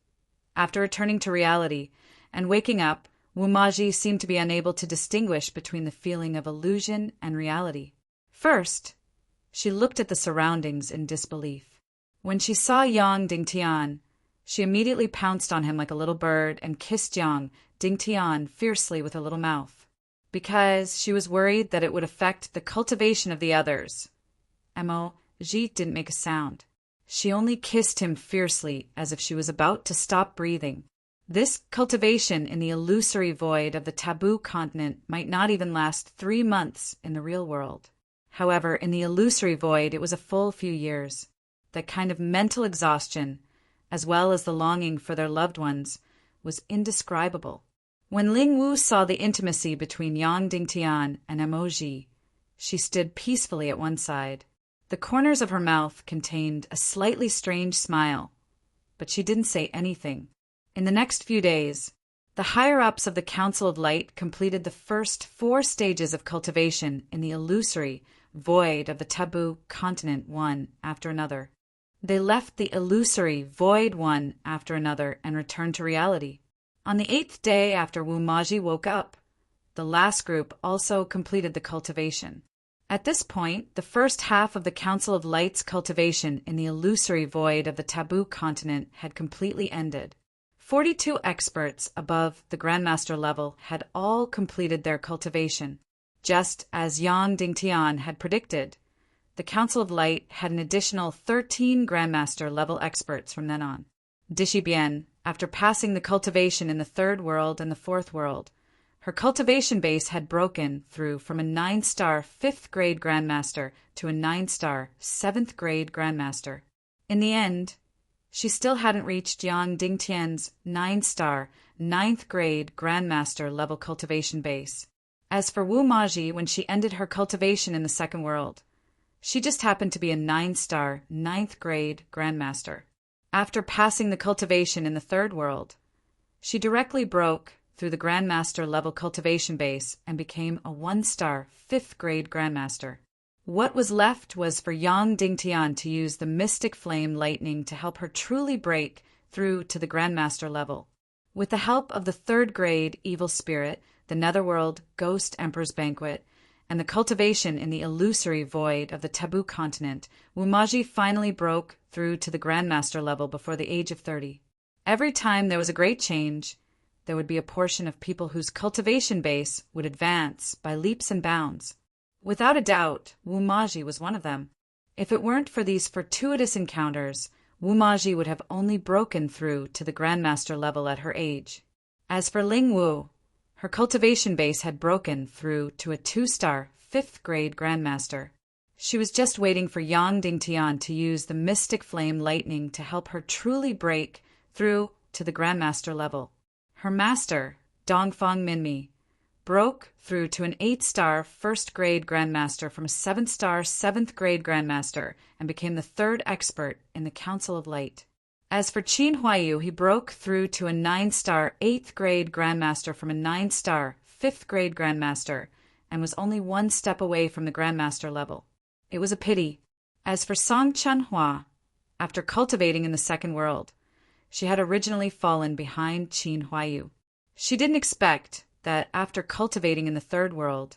[SPEAKER 1] After returning to reality and waking up, Wumaji seemed to be unable to distinguish between the feeling of illusion and reality. First, she looked at the surroundings in disbelief. When she saw Yang Dingtian, she immediately pounced on him like a little bird and kissed Yang Dingtian fiercely with her little mouth, because she was worried that it would affect the cultivation of the others. Ji didn't make a sound. She only kissed him fiercely as if she was about to stop breathing. This cultivation in the illusory void of the taboo continent might not even last 3 months in the real world. However, in the illusory void, it was a full few years. That kind of mental exhaustion, as well as the longing for their loved ones, was indescribable. When Lingwu saw the intimacy between Yang Dingtian and Emoji, she stood peacefully at one side. The corners of her mouth contained a slightly strange smile, but she didn't say anything. In the next few days, the higher-ups of the Council of Light completed the first 4 stages of cultivation in the illusory void of the taboo continent one after another. They left the illusory void one after another and returned to reality. On the 8th day after Wumaji woke up, the last group also completed the cultivation. At this point, the first half of the Council of Light's cultivation in the illusory void of the taboo continent had completely ended. 42 experts above the Grandmaster level had all completed their cultivation. Just as Yang Dingtian had predicted, the Council of Light had an additional 13 Grandmaster level experts from then on. Dishibian, after passing the cultivation in the third world and the fourth world, her cultivation base had broken through from a 9-star 5th grade Grandmaster to a 9-star 7th grade Grandmaster. In the end, she still hadn't reached Yang Dingtian's 9-star 9th grade Grandmaster level cultivation base. As for Wumaji, when she ended her cultivation in the second world, she just happened to be a 9-star 9th grade Grandmaster. After passing the cultivation in the third world, she directly broke through the Grandmaster level cultivation base and became a 1-star 5th grade Grandmaster. What was left was for Yang Dingtian to use the mystic flame lightning to help her truly break through to the Grandmaster level. With the help of the 3rd grade evil spirit, the Netherworld Ghost Emperor's Banquet, and the cultivation in the illusory void of the taboo continent, Wumaji finally broke through to the Grandmaster level before the age of 30. Every time there was a great change, there would be a portion of people whose cultivation base would advance by leaps and bounds. Without a doubt, Wumaji was one of them. If it weren't for these fortuitous encounters, Wumaji would have only broken through to the Grandmaster level at her age. As for Lingwu, her cultivation base had broken through to a 2-star 5th grade Grandmaster. She was just waiting for Yang Dingtian to use the mystic flame lightning to help her truly break through to the Grandmaster level. Her master, Dongfang Minmi, broke through to an 8-star 1st grade Grandmaster from a 7-star 7th grade Grandmaster and became the 3rd expert in the Council of Light. As for Qin Huayu, he broke through to a 9-star 8th grade Grandmaster from a 9-star 5th grade Grandmaster and was only 1 step away from the Grandmaster level. It was a pity. As for Song Chunhua, after cultivating in the second world, she had originally fallen behind Qin Huayu. She didn't expect that after cultivating in the third world,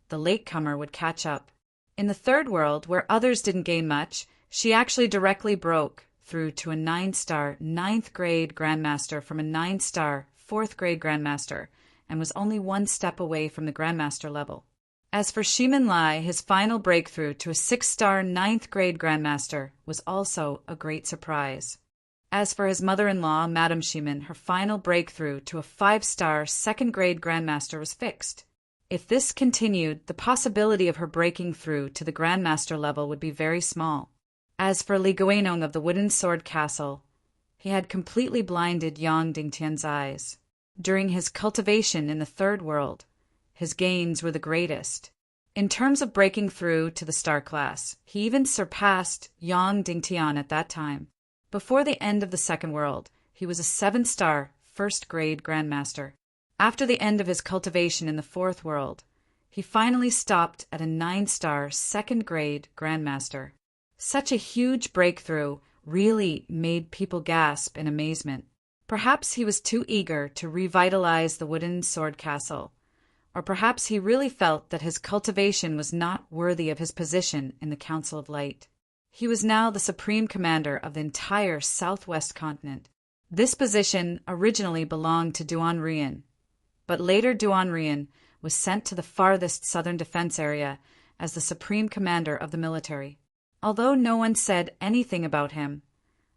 [SPEAKER 1] the latecomer would catch up. In the third world, where others didn't gain much, she actually directly broke through to a 9-star 9th grade Grandmaster from a 9-star 4th grade Grandmaster and was only 1 step away from the Grandmaster level. As for Shimin Lai, his final breakthrough to a 6-star 9th grade Grandmaster was also a great surprise. As for his mother-in-law, Madame Shimin, her final breakthrough to a 5-star 2nd grade Grandmaster was fixed. If this continued, the possibility of her breaking through to the Grandmaster level would be very small. As for Li Guanong of the Wooden Sword Castle, he had completely blinded Yang Dingtian's eyes. During his cultivation in the Third World, his gains were the greatest. In terms of breaking through to the star class, he even surpassed Yang Dingtian at that time. Before the end of the Second World, he was a 7-star, first-grade Grandmaster. After the end of his cultivation in the Fourth World, he finally stopped at a 9-star, second-grade Grandmaster. Such a huge breakthrough really made people gasp in amazement. Perhaps he was too eager to revitalize the Wooden Sword Castle, or perhaps he really felt that his cultivation was not worthy of his position in the Council of Light. He was now the supreme commander of the entire southwest continent. This position originally belonged to Duan Rian, but later Duan Rian was sent to the farthest southern defense area as the supreme commander of the military. Although no one said anything about him,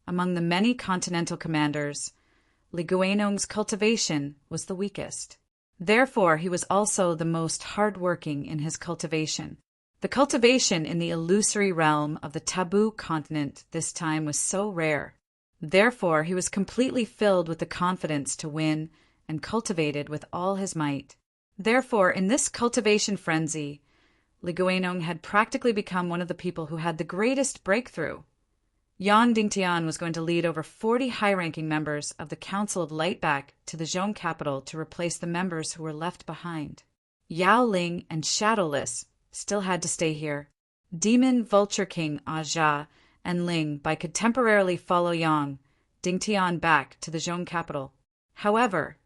[SPEAKER 1] among the many continental commanders, Li Guanong's cultivation was the weakest. Therefore, he was also the most hard-working in his cultivation. The cultivation in the illusory realm of the taboo continent this time was so rare. Therefore, he was completely filled with the confidence to win and cultivated with all his might. Therefore, in this cultivation frenzy, Li Guanong had practically become one of the people who had the greatest breakthrough. Yang Dingtian was going to lead over 40 high-ranking members of the Council of Light back to the Zhong capital to replace the members who were left behind. Yao Ling and Shadowless still had to stay here. Demon Vulture King Aja and Ling Bai could temporarily follow Yang Dingtian back to the Zhong capital. However,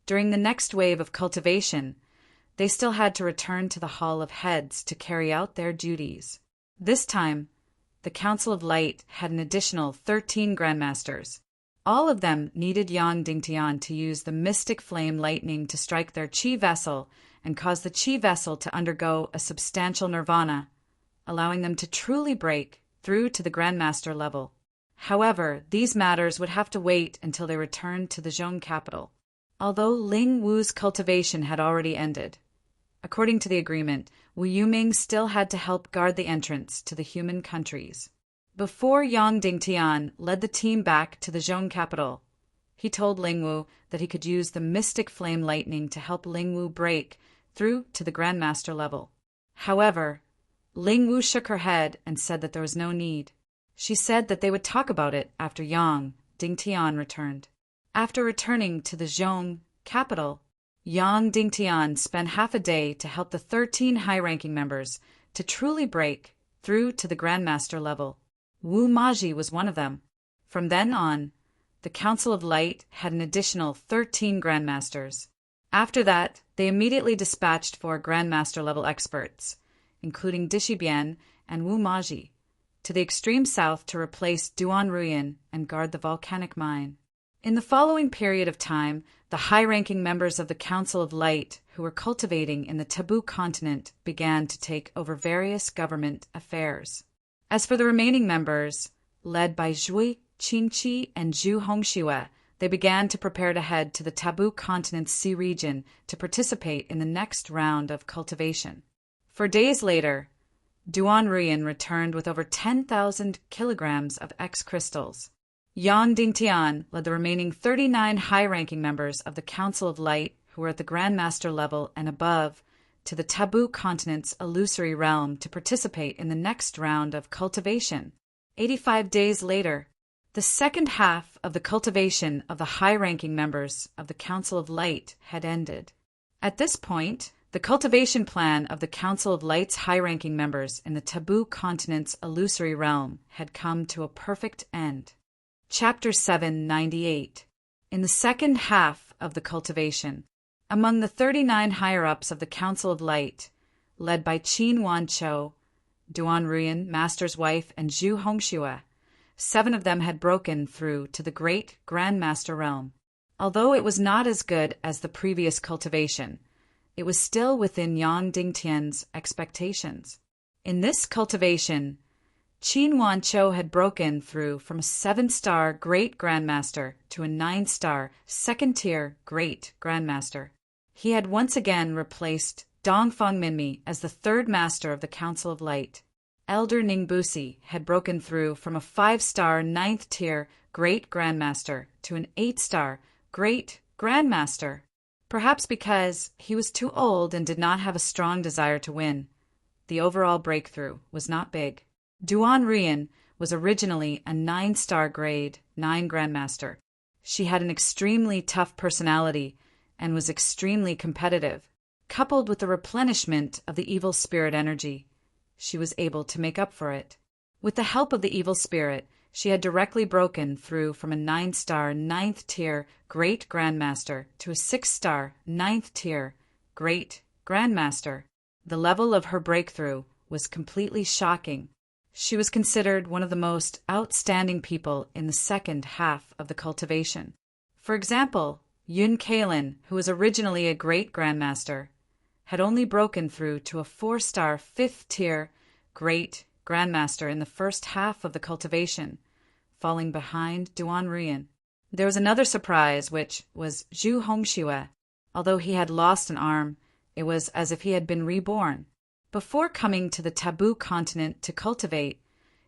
[SPEAKER 1] during the next wave of cultivation, they still had to return to the Hall of Heads to carry out their duties. This time, the Council of Light had an additional 13 Grandmasters. All of them needed Yang Dingtian to use the Mystic Flame Lightning to strike their Qi vessel and cause the Qi vessel to undergo a substantial nirvana, allowing them to truly break through to the Grandmaster level. However, these matters would have to wait until they returned to the Zhong capital. Although Ling Wu's cultivation had already ended, according to the agreement, Wu Yuming still had to help guard the entrance to the human countries. Before Yang Dingtian led the team back to the Zhong capital, he told Ling Wu that he could use the Mystic Flame Lightning to help Ling Wu break through to the Grandmaster level. However, Ling Wu shook her head and said that there was no need. She said that they would talk about it after Yang Dingtian returned. After returning to the Zhong capital, Yang Dingtian spent half a day to help the 13 high-ranking members to truly break through to the Grandmaster level. Wu Maji was one of them. From then on, the Council of Light had an additional 13 Grandmasters. After that, they immediately dispatched 4 Grandmaster-level experts, including Dishibian and Wu Maji, to the extreme south to replace Duan Ruyan and guard the volcanic mine. In the following period of time, the high-ranking members of the Council of Light who were cultivating in the Taboo continent began to take over various government affairs. As for the remaining members, led by Zhui Qingqi and Zhu Hongxue, they began to prepare to head to the Taboo continent's sea region to participate in the next round of cultivation. 4 days later, Duan Ruyan returned with over 10,000 kilograms of X-crystals. Yang Dingtian led the remaining 39 high-ranking members of the Council of Light who were at the Grandmaster level and above to the Taboo continent's illusory realm to participate in the next round of cultivation. 85 days later, the second half of the cultivation of the high-ranking members of the Council of Light had ended. At this point, the cultivation plan of the Council of Light's high-ranking members in the Taboo continent's illusory realm had come to a perfect end. Chapter 798. In the second half of the cultivation, among the 39 higher-ups of the Council of Light, led by Qin Wanqiu, Duan Ruyan, Master's wife, and Zhu Hongxue, 7 of them had broken through to the great Grandmaster realm. Although it was not as good as the previous cultivation, it was still within Yang Dingtian's expectations. In this cultivation, Qin Wanqiu had broken through from a 7-star Great Grandmaster to a 9-star second-tier Great Grandmaster. He had once again replaced Dongfang Minmi as the third master of the Council of Light. Elder Ningbusi had broken through from a 5-star 9th-tier Great Grandmaster to an 8-star Great Grandmaster. Perhaps because he was too old and did not have a strong desire to win, the overall breakthrough was not big. Duan Rian was originally a 9-star grade 9 Grandmaster. She had an extremely tough personality and was extremely competitive. Coupled with the replenishment of the evil spirit energy, she was able to make up for it. With the help of the evil spirit, she had directly broken through from a 9-star 9th-tier Great Grandmaster to a 6-star 9th-tier Great Grandmaster. The level of her breakthrough was completely shocking. She was considered one of the most outstanding people in the second half of the cultivation. For example, Yun Kalin, who was originally a Great Grandmaster, had only broken through to a 4-star 5th-tier Great Grandmaster in the first half of the cultivation, falling behind Duan Rian. There was another surprise, which was Zhu Hongxue. Although he had lost an arm, it was as if he had been reborn. Before coming to the taboo continent to cultivate,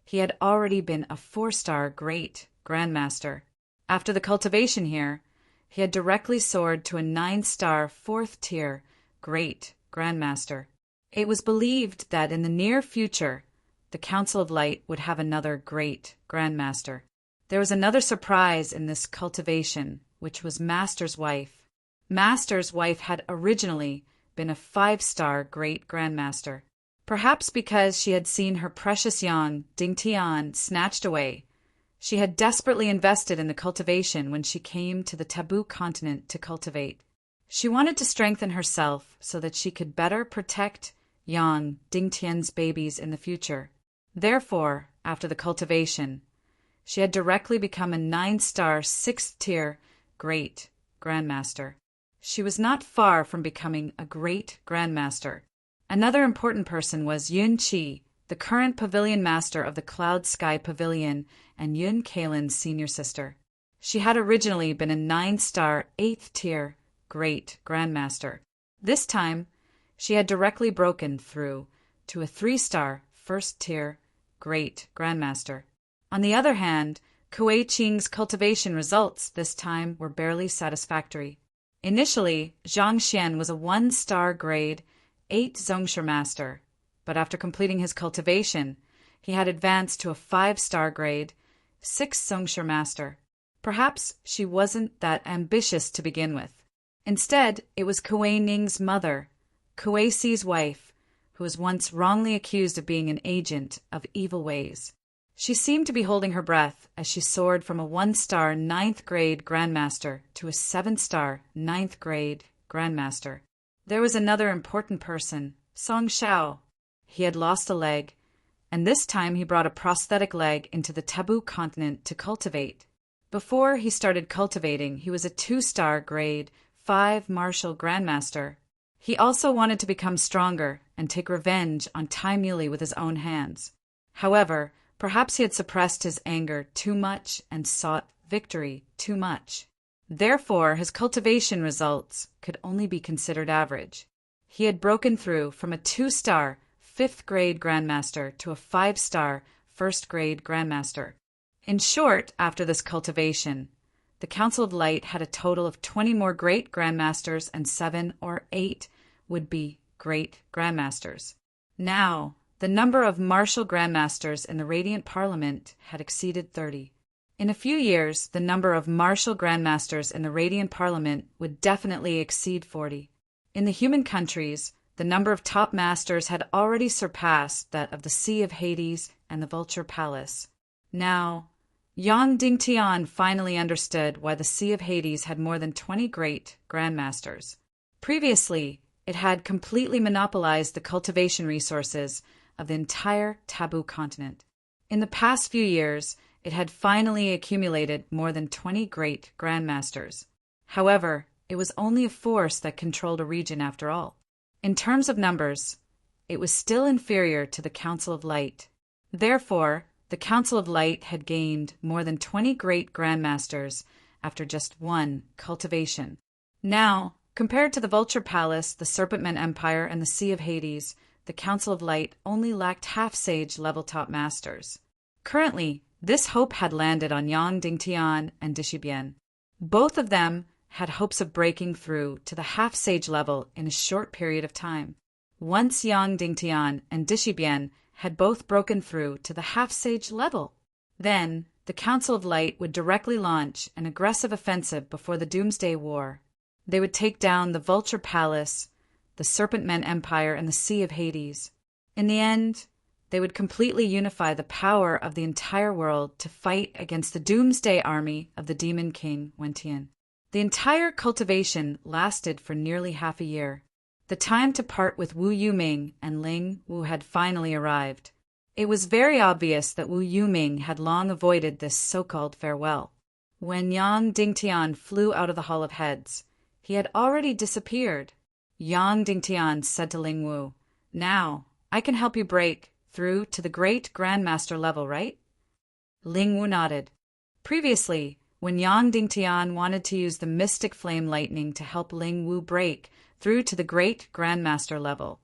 [SPEAKER 1] he had already been a 4-star Great Grandmaster. After the cultivation here, he had directly soared to a 9-star 4th-tier Great Grandmaster. It was believed that in the near future, the Council of Light would have another Great Grandmaster. There was another surprise in this cultivation, which was Master's wife. Master's wife had originally been a 5-star Great Grandmaster. Perhaps because she had seen her precious Yang Dingtian snatched away, she had desperately invested in the cultivation when she came to the taboo continent to cultivate. She wanted to strengthen herself so that she could better protect Yang Dingtian's babies in the future. Therefore, after the cultivation, she had directly become a 9-star 6th-tier Great Grandmaster. She was not far from becoming a Great Grandmaster. Another important person was Yun Qi, the current Pavilion Master of the Cloud Sky Pavilion and Yun Kalin's senior sister. She had originally been a 9-star 8th-tier Great Grandmaster. This time, she had directly broken through to a 3-star 1st-tier Great Grandmaster. On the other hand, Kuei Qing's cultivation results this time were barely satisfactory. Initially, Zhang Xian was a 1-star grade 8 Zhongsher Master, but after completing his cultivation, he had advanced to a 5-star grade 6 Zhongsher Master. Perhaps she wasn't that ambitious to begin with. Instead, it was Kuei Ning's mother, Kuei Si's wife, who was once wrongly accused of being an agent of evil ways. She seemed to be holding her breath as she soared from a 1-star 9th grade Grandmaster to a 7-star 9th grade Grandmaster. There was another important person, Song Shao. He had lost a leg, and this time he brought a prosthetic leg into the taboo continent to cultivate. Before he started cultivating, he was a 2-star grade 5 martial Grandmaster. He also wanted to become stronger and take revenge on Tai Muley with his own hands. However, perhaps he had suppressed his anger too much and sought victory too much. Therefore, his cultivation results could only be considered average. He had broken through from a 2-star 5th grade Grandmaster to a 5-star 1st grade Grandmaster. In short, after this cultivation, the Council of Light had a total of 20 more Great Grandmasters and 7 or 8 would-be Great Grandmasters. Now, the number of martial Grandmasters in the Radiant Parliament had exceeded 30. In a few years, the number of martial Grandmasters in the Radiant Parliament would definitely exceed 40. In the human countries, the number of top masters had already surpassed that of the Sea of Hades and the Vulture Palace. Now, Yang Dingtian finally understood why the Sea of Hades had more than 20 Great Grandmasters. Previously, it had completely monopolized the cultivation resources of the entire taboo continent. In the past few years, it had finally accumulated more than 20 Great Grandmasters. However, it was only a force that controlled a region after all. In terms of numbers, it was still inferior to the Council of Light. Therefore, the Council of Light had gained more than 20 Great Grandmasters after just one cultivation. Now, Compared to the Vulture Palace, the Serpent Men Empire, and the Sea of Hades, the Council of Light only lacked half-sage level top masters. Currently, this hope had landed on Yang Dingtian and Dishibian. Both of them had hopes of breaking through to the half-sage level in a short period of time. Once Yang Dingtian and Dishibian had both broken through to the half-sage level, then the Council of Light would directly launch an aggressive offensive before the Doomsday War. They would take down the Vulture Palace, the Serpent Men Empire, and the Sea of Hades. In the end, they would completely unify the power of the entire world to fight against the Doomsday army of the Demon King Wentian. The entire cultivation lasted for nearly half a year. The time to part with Wu Yuming and Ling Wu had finally arrived. It was very obvious that Wu Yuming had long avoided this so-called farewell. When Yang Dingtian flew out of the Hall of Heads, he had already disappeared. Yang Dingtian said to Ling Wu, "Now, I can help you break through to the great Grandmaster level, right?" Ling Wu nodded. Previously, when Yang Dingtian wanted to use the Mystic Flame Lightning to help Ling Wu break through to the great Grandmaster level,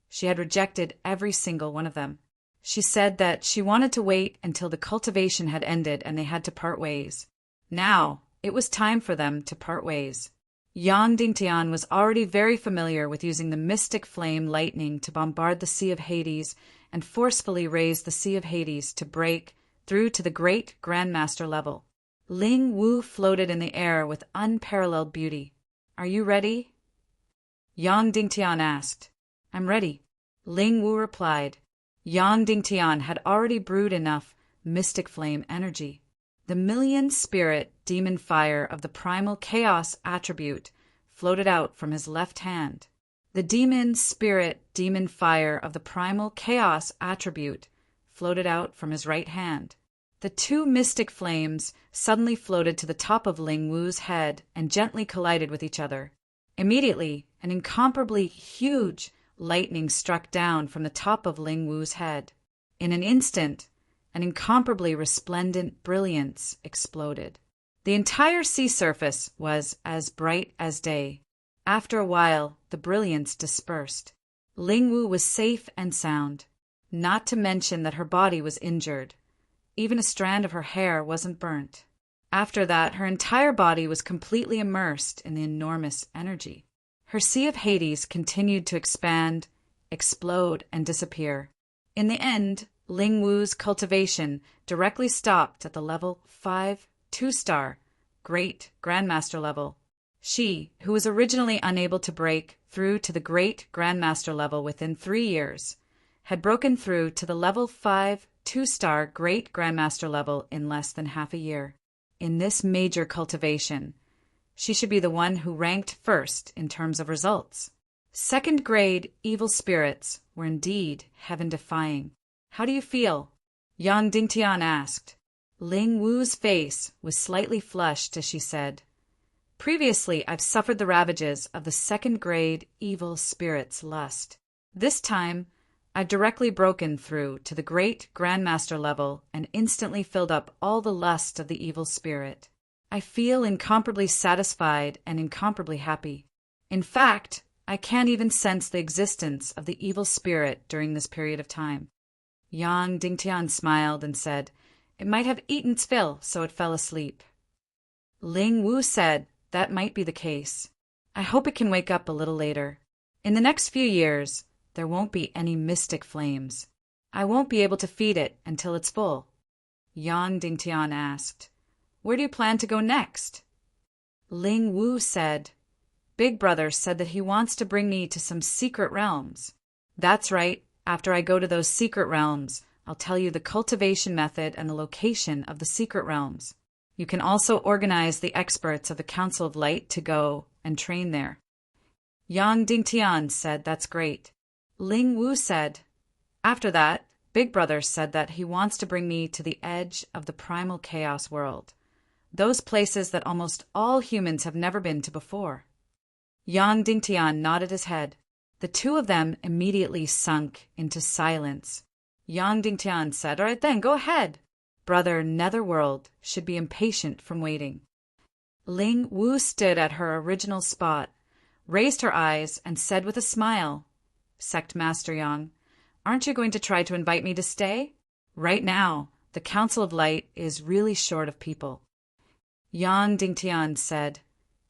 [SPEAKER 1] she had rejected every single one of them. She said that she wanted to wait until the cultivation had ended and they had to part ways. Now, it was time for them to part ways. Yang Dingtian was already very familiar with using the Mystic Flame Lightning to bombard the Sea of Hades and forcefully raise the Sea of Hades to break through to the great Grandmaster level. Ling Wu floated in the air with unparalleled beauty. "Are you ready?" Yang Dingtian asked. "I'm ready," Ling Wu replied. Yang Dingtian had already brewed enough mystic flame energy. The million-spirit demon fire of the primal chaos attribute floated out from his left hand. The demon fire of the primal chaos attribute floated out from his right hand. The two mystic flames suddenly floated to the top of Ling Wu's head and gently collided with each other. Immediately, an incomparably huge lightning struck down from the top of Ling Wu's head. In an instant, an incomparably resplendent brilliance exploded. The entire sea surface was as bright as day. After a while, the brilliance dispersed. Ling Wu was safe and sound, not to mention that her body was injured. Even a strand of her hair wasn't burnt. After that, her entire body was completely immersed in the enormous energy. Her Sea of Hades continued to expand, explode, and disappear. In the end, Ling Wu's cultivation directly stopped at the level 5 2-star, Great Grandmaster level. She, who was originally unable to break through to the Great Grandmaster level within 3 years, had broken through to the level 5 2-star Great Grandmaster level in less than half a year. In this major cultivation, she should be the one who ranked first in terms of results. Second-grade evil spirits were indeed heaven-defying. "How do you feel?" Yang Dingtian asked. Ling Wu's face was slightly flushed as she said, "Previously, I've suffered the ravages of the second-grade evil spirit's lust. This time, I've directly broken through to the great Grandmaster level and instantly filled up all the lust of the evil spirit. I feel incomparably satisfied and incomparably happy. In fact, I can't even sense the existence of the evil spirit during this period of time." Yang Dingtian smiled and said, "It might have eaten its fill, so it fell asleep." Ling Wu said, "That might be the case. I hope it can wake up a little later. In the next few years, there won't be any mystic flames. I won't be able to feed it until it's full." Yang Dingtian asked, "Where do you plan to go next?" Ling Wu said, "Big Brother said that he wants to bring me to some secret realms." "That's right. After I go to those secret realms, I'll tell you the cultivation method and the location of the secret realms. You can also organize the experts of the Council of Light to go and train there." Yang Dingtian said, "That's great." Ling Wu said, "After that, Big Brother said that he wants to bring me to the edge of the primal chaos world. Those places that almost all humans have never been to before." Yang Dingtian nodded his head. The two of them immediately sunk into silence. Yang Dingtian said, "All right then, go ahead." Brother Netherworld should be impatient from waiting. Ling Wu stood at her original spot, raised her eyes, and said with a smile, "Sect Master Yang, aren't you going to try to invite me to stay? Right now, the Council of Light is really short of people." Yang Dingtian said,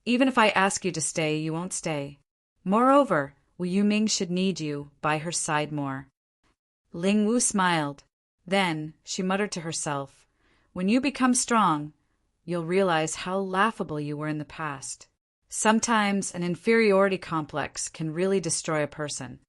[SPEAKER 1] "Even if I ask you to stay, you won't stay. Moreover, Wu Yuming should need you by her side more." Ling Wu smiled. Then she muttered to herself, "When you become strong, you'll realize how laughable you were in the past." Sometimes an inferiority complex can really destroy a person.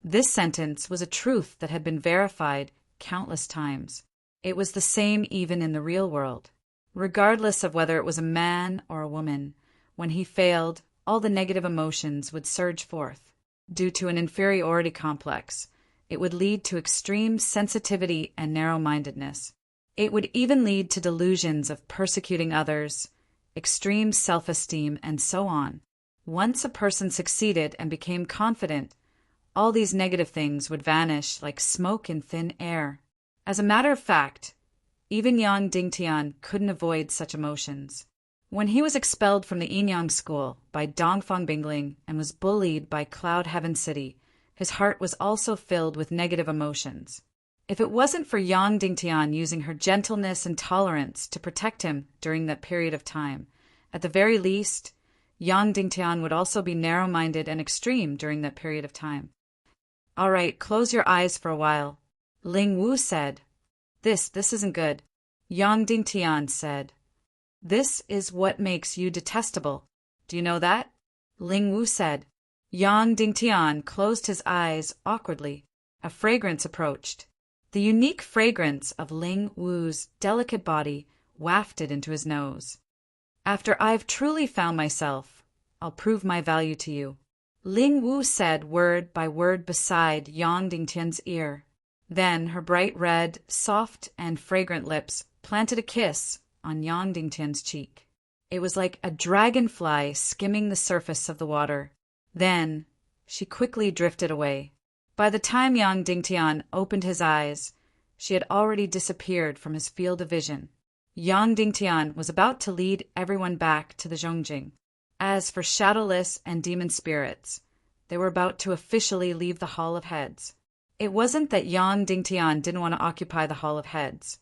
[SPEAKER 1] This sentence was a truth that had been verified countless times. It was the same even in the real world. Regardless of whether it was a man or a woman, when he failed, all the negative emotions would surge forth. Due to an inferiority complex, it would lead to extreme sensitivity and narrow-mindedness. It would even lead to delusions of persecuting others, extreme self-esteem, and so on. Once a person succeeded and became confident, all these negative things would vanish like smoke in thin air. As a matter of fact, even Yang Dingtian couldn't avoid such emotions. When he was expelled from the Yinyang school by Dongfang Bingling and was bullied by Cloud Heaven City, his heart was also filled with negative emotions. If it wasn't for Yang Dingtian using her gentleness and tolerance to protect him during that period of time, at the very least, Yang Dingtian would also be narrow-minded and extreme during that period of time. "All right, close your eyes for a while," Ling Wu said. This isn't good," Yang Dingtian said. "This is what makes you detestable. Do you know that?" Ling Wu said. Yang Dingtian closed his eyes awkwardly. A fragrance approached. The unique fragrance of Ling Wu's delicate body wafted into his nose. "After I've truly found myself, I'll prove my value to you," Ling Wu said word by word beside Yang Dingtian's ear. Then her bright red, soft, and fragrant lips planted a kiss on Yang Dingtian's cheek. It was like a dragonfly skimming the surface of the water. Then she quickly drifted away. By the time Yang Dingtian opened his eyes, she had already disappeared from his field of vision. Yang Dingtian was about to lead everyone back to the Zhongjing. As for shadowless and demon spirits, they were about to officially leave the Hall of Heads. It wasn't that Yang Dingtian didn't want to occupy the Hall of Heads,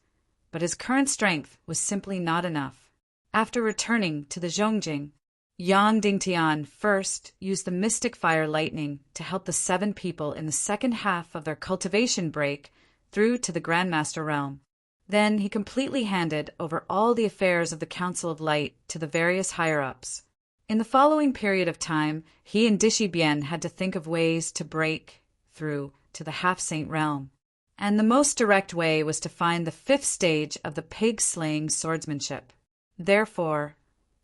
[SPEAKER 1] but his current strength was simply not enough. After returning to the Zhongjing, Yang Dingtian first used the mystic fire lightning to help the 7 people in the second half of their cultivation break through to the Grandmaster realm. Then he completely handed over all the affairs of the Council of Light to the various higher-ups. In the following period of time, he and Dishibian had to think of ways to break through to the half-saint realm. And the most direct way was to find the 5th stage of the pig-slaying swordsmanship. Therefore,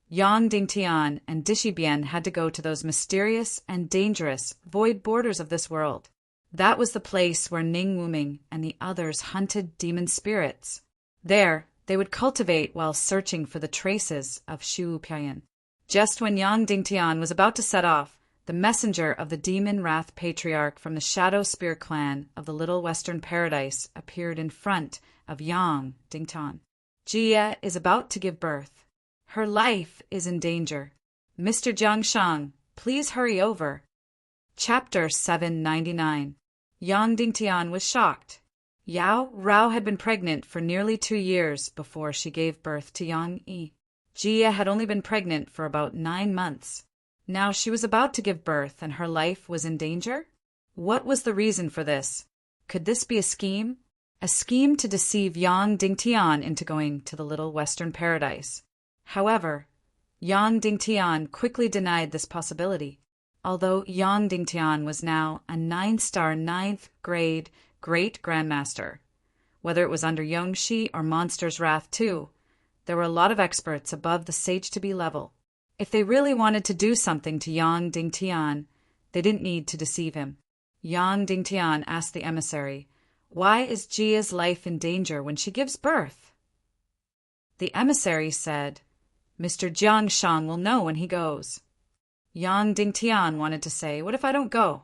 [SPEAKER 1] Yang Dingtian and Dishibian had to go to those mysterious and dangerous void borders of this world. That was the place where Ning Wuming and the others hunted demon spirits. There, they would cultivate while searching for the traces of Shu Pian. Just when Yang Dingtian was about to set off, the messenger of the Demon Wrath Patriarch from the Shadow Spear clan of the Little Western Paradise appeared in front of Yang Dingtian. "Jia is about to give birth. Her life is in danger. Mr. Jiangshang, please hurry over." Chapter 799. Yang Dingtian was shocked. Yao Rao had been pregnant for nearly 2 years before she gave birth to Yang Yi. Jia had only been pregnant for about 9 months. Now she was about to give birth and her life was in danger? What was the reason for this? Could this be a scheme? A scheme to deceive Yang Dingtian into going to the Little Western Paradise. However, Yang Dingtian quickly denied this possibility. Although Yang Dingtian was now a 9-star 9th grade Great Grandmaster, whether it was under Yongxi or Monster's Wrath too, there were a lot of experts above the Sage-to-be level. If they really wanted to do something to Yang Dingtian, they didn't need to deceive him. Yang Dingtian asked the emissary, "Why is Jia's life in danger when she gives birth?" The emissary said, "Mr. Jiangshang will know when he goes." Yang Dingtian wanted to say, "What if I don't go?"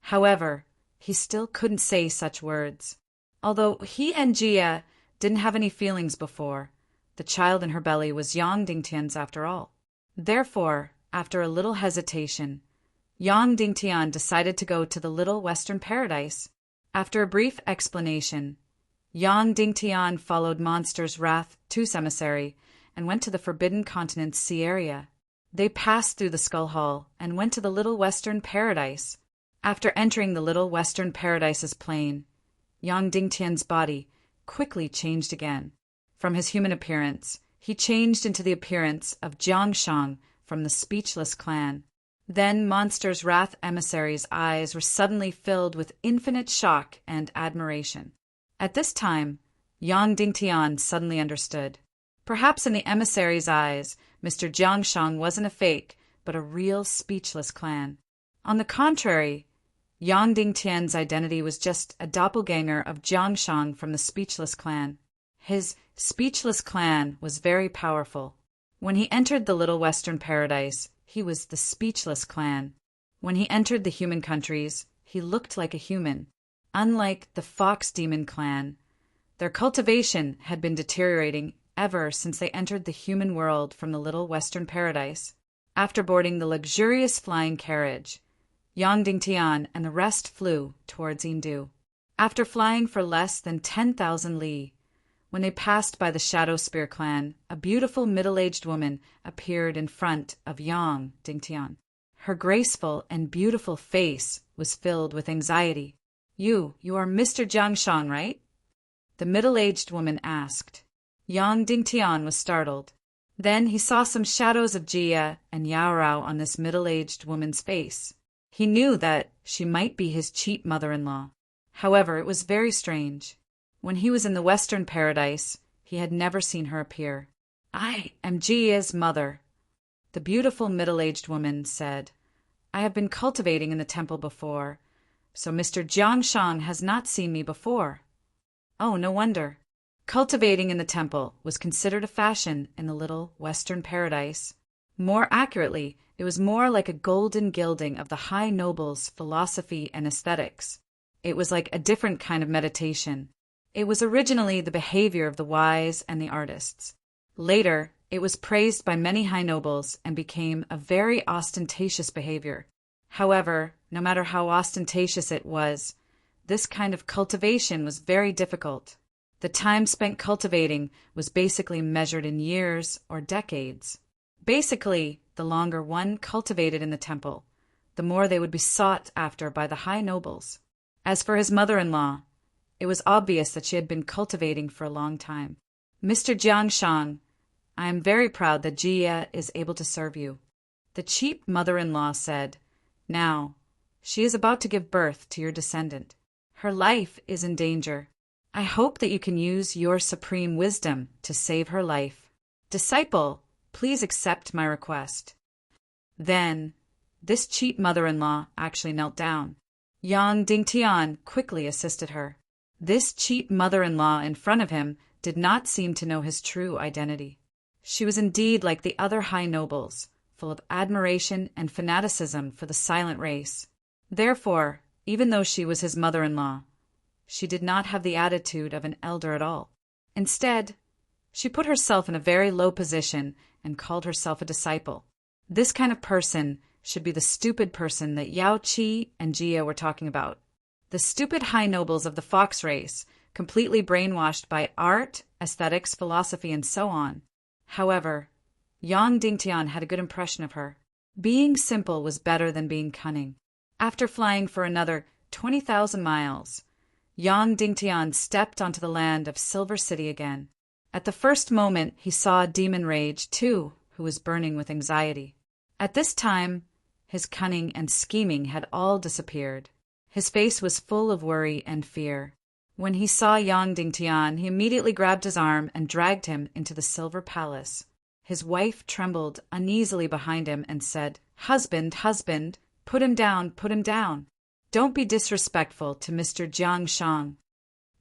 [SPEAKER 1] However, he still couldn't say such words. Although he and Jia didn't have any feelings before, the child in her belly was Yang Dingtian's after all. Therefore, After a little hesitation, Yang Dingtian decided to go to the Little Western Paradise. After a brief explanation, Yang Dingtian followed Monster's Wrath 2's emissary and went to the Forbidden Continent's sea area. They passed through the Skull Hall and went to the Little Western Paradise. After entering the Little Western Paradise's plain, Yang Dingtian's body quickly changed again. From his human appearance, he changed into the appearance of Jiangshang from the Speechless clan. Then Monster's Wrath emissary's eyes were suddenly filled with infinite shock and admiration. At this time, Yang Dingtian suddenly understood. Perhaps in the emissary's eyes, Mr. Jiangshang wasn't a fake, but a real Speechless clan. On the contrary, Yang Dingtian's identity was just a doppelganger of Jiangshang from the Speechless clan. His Speechless clan was very powerful. When he entered the Little Western Paradise, he was the Speechless clan. When he entered the human countries, he looked like a human. Unlike the Fox Demon clan, their cultivation had been deteriorating ever since they entered the human world from the Little Western Paradise. After boarding the luxurious flying carriage, Yang Dingtian and the rest flew towards Yindu. After flying for less than 10,000 li, when they passed by the Shadow Spear clan, a beautiful middle-aged woman appeared in front of Yang Dingtian. Her graceful and beautiful face was filled with anxiety. You are Mr. Jiangshang, right?" the middle-aged woman asked. Yang Dingtian was startled. Then he saw some shadows of Jia and Yaorao on this middle-aged woman's face. He knew that she might be his cheat mother-in-law. However, it was very strange. When he was in the Western Paradise, he had never seen her appear. "I am Jia's mother," the beautiful middle-aged woman said. "I have been cultivating in the temple before, so Mr. Jiangshang has not seen me before." Oh, no wonder. Cultivating in the temple was considered a fashion in the Little Western Paradise. More accurately, it was more like a golden gilding of the high nobles' philosophy and aesthetics. It was like a different kind of meditation. It was originally the behavior of the wise and the artists. Later, it was praised by many high nobles and became a very ostentatious behavior. However, no matter how ostentatious it was, this kind of cultivation was very difficult. The time spent cultivating was basically measured in years or decades. Basically, the longer one cultivated in the temple, the more they would be sought after by the high nobles. As for his mother-in-law, it was obvious that she had been cultivating for a long time. "Mr. Jiangshang, I am very proud that Jia is able to serve you," the cheap mother-in-law said. "Now, she is about to give birth to your descendant. Her life is in danger. I hope that you can use your supreme wisdom to save her life. Disciple, please accept my request." Then, this cheap mother-in-law actually knelt down. Yang Dingtian quickly assisted her. This cheap mother-in-law in front of him did not seem to know his true identity. She was indeed like the other high nobles, full of admiration and fanaticism for the silent race. Therefore, even though she was his mother-in-law, she did not have the attitude of an elder at all. Instead, she put herself in a very low position and called herself a disciple. This kind of person should be the stupid person that Yao Qi and Jia were talking about. The stupid high nobles of the fox race, completely brainwashed by art, aesthetics, philosophy, and so on. However, Yang Dingtian had a good impression of her. Being simple was better than being cunning. After flying for another 20,000 miles, Yang Dingtian stepped onto the land of Silver City again. At the first moment, he saw Demon Rage, too, who was burning with anxiety. At this time, his cunning and scheming had all disappeared. His face was full of worry and fear. When he saw Yang Dingtian, he immediately grabbed his arm and dragged him into the Silver Palace. His wife trembled uneasily behind him and said, "Husband, husband, put him down, put him down. Don't be disrespectful to Mr. Jiangshang."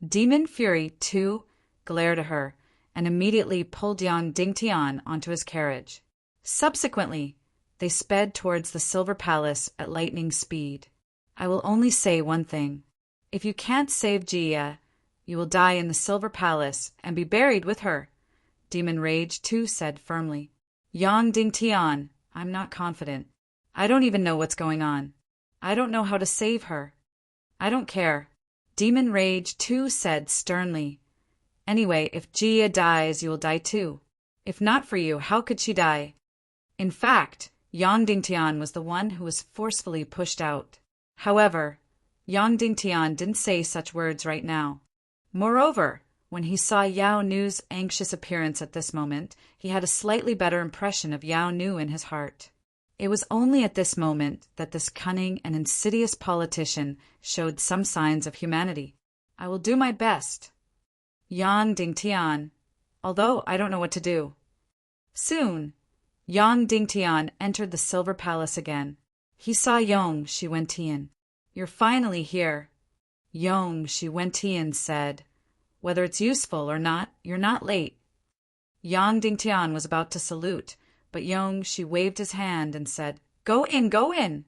[SPEAKER 1] Demon Fury, too, glared at her and immediately pulled Yang Dingtian onto his carriage. Subsequently, they sped towards the Silver Palace at lightning speed. "I will only say one thing. If you can't save Jia, you will die in the Silver Palace and be buried with her," Demon Rage too said firmly. "Yang Dingtian, I'm not confident. I don't even know what's going on. I don't know how to save her. I don't care. Demon Rage 2 said sternly. Anyway, if Jia dies, you will die too. If not for you, how could she die? In fact, Yang Dingtian was the one who was forcefully pushed out. However, Yang Dingtian didn't say such words right now. Moreover, when he saw Yao Nu's anxious appearance at this moment, he had a slightly better impression of Yao Nu in his heart. It was only at this moment that this cunning and insidious politician showed some signs of humanity. I will do my best. Yang Dingtian, although I don't know what to do. Soon, Yang Dingtian entered the Silver Palace again. He saw Yong Shi Wentian. You're finally here. Yong Shi Wentian said, whether it's useful or not, you're not late. Yang Dingtian was about to salute, but Yong Shi waved his hand and said, Go in, go in.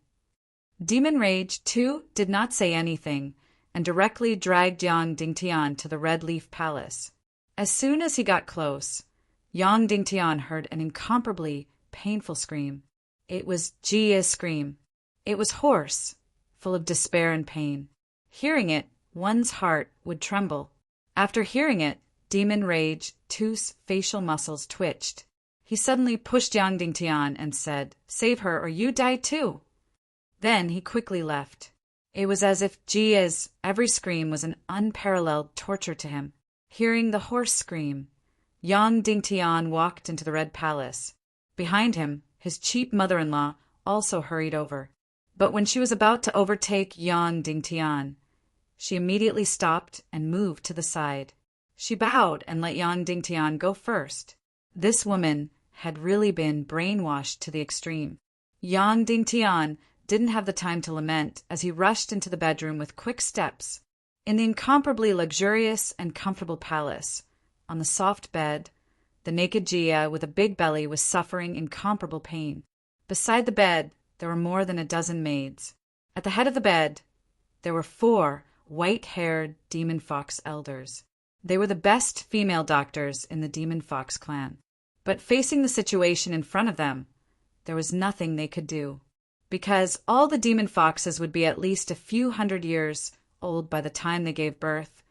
[SPEAKER 1] Demon Rage 2 did not say anything, and directly dragged Yang Dingtian to the Red Leaf Palace. As soon as he got close, Yang Dingtian heard an incomparably painful scream. It was Jia's scream. It was hoarse, full of despair and pain. Hearing it, one's heart would tremble. After hearing it, Demon Rage 2's facial muscles twitched. He suddenly pushed Yang Dingtian and said, Save her or you die too. Then he quickly left. It was as if Jia's every scream was an unparalleled torture to him. Hearing the hoarse scream, Yang Dingtian walked into the Red Palace. Behind him, his cheap mother-in-law also hurried over. But when she was about to overtake Yang Dingtian, she immediately stopped and moved to the side. She bowed and let Yang Dingtian go first. This woman had really been brainwashed to the extreme. Yang Dingtian didn't have the time to lament as he rushed into the bedroom with quick steps. In the incomparably luxurious and comfortable palace, on the soft bed, the naked Jia with a big belly was suffering incomparable pain. Beside the bed, there were more than a dozen maids. At the head of the bed, there were 4 white-haired demon fox elders. They were the best female doctors in the demon fox clan. But facing the situation in front of them, there was nothing they could do. Because all the demon foxes would be at least a few hundred years old by the time they gave birth,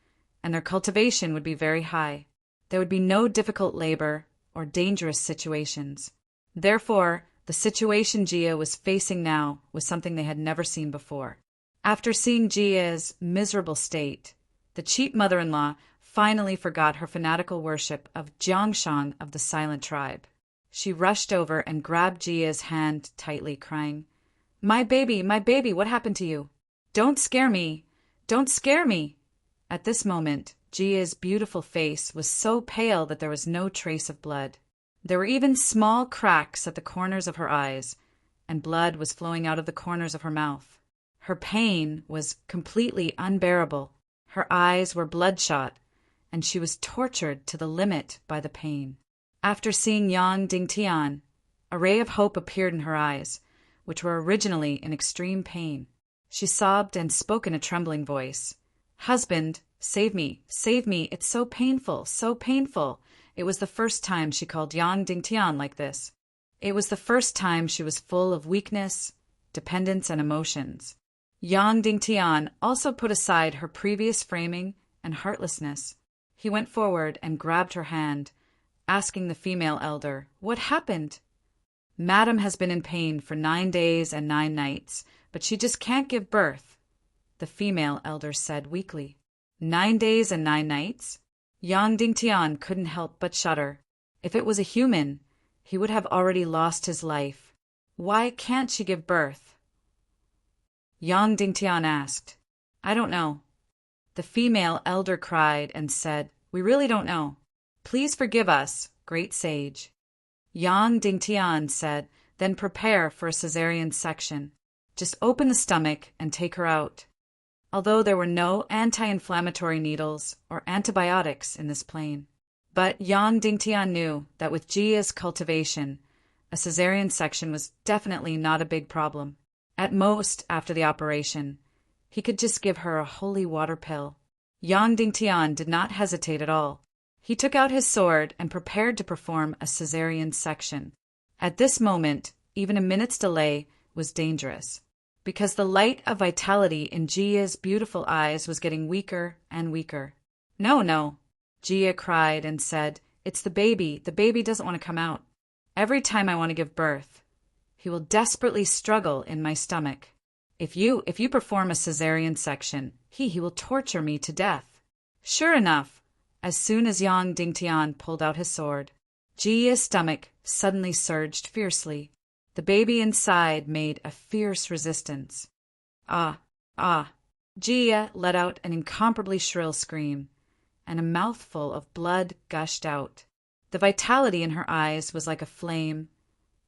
[SPEAKER 1] and their cultivation would be very high. There would be no difficult labor or dangerous situations. Therefore, the situation Jia was facing now was something they had never seen before. After seeing Jia's miserable state, the cheap mother-in-law finally forgot her fanatical worship of Jiangshan of the Silent Tribe. She rushed over and grabbed Jia's hand tightly, crying, my baby, what happened to you? Don't scare me! Don't scare me! At this moment, Jia's beautiful face was so pale that there was no trace of blood. There were even small cracks at the corners of her eyes, and blood was flowing out of the corners of her mouth. Her pain was completely unbearable. Her eyes were bloodshot, and she was tortured to the limit by the pain. After seeing Yang Dingtian, a ray of hope appeared in her eyes, which were originally in extreme pain. She sobbed and spoke in a trembling voice. Husband, save me, it's so painful, so painful. It was the first time she called Yang Dingtian like this. It was the first time she was full of weakness, dependence, and emotions. Yang Dingtian also put aside her previous framing and heartlessness. He went forward and grabbed her hand, asking the female elder, What happened? Madam has been in pain for 9 days and 9 nights, but she just can't give birth, the female elder said weakly. 9 days and 9 nights? Yang Dingtian couldn't help but shudder. If it was a human, he would have already lost his life. Why can't she give birth? Yang Dingtian asked. I don't know. The female elder cried and said, We really don't know. Please forgive us, great sage. Yang Dingtian said, Then prepare for a cesarean section. Just open the stomach and take her out. Although there were no anti-inflammatory needles or antibiotics in this plane. But Yang Dingtian knew that with Jia's cultivation, a cesarean section was definitely not a big problem. At most, after the operation, he could just give her a holy water pill. Yang Dingtian did not hesitate at all. He took out his sword and prepared to perform a cesarean section. At this moment, Even a minute's delay was dangerous, because the light of vitality in Jia's beautiful eyes was getting weaker and weaker. "No, no," Jia cried and said, "it's the baby. The baby doesn't want to come out. Every time I want to give birth, he will desperately struggle in my stomach. If you perform a cesarean section, he will torture me to death." Sure enough, as soon as Yang Dingtian pulled out his sword, Jia's stomach suddenly surged fiercely. The baby inside made a fierce resistance. "Ah, ah!" Jia let out an incomparably shrill scream, and a mouthful of blood gushed out. The vitality in her eyes was like a flame,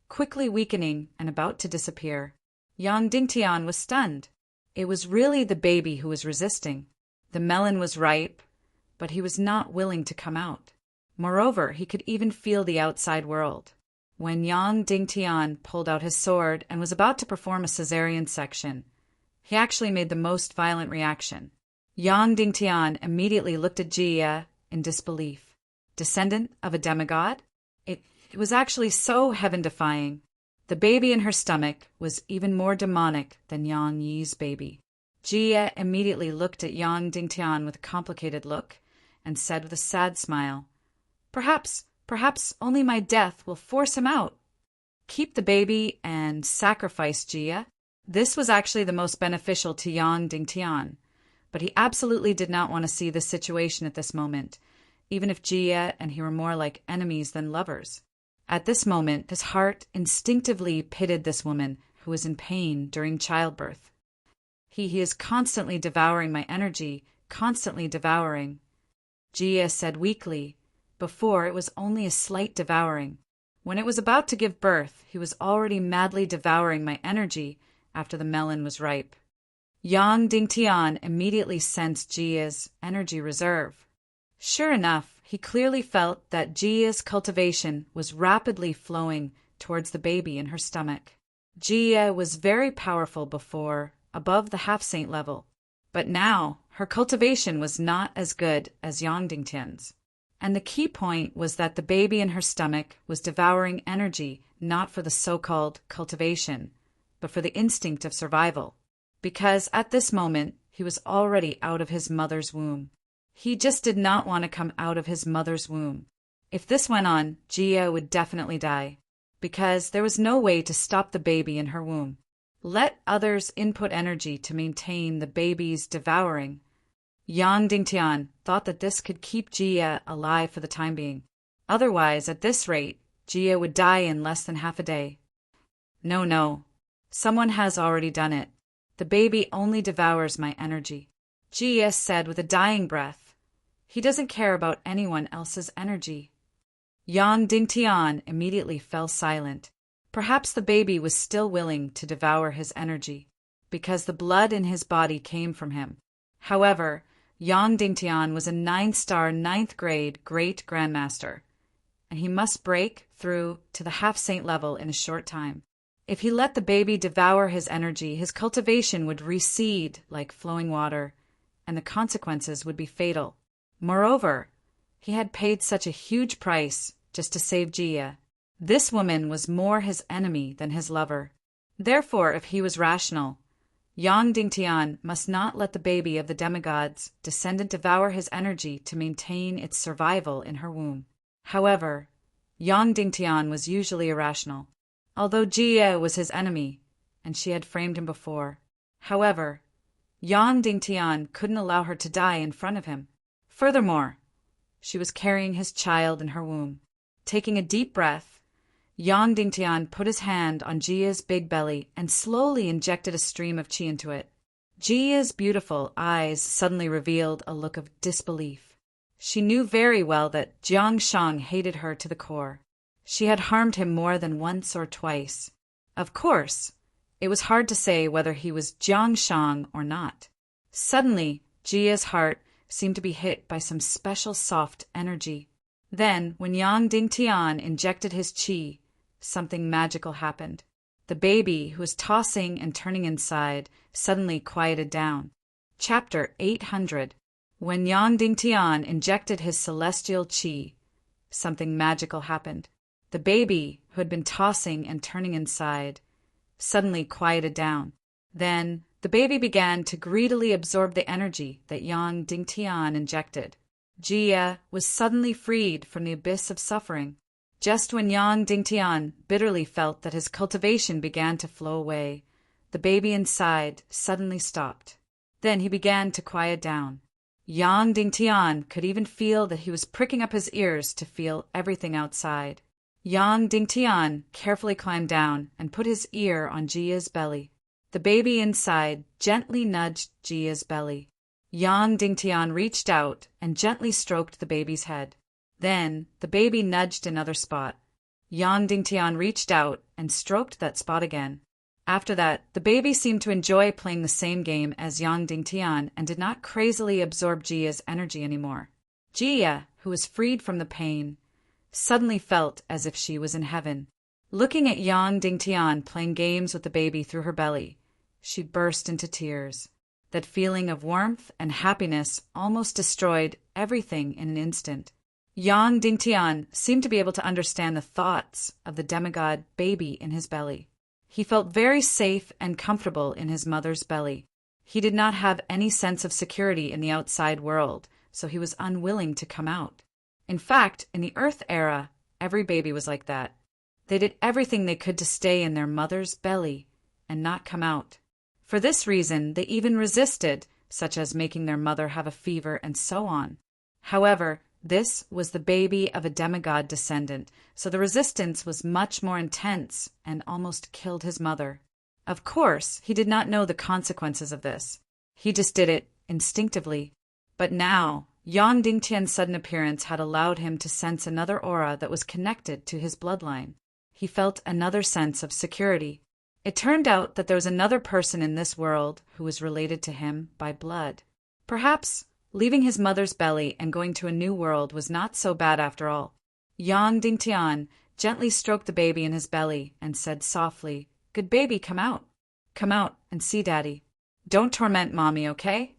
[SPEAKER 1] quickly weakening and about to disappear. Yang Dingtian was stunned. It was really the baby who was resisting. The melon was ripe, but he was not willing to come out. Moreover, he could even feel the outside world. When Yang Dingtian pulled out his sword and was about to perform a cesarean section, he actually made the most violent reaction. Yang Dingtian immediately looked at Jia in disbelief. Descendant of a demigod? It was actually so heaven-defying. The baby in her stomach was even more demonic than Yang Yi's baby. Jia immediately looked at Yang Dingtian with a complicated look and said with a sad smile, Perhaps only my death will force him out. Keep the baby and sacrifice Jia." This was actually the most beneficial to Yang Dingtian, but he absolutely did not want to see this situation at this moment, even if Jia and he were more like enemies than lovers. At this moment, his heart instinctively pitied this woman who was in pain during childbirth. He is constantly devouring my energy, constantly devouring. Jia said weakly. Before, it was only a slight devouring. When it was about to give birth, he was already madly devouring my energy after the melon was ripe. Yang Dingtian immediately sensed Jia's energy reserve. Sure enough, he clearly felt that Jia's cultivation was rapidly flowing towards the baby in her stomach. Jia was very powerful before, above the half-saint level, but now her cultivation was not as good as Yang Dingtian's. And the key point was that the baby in her stomach was devouring energy not for the so-called cultivation, but for the instinct of survival. Because at this moment, he was already out of his mother's womb. He just did not want to come out of his mother's womb. If this went on, Jia would definitely die, because there was no way to stop the baby in her womb. Let others input energy to maintain the baby's devouring. Yang Dingtian thought that this could keep Jia alive for the time being. Otherwise, at this rate, Jia would die in less than half a day. No. Someone has already done it. The baby only devours my energy. Jia said with a dying breath. He doesn't care about anyone else's energy. Yang Dingtian immediately fell silent. Perhaps the baby was still willing to devour his energy, because the blood in his body came from him. However, Yang Dingtian was a 9-star 9th grade great grandmaster, and he must break through to the half-saint level in a short time. If he let the baby devour his energy, his cultivation would recede like flowing water, and the consequences would be fatal. Moreover, he had paid such a huge price just to save Jia. This woman was more his enemy than his lover. Therefore, if he was rational, Yang Dingtian must not let the baby of the demigod's descendant devour his energy to maintain its survival in her womb. However, Yang Dingtian was usually irrational, although Jia was his enemy, and she had framed him before. However, Yang Dingtian couldn't allow her to die in front of him. Furthermore, she was carrying his child in her womb. Taking a deep breath, Yang Dingtian put his hand on Jia's big belly and slowly injected a stream of qi into it. Jia's beautiful eyes suddenly revealed a look of disbelief. She knew very well that Jiang Shang hated her to the core. She had harmed him more than once or twice. Of course, it was hard to say whether he was Jiang Shang or not. Suddenly, Jia's heart seemed to be hit by some special soft energy. Then, when Yang Dingtian injected his qi, something magical happened. The baby, who was tossing and turning inside, suddenly quieted down. Chapter 800. When Yang Dingtian injected his celestial qi, something magical happened. The baby, who had been tossing and turning inside, suddenly quieted down. Then the baby began to greedily absorb the energy that Yang Dingtian injected. Jia was suddenly freed from the abyss of suffering. Just when Yang Dingtian bitterly felt that his cultivation began to flow away, the baby inside suddenly stopped. Then he began to quiet down. Yang Dingtian could even feel that he was pricking up his ears to feel everything outside. Yang Dingtian carefully climbed down and put his ear on Jia's belly. The baby inside gently nudged Jia's belly. Yang Dingtian reached out and gently stroked the baby's head. Then the baby nudged another spot. Yang Dingtian reached out and stroked that spot again. After that, the baby seemed to enjoy playing the same game as Yang Dingtian and did not crazily absorb Jia's energy anymore. Jia, who was freed from the pain, suddenly felt as if she was in heaven. Looking at Yang Dingtian playing games with the baby through her belly, she burst into tears. That feeling of warmth and happiness almost destroyed everything in an instant. Yang Dingtian seemed to be able to understand the thoughts of the demigod baby in his belly. He felt very safe and comfortable in his mother's belly. He did not have any sense of security in the outside world, so he was unwilling to come out. In fact, in the Earth era, every baby was like that. They did everything they could to stay in their mother's belly and not come out. For this reason, they even resisted, such as making their mother have a fever and so on. However, this was the baby of a demigod descendant, so the resistance was much more intense and almost killed his mother. Of course, he did not know the consequences of this. He just did it instinctively. But now, Yang Dingtian's sudden appearance had allowed him to sense another aura that was connected to his bloodline. He felt another sense of security. It turned out that there was another person in this world who was related to him by blood. Perhaps leaving his mother's belly and going to a new world was not so bad after all. Yang Dingtian gently stroked the baby in his belly and said softly, "Good baby, come out. Come out and see Daddy. Don't torment Mommy, okay?"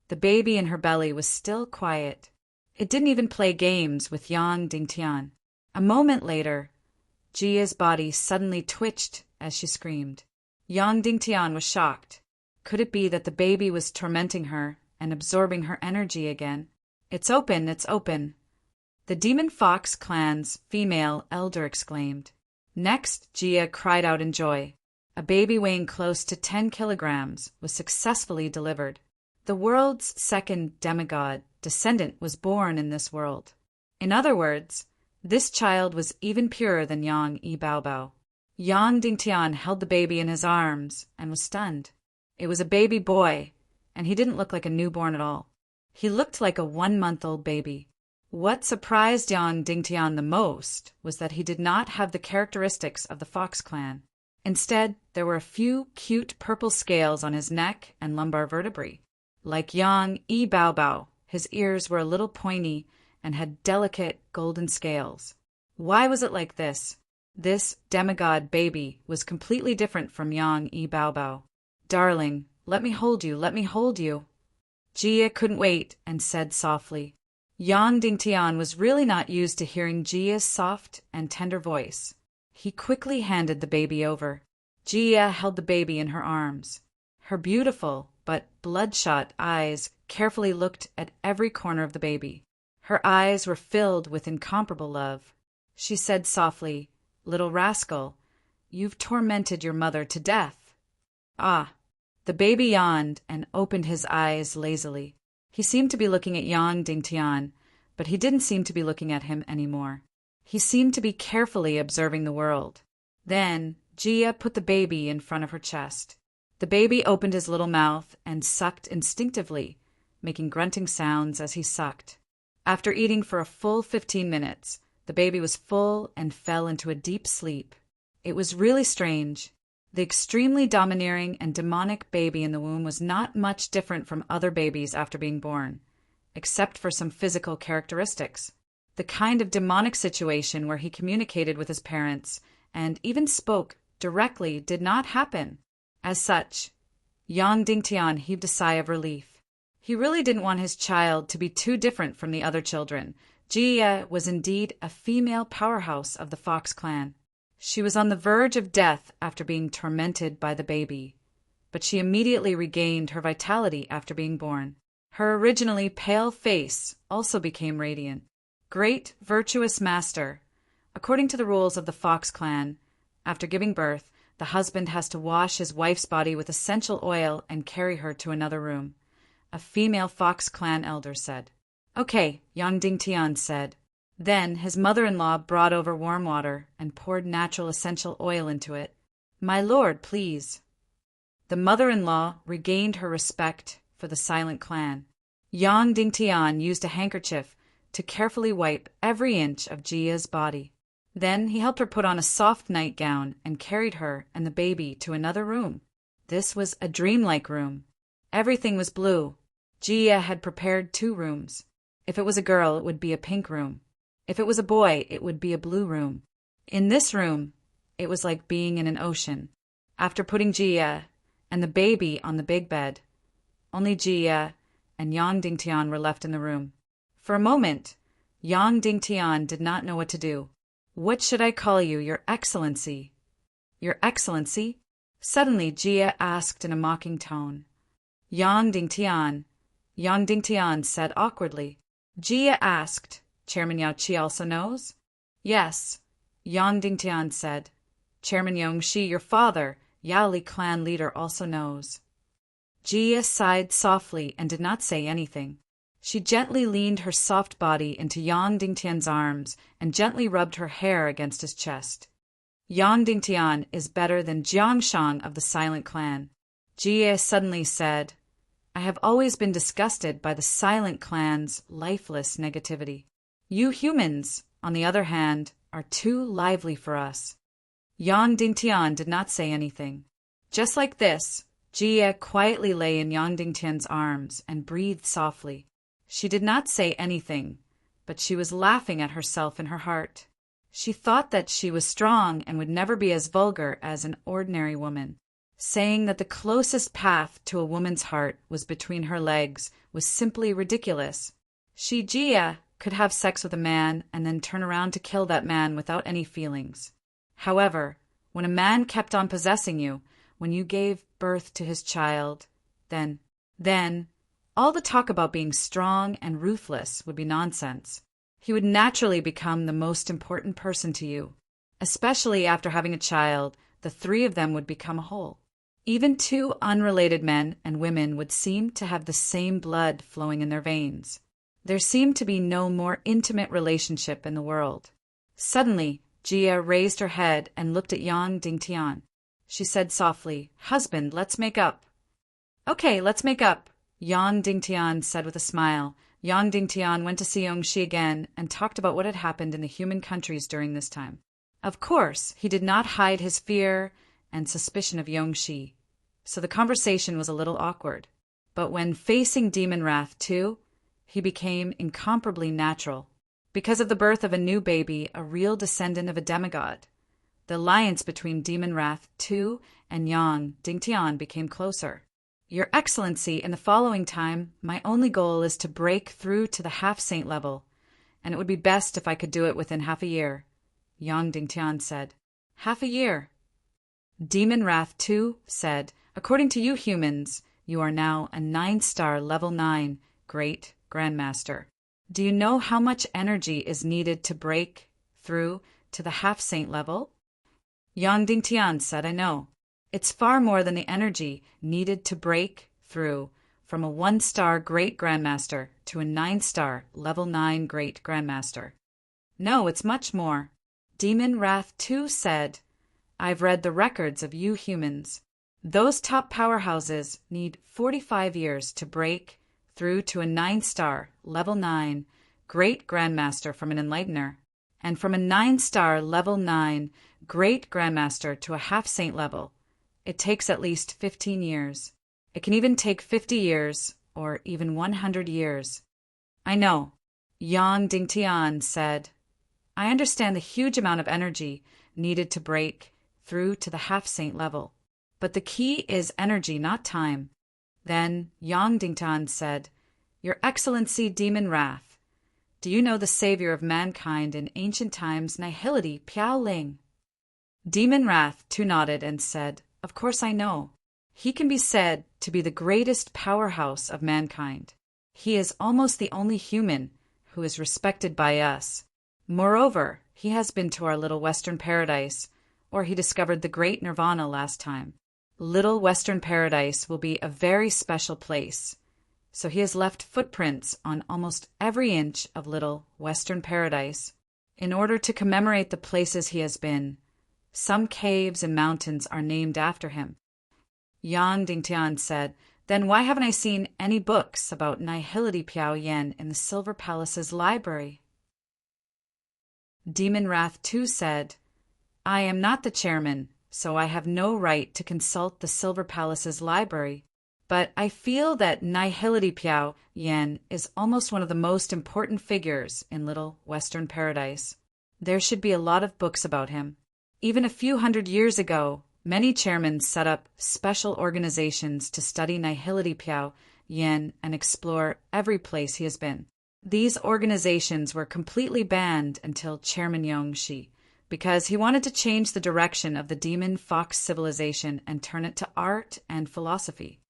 [SPEAKER 1] The baby in her belly was still quiet. It didn't even play games with Yang Dingtian. A moment later, Jia's body suddenly twitched as she screamed. Yang Dingtian was shocked. Could it be that the baby was tormenting her and absorbing her energy again? "It's open, it's open," the Demon Fox clan's female elder exclaimed. Next, Jia cried out in joy. A baby weighing close to 10 kilograms was successfully delivered. The world's second demigod descendant was born in this world. In other words, this child was even purer than Yang Baobao. Yang Dingtian held the baby in his arms and was stunned. It was a baby boy, and he didn't look like a newborn at all. He looked like a 1-month-old baby. What surprised Yang Dingtian the most was that he did not have the characteristics of the Fox clan. Instead, there were a few cute purple scales on his neck and lumbar vertebrae. Like Yang Baobao, his ears were a little pointy and had delicate golden scales. Why was it like this? This demigod baby was completely different from Yang Baobao. "Darling, let me hold you, let me hold you." Jia couldn't wait and said softly. Yang Dingtian was really not used to hearing Jia's soft and tender voice. He quickly handed the baby over. Jia held the baby in her arms. Her beautiful but bloodshot eyes carefully looked at every corner of the baby. Her eyes were filled with incomparable love. She said softly, "Little rascal, you've tormented your mother to death." "Ah." The baby yawned and opened his eyes lazily. He seemed to be looking at Yang Dingtian, but he didn't seem to be looking at him anymore. He seemed to be carefully observing the world. Then Jia put the baby in front of her chest. The baby opened his little mouth and sucked instinctively, making grunting sounds as he sucked. After eating for a full 15 minutes, the baby was full and fell into a deep sleep. It was really strange. The extremely domineering and demonic baby in the womb was not much different from other babies after being born, except for some physical characteristics. The kind of demonic situation where he communicated with his parents and even spoke directly did not happen. As such, Yang Dingtian heaved a sigh of relief. He really didn't want his child to be too different from the other children, Jia was indeed a female powerhouse of the Fox clan. She was on the verge of death after being tormented by the baby, but she immediately regained her vitality after being born. Her originally pale face also became radiant. Great virtuous master. According to the rules of the Fox clan, after giving birth, the husband has to wash his wife's body with essential oil and carry her to another room, a female Fox clan elder said. Okay, Yang Dingtian said. Then his mother-in-law brought over warm water and poured natural essential oil into it. My lord, please. The mother-in-law regained her respect for the silent clan. Yang Dingtian used a handkerchief to carefully wipe every inch of Jia's body. Then he helped her put on a soft nightgown and carried her and the baby to another room. This was a dreamlike room. Everything was blue. Jia had prepared 2 rooms. If it was a girl, it would be a pink room. If it was a boy, it would be a blue room. In this room, it was like being in an ocean. After putting Jia and the baby on the big bed, only Jia and Yang Dingtian were left in the room. For a moment, Yang Dingtian did not know what to do. What should I call you, Your Excellency? Your Excellency? Suddenly, Jia asked in a mocking tone. Yang Dingtian said awkwardly. Jia asked, Chairman Yao Qi also knows? Yes, Yang Dingtian said. Chairman Yongxi, your father, Yaoli clan leader, also knows. Jia sighed softly and did not say anything. She gently leaned her soft body into Yang Dingtian's arms and gently rubbed her hair against his chest. Yang Dingtian is better than Jiangshang of the Silent Clan. Jie suddenly said, I have always been disgusted by the Silent Clan's lifeless negativity. You humans, on the other hand, are too lively for us. Yang Dingtian did not say anything. Just like this, Jie quietly lay in Yang Dingtian's arms and breathed softly. She did not say anything, but she was laughing at herself in her heart. She thought that she was strong and would never be as vulgar as an ordinary woman. Saying that the closest path to a woman's heart was between her legs was simply ridiculous. She, Jia, could have sex with a man and then turn around to kill that man without any feelings. However, when a man kept on possessing you, when you gave birth to his child, then, all the talk about being strong and ruthless would be nonsense. He would naturally become the most important person to you. Especially after having a child, the 3 of them would become a whole. Even 2 unrelated men and women would seem to have the same blood flowing in their veins. There seemed to be no more intimate relationship in the world. Suddenly, Jia raised her head and looked at Yang Dingtian. She said softly, Husband, let's make up. Okay, let's make up, Yang Dingtian said with a smile. Yang Dingtian went to see Yongxi again and talked about what had happened in the human countries during this time. Of course, he did not hide his fear and suspicion of Yongxi, so the conversation was a little awkward. But when facing Demon Wrath too, he became incomparably natural. Because of the birth of a new baby, a real descendant of a demigod, the alliance between Demon Wrath II and Yang Dingtian became closer. Your Excellency, in the following time, my only goal is to break through to the half-saint level, and it would be best if I could do it within half a year, Yang Dingtian said. Half a year. Demon Wrath II said, According to you humans, you are now a 9-star level 9 Great Grandmaster. Do you know how much energy is needed to break through to the half-saint level? Yang Dingtian said, I know. It's far more than the energy needed to break through from a 1-star Great Grandmaster to a 9-star level 9 Great Grandmaster. No, it's much more. Demon Wrath II said, I've read the records of you humans. Those top powerhouses need 45 years to break through to a 9-star level 9 Great Grandmaster from an Enlightener, and from a 9-star level 9 Great Grandmaster to a half-saint level. It takes at least 15 years. It can even take 50 years, or even 100 years. I know, Yang Dingtian said. I understand the huge amount of energy needed to break through to the half-saint level. But the key is energy, not time. Then Yang Dingtian said, Your Excellency Demon Wrath, Do you know the savior of mankind in ancient times, Nihility Piao Ling? Demon Wrath too nodded and said, Of course I know. He can be said to be the greatest powerhouse of mankind. He is almost the only human who is respected by us. Moreover, he has been to our Little Western Paradise, or he discovered the Great Nirvana last time. Little Western Paradise will be a very special place. So he has left footprints on almost every inch of Little Western Paradise in order to commemorate the places he has been. Some caves and mountains are named after him. Yang Dingtian said, Then why haven't I seen any books about Nihility Piao Yen in the Silver Palace's library? Demon Wrath too said, I am not the chairman, so I have no right to consult the Silver Palace's library, but I feel that Nihility Piao Yen is almost one of the most important figures in Little Western Paradise. There should be a lot of books about him. Even a few hundred years ago, many chairmen set up special organizations to study Nihility Piao Yen and explore every place he has been. These organizations were completely banned until Chairman Yongxi, because he wanted to change the direction of the demon fox civilization and turn it to art and philosophy.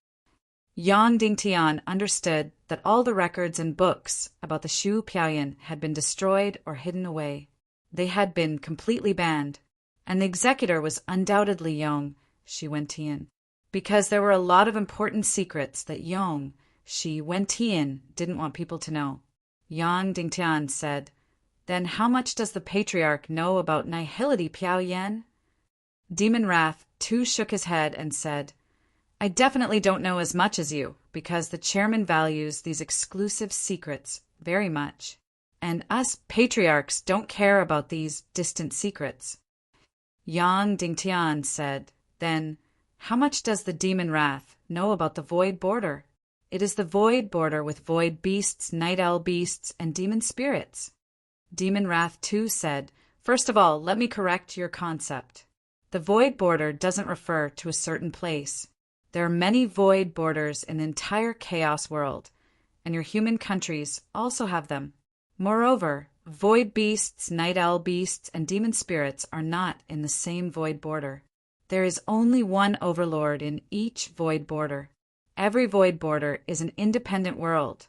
[SPEAKER 1] Yang Dingtian understood that all the records and books about the Shu Piaoyan had been destroyed or hidden away. They had been completely banned, and the executor was undoubtedly Yong Shi Wentian, because there were a lot of important secrets that Yong Shi Wentian didn't want people to know. Yang Dingtian said, Then how much does the patriarch know about Nihility Piao Yen? Demon Wrath too shook his head and said, I definitely don't know as much as you, because the chairman values these exclusive secrets very much, and us patriarchs don't care about these distant secrets. Yang Dingtian said, Then how much does the Demon Wrath know about the Void Border? It is the Void Border with void beasts, night owl beasts, and demon spirits. Demon Wrath too said, First of all, let me correct your concept. The Void Border doesn't refer to a certain place. There are many void borders in the entire chaos world, and your human countries also have them. Moreover, void beasts, night owl beasts, and demon spirits are not in the same void border. There is only one overlord in each void border. Every void border is an independent world,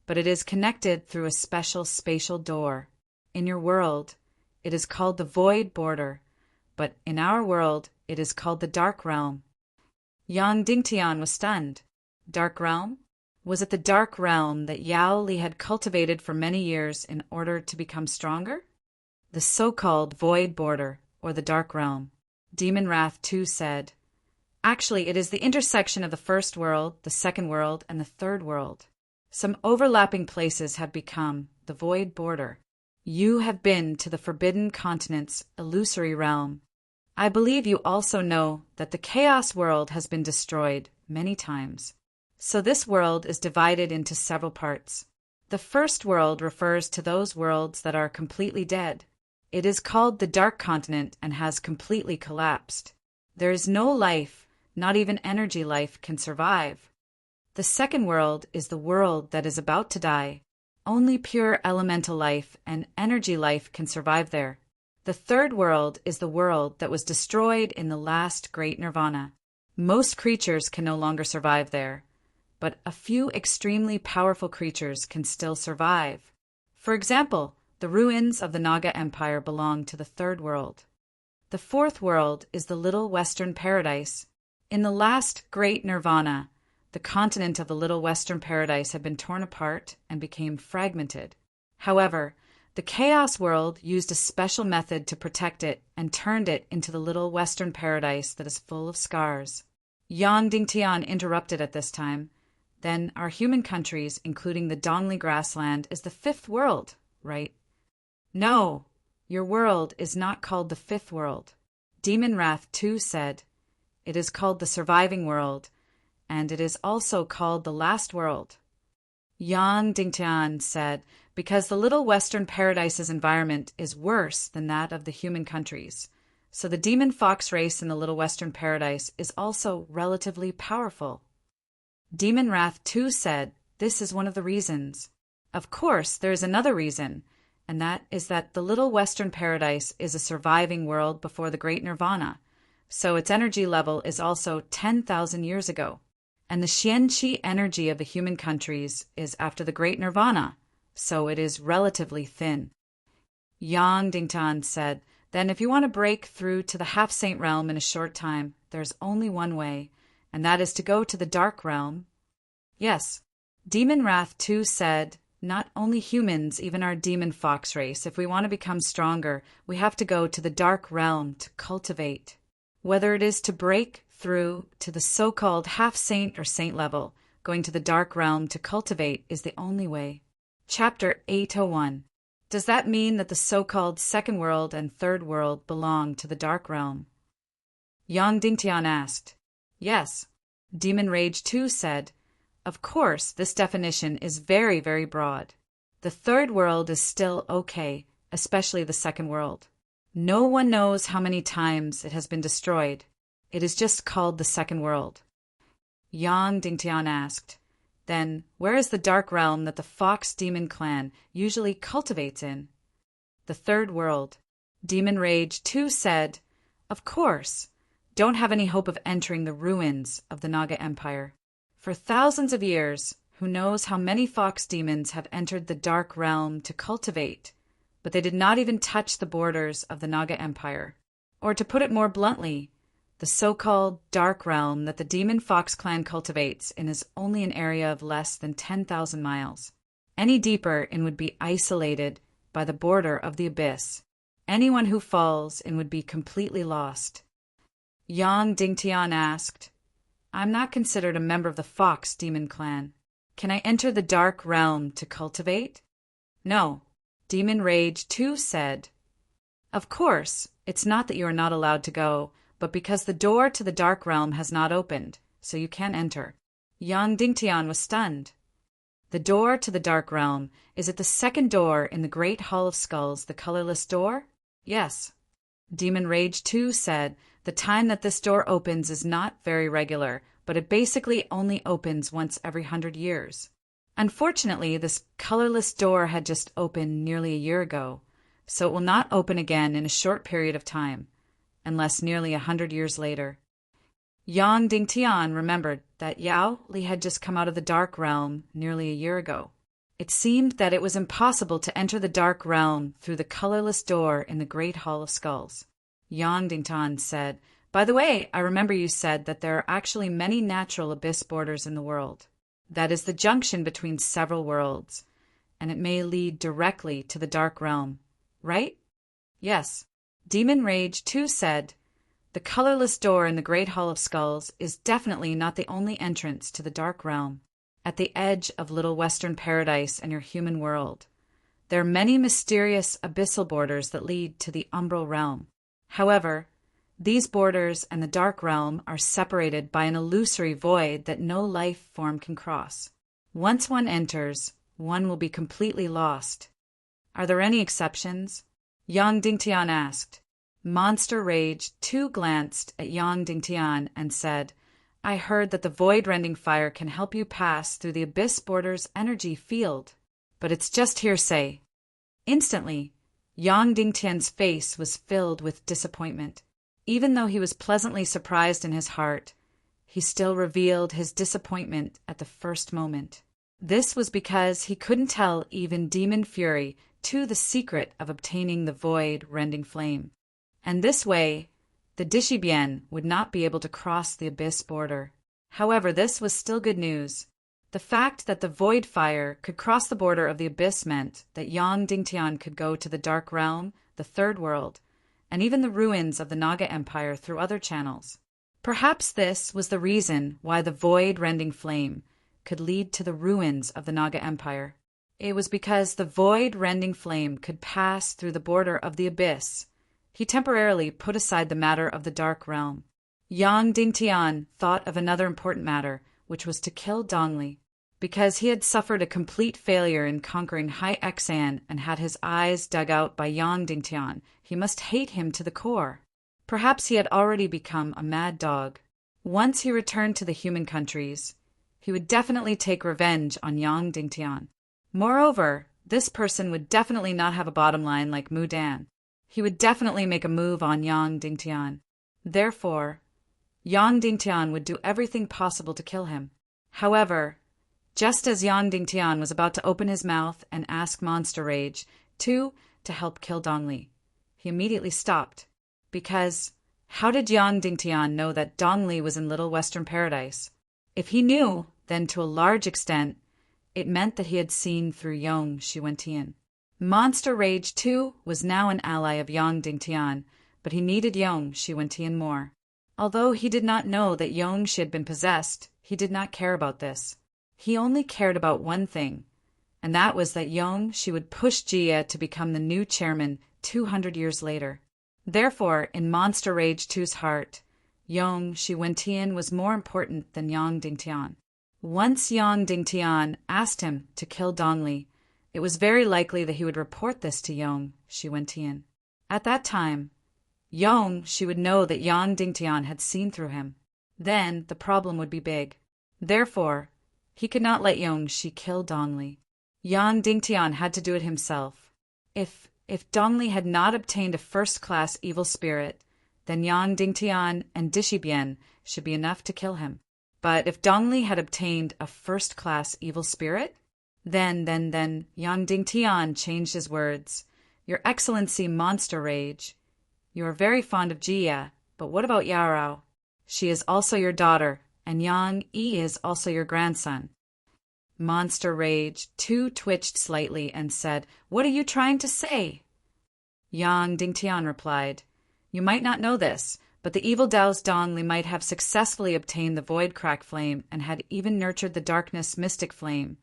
[SPEAKER 1] but it is connected through a special spatial door. In your world, it is called the Void Border, but in our world, it is called the Dark Realm. Yang Dingtian was stunned. Dark Realm? Was it the Dark Realm that Yao Li had cultivated for many years in order to become stronger? The so-called Void Border, or the Dark Realm. Demon Wrath too said, Actually, it is the intersection of the first world, the second world, and the third world. Some overlapping places have become the Void Border. You have been to the Forbidden Continent's illusory realm. I believe you also know that the Chaos world has been destroyed many times. So this world is divided into several parts. The first world refers to those worlds that are completely dead. It is called the Dark Continent and has completely collapsed. There is no life, not even energy life, can survive. The second world is the world that is about to die. Only pure elemental life and energy life can survive there. The third world is the world that was destroyed in the last Great Nirvana. Most creatures can no longer survive there, but a few extremely powerful creatures can still survive. For example, the ruins of the Naga Empire belong to the third world. The fourth world is the Little Western Paradise. In the last Great Nirvana, the continent of the Little Western Paradise had been torn apart and became fragmented. However, the Chaos world used a special method to protect it and turned it into the Little Western Paradise that is full of scars. Yang Dingtian interrupted at this time. Then our human countries, including the Dongli grassland, is the fifth world, right? No, your world is not called the fifth world. Demon Wrath too said, It is called the surviving world, and it is also called the last world. Yang Dingtian said, Because the Little Western Paradise's environment is worse than that of the human countries, so the demon fox race in the Little Western Paradise is also relatively powerful. Demon Wrath too said, This is one of the reasons. Of course, there is another reason, and that is that the little Western paradise is a surviving world before the Great Nirvana, so its energy level is also 10,000 years ago. And the Xian-Qi energy of the human countries is after the Great Nirvana, so it is relatively thin. Yang Dingtian said, then if you want to break through to the half-saint realm in a short time, there's only one way, and that is to go to the dark realm. Yes, Demon Wrath too said, not only humans, even our demon fox race, if we want to become stronger, we have to go to the dark realm to cultivate. Whether it is to break through to the so-called half-saint or saint level, going to the dark realm to cultivate is the only way. Chapter 801. Does that mean that the so-called second world and third world belong to the dark realm? Yang Dingtian asked. Yes. Demon Rage too said, of course, this definition is very, very broad. The third world is still okay, especially the second world. No one knows how many times it has been destroyed. It is just called the second world. Yang Dingtian asked, then where is the dark realm that the Fox Demon clan usually cultivates in? The third world. Demon Rage too said, of course, don't have any hope of entering the ruins of the Naga Empire. For thousands of years, who knows how many fox demons have entered the dark realm to cultivate, but they did not even touch the borders of the Naga Empire. Or to put it more bluntly, the so-called dark realm that the Demon Fox clan cultivates in is only an area of less than 10,000 miles. Any deeper and would be isolated by the border of the abyss. Anyone who falls in would be completely lost. Yang Dingtian asked, I'm not considered a member of the Fox Demon clan. Can I enter the dark realm to cultivate? No. Demon Rage too said, of course, it's not that you are not allowed to go, but because the door to the dark realm has not opened, so you can't enter. Yang Dingtian was stunned. The door to the dark realm, is it the second door in the Great Hall of Skulls, the colorless door? Yes. Demon Rage too said, the time that this door opens is not very regular, but it basically only opens once every 100 years. Unfortunately, this colorless door had just opened nearly a year ago, so it will not open again in a short period of time, unless nearly 100 years later. Yang Dingtian remembered that Yao Li had just come out of the dark realm nearly a year ago. It seemed that it was impossible to enter the dark realm through the colorless door in the Great Hall of Skulls. Yang Dingtian said, by the way, I remember you said that there are actually many natural abyss borders in the world. That is the junction between several worlds, and it may lead directly to the dark realm, right? Yes. Demon Rage too said, the colorless door in the Great Hall of Skulls is definitely not the only entrance to the dark realm. At the edge of Little Western Paradise and your human world, there are many mysterious abyssal borders that lead to the umbral realm. However, these borders and the dark realm are separated by an illusory void that no life form can cross. Once one enters, one will be completely lost. Are there any exceptions? Yang Dingtian asked. Monster Rage too glanced at Yang Dingtian and said, I heard that the void-rending fire can help you pass through the abyss border's energy field, but it's just hearsay. Instantly, Yang Dingtian's face was filled with disappointment. Even though he was pleasantly surprised in his heart, he still revealed his disappointment at the first moment. This was because he couldn't tell even Demon Fury the secret of obtaining the void-rending flame. And this way, the Dishibian would not be able to cross the abyss border. However, this was still good news. The fact that the void fire could cross the border of the abyss meant that Yang Dingtian could go to the dark realm, the third world, and even the ruins of the Naga Empire through other channels. Perhaps this was the reason why the void-rending flame could lead to the ruins of the Naga Empire. It was because the void-rending flame could pass through the border of the abyss. He temporarily put aside the matter of the dark realm. Yang Dingtian thought of another important matter, which was to kill Dongli. Because he had suffered a complete failure in conquering Hai Xan and had his eyes dug out by Yang Dingtian, he must hate him to the core. Perhaps he had already become a mad dog. Once he returned to the human countries, he would definitely take revenge on Yang Dingtian. Moreover, this person would definitely not have a bottom line like Mu Dan. He would definitely make a move on Yang Dingtian. Therefore, Yang Dingtian would do everything possible to kill him. However, just as Yang Dingtian was about to open his mouth and ask Monster Rage to help kill Dongli, he immediately stopped. Because how did Yang Dingtian know that Dongli was in Little Western Paradise? If he knew, then to a large extent, it meant that he had seen through Yang Shiwentian. Monster Rage, too, was now an ally of Yang Dingtian, but he needed Yang Shiwentian more. Although he did not know that Yang Shi had been possessed, he did not care about this. He only cared about one thing, and that was that Yang Shi would push Jia to become the new chairman 200 years later. Therefore, in Monster Rage 2's heart, Yang Shiwentian was more important than Yang Dingtian. Once Yang Dingtian asked him to kill Dongli, it was very likely that he would report this to Yang Shiwentian. At that time, Yang Shi would know that Yang Dingtian had seen through him. Then the problem would be big. Therefore, he could not let Yang Shi kill Dongli. Yang Dingtian had to do it himself. If Dongli had not obtained a first-class evil spirit, then Yang Dingtian and Dishibian should be enough to kill him. But if Dongli had obtained a first-class evil spirit, then Yang Dingtian changed his words. Your Excellency Monster Rage, you are very fond of Jia, but what about Yarao? She is also your daughter, and Yang Yi is also your grandson. Monster Rage 2 twitched slightly and said, What are you trying to say? Yang Dingtian replied, You might not know this, but the evil Dao's Dongli might have successfully obtained the Void Crack Flame and had even nurtured the Darkness Mystic Flame,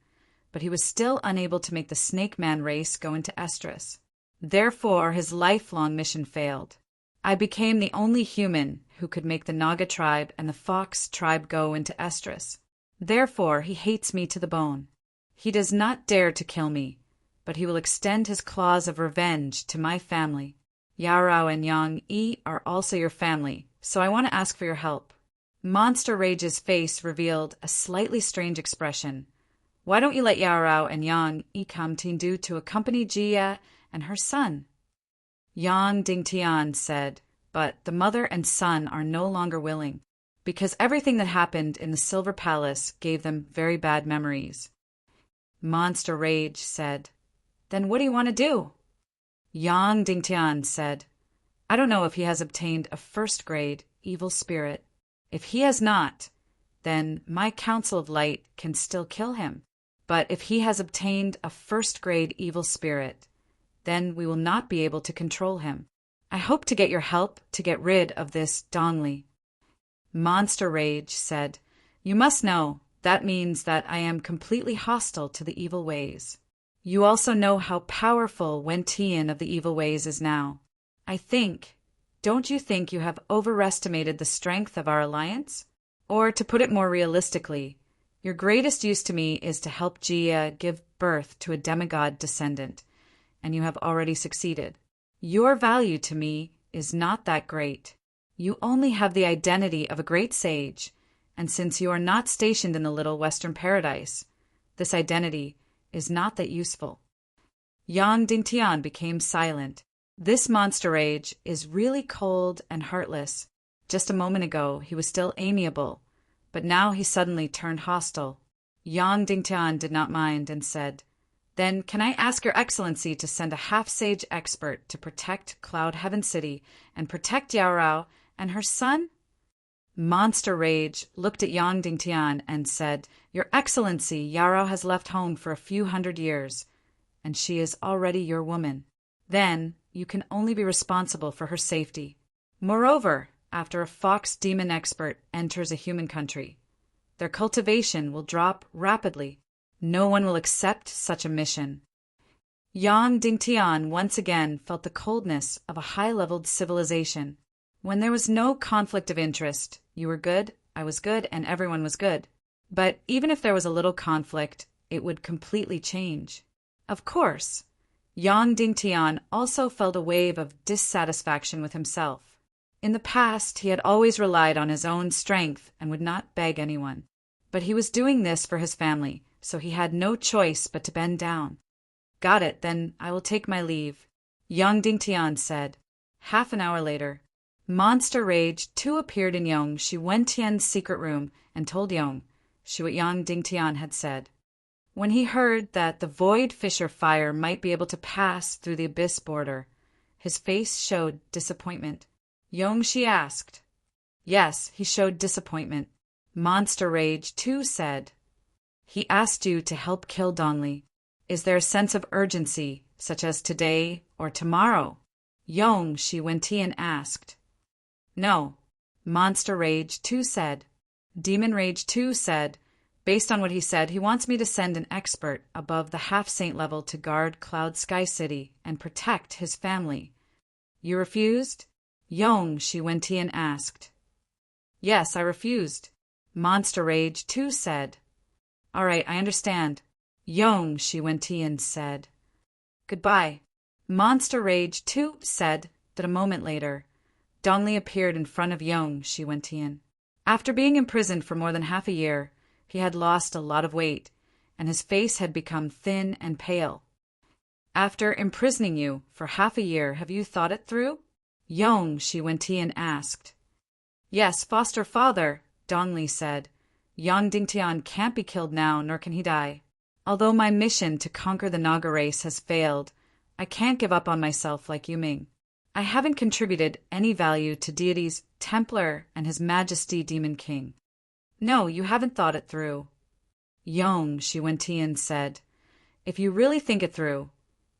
[SPEAKER 1] but he was still unable to make the Snake Man race go into estrus. Therefore, his lifelong mission failed. I became the only human who could make the Naga tribe and the Fox tribe go into estrus. Therefore, he hates me to the bone. He does not dare to kill me, but he will extend his claws of revenge to my family. Yarao and Yang Yi are also your family, so I want to ask for your help. Monster Rage's face revealed a slightly strange expression. Why don't you let Yarao and Yang Yi come to accompany Jia and her son? Yang Dingtian said, but the mother and son are no longer willing, because everything that happened in the Silver Palace gave them very bad memories. Monster Rage said, Then what do you want to do? Yang Dingtian said, I don't know if he has obtained a first-grade evil spirit. If he has not, then my Council of Light can still kill him. But if he has obtained a first-grade evil spirit, then we will not be able to control him. I hope to get your help to get rid of this Dongli. Monster Rage said, You must know, that means that I am completely hostile to the evil ways. You also know how powerful Wen Tian of the evil ways is now. Don't you think you have overestimated the strength of our alliance? Or to put it more realistically, your greatest use to me is to help Jia give birth to a demigod descendant, and you have already succeeded. Your value to me is not that great. You only have the identity of a great sage, and since you are not stationed in the Little Western Paradise, this identity is not that useful. Yang Dingtian became silent. This Monster Rage is really cold and heartless. Just a moment ago, he was still amiable, but now he suddenly turned hostile. Yang Dingtian did not mind and said, Then can I ask your Excellency to send a half-sage expert to protect Cloud Heaven City and protect Yarao and her son? Monster Rage looked at Yang Dingtian and said, Your Excellency, Yarao has left home for a few 100 years, and she is already your woman. Then you can only be responsible for her safety. Moreover, after a fox demon expert enters a human country, their cultivation will drop rapidly. No one will accept such a mission. Yang Dingtian once again felt the coldness of a high-leveled civilization. When there was no conflict of interest, you were good, I was good, and everyone was good. But even if there was a little conflict, it would completely change. Of course, Yang Dingtian also felt a wave of dissatisfaction with himself. In the past, he had always relied on his own strength and would not beg anyone. But he was doing this for his family, so he had no choice but to bend down. Got it, then I will take my leave, Yang Dingtian said. Half an hour later, Monster Rage 2 appeared in Yang Shi Wentian's secret room and told Yang Shi what Yang Dingtian had said. When he heard that the Void Fisher fire might be able to pass through the abyss border, his face showed disappointment. Yang Shi asked. Yes, he showed disappointment. Monster Rage 2 said. He asked you to help kill Dongli. Is there a sense of urgency, such as today or tomorrow? Yang Shi Wentian asked. No, Monster Rage 2 said. Demon Rage 2 said, based on what he said, he wants me to send an expert above the half-saint level to guard Cloud Sky City and protect his family. You refused? Yang Shi Wentian asked. Yes, I refused, Monster Rage 2 said. All right, I understand, Yang Shi Wentian said. Goodbye, Monster Rage 2 said that a moment later, Dongli appeared in front of Yang Shi Wentian. After being imprisoned for more than half a year, he had lost a lot of weight, and his face had become thin and pale. After imprisoning you for half a year, have you thought it through? Yang Shi Wentian asked. Yes, foster father, Dongli said. Yang Dingtian can't be killed now, nor can he die. Although my mission to conquer the Naga race has failed, I can't give up on myself like Yu Ming. I haven't contributed any value to deities Templar and His Majesty Demon King. No, you haven't thought it through. Yang Shi Wentian said. If you really think it through,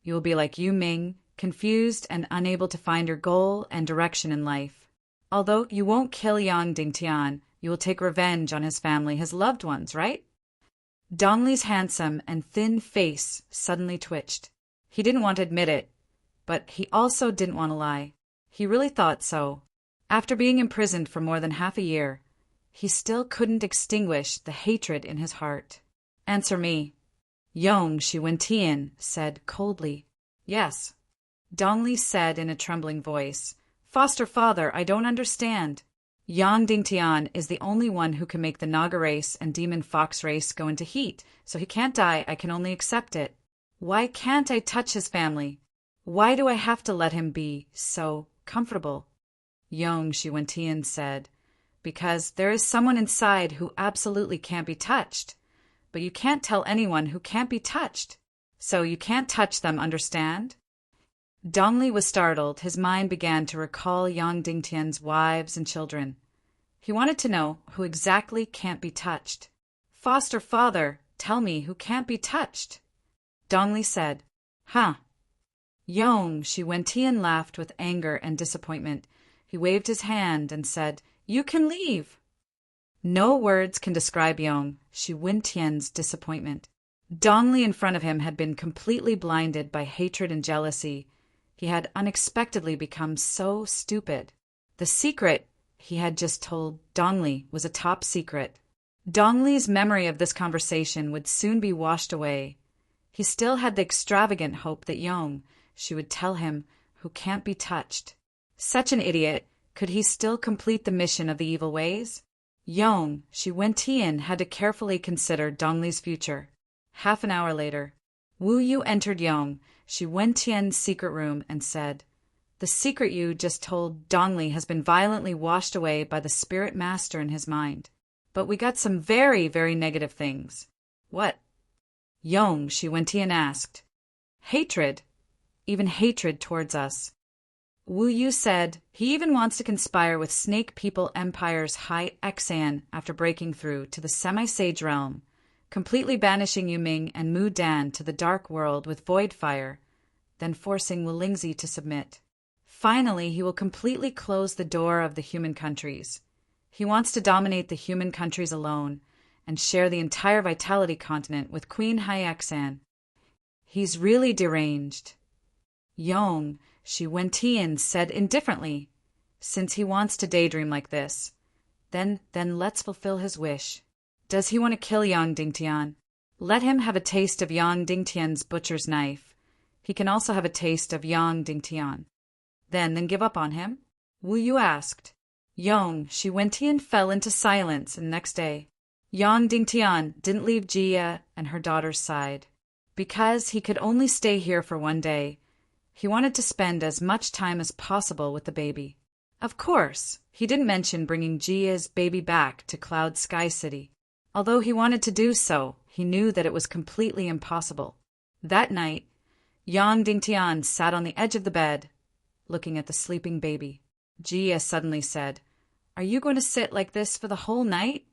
[SPEAKER 1] you will be like Yu Ming, confused and unable to find your goal and direction in life. Although you won't kill Yang Dingtian, you will take revenge on his family, his loved ones, right? Dongli's handsome and thin face suddenly twitched. He didn't want to admit it, but he also didn't want to lie. He really thought so. After being imprisoned for more than half a year, he still couldn't extinguish the hatred in his heart. Answer me, Yang Shi Wentian said coldly. Yes, Dongli said in a trembling voice. Foster father, I don't understand. Yang Dingtian is the only one who can make the Naga race and Demon Fox race go into heat, so he can't die. I can only accept it. Why can't I touch his family? Why do I have to let him be so comfortable? Yang Shi Wentian said, because there is someone inside who absolutely can't be touched. But you can't tell anyone who can't be touched. So you can't touch them, understand? Dongli was startled. His mind began to recall Yang Dingtian's wives and children. He wanted to know who exactly can't be touched. Foster father, tell me who can't be touched. Dongli said, Huh. Yang Shi Wentian laughed with anger and disappointment. He waved his hand and said, You can leave. No words can describe Yang Shi Wentian's disappointment. Dongli in front of him had been completely blinded by hatred and jealousy. He had unexpectedly become so stupid. The secret he had just told Dongli was a top secret. Dongli's memory of this conversation would soon be washed away. He still had the extravagant hope that Yang Shi would tell him who can't be touched. Such an idiot, could he still complete the mission of the evil ways? Yang Shi Wentian had to carefully consider Dongli's future. Half an hour later, Wu Yu entered Yang Shi Wentian's secret room and said, The secret you just told Dongli has been violently washed away by the spirit master in his mind. But we got some very, very negative things. What? Yang Shi Wentian asked. Hatred. Even hatred towards us. Wu Yu said he even wants to conspire with Snake People Empire's High Exan after breaking through to the semi-sage realm, completely banishing Yu Ming and Mu Dan to the dark world with void fire, then forcing Wu Lingzi to submit. Finally, he will completely close the door of the human countries. He wants to dominate the human countries alone and share the entire Vitality continent with Queen High Exan. He's really deranged. Yang Shi Wentian said indifferently, Since he wants to daydream like this, then let's fulfill his wish. Does he want to kill Yang Dingtian? Let him have a taste of Yang Dingtian's butcher's knife. He can also have a taste of Yang Dingtian. Then give up on him? Wu Yu asked. Yang Shi Wentian fell into silence, and next day, Yang Dingtian didn't leave Jia and her daughter's side. Because he could only stay here for one day, he wanted to spend as much time as possible with the baby. Of course, he didn't mention bringing Jia's baby back to Cloud Sky City. Although he wanted to do so, he knew that it was completely impossible. That night, Yang Dingtian sat on the edge of the bed, looking at the sleeping baby. Jia suddenly said, "Are you going to sit like this for the whole night?"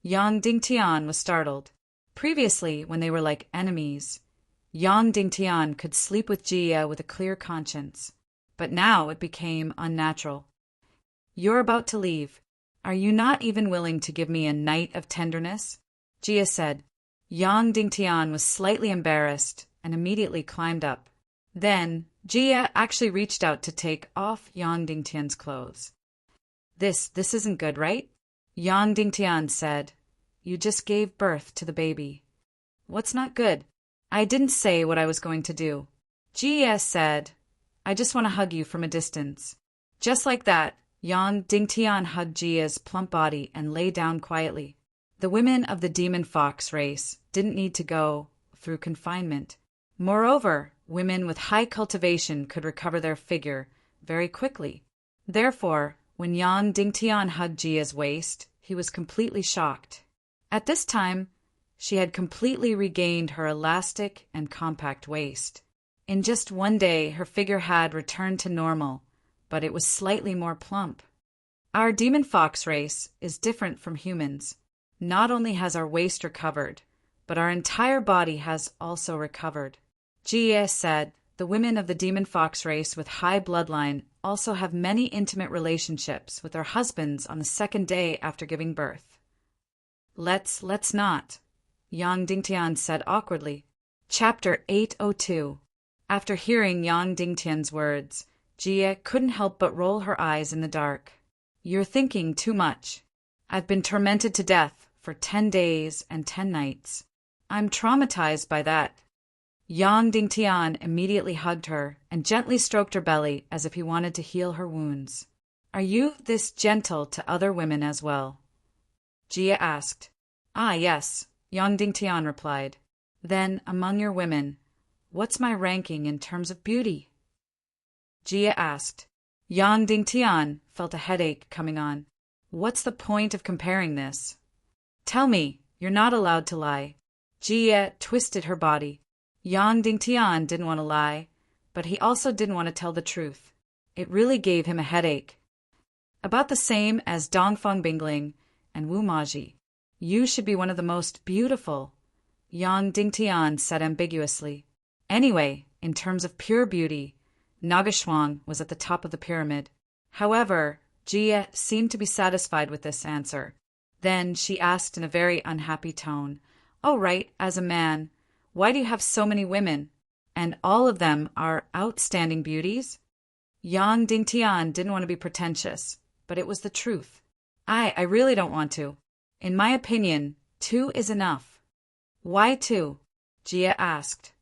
[SPEAKER 1] Yang Dingtian was startled. Previously, when they were like enemies, Yang Dingtian could sleep with Jia with a clear conscience. But now it became unnatural. "You're about to leave. Are you not even willing to give me a night of tenderness?" Jia said. Yang Dingtian was slightly embarrassed and immediately climbed up. Then, Jia actually reached out to take off Yang Dingtian's clothes. This isn't good, right?" Yang Dingtian said. "You just gave birth to the baby." "What's not good?" "I didn't say what I was going to do." Jia said, "I just want to hug you from a distance." Just like that, Yang Dingtian hugged Jia's plump body and lay down quietly. The women of the demon fox race didn't need to go through confinement. Moreover, women with high cultivation could recover their figure very quickly. Therefore, when Yang Dingtian hugged Jia's waist, he was completely shocked. At this time, she had completely regained her elastic and compact waist. In just one day, her figure had returned to normal, but it was slightly more plump. Our demon fox race is different from humans. Not only has our waist recovered, but our entire body has also recovered. Jia said, the women of the demon fox race with high bloodline also have many intimate relationships with their husbands on the second day after giving birth. Let's not, Yang Dingtian said awkwardly. Chapter 802. After hearing Yang Dingtian's words, Jia couldn't help but roll her eyes in the dark. "You're thinking too much. I've been tormented to death for 10 days and 10 nights. I'm traumatized by that." Yang Dingtian immediately hugged her and gently stroked her belly as if he wanted to heal her wounds. "Are you this gentle to other women as well?" Jia asked. "Ah, yes," Yang Dingtian replied. "Then, among your women, what's my ranking in terms of beauty?" Jia asked. Yang Dingtian felt a headache coming on. "What's the point of comparing this? Tell me, you're not allowed to lie." Jia twisted her body. Yang Dingtian didn't want to lie, but he also didn't want to tell the truth. It really gave him a headache. "About the same as Dongfeng Bingling and Wu Maji. You should be one of the most beautiful," Yang Dingtian said ambiguously. "Anyway, in terms of pure beauty, Nagashuang was at the top of the pyramid." However, Jia seemed to be satisfied with this answer. Then she asked in a very unhappy tone, "Oh right, as a man, why do you have so many women? And all of them are outstanding beauties?" Yang Dingtian didn't want to be pretentious, but it was the truth. I really don't want to. In my opinion, 2 is enough." "Why 2?" Jia asked.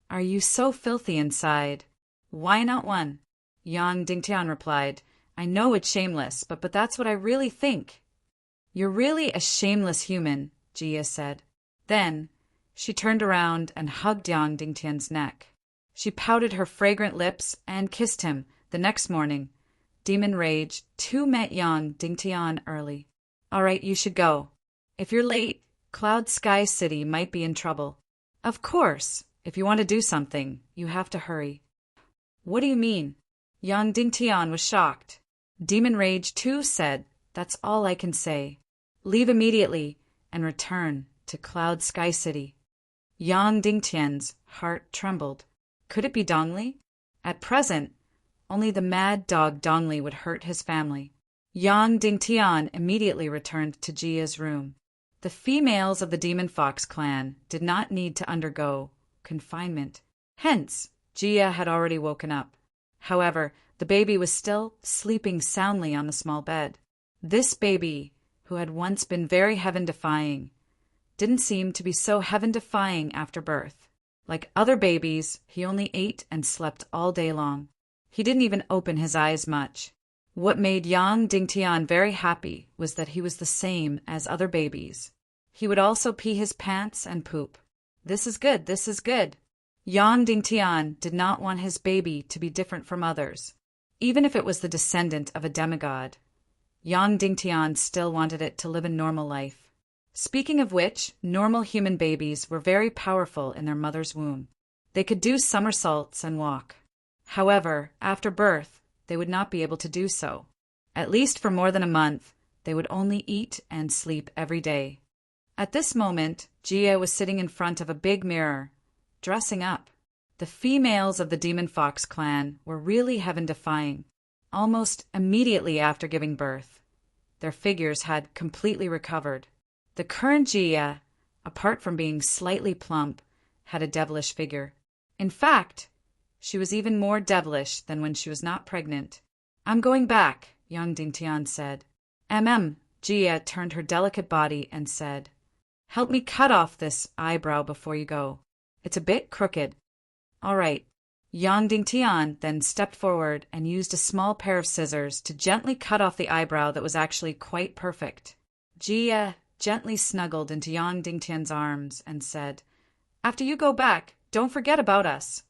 [SPEAKER 1] "Are you so filthy inside? Why not 1?" Yang Dingtian replied. "I know it's shameless, but that's what I really think." "You're really a shameless human," Jia said. Then, she turned around and hugged Yang Dingtian's neck. She pouted her fragrant lips and kissed him. The next morning, Demon Rage 2 met Yang Dingtian early. "All right, you should go. If you're late, Cloud Sky City might be in trouble." "Of course, if you want to do something, you have to hurry." "What do you mean?" Yang Dingtian was shocked. Demon Rage 2 said, "That's all I can say. Leave immediately and return to Cloud Sky City." Yang Dingtian's heart trembled. Could it be Dongli? At present, only the mad dog Dongli would hurt his family. Yang Dingtian immediately returned to Jia's room. The females of the Demon Fox clan did not need to undergo confinement. Hence, Jia had already woken up. However, the baby was still sleeping soundly on the small bed. This baby, who had once been very heaven-defying, didn't seem to be so heaven-defying after birth. Like other babies, he only ate and slept all day long. He didn't even open his eyes much. What made Yang Dingtian very happy was that he was the same as other babies. He would also pee his pants and poop. This is good, this is good. Yang Dingtian did not want his baby to be different from others. Even if it was the descendant of a demigod, Yang Dingtian still wanted it to live a normal life. Speaking of which, normal human babies were very powerful in their mother's womb. They could do somersaults and walk. However, after birth, they would not be able to do so. At least for more than a month, they would only eat and sleep every day. At this moment, Jia was sitting in front of a big mirror, dressing up. The females of the Demon Fox clan were really heaven-defying. Almost immediately after giving birth, their figures had completely recovered. The current Jia, apart from being slightly plump, had a devilish figure. In fact, she was even more devilish than when she was not pregnant. I'm going back, Yang Dingtian said. Jia turned her delicate body and said, help me cut off this eyebrow before you go. It's a bit crooked. All right. Yang Dingtian then stepped forward and used a small pair of scissors to gently cut off the eyebrow that was actually quite perfect. Jia gently snuggled into Yang Dingtian's arms and said, after you go back, don't forget about us.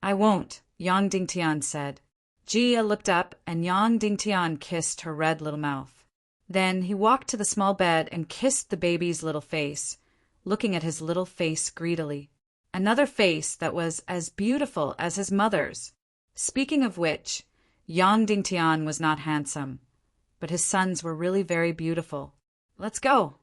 [SPEAKER 1] I won't, Yang Dingtian said. Jia looked up and Yang Dingtian kissed her red little mouth. Then he walked to the small bed and kissed the baby's little face, looking at his little face greedily. Another face that was as beautiful as his mother's. Speaking of which, Yang Dingtian was not handsome, but his sons were really very beautiful. Let's go.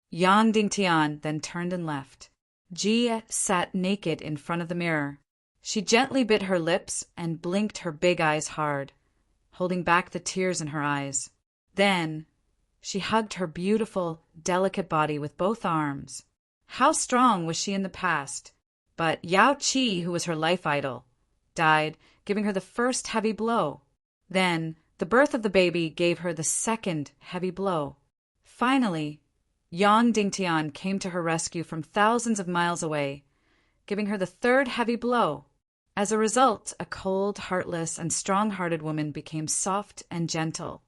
[SPEAKER 1] Yang Dingtian then turned and left. Jia sat naked in front of the mirror. She gently bit her lips and blinked her big eyes hard, holding back the tears in her eyes. Then she hugged her beautiful, delicate body with both arms. How strong was she in the past? But Yao Qi, who was her life idol, died, giving her the first heavy blow. Then the birth of the baby gave her the second heavy blow. Finally, Yang Dingtian came to her rescue from thousands of miles away, giving her the third heavy blow. As a result, a cold, heartless, and strong-hearted woman became soft and gentle.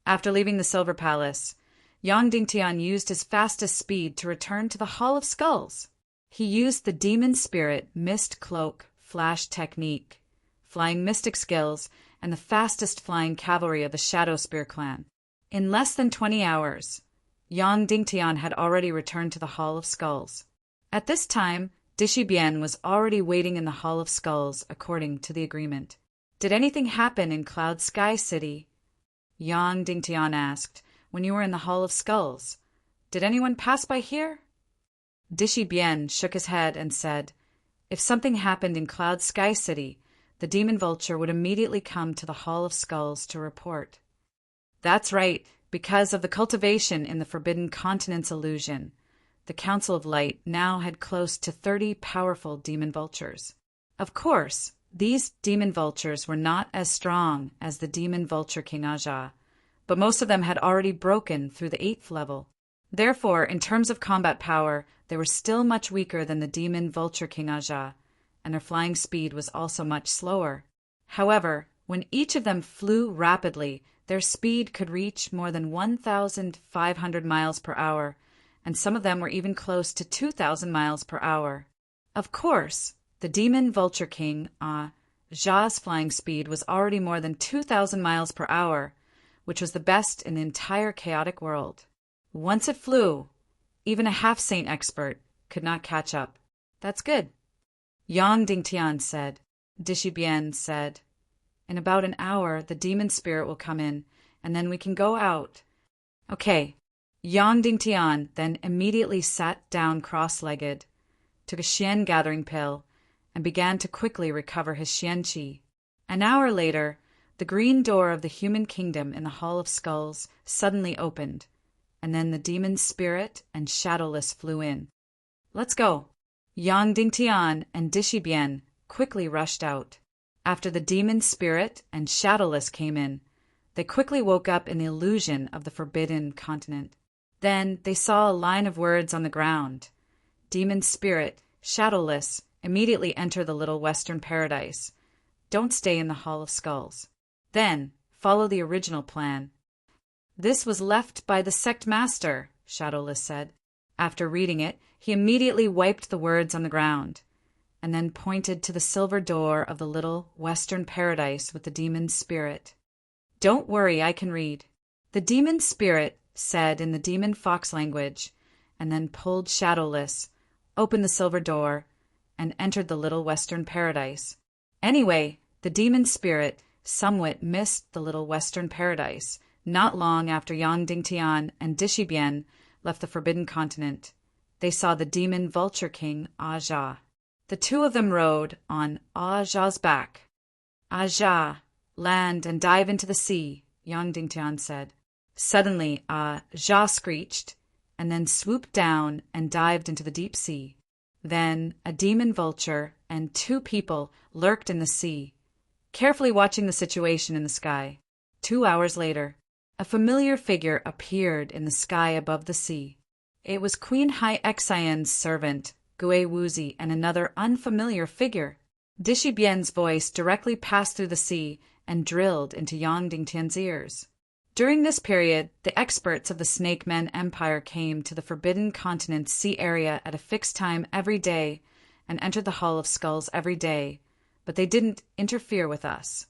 [SPEAKER 1] After leaving the Silver Palace, Yang Dingtian used his fastest speed to return to the Hall of Skulls. He used the Demon Spirit Mist Cloak Flash technique, flying mystic skills, and the fastest flying cavalry of the Shadow Spear clan. In less than 20 hours, Yang Dingtian had already returned to the Hall of Skulls. At this time, Dishibian was already waiting in the Hall of Skulls according to the agreement. Did anything happen in Cloud Sky City? Yang Dingtian asked, when you were in the Hall of Skulls. Did anyone pass by here? Dishibian shook his head and said, if something happened in Cloud Sky City, the Demon Vulture would immediately come to the Hall of Skulls to report. That's right, because of the cultivation in the Forbidden Continent's illusion. The Council of Light now had close to 30 powerful demon vultures. Of course, these demon vultures were not as strong as the demon vulture King Aja, but most of them had already broken through the 8th level. Therefore, in terms of combat power, they were still much weaker than the demon vulture King Aja, and their flying speed was also much slower. However, when each of them flew rapidly, their speed could reach more than 1,500 miles per hour, and some of them were even close to 2,000 miles per hour. Of course, the Demon Vulture King, Ja's flying speed was already more than 2,000 miles per hour, which was the best in the entire chaotic world. Once it flew, even a half-saint expert could not catch up. That's good. Yang Dingtian said. Dishibian said, in about an hour, the demon spirit will come in, and then we can go out. Okay. Yang Dingtian then immediately sat down cross-legged, took a Xian gathering pill, and began to quickly recover his Xian Qi. An hour later, the green door of the human kingdom in the Hall of Skulls suddenly opened, and then the demon spirit and Shadowless flew in. Let's go. Yang Dingtian and Dishibian quickly rushed out. After the demon spirit and Shadowless came in, they quickly woke up in the illusion of the Forbidden Continent. Then they saw a line of words on the ground. Demon spirit, Shadowless, immediately enter the little Western Paradise. Don't stay in the Hall of Skulls. Then follow the original plan. This was left by the sect master, Shadowless said. After reading it, he immediately wiped the words on the ground, and then pointed to the silver door of the little western paradise with the demon spirit. "Don't worry, I can read," the demon spirit said in the demon fox language, and then pulled shadowless, opened the silver door, and entered the little western paradise. Anyway, the demon spirit somewhat missed the little western paradise not long after Yang Dingtian and Dishibian left the Forbidden Continent. They saw the demon vulture king Aja. The two of them rode on Aja's back. "Aja, land and dive into the sea," Yang Dingtian said. Suddenly, Aja screeched, and then swooped down and dived into the deep sea. Then a demon vulture and two people lurked in the sea, carefully watching the situation in the sky. 2 hours later, a familiar figure appeared in the sky above the sea. It was Queen Hai Xian's servant, Gui Wuzi, and another unfamiliar figure. Dishibian's voice directly passed through the sea and drilled into Yang Dingtian's ears. During this period, the experts of the Snake Men Empire came to the Forbidden Continent's sea area at a fixed time every day and entered the Hall of Skulls every day, but they didn't interfere with us.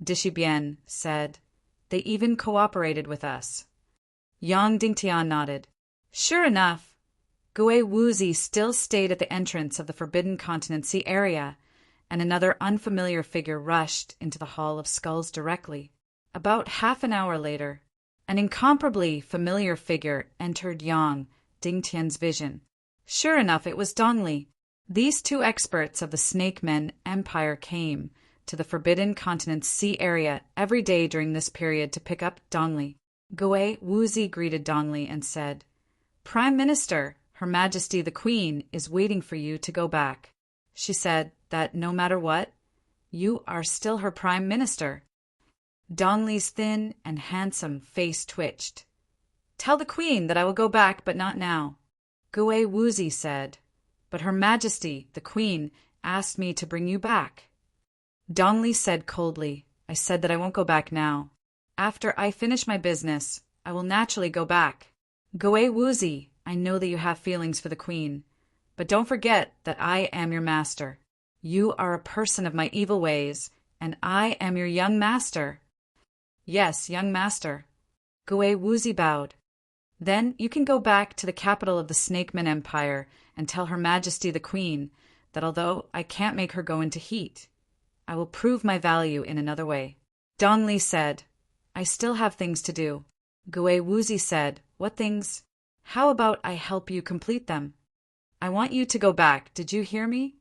[SPEAKER 1] Dishibian said, "They even cooperated with us." Yang Dingtian nodded. Sure enough, Gui Wuzi still stayed at the entrance of the Forbidden Continent sea area, and another unfamiliar figure rushed into the Hall of Skulls directly. About half an hour later, an incomparably familiar figure entered Yang Dingtian's vision. Sure enough, it was Dongli. These two experts of the Snake Men Empire came to the Forbidden Continent's sea area every day during this period to pick up Dongli. Gui Wuzi greeted Dongli and said, "Prime Minister, Her Majesty the Queen is waiting for you to go back. She said that no matter what, you are still her Prime Minister." Dongli's thin and handsome face twitched. "Tell the Queen that I will go back, but not now," Gui Wuzi said. "But Her Majesty, the Queen, asked me to bring you back." Dongli said coldly, "I said that I won't go back now. After I finish my business, I will naturally go back. Gui Wuzi, I know that you have feelings for the Queen, but don't forget that I am your master. You are a person of my evil ways, and I am your young master." "Yes, young master." Gui Wuzi bowed. "Then you can go back to the capital of the Snake Men Empire and tell Her Majesty the Queen that although I can't make her go into heat, I will prove my value in another way." Dongli said, "I still have things to do." Gui Wuzi said, "What things?" "How about I help you complete them?" "I want you to go back, did you hear me?"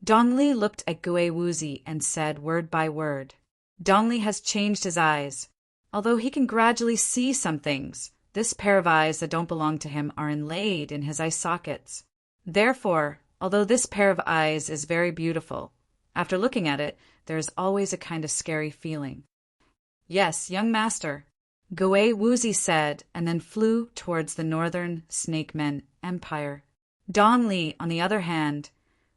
[SPEAKER 1] Dongli looked at Gui Wuzi and said word by word. Dongli has changed his eyes. Although he can gradually see some things, this pair of eyes that don't belong to him are inlaid in his eye sockets. Therefore, although this pair of eyes is very beautiful, after looking at it, there is always a kind of scary feeling. "Yes, young master," Gui Wuzi said, and then flew towards the northern Snake Men Empire. Dongli, on the other hand,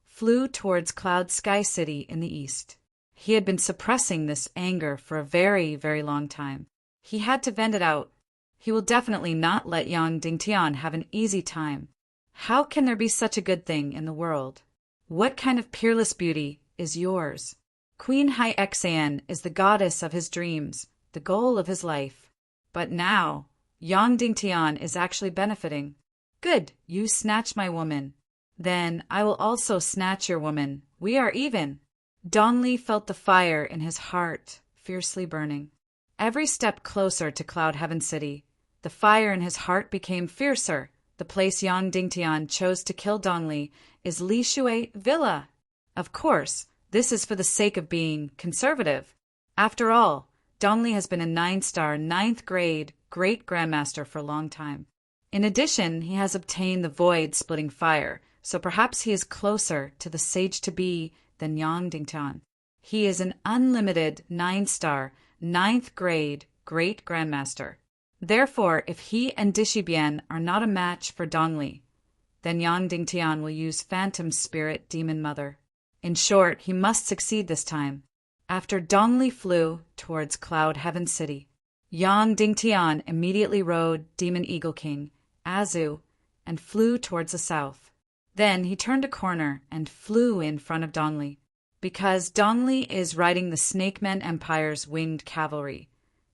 [SPEAKER 1] flew towards Cloud Sky City in the east. He had been suppressing this anger for a very, very long time. He had to vent it out. He will definitely not let Yang Dingtian have an easy time. How can there be such a good thing in the world? What kind of peerless beauty is yours? Queen Hai Xian is the goddess of his dreams, the goal of his life. But now, Yang Dingtian is actually benefiting. Good, you snatch my woman. Then I will also snatch your woman. We are even. Dongli felt the fire in his heart fiercely burning. Every step closer to Cloud Heaven City, the fire in his heart became fiercer. The place Yang Dingtian chose to kill Dongli is Li Shui Villa. Of course, this is for the sake of being conservative. After all, Dongli has been a 9-star, 9th grade great grandmaster for a long time. In addition, he has obtained the void-splitting fire, so perhaps he is closer to the sage-to-be than Yang Dingtian. He is an unlimited 9-star, 9th grade great grandmaster. Therefore, if he and Dishibian are not a match for Dongli, then Yang Dingtian will use Phantom Spirit Demon Mother. In short, he must succeed this time. After Dongli flew towards Cloud Heaven City, Yang Dingtian immediately rode Demon Eagle King, Azu, and flew towards the south. Then he turned a corner and flew in front of Dongli. Because Dongli is riding the Snakemen Empire's winged cavalry,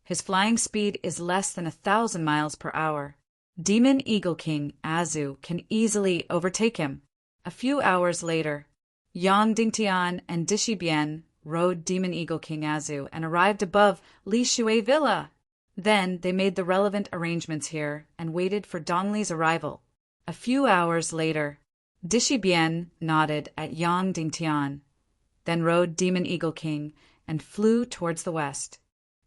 [SPEAKER 1] his flying speed is less than 1,000 miles per hour. Demon Eagle King Azu can easily overtake him. A few hours later, Yang Dingtian and Dishi Bian rode Demon Eagle King Azu and arrived above Li Shui Villa. Then they made the relevant arrangements here and waited for Dongli's arrival. A few hours later, Dishi Bian nodded at Yang Dingtian, then rode Demon Eagle King and flew towards the west.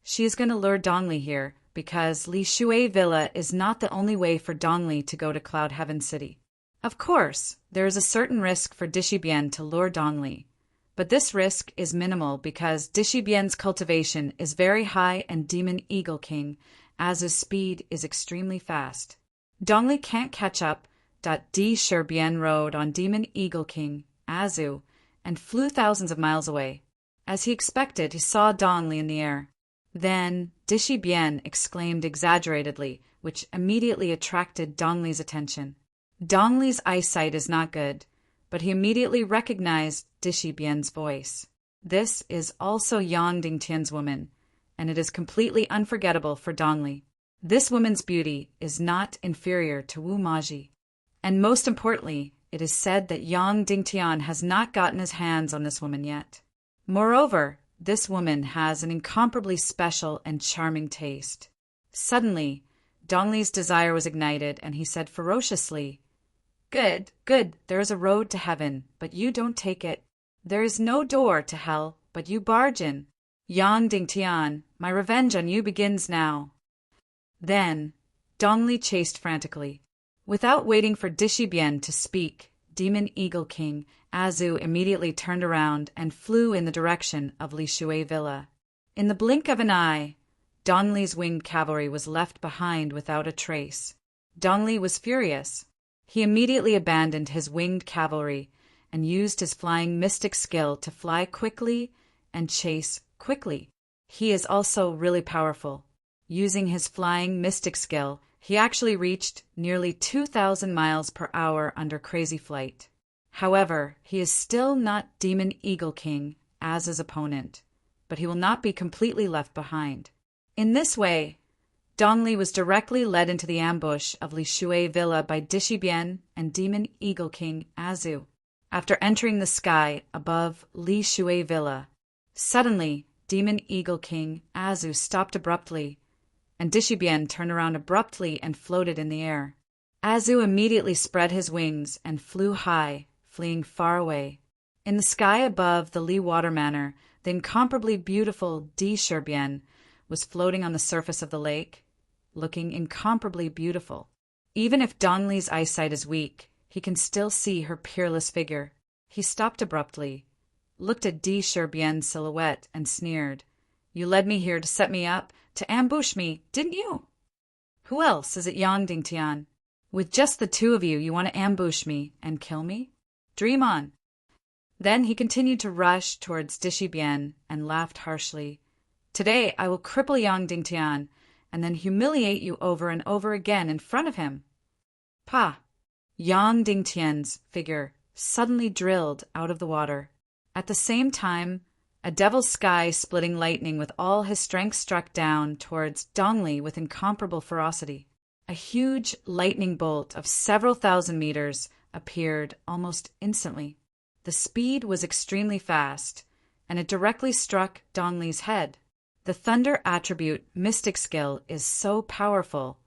[SPEAKER 1] She is going to lure Dongli here because Li Shui Villa is not the only way for Dongli to go to Cloud Heaven City. Of course, there is a certain risk for Dishi Bian to lure Dongli, but this risk is minimal because Dishi Bian's cultivation is very high and Demon Eagle King Azu's speed is extremely fast. Dongli can't catch up. Dishi Bian rode on Demon Eagle King Azu and flew thousands of miles away. As he expected, he saw Dongli in the air. Then Dishi Bian exclaimed exaggeratedly, which immediately attracted Dongli's attention. Dongli's eyesight is not good, but he immediately recognized Dishi Bian's voice. This is also Yang Dingtian's woman, and it is completely unforgettable for Dongli. This woman's beauty is not inferior to Wu Maji. And most importantly, it is said that Yang Dingtian has not gotten his hands on this woman yet. Moreover, this woman has an incomparably special and charming taste. Suddenly, Dongli's desire was ignited, and he said ferociously, "Good, good, there is a road to heaven, but you don't take it. There is no door to hell, but you barge in. Yang Dingtian, my revenge on you begins now." Then, Dongli chased frantically. Without waiting for Dishi Bian to speak, Demon Eagle King Azu immediately turned around and flew in the direction of Li Shui Villa. In the blink of an eye, Dongli's winged cavalry was left behind without a trace. Dongli was furious. He immediately abandoned his winged cavalry and used his flying mystic skill to fly quickly and chase quickly. He is also really powerful. Using his flying mystic skill, he actually reached nearly 2,000 miles per hour under crazy flight. However, he is still not Demon Eagle King Azu's opponent, but he will not be completely left behind. In this way, Dongli was directly led into the ambush of Li Shui Villa by Dishi Bian and Demon Eagle King Azu. After entering the sky above Li Shui Villa, suddenly Demon Eagle King Azu stopped abruptly, and Dishi Bian turned around abruptly and floated in the air. Azu immediately spread his wings and flew high, fleeing far away. In the sky above the Li Water Manor, the incomparably beautiful Dishi Bian was floating on the surface of the lake, looking incomparably beautiful. Even if Dongli's eyesight is weak, he can still see her peerless figure. He stopped abruptly, looked at Dishi Bian's silhouette, and sneered. "You led me here to set me up, to ambush me, didn't you? Who else? Is it Yang Dingtian? With just the two of you, you want to ambush me and kill me? Dream on." Then he continued to rush towards Dishi Bian and laughed harshly. "Today I will cripple Yang Dingtian and then humiliate you over and over again in front of him." Pa! Yang Dingtian's figure suddenly drilled out of the water. At the same time, a devil's sky-splitting lightning with all his strength struck down towards Dongli with incomparable ferocity. A huge lightning bolt of several thousand meters appeared almost instantly. The speed was extremely fast, and it directly struck Dongli's head. The thunder attribute mystic skill is so powerful,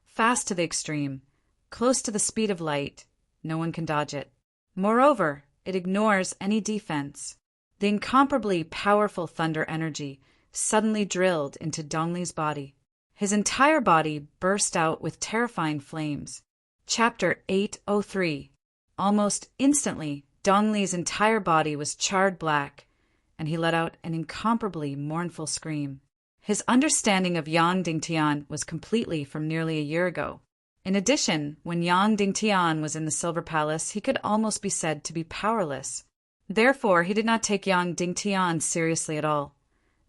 [SPEAKER 1] fast to the extreme, close to the speed of light, no one can dodge it. Moreover, it ignores any defense. The incomparably powerful thunder energy suddenly drilled into Dongli's body. His entire body burst out with terrifying flames. Chapter 803. Almost instantly, Dongli's entire body was charred black, and he let out an incomparably mournful scream. His understanding of Yang Dingtian was completely from nearly a year ago. In addition, when Yang Dingtian was in the Silver Palace, he could almost be said to be powerless. Therefore, he did not take Yang Dingtian seriously at all,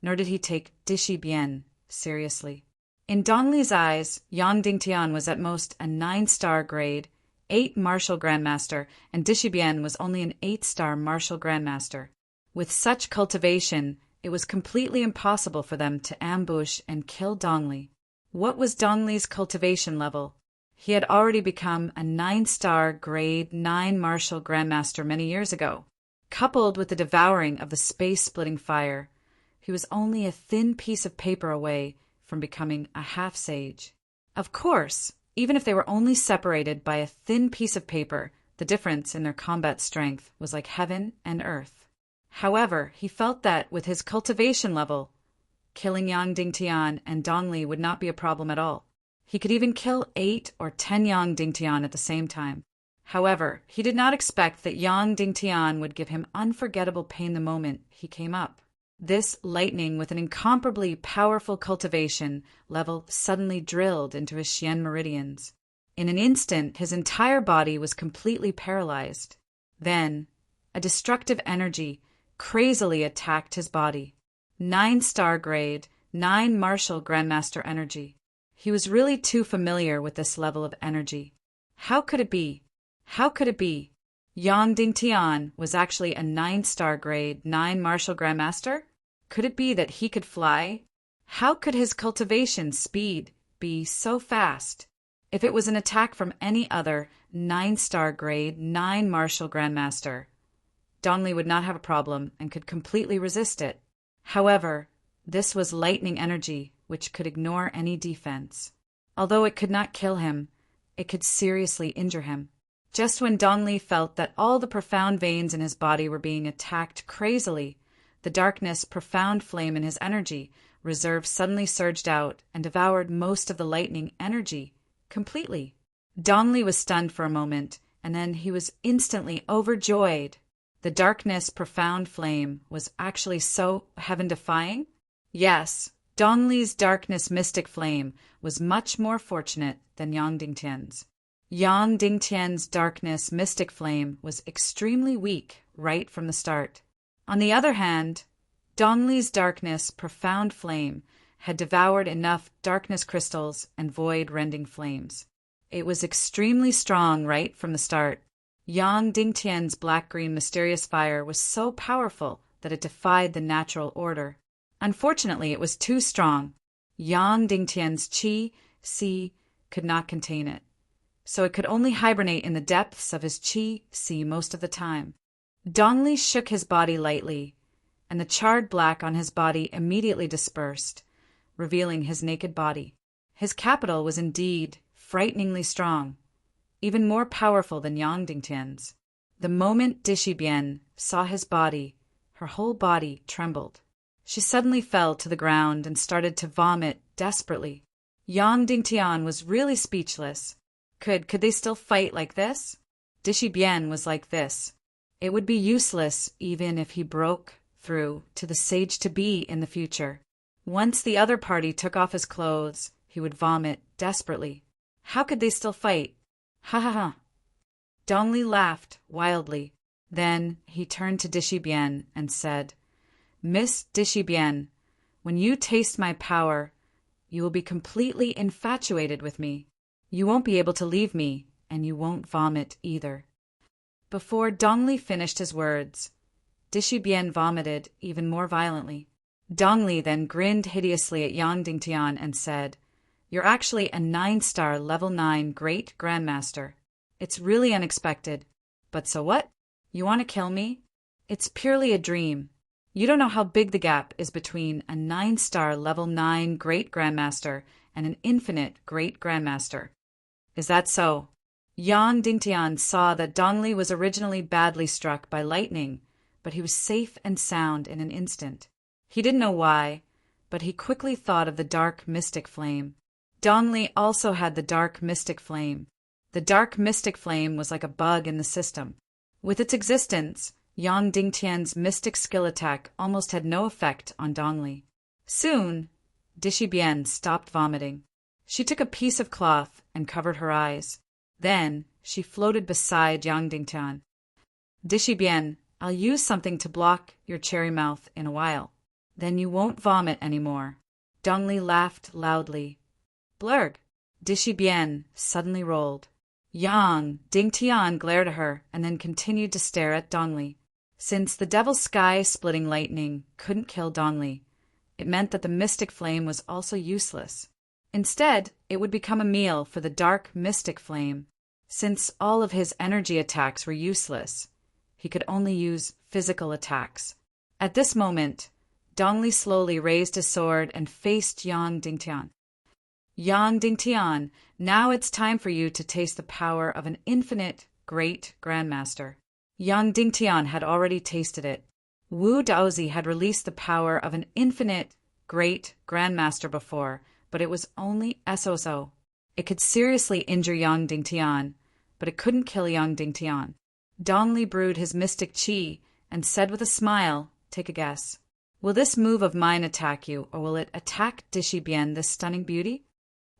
[SPEAKER 1] nor did he take Dishi Bian seriously. In Dongli's eyes, Yang Dingtian was at most a 9-star grade, 8 Martial Grandmaster, and Dishibian was only an 8-star Martial Grandmaster. With such cultivation, it was completely impossible for them to ambush and kill Dongli. What was Dongli's cultivation level? He had already become a 9-star grade 9 Martial Grandmaster many years ago. Coupled with the devouring of the space-splitting fire, he was only a thin piece of paper away from becoming a half-sage. Of course, even if they were only separated by a thin piece of paper, the difference in their combat strength was like heaven and earth. However, he felt that with his cultivation level, killing Yang Dingtian and Dongli would not be a problem at all. He could even kill 8 or 10 Yang Dingtian at the same time. However, he did not expect that Yang Dingtian would give him unforgettable pain the moment he came up. This lightning with an incomparably powerful cultivation level suddenly drilled into his Xian meridians. In an instant, his entire body was completely paralyzed. Then, a destructive energy crazily attacked his body. 9-star grade, 9 Martial Grandmaster energy. He was really too familiar with this level of energy. How could it be? How could it be? Yang Dingtian was actually a 9-star grade 9 Martial Grandmaster? Could it be that he could fly? How could his cultivation speed be so fast? If it was an attack from any other 9-star grade 9 Martial Grandmaster, Dongli would not have a problem and could completely resist it. However, this was lightning energy which could ignore any defense. Although it could not kill him, it could seriously injure him. Just when Dongli felt that all the profound veins in his body were being attacked crazily, the darkness profound flame in his energy reserve suddenly surged out and devoured most of the lightning energy completely. Dongli was stunned for a moment, and then he was instantly overjoyed. The darkness profound flame was actually so heaven-defying? Yes, Dongli's darkness mystic flame was much more fortunate than Yang Dingtian's. Yang Dingtian's darkness mystic flame was extremely weak right from the start. On the other hand, Dongli's darkness profound flame had devoured enough darkness crystals and void-rending flames. It was extremely strong right from the start. Yang Dingtian's black-green mysterious fire was so powerful that it defied the natural order. Unfortunately, it was too strong. Yang Dingtian's qi could not contain it, so it could only hibernate in the depths of his qi most of the time. Dongli shook his body lightly, and the charred black on his body immediately dispersed, revealing his naked body. His capital was indeed frighteningly strong, even more powerful than Yang Dingtian's. The moment Dishibian saw his body, her whole body trembled. She suddenly fell to the ground and started to vomit desperately. Yang Dingtian was really speechless. Could they still fight like this? Dishibian was like this. It would be useless even if he broke through to the sage-to-be in the future. Once the other party took off his clothes, he would vomit desperately. How could they still fight? Ha ha ha. Dongli laughed wildly. Then he turned to Dishibian and said, "Miss Dishibian, when you taste my power, you will be completely infatuated with me. You won't be able to leave me, and you won't vomit either." Before Dongli finished his words, Dishibian vomited even more violently. Dongli then grinned hideously at Yang Dingtian and said, "You're actually a 9-star level 9 great grandmaster. It's really unexpected. But so what? You want to kill me? It's purely a dream. You don't know how big the gap is between a 9-star level 9 great grandmaster and an infinite great grandmaster. Is that so?" Yang Dingtian saw that Dongli was originally badly struck by lightning, but he was safe and sound in an instant. He didn't know why, but he quickly thought of the dark mystic flame. Dongli also had the dark mystic flame. The dark mystic flame was like a bug in the system. With its existence, Yang Dingtian's mystic skill attack almost had no effect on Dongli. Soon, Dishibian stopped vomiting. She took a piece of cloth and covered her eyes. Then she floated beside Yang Dingtian. "Dishibian, I'll use something to block your cherry mouth in a while. Then you won't vomit anymore." Dongli laughed loudly. Blurg! Dishibian suddenly rolled. Yang Dingtian glared at her and then continued to stare at Dongli. Since the devil sky-splitting lightning couldn't kill Dongli, it meant that the mystic flame was also useless. Instead, it would become a meal for the dark mystic flame. Since all of his energy attacks were useless, he could only use physical attacks. At this moment, Dongli slowly raised his sword and faced Yang Dingtian. Yang Dingtian, now it's time for you to taste the power of an infinite, great grandmaster. Yang Dingtian had already tasted it. Wu Daozi had released the power of an infinite, great grandmaster before, but it was only so. It could seriously injure Yang Dingtian, but it couldn't kill Yang Dingtian. Dongli brewed his mystic qi and said with a smile, "Take a guess. Will this move of mine attack you, or will it attack Dishibian, this stunning beauty?"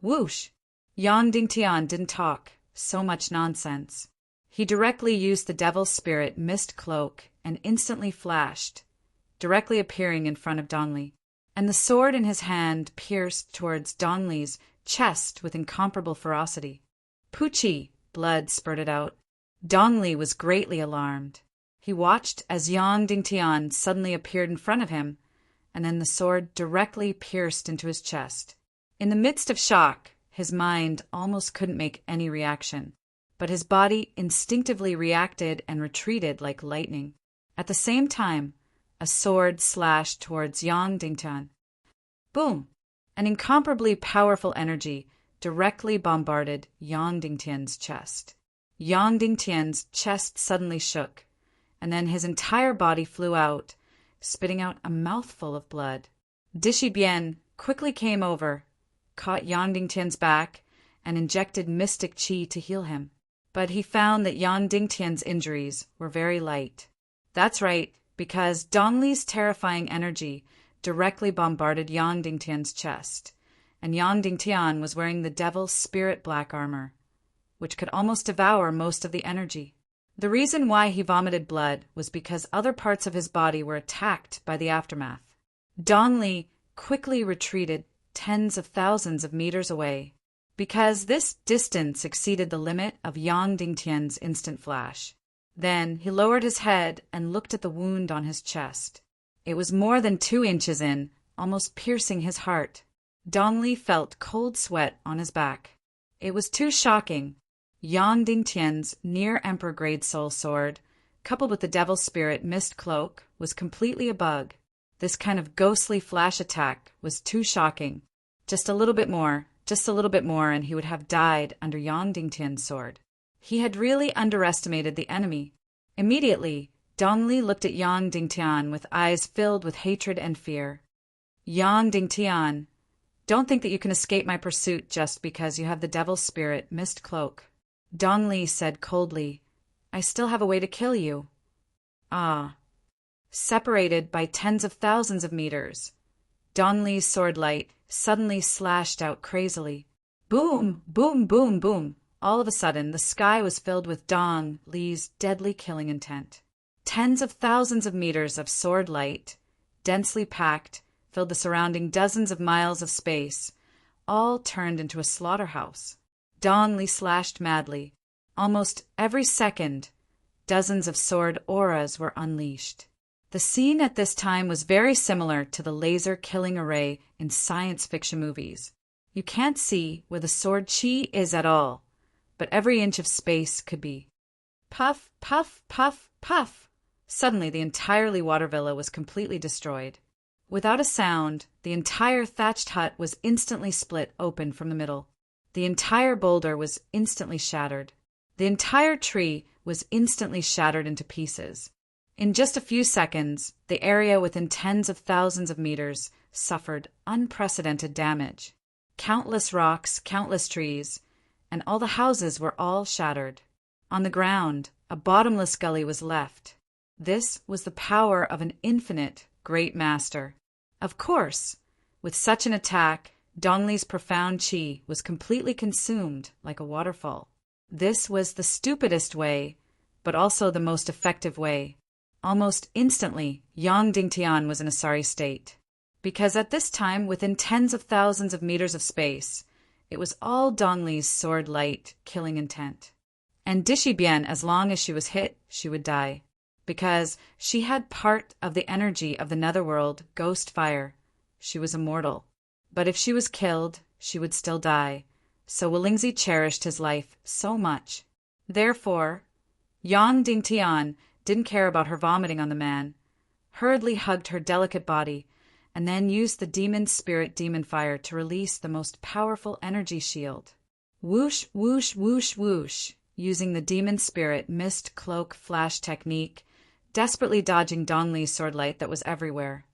[SPEAKER 1] Whoosh! Yang Dingtian didn't talk. So much nonsense. He directly used the devil's spirit mist cloak and instantly flashed, directly appearing in front of Dongli. And the sword in his hand pierced towards Dongli's chest with incomparable ferocity. Poochie! Blood spurted out. Dongli was greatly alarmed. He watched as Yang Dingtian suddenly appeared in front of him, and then the sword directly pierced into his chest. In the midst of shock, his mind almost couldn't make any reaction, but his body instinctively reacted and retreated like lightning. At the same time, a sword slashed towards Yang Dingtian. Boom! An incomparably powerful energy directly bombarded Yang Dingtian's chest. Yang Dingtian's chest suddenly shook, and then his entire body flew out, spitting out a mouthful of blood. Dishibian quickly came over, caught Yang Dingtian's back, and injected mystic qi to heal him. But he found that Yang Dingtian's injuries were very light. That's right, because Dongli's terrifying energy directly bombarded Yang Dingtian's chest, and Yang Dingtian was wearing the devil's spirit black armor, which could almost devour most of the energy. The reason why he vomited blood was because other parts of his body were attacked by the aftermath. Dongli quickly retreated tens of thousands of meters away, because this distance exceeded the limit of Yang Dingtian's instant flash. Then he lowered his head and looked at the wound on his chest. It was more than 2 inches in, almost piercing his heart. Dongli felt cold sweat on his back. It was too shocking. Yang Dingtian's near-emperor grade soul sword, coupled with the devil's spirit mist cloak, was completely a bug. This kind of ghostly flash attack was too shocking. Just a little bit more, and he would have died under Yang Dingtian's sword. He had really underestimated the enemy. Immediately, Dongli looked at Yang Dingtian with eyes filled with hatred and fear. Yang Dingtian, don't think that you can escape my pursuit just because you have the devil's spirit mist cloak. Dongli said coldly, I still have a way to kill you. Ah. Separated by tens of thousands of meters, Dongli's sword light suddenly slashed out crazily. Boom, boom, boom, boom. All of a sudden, the sky was filled with Dong Li's deadly killing intent. Tens of thousands of meters of sword light, densely packed, filled the surrounding dozens of miles of space, all turned into a slaughterhouse. Dong Li slashed madly. Almost every second, dozens of sword auras were unleashed. The scene at this time was very similar to the laser killing array in science fiction movies. You can't see where the sword chi is at all, but every inch of space could be. Puff, puff, puff, puff. Suddenly, the entire water villa was completely destroyed. Without a sound, the entire thatched hut was instantly split open from the middle. The entire boulder was instantly shattered. The entire tree was instantly shattered into pieces. In just a few seconds, the area within tens of thousands of meters suffered unprecedented damage. Countless rocks, countless trees, and all the houses were all shattered. On the ground, a bottomless gully was left. This was the power of an infinite great master. Of course, with such an attack, Dongli's profound qi was completely consumed like a waterfall. This was the stupidest way, but also the most effective way. Almost instantly, Yang Dingtian was in a sorry state, because at this time, within tens of thousands of meters of space, it was all Dongli's sword light killing intent. And Dishibian, as long as she was hit, she would die. Because she had part of the energy of the netherworld, ghost fire. She was immortal. But if she was killed, she would still die. So Walingzi cherished his life so much. Therefore, Yang Dingtian didn't care about her vomiting on the man, hurriedly hugged her delicate body, and then used the demon spirit demon fire to release the most powerful energy shield. Whoosh, whoosh, whoosh, whoosh, using the demon spirit mist cloak flash technique, desperately dodging Dongli's sword light that was everywhere.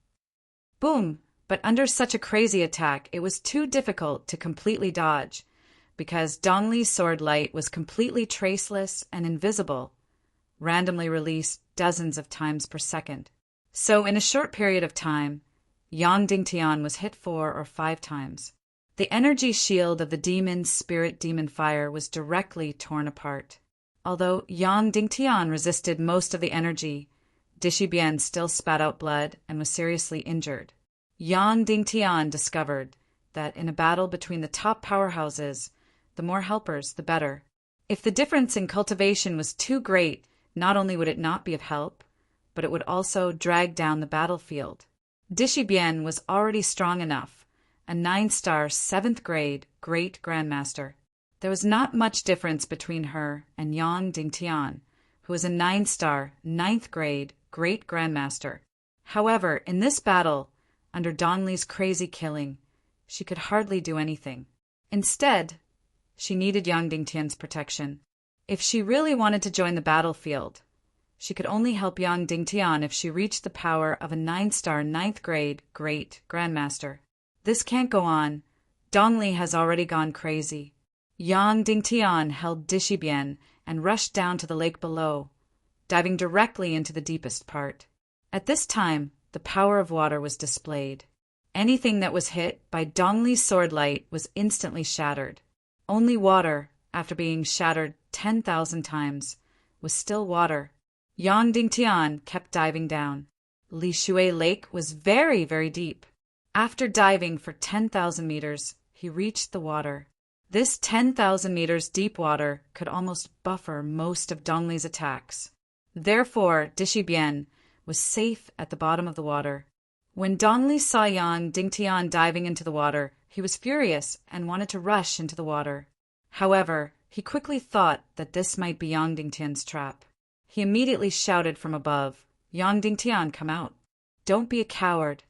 [SPEAKER 1] Boom! But under such a crazy attack, it was too difficult to completely dodge, because Dongli's sword light was completely traceless and invisible, randomly released dozens of times per second. So in a short period of time, Yang Dingtian was hit 4 or 5 times. The energy shield of the demon spirit demon fire was directly torn apart. Although Yang Dingtian resisted most of the energy, Dishibian still spat out blood and was seriously injured. Yang Dingtian discovered that in a battle between the top powerhouses, the more helpers, the better. If the difference in cultivation was too great, not only would it not be of help, but it would also drag down the battlefield. Dishibian was already strong enough, a 9-star 7th grade great grandmaster. There was not much difference between her and Yang Dingtian, who was a 9-star 9th grade great grandmaster. However, in this battle, under Dongli's crazy killing, she could hardly do anything. Instead, she needed Yang Dingtian's protection. If she really wanted to join the battlefield, she could only help Yang Dingtian if she reached the power of a 9-star 9th grade great grandmaster. This can't go on. Dongli has already gone crazy. Yang Dingtian held Dishibian and rushed down to the lake below, diving directly into the deepest part. At this time, the power of water was displayed. Anything that was hit by Dongli's sword light was instantly shattered. Only water, after being shattered 10,000 times, was still water. Yang Dingtian kept diving down. Li Shui Lake was very, very deep. After diving for 10,000 meters, he reached the water. This 10,000 meters deep water could almost buffer most of Dongli's attacks. Therefore, Dishibian was safe at the bottom of the water. When Dongli saw Yang Dingtian diving into the water, he was furious and wanted to rush into the water. However, he quickly thought that this might be Yang Dingtian's trap. He immediately shouted from above, "Yang Dingtian, come out. Don't be a coward.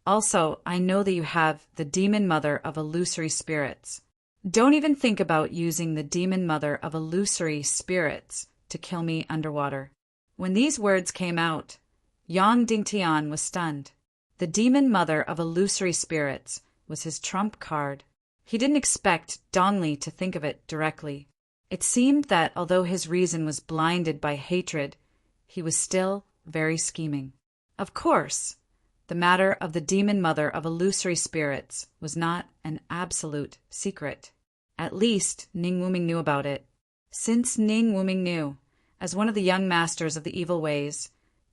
[SPEAKER 1] Also, I know that you have the demon mother of illusory spirits. Don't even think about using the demon mother of illusory spirits to kill me underwater." When these words came out, Yang Dingtian was stunned. The demon mother of illusory spirits was his trump card. He didn't expect Dongli to think of it directly. It seemed that although his reason was blinded by hatred, he was still very scheming. Of course, the matter of the demon mother of illusory spirits was not an absolute secret. At least Ning Wuming knew about it. Since Ning Wuming knew, as one of the young masters of the evil ways,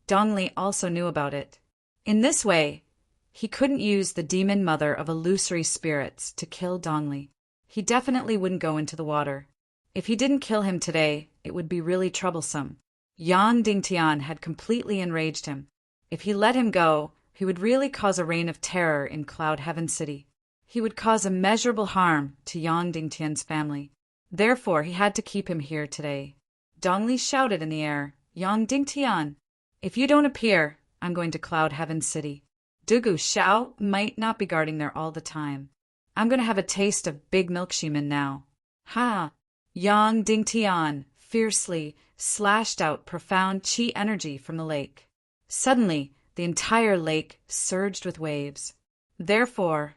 [SPEAKER 1] Dongli also knew about it. In this way, he couldn't use the demon mother of illusory spirits to kill Dongli. He definitely wouldn't go into the water. If he didn't kill him today, it would be really troublesome. Yang Dingtian had completely enraged him. If he let him go, he would really cause a reign of terror in Cloud Heaven City. He would cause immeasurable harm to Yang Dingtian's family. Therefore, he had to keep him here today. Dongli shouted in the air, "Yang Dingtian, if you don't appear, I'm going to Cloud Heaven City. Dugu Xiao might not be guarding there all the time. I'm going to have a taste of Big Milk Shiman now." Ha! Yang Dingtian fiercely slashed out profound qi energy from the lake. Suddenly, the entire lake surged with waves. Therefore,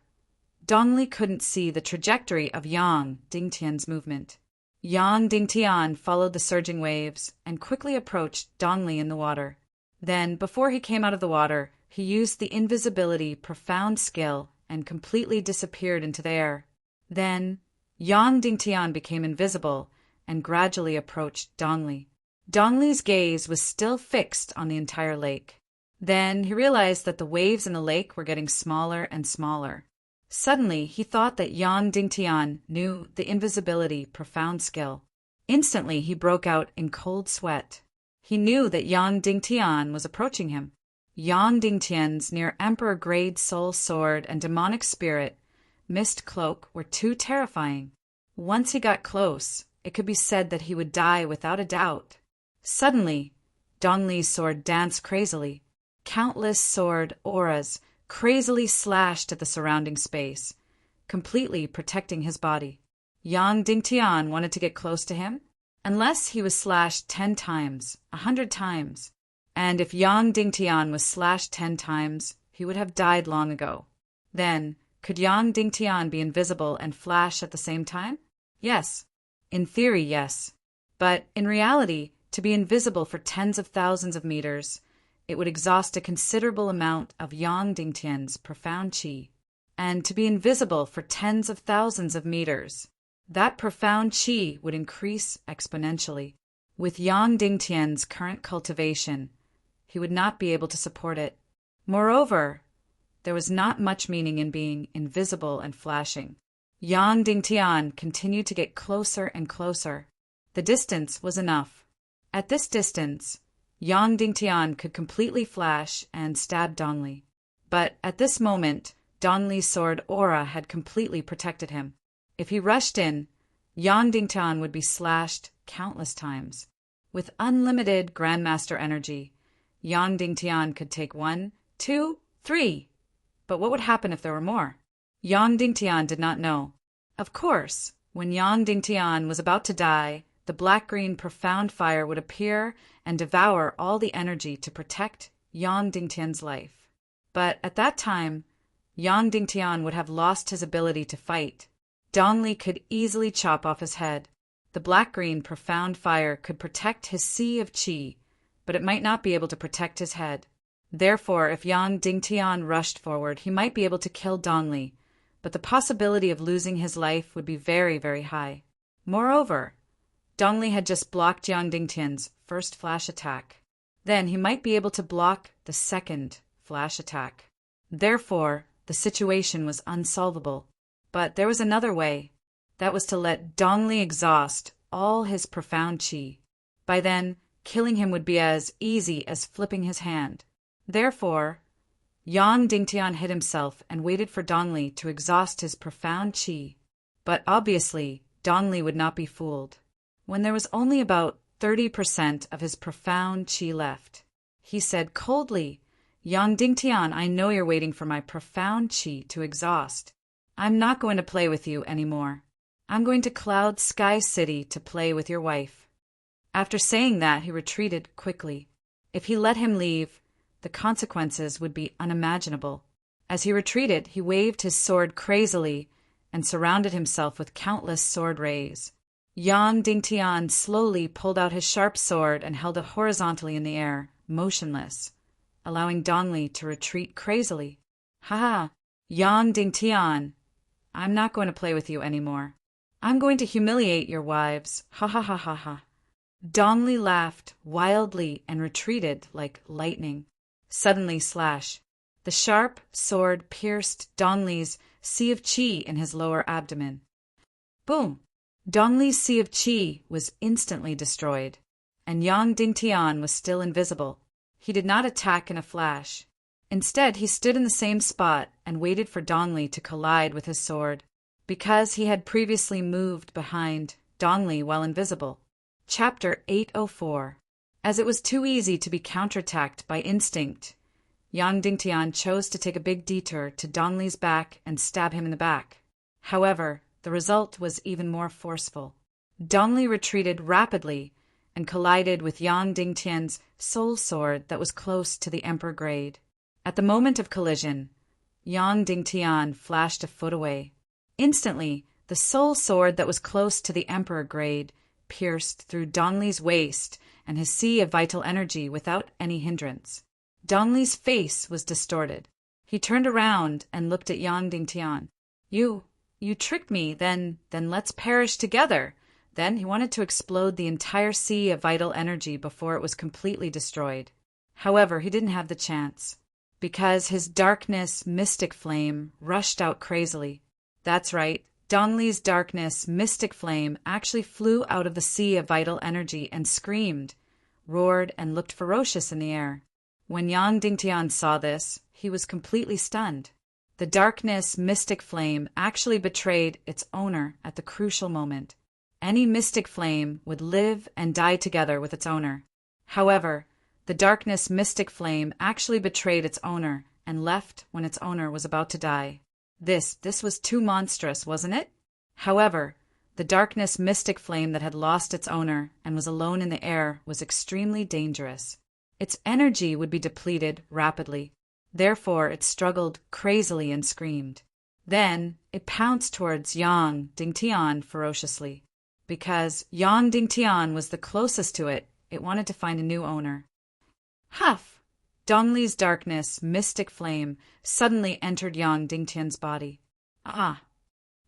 [SPEAKER 1] Dongli couldn't see the trajectory of Yang Dingtian's movement. Yang Dingtian followed the surging waves and quickly approached Dongli in the water. Then, before he came out of the water, he used the invisibility profound skill and completely disappeared into the air. Then, Yang Dingtian became invisible and gradually approached Dongli. Dongli's gaze was still fixed on the entire lake. Then he realized that the waves in the lake were getting smaller and smaller. Suddenly, he thought that Yang Dingtian knew the invisibility profound skill. Instantly, he broke out in cold sweat. He knew that Yang Dingtian was approaching him. Yang Dingtian's near-emperor-grade soul sword and demonic spirit, mist cloak, were too terrifying. Once he got close, it could be said that he would die without a doubt. Suddenly, Dongli's sword danced crazily. Countless sword auras crazily slashed at the surrounding space, completely protecting his body. Yang Dingtian wanted to get close to him, unless he was slashed 10 times, 100 times. And if Yang Dingtian was slashed 10 times, he would have died long ago. Then, could Yang Dingtian be invisible and flash at the same time? Yes. In theory, yes. But in reality, to be invisible for tens of thousands of meters, it would exhaust a considerable amount of Yang Dingtian's profound qi. And to be invisible for tens of thousands of meters, that profound qi would increase exponentially. With Yang Dingtian's current cultivation, he would not be able to support it. Moreover, there was not much meaning in being invisible and flashing. Yang Dingtian continued to get closer and closer. The distance was enough. At this distance, Yang Dingtian could completely flash and stab Dongli. But at this moment, Dongli's sword aura had completely protected him. If he rushed in, Yang Dingtian would be slashed countless times. With unlimited Grandmaster energy, Yang Dingtian could take 1, 2, 3. But what would happen if there were more? Yang Dingtian did not know. Of course, when Yang Dingtian was about to die, the black-green profound fire would appear and devour all the energy to protect Yang Dingtian's life. But at that time, Yang Dingtian would have lost his ability to fight. Dongli could easily chop off his head. The black-green profound fire could protect his sea of qi, but it might not be able to protect his head. Therefore, if Yang Dingtian rushed forward, he might be able to kill Dongli, but the possibility of losing his life would be very, very high. Moreover, Dongli had just blocked Yang Dingtian's first flash attack. Then he might be able to block the second flash attack. Therefore, the situation was unsolvable. But there was another way. That was to let Dongli exhaust all his profound qi. By then, killing him would be as easy as flipping his hand. Therefore, Yang Dingtian hid himself and waited for Dongli to exhaust his profound qi. But obviously, Dongli would not be fooled. When there was only about 30% of his profound qi left, he said coldly, "Yang Dingtian, I know you're waiting for my profound qi to exhaust. I'm not going to play with you anymore. I'm going to Cloud Sky City to play with your wife." After saying that, he retreated quickly. If he let him leave, the consequences would be unimaginable. As he retreated, he waved his sword crazily and surrounded himself with countless sword rays. Yang Dingtian slowly pulled out his sharp sword and held it horizontally in the air, motionless, allowing Dongli to retreat crazily. "Ha! Yang Dingtian, I'm not going to play with you anymore. I'm going to humiliate your wives. Ha ha ha ha ha." Dongli laughed wildly and retreated like lightning. Suddenly, slash! The sharp sword pierced Dongli's sea of qi in his lower abdomen. Boom! Dongli's sea of qi was instantly destroyed, and Yang Dingtian was still invisible. He did not attack in a flash. Instead, he stood in the same spot and waited for Dongli to collide with his sword, because he had previously moved behind Dongli while invisible. Chapter 804. As it was too easy to be counterattacked by instinct, Yang Dingtian chose to take a big detour to Dongli's back and stab him in the back. However, the result was even more forceful. Dongli retreated rapidly and collided with Yang Dingtian's soul sword that was close to the emperor grade. At the moment of collision, Yang Dingtian flashed a foot away. Instantly, the soul sword that was close to the emperor grade pierced through Dongli's waist and his sea of vital energy without any hindrance. Dongli's face was distorted. He turned around and looked at Yang Dingtian. You tricked me, then let's perish together." Then he wanted to explode the entire sea of vital energy before it was completely destroyed. However, he didn't have the chance, because his darkness mystic flame rushed out crazily. That's right, Dongli's darkness, mystic flame actually flew out of the sea of vital energy and screamed, roared, and looked ferocious in the air. When Yang Dingtian saw this, he was completely stunned. The darkness, mystic flame actually betrayed its owner at the crucial moment. Any mystic flame would live and die together with its owner. However, the darkness, mystic flame actually betrayed its owner and left when its owner was about to die. This was too monstrous, wasn't it? However, the darkness, mystic flame that had lost its owner and was alone in the air was extremely dangerous. Its energy would be depleted rapidly. Therefore, it struggled crazily and screamed. Then, it pounced towards Yang Dingtian ferociously. Because Yang Dingtian was the closest to it, it wanted to find a new owner. Huff! Dongli's darkness, mystic flame, suddenly entered Yang Dingtian's body. Ah!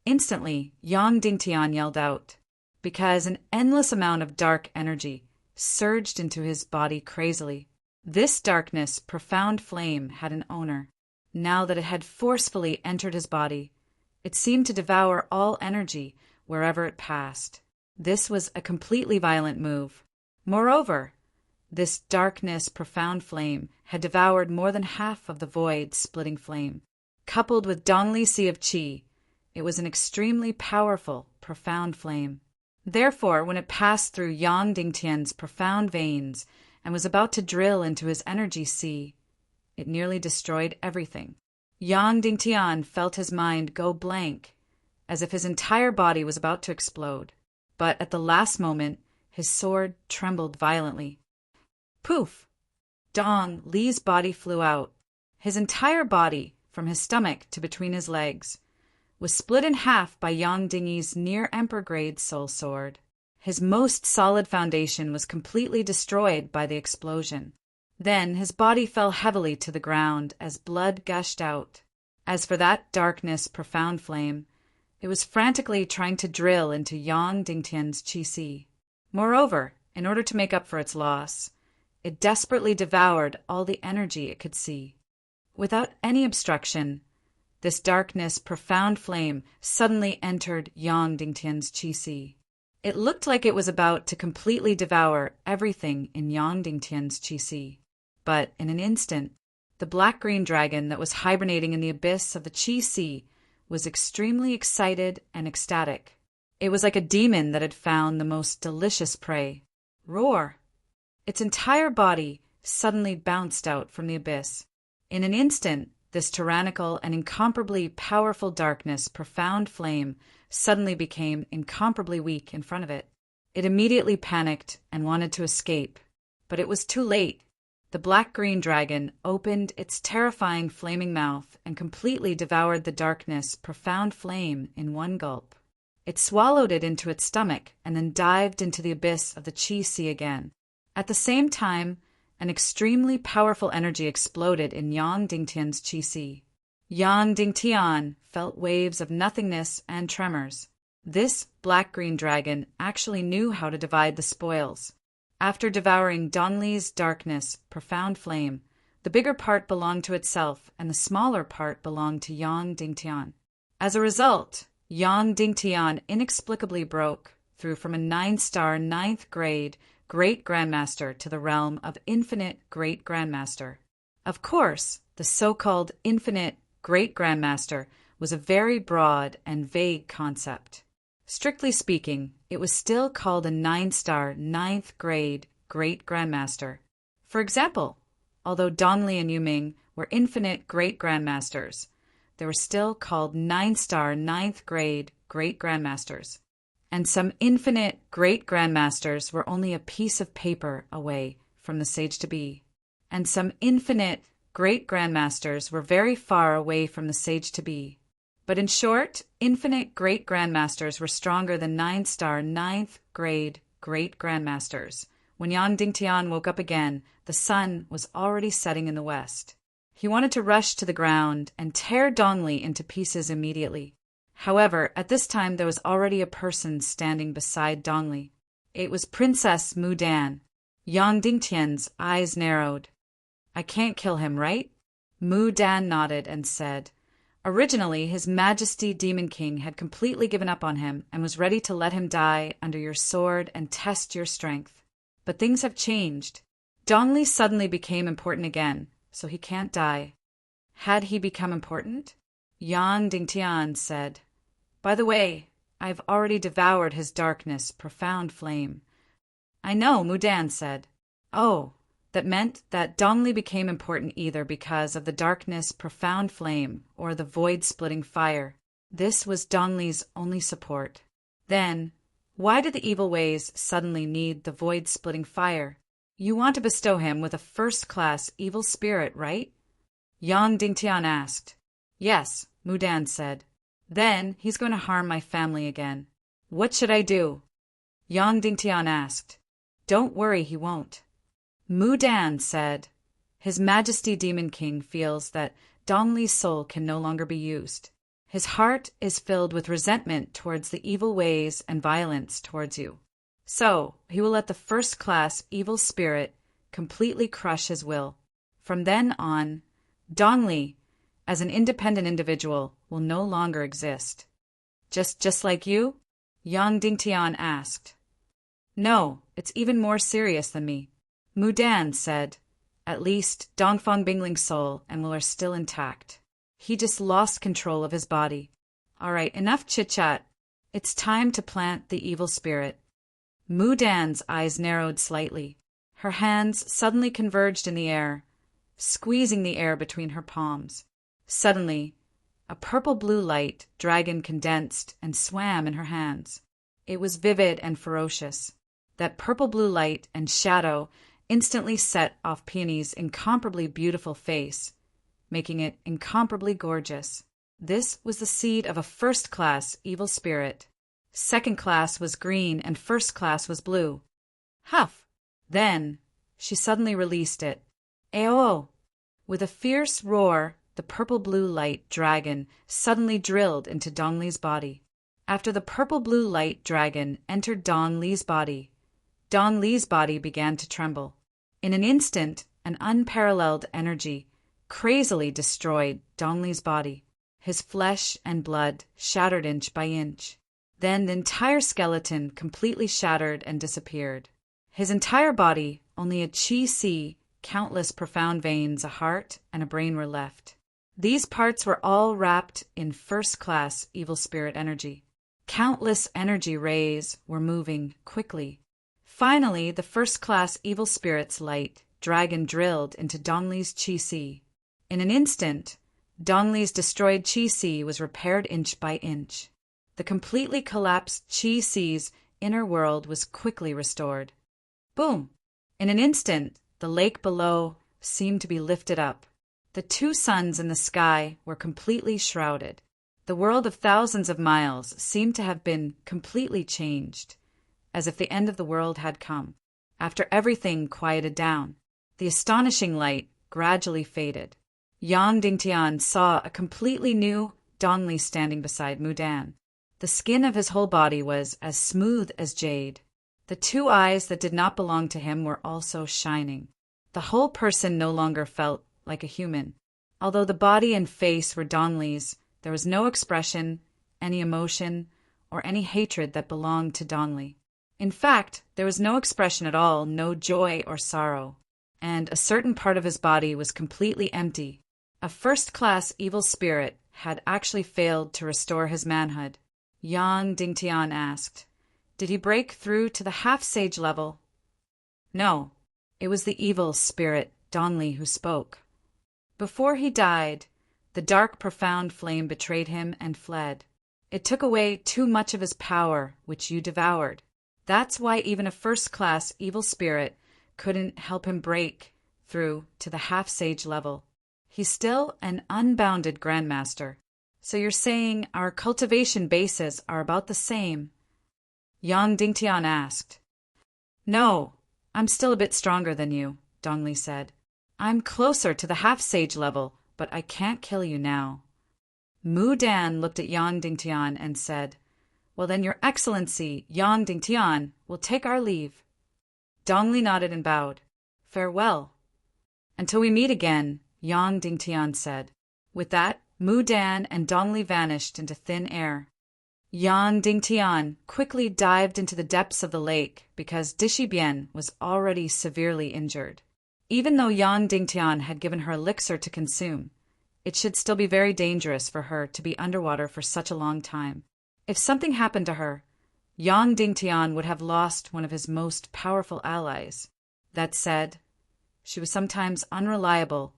[SPEAKER 1] Instantly, Yang Dingtian yelled out, because an endless amount of dark energy surged into his body crazily. This darkness, profound flame had an owner. Now that it had forcefully entered his body, it seemed to devour all energy wherever it passed. This was a completely violent move. Moreover, this darkness, profound flame had devoured more than half of the void splitting flame. Coupled with Dongli's sea of qi, it was an extremely powerful, profound flame. Therefore, when it passed through Yang Dingtian's profound veins and was about to drill into his energy sea, it nearly destroyed everything. Yang Dingtian felt his mind go blank, as if his entire body was about to explode. But at the last moment, his sword trembled violently. Poof! Dong Li's body flew out. His entire body, from his stomach to between his legs, was split in half by Yang Dingyi's near-emperor-grade soul sword. His most solid foundation was completely destroyed by the explosion. Then his body fell heavily to the ground as blood gushed out. As for that darkness, profound flame, it was frantically trying to drill into Yang Dingtian's qi si. Moreover, in order to make up for its loss, it desperately devoured all the energy it could see. Without any obstruction, this darkness, profound flame suddenly entered Yang Dingtian's qi si. It looked like it was about to completely devour everything in Yang Dingtian's qi si. But in an instant, the black-green dragon that was hibernating in the abyss of the qi si was extremely excited and ecstatic. It was like a demon that had found the most delicious prey. Roar! Its entire body suddenly bounced out from the abyss. In an instant, this tyrannical and incomparably powerful darkness, profound flame, suddenly became incomparably weak in front of it. It immediately panicked and wanted to escape, but it was too late. The black-green dragon opened its terrifying flaming mouth and completely devoured the darkness, profound flame in one gulp. It swallowed it into its stomach and then dived into the abyss of the qi si again. At the same time, an extremely powerful energy exploded in Yang Dingtian's qi si. Yang Dingtian felt waves of nothingness and tremors. This black-green dragon actually knew how to divide the spoils. After devouring Dongli's darkness, profound flame, the bigger part belonged to itself and the smaller part belonged to Yang Dingtian. As a result, Yang Dingtian inexplicably broke through from a 9-star 9th grade Great Grandmaster to the realm of Infinite Great Grandmaster. Of course, the so-called Infinite Great Grandmaster was a very broad and vague concept. Strictly speaking, it was still called a 9-star 9th grade Great Grandmaster. For example, although Donli and Yuming were Infinite Great Grandmasters, they were still called 9-star 9th grade Great Grandmasters. And some infinite great grandmasters were only a piece of paper away from the sage-to-be. And some infinite great grandmasters were very far away from the sage-to-be. But in short, infinite great grandmasters were stronger than 9-star 9th grade great grandmasters. When Yang Dingtian woke up again, the sun was already setting in the west. He wanted to rush to the ground and tear Dongli into pieces immediately. However, at this time there was already a person standing beside Dongli. It was Princess Mu Dan. Yang Dingtian's eyes narrowed. "I can't kill him, right?" Mu Dan nodded and said, Originally, His Majesty Demon King had completely given up on him and was ready to let him die under your sword and test your strength. But things have changed. Dongli suddenly became important again, so he can't die. Had he become important? Yang Dingtian said, "By the way, I've already devoured his darkness, profound flame." "I know," Mudan said. "Oh, that meant that Dongli became important either because of the darkness, profound flame, or the void-splitting fire. This was Dongli's only support. Then, why did the evil ways suddenly need the void-splitting fire? You want to bestow him with a first-class evil spirit, right?" Yang Dingtian asked. "Yes," Mudan said. "Then he's going to harm my family again. What should I do?" Yang Dingtian asked. "Don't worry, he won't." Mudan said, "His Majesty Demon King feels that Dongli's soul can no longer be used. His heart is filled with resentment towards the evil ways and violence towards you. So, he will let the first-class evil spirit completely crush his will. From then on, Dongli, as an independent individual, will no longer exist." Just like you?" Yang Dingtian asked. "No, it's even more serious than me," Mudan said. "At least Dongfang Bingling's soul and will are still intact. He just lost control of his body. All right, enough chit-chat. It's time to plant the evil spirit." Mudan's eyes narrowed slightly. Her hands suddenly converged in the air, squeezing the air between her palms. Suddenly, a purple-blue light dragon condensed and swam in her hands. It was vivid and ferocious. That purple-blue light and shadow instantly set off Peony's incomparably beautiful face, making it incomparably gorgeous. This was the seed of a first-class evil spirit. Second class was green and first class was blue. Huff! Then she suddenly released it. Ayo! With a fierce roar, the purple-blue light dragon suddenly drilled into Dongli's body. After the purple-blue light dragon entered Dongli's body began to tremble. In an instant, an unparalleled energy crazily destroyed Dongli's body. His flesh and blood shattered inch by inch. Then the entire skeleton completely shattered and disappeared. His entire body, only a chi si, countless profound veins, a heart, and a brain were left. These parts were all wrapped in first-class evil spirit energy. Countless energy rays were moving quickly. Finally, the first-class evil spirit's light dragon drilled into Dongli's chi si. In an instant, Dongli's destroyed chi si was repaired inch by inch. The completely collapsed chi si's inner world was quickly restored. Boom! In an instant, the lake below seemed to be lifted up. The two suns in the sky were completely shrouded. The world of thousands of miles seemed to have been completely changed, as if the end of the world had come. After everything quieted down, the astonishing light gradually faded. Yang Dingtian saw a completely new Dongli standing beside Mudan. The skin of his whole body was as smooth as jade. The two eyes that did not belong to him were also shining. The whole person no longer felt like a human. Although the body and face were Dongli's, there was no expression, any emotion, or any hatred that belonged to Dongli. In fact, there was no expression at all, no joy or sorrow. And a certain part of his body was completely empty. A first-class evil spirit had actually failed to restore his manhood. Yang Dingtian asked, "Did he break through to the half-sage level?" "No, it was the evil spirit, Dongli, who spoke. Before he died, the dark, profound flame betrayed him and fled. It took away too much of his power, which you devoured. That's why even a first-class evil spirit couldn't help him break through to the half-sage level. He's still an unbounded grandmaster. So you're saying our cultivation bases are about the same?" Yang Dingtian asked. "No, I'm still a bit stronger than you," Dongli said. "I'm closer to the half-sage level, but I can't kill you now." Mudan looked at Yang Dingtian and said, "Well then, Your Excellency, Yang Dingtian, will take our leave." Dongli nodded and bowed. "Farewell." "Until we meet again," Yang Dingtian said. With that, Mu Dan and Dongli vanished into thin air. Yang Dingtian quickly dived into the depths of the lake because Dishibian was already severely injured. Even though Yang Dingtian had given her elixir to consume, it should still be very dangerous for her to be underwater for such a long time. If something happened to her, Yang Dingtian would have lost one of his most powerful allies. That said, she was sometimes unreliable,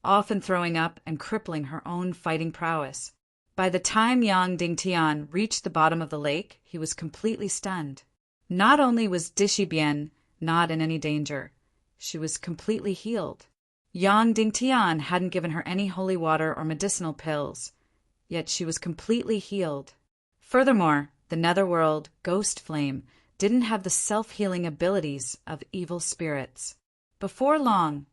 [SPEAKER 1] often throwing up and crippling her own fighting prowess. By the time Yang Dingtian reached the bottom of the lake, he was completely stunned. Not only was Dishibian not in any danger, she was completely healed. Yang Dingtian hadn't given her any holy water or medicinal pills, yet she was completely healed. Furthermore, the netherworld ghost flame didn't have the self-healing abilities of evil spirits. Before long,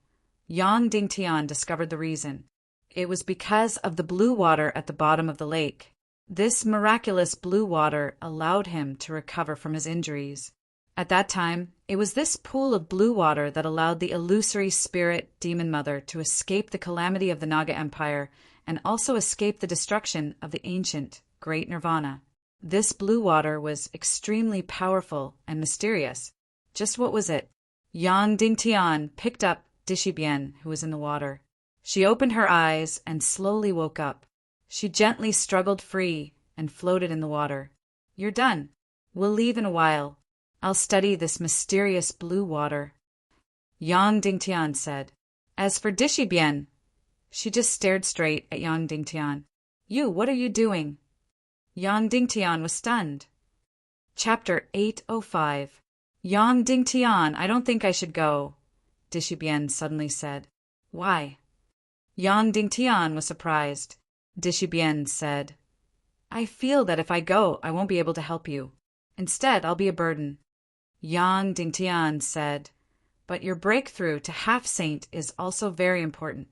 [SPEAKER 1] Yang Dingtian discovered the reason. It was because of the blue water at the bottom of the lake. This miraculous blue water allowed him to recover from his injuries. At that time, it was this pool of blue water that allowed the illusory spirit demon mother to escape the calamity of the Naga Empire and also escape the destruction of the ancient Great Nirvana. This blue water was extremely powerful and mysterious. Just what was it? Yang Dingtian picked up Dishibian, who was in the water. She opened her eyes and slowly woke up. She gently struggled free and floated in the water. "You're done. We'll leave in a while. I'll study this mysterious blue water," Yang Dingtian said. As for Dishibian, she just stared straight at Yang Dingtian. "You, what are you doing?" Yang Dingtian was stunned. Chapter 805. Yang Dingtian, I don't think I should go, Dishibian suddenly said. "Why?" Yang Dingtian was surprised. Dishibian said, "I feel that if I go, I won't be able to help you. Instead, I'll be a burden." Yang Dingtian said, "But your breakthrough to half-saint is also very important.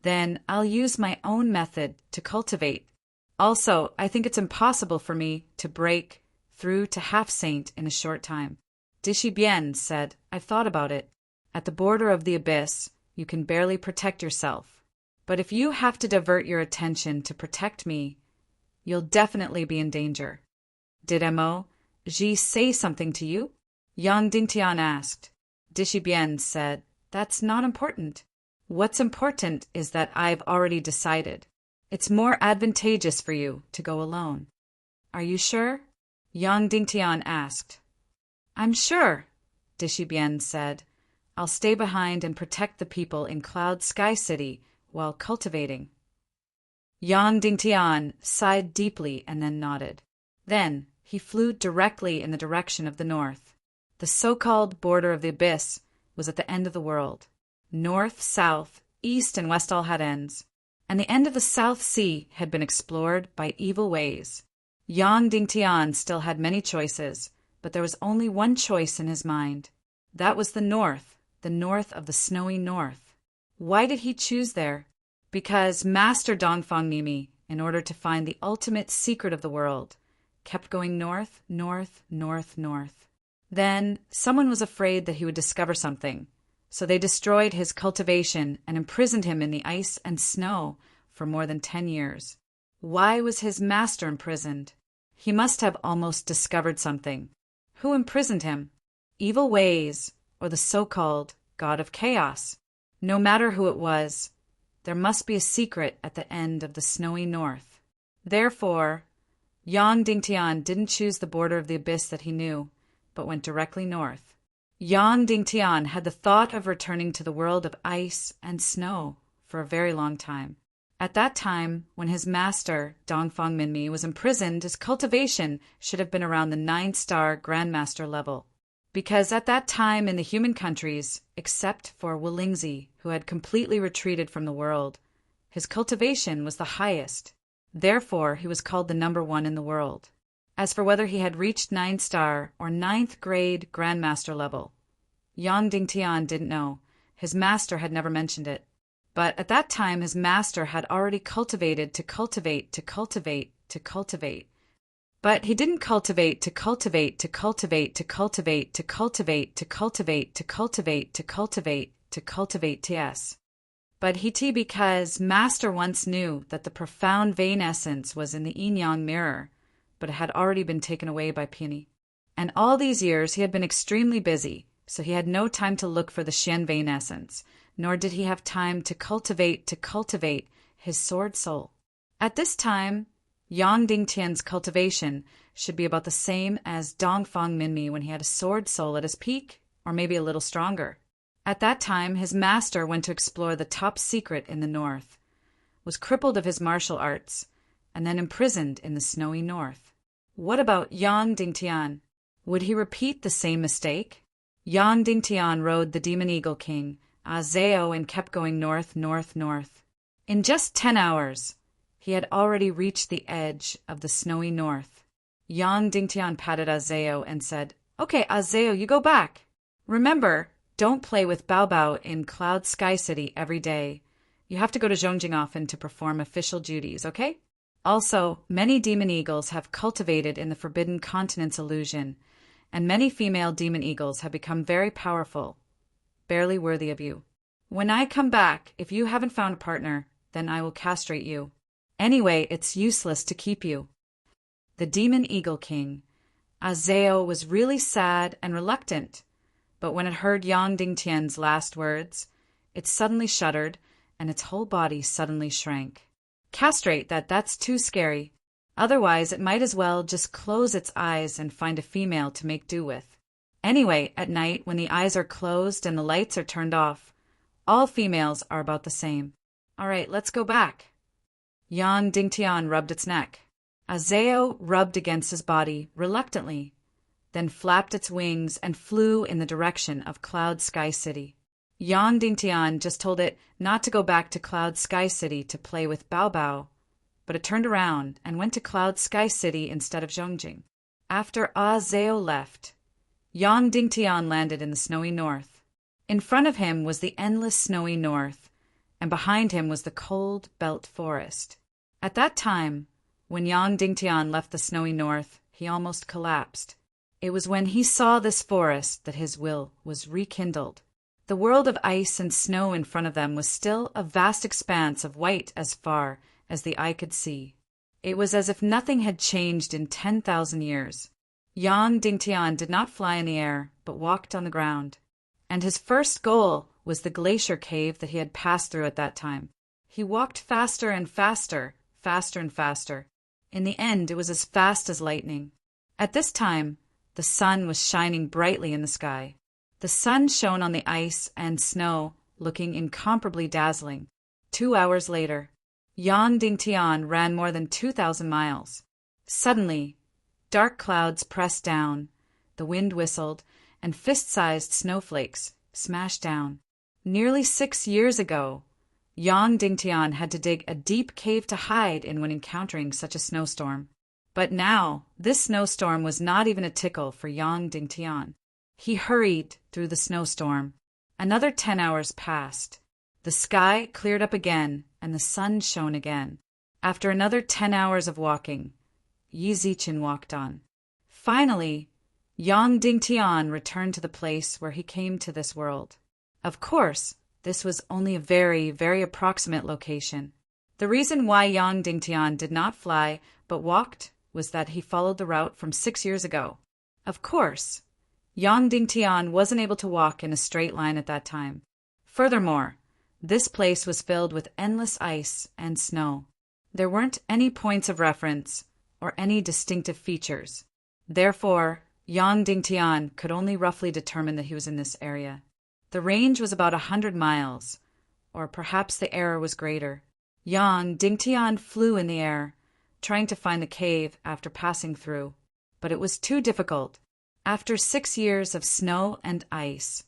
[SPEAKER 1] Then I'll use my own method to cultivate. Also, I think it's impossible for me to break through to half-saint in a short time." Dishibian said, "I've thought about it. At the border of the abyss, you can barely protect yourself. But if you have to divert your attention to protect me, you'll definitely be in danger." "Did Mo.Ji say something to you?" Yang Dingtian asked. Dishibian said, "That's not important. What's important is that I've already decided. It's more advantageous for you to go alone." "Are you sure?" Yang Dingtian asked. "I'm sure," Dishibian said. "I'll stay behind and protect the people in Cloud Sky City while cultivating." Yang Dingtian sighed deeply and then nodded. Then he flew directly in the direction of the north. The so-called border of the abyss was at the end of the world. North, south, east, and west all had ends, and the end of the South Sea had been explored by evil ways. Yang Dingtian still had many choices, but there was only one choice in his mind. That was the north of the snowy north. Why did he choose there? Because Master Dongfang Mimi, in order to find the ultimate secret of the world, kept going north, north, north, north. Then someone was afraid that he would discover something, so they destroyed his cultivation and imprisoned him in the ice and snow for more than 10 years. Why was his master imprisoned? He must have almost discovered something. Who imprisoned him? Evil ways, or the so-called God of Chaos. No matter who it was, there must be a secret at the end of the snowy north. Therefore, Yang Dingtian didn't choose the border of the abyss that he knew, but went directly north. Yang Dingtian had the thought of returning to the world of ice and snow for a very long time. At that time, when his master, Dongfang Minmi, was imprisoned, his cultivation should have been around the 9-star Grandmaster level. Because at that time in the human countries, except for Wulingzi, who had completely retreated from the world, his cultivation was the highest. Therefore, he was called the number 1 in the world. As for whether he had reached 9-star or 9th grade Grandmaster level, Yang Dingtian didn't know. His master had never mentioned it. But at that time, his master had already cultivated to cultivate to cultivate to cultivate. But he didn't cultivate to cultivate to cultivate to cultivate to cultivate to cultivate to cultivate to cultivate to cultivate TS. But Hiti because Master once knew that the profound vein essence was in the yin-yang mirror, but it had already been taken away by Peony. And all these years he had been extremely busy, so he had no time to look for the Xian vein essence, nor did he have time to cultivate his sword soul. At this time, Yang Dingtian's cultivation should be about the same as Dongfang Minmi when he had a sword soul at his peak, or maybe a little stronger. At that time, his master went to explore the top secret in the north, was crippled of his martial arts, and then imprisoned in the snowy north. What about Yang Dingtian? Would he repeat the same mistake? Yang Dingtian rode the Demon Eagle King, Azeo, and kept going north. In just 10 hours, he had already reached the edge of the snowy north. Yang Dingtian patted Azeo and said, "Okay, Azeo, you go back. Remember, don't play with Bao Bao in Cloud Sky City every day. You have to go to Zhongjing often to perform official duties, okay? Also, many demon eagles have cultivated in the Forbidden Continent's illusion, and many female demon eagles have become very powerful, barely worthy of you. When I come back, if you haven't found a partner, then I will castrate you. Anyway, it's useless to keep you." The Demon Eagle King, Azeo, was really sad and reluctant, but when it heard Yang Dingtian's last words, it suddenly shuddered, and its whole body suddenly shrank. Castrate that's too scary. Otherwise, it might as well just close its eyes and find a female to make do with. Anyway, at night, when the eyes are closed and the lights are turned off, all females are about the same. All right, let's go back. Yang Dingtian rubbed its neck. Azeo rubbed against his body reluctantly, then flapped its wings and flew in the direction of Cloud Sky City. Yang Dingtian just told it not to go back to Cloud Sky City to play with Bao Bao, but it turned around and went to Cloud Sky City instead of Zhongjing. After Azeo left, Yang Dingtian landed in the snowy north. In front of him was the endless snowy north, and behind him was the cold belt forest. At that time, when Yang Dingtian left the snowy north, he almost collapsed. It was when he saw this forest that his will was rekindled. The world of ice and snow in front of them was still a vast expanse of white as far as the eye could see. It was as if nothing had changed in 10,000 years. Yang Dingtian did not fly in the air, but walked on the ground. And his first goal was the glacier cave that he had passed through at that time. He walked faster and faster, faster and faster. In the end, it was as fast as lightning. At this time, the sun was shining brightly in the sky. The sun shone on the ice and snow, looking incomparably dazzling. 2 hours later, Yang Dingtian ran more than 2,000 miles. Suddenly, dark clouds pressed down, the wind whistled, and fist-sized snowflakes smashed down. Nearly 6 years ago, Yang Dingtian had to dig a deep cave to hide in when encountering such a snowstorm. But now, this snowstorm was not even a tickle for Yang Dingtian. He hurried through the snowstorm. Another 10 hours passed. The sky cleared up again, and the sun shone again. After another 10 hours of walking, Yi Zichen walked on. Finally, Yang Dingtian returned to the place where he came to this world. Of course, this was only a very, very approximate location. The reason why Yang Dingtian did not fly but walked was that he followed the route from 6 years ago. Of course, Yang Dingtian wasn't able to walk in a straight line at that time. Furthermore, this place was filled with endless ice and snow. There weren't any points of reference or any distinctive features. Therefore, Yang Dingtian could only roughly determine that he was in this area. The range was about 100 miles, or perhaps the error was greater. Yang Dingtian flew in the air, trying to find the cave after passing through, but it was too difficult. After 6 years of snow and ice,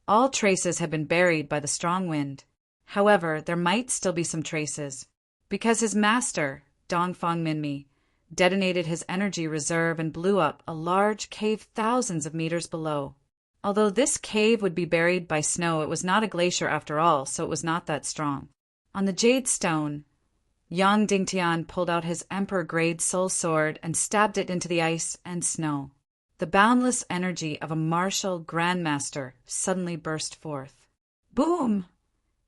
[SPEAKER 1] all traces had been buried by the strong wind. However, there might still be some traces, because his master, Dongfang Minmi, detonated his energy reserve and blew up a large cave thousands of meters below. Although this cave would be buried by snow, it was not a glacier after all, so it was not that strong. On the jade stone, Yang Dingtian pulled out his emperor-grade soul sword and stabbed it into the ice and snow. The boundless energy of a martial grandmaster suddenly burst forth. Boom!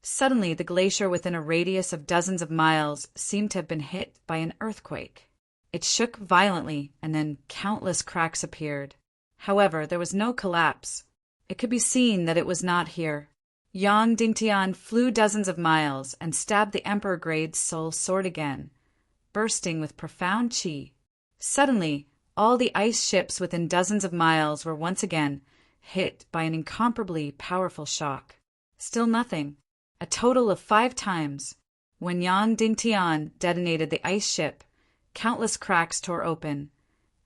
[SPEAKER 1] Suddenly, the glacier within a radius of dozens of miles seemed to have been hit by an earthquake. It shook violently, and then countless cracks appeared. However, there was no collapse. It could be seen that it was not here. Yang Dingtian flew dozens of miles and stabbed the Emperor Grade's soul sword again, bursting with profound qi. Suddenly, all the ice ships within dozens of miles were once again hit by an incomparably powerful shock. Still nothing. A total of 5 times. When Yang Dingtian detonated the ice ship, countless cracks tore open,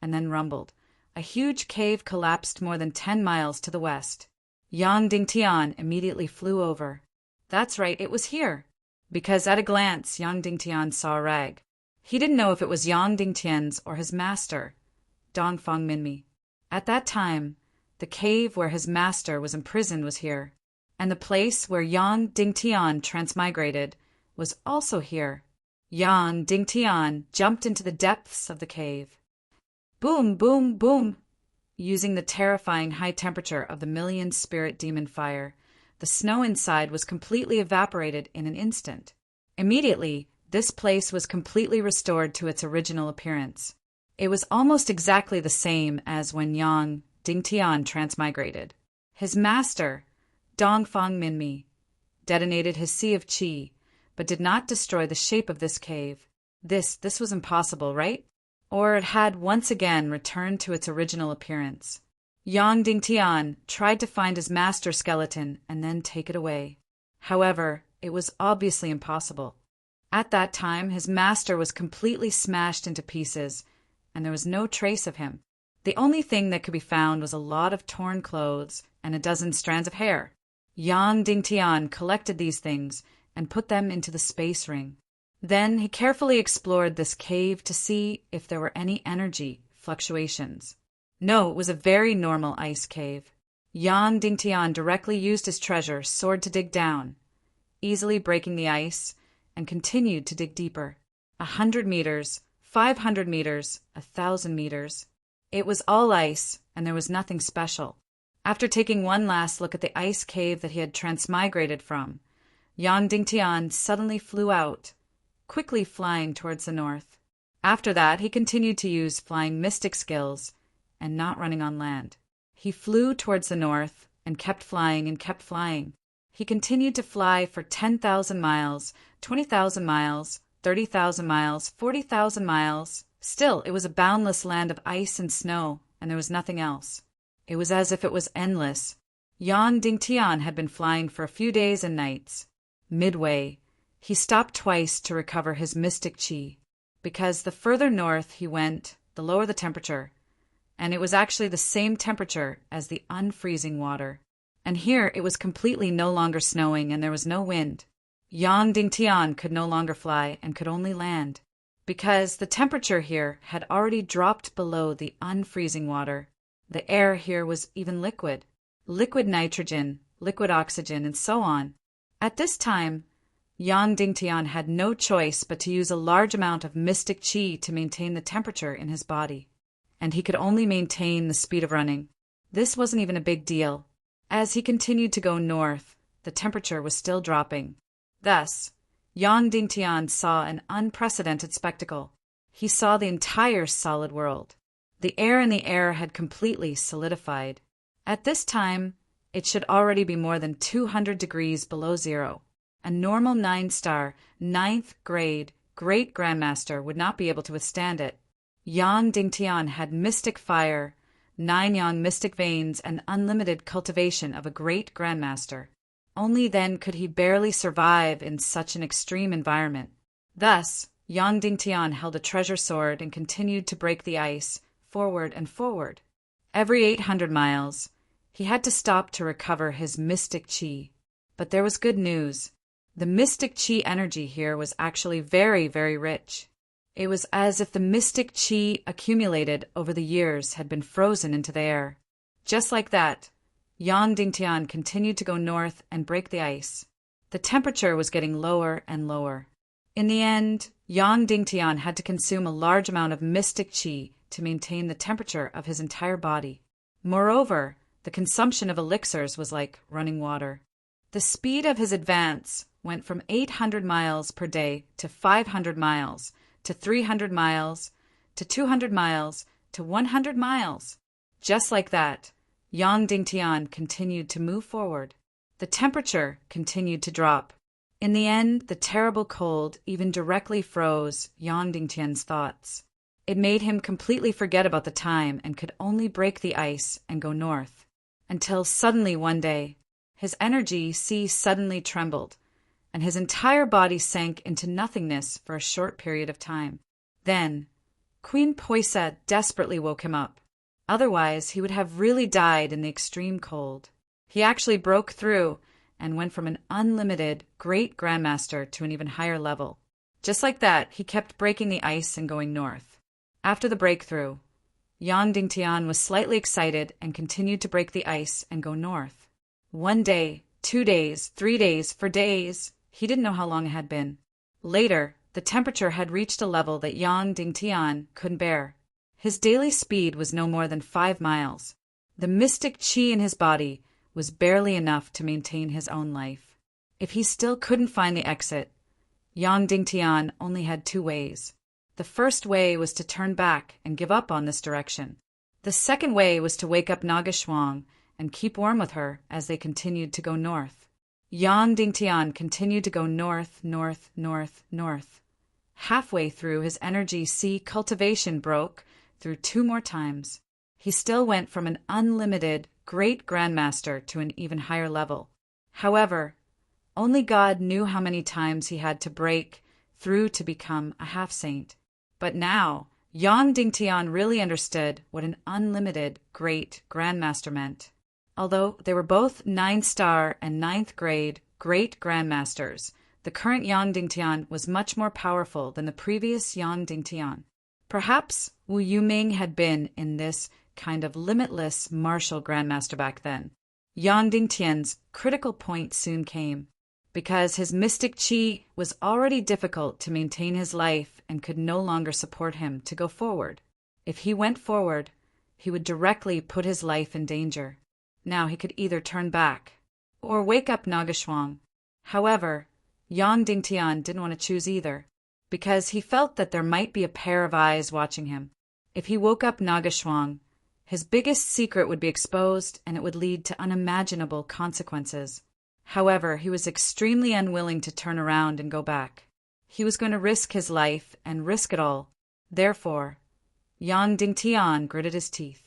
[SPEAKER 1] and then rumbled. A huge cave collapsed more than 10 miles to the west. Yang Dingtian immediately flew over. That's right, it was here. Because at a glance, Yang Dingtian saw a rag. He didn't know if it was Yang Dingtian's or his master, Dongfang Minmi. At that time, the cave where his master was imprisoned was here, and the place where Yang Dingtian transmigrated was also here. Yang Dingtian jumped into the depths of the cave. Boom, boom, boom! Using the terrifying high temperature of the million-spirit demon fire, the snow inside was completely evaporated in an instant. Immediately, this place was completely restored to its original appearance. It was almost exactly the same as when Yang Dingtian transmigrated. His master, Dongfang Minmi, detonated his sea of qi, but did not destroy the shape of this cave. This was impossible, right? Or it had once again returned to its original appearance. Yang Dingtian tried to find his master skeleton and then take it away. However, it was obviously impossible. At that time, his master was completely smashed into pieces, and there was no trace of him. The only thing that could be found was a lot of torn clothes and a dozen strands of hair. Yang Dingtian collected these things and put them into the space ring. Then he carefully explored this cave to see if there were any energy fluctuations. No, it was a very normal ice cave. Yang Dingtian directly used his treasure sword to dig down, easily breaking the ice, and continued to dig deeper. 100 meters, 500 meters, 1,000 meters. It was all ice, and there was nothing special. After taking one last look at the ice cave that he had transmigrated from, Yang Dingtian suddenly flew out, quickly flying towards the north. After that, he continued to use flying mystic skills and not running on land. He flew towards the north and kept flying and kept flying. He continued to fly for 10,000 miles, 20,000 miles, 30,000 miles, 40,000 miles. Still, it was a boundless land of ice and snow, and there was nothing else. It was as if it was endless. Yang Dingtian had been flying for a few days and nights. Midway, he stopped twice to recover his mystic qi, because the further north he went, the lower the temperature, and it was actually the same temperature as the unfreezing water. And here it was completely no longer snowing and there was no wind. Yang Dingtian could no longer fly and could only land, because the temperature here had already dropped below the unfreezing water. The air here was even liquid nitrogen, liquid oxygen, and so on. At this time, Yang Dingtian had no choice but to use a large amount of mystic qi to maintain the temperature in his body, and he could only maintain the speed of running. This wasn't even a big deal. As he continued to go north, the temperature was still dropping. Thus, Yang Dingtian saw an unprecedented spectacle. He saw the entire solid world. The air in the air had completely solidified. At this time, it should already be more than 200 degrees below zero. A normal 9-star, 9th grade great grandmaster would not be able to withstand it. Yang Dingtian had mystic fire, 9 yang mystic veins, and unlimited cultivation of a great grandmaster. Only then could he barely survive in such an extreme environment. Thus, Yang Dingtian held a treasure sword and continued to break the ice, forward and forward. Every 800 miles, he had to stop to recover his mystic qi. But there was good news. The mystic qi energy here was actually very, very rich. It was as if the mystic qi accumulated over the years had been frozen into the air. Just like that, Yang Dingtian continued to go north and break the ice. The temperature was getting lower and lower. In the end, Yang Dingtian had to consume a large amount of mystic qi to maintain the temperature of his entire body. Moreover, the consumption of elixirs was like running water. The speed of his advance went from 800 miles per day to 500 miles to 300 miles to 200 miles to 100 miles. Just like that, Yang Dingtian continued to move forward. The temperature continued to drop. In the end, the terrible cold even directly froze Yang Dingtian's thoughts. It made him completely forget about the time and could only break the ice and go north. Until suddenly one day, his energy suddenly trembled, and his entire body sank into nothingness for a short period of time. Then, Queen Poisa desperately woke him up. Otherwise, he would have really died in the extreme cold. He actually broke through and went from an unlimited great grandmaster to an even higher level. Just like that, he kept breaking the ice and going north. After the breakthrough, Yang Dingtian was slightly excited and continued to break the ice and go north. 1 day, 2 days, 3 days, for days. He didn't know how long it had been. Later, the temperature had reached a level that Yang Dingtian couldn't bear. His daily speed was no more than 5 miles. The mystic qi in his body was barely enough to maintain his own life. If he still couldn't find the exit, Yang Dingtian only had 2 ways. The first way was to turn back and give up on this direction. The second way was to wake up Naga Shuang and keep warm with her as they continued to go north. Yang Dingtian continued to go north, north, north, north. Halfway through, his energy cultivation broke through 2 more times. He still went from an unlimited great grandmaster to an even higher level. However, only God knew how many times he had to break through to become a half-saint. But now, Yang Dingtian really understood what an unlimited great grandmaster meant. Although they were both 9-star and 9th grade great grandmasters, the current Yang Dingtian was much more powerful than the previous Yang Dingtian. Perhaps Wu Yuming had been in this kind of limitless martial grandmaster back then. Yang Dingtian's critical point soon came. Because his mystic qi was already difficult to maintain his life and could no longer support him to go forward. If he went forward, he would directly put his life in danger. Now he could either turn back or wake up Naga Shuang. However, Yang Dingtian didn't want to choose either, because he felt that there might be a pair of eyes watching him. If he woke up Naga Shuang, his biggest secret would be exposed and it would lead to unimaginable consequences. However, he was extremely unwilling to turn around and go back. He was going to risk his life and risk it all. Therefore, Yang Dingtian gritted his teeth.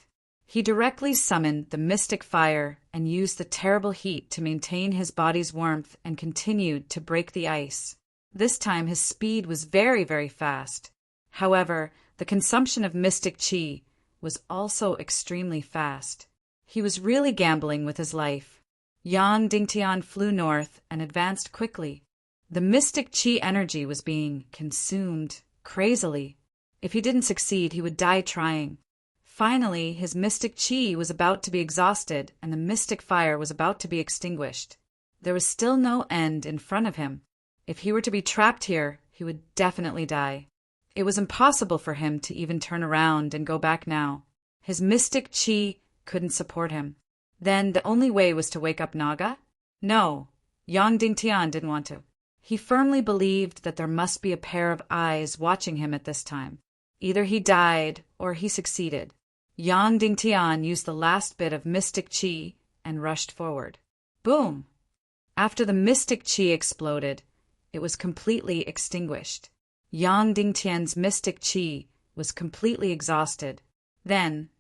[SPEAKER 1] He directly summoned the mystic fire and used the terrible heat to maintain his body's warmth and continued to break the ice. This time his speed was very, very fast. However, the consumption of mystic qi was also extremely fast. He was really gambling with his life. Yang Dingtian flew north and advanced quickly. The mystic qi energy was being consumed crazily. If he didn't succeed, he would die trying. Finally, his mystic qi was about to be exhausted and the mystic fire was about to be extinguished. There was still no end in front of him. If he were to be trapped here, he would definitely die. It was impossible for him to even turn around and go back now. His mystic qi couldn't support him. Then the only way was to wake up Naga? No, Yang Dingtian didn't want to. He firmly believed that there must be a pair of eyes watching him at this time. Either he died or he succeeded. Yang Dingtian used the last bit of mystic qi and rushed forward. Boom! After the mystic qi exploded, it was completely extinguished. Yang Dingtian's mystic qi was completely exhausted. Then,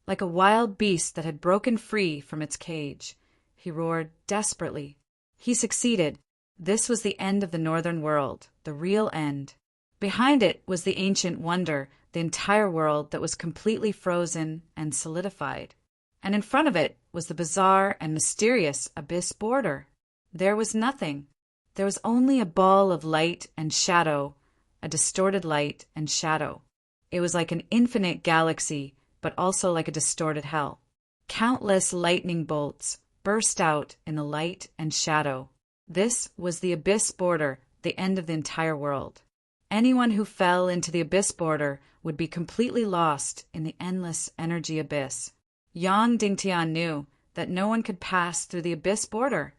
[SPEAKER 1] like a wild beast that had broken free from its cage, he roared desperately. He succeeded. This was the end of the northern world, the real end. Behind it was the ancient wonder, the entire world that was completely frozen and solidified. And in front of it was the bizarre and mysterious abyss border. There was nothing. There was only a ball of light and shadow, a distorted light and shadow. It was like an infinite galaxy, but also like a distorted hell. Countless lightning bolts burst out in the light and shadow. This was the abyss border, the end of the entire world. Anyone who fell into the abyss border would be completely lost in the endless energy abyss. Yang Dingtian knew that no one could pass through the abyss border,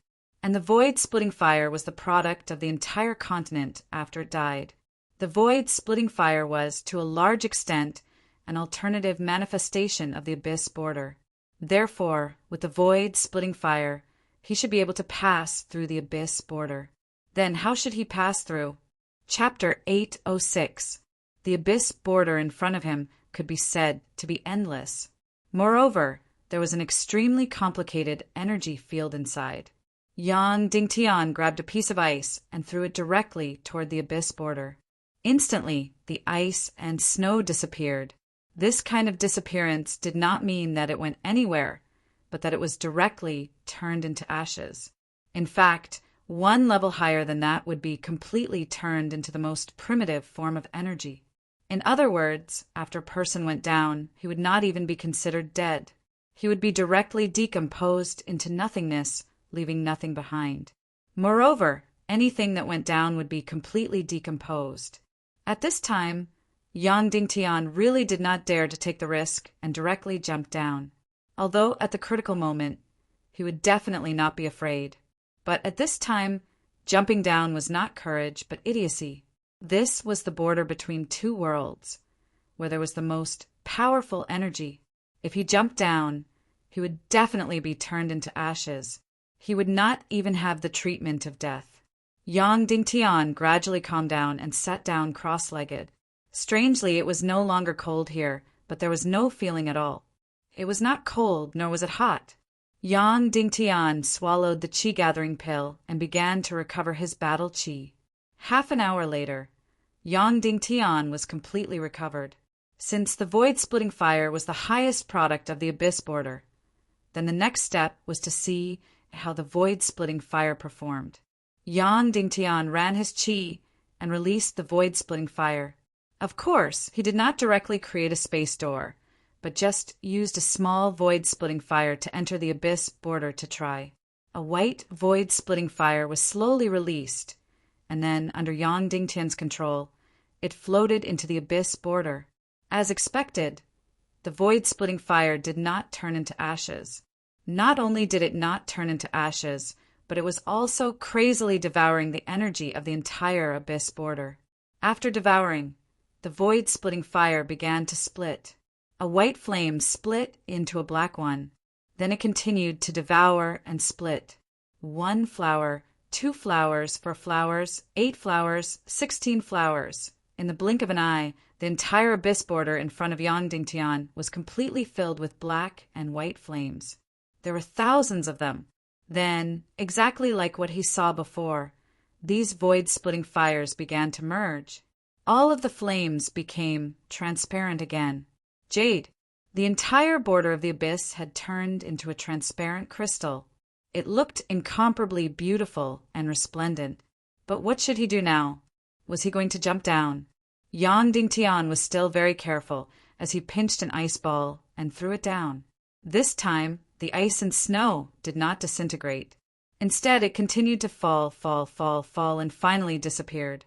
[SPEAKER 1] and the void-splitting fire was the product of the entire continent after it died. The void-splitting fire was, to a large extent, an alternative manifestation of the abyss border. Therefore, with the void-splitting fire, he should be able to pass through the abyss border. Then how should he pass through? Chapter 806. The abyss border in front of him could be said to be endless. Moreover, there was an extremely complicated energy field inside. Yang Dingtian grabbed a piece of ice and threw it directly toward the abyss border. Instantly, the ice and snow disappeared. This kind of disappearance did not mean that it went anywhere, but that it was directly turned into ashes. In fact, one level higher than that would be completely turned into the most primitive form of energy. In other words, after a person went down, he would not even be considered dead. He would be directly decomposed into nothingness, leaving nothing behind. Moreover, anything that went down would be completely decomposed. At this time, Yang Dingtian really did not dare to take the risk and directly jump down. Although at the critical moment, he would definitely not be afraid. But at this time, jumping down was not courage, but idiocy. This was the border between two worlds, where there was the most powerful energy. If he jumped down, he would definitely be turned into ashes. He would not even have the treatment of death. Yang Dingtian gradually calmed down and sat down cross-legged. Strangely, it was no longer cold here, but there was no feeling at all. It was not cold, nor was it hot. Yang Dingtian swallowed the qi-gathering pill and began to recover his battle qi. Half an hour later, Yang Dingtian was completely recovered. Since the void-splitting fire was the highest product of the abyss border, then the next step was to see how the void-splitting fire performed. Yang Dingtian ran his qi and released the void-splitting fire. Of course, he did not directly create a space door, but just used a small void-splitting fire to enter the abyss border to try. A white void-splitting fire was slowly released, and then, under Yang Dingtian's control, it floated into the abyss border. As expected, the void-splitting fire did not turn into ashes. Not only did it not turn into ashes, but it was also crazily devouring the energy of the entire abyss border. After devouring, the void-splitting fire began to split. A white flame split into a black one. Then it continued to devour and split. 1 flower, 2 flowers, 4 flowers, 8 flowers, 16 flowers. In the blink of an eye, the entire abyss border in front of Yang Dingtian was completely filled with black and white flames. There were thousands of them. Then, exactly like what he saw before, these void-splitting fires began to merge. All of the flames became transparent again. Jade. The entire border of the abyss had turned into a transparent crystal. It looked incomparably beautiful and resplendent. But what should he do now? Was he going to jump down? Yang Dingtian was still very careful as he pinched an ice ball and threw it down. This time, the ice and snow did not disintegrate. Instead, it continued to fall, and finally disappeared.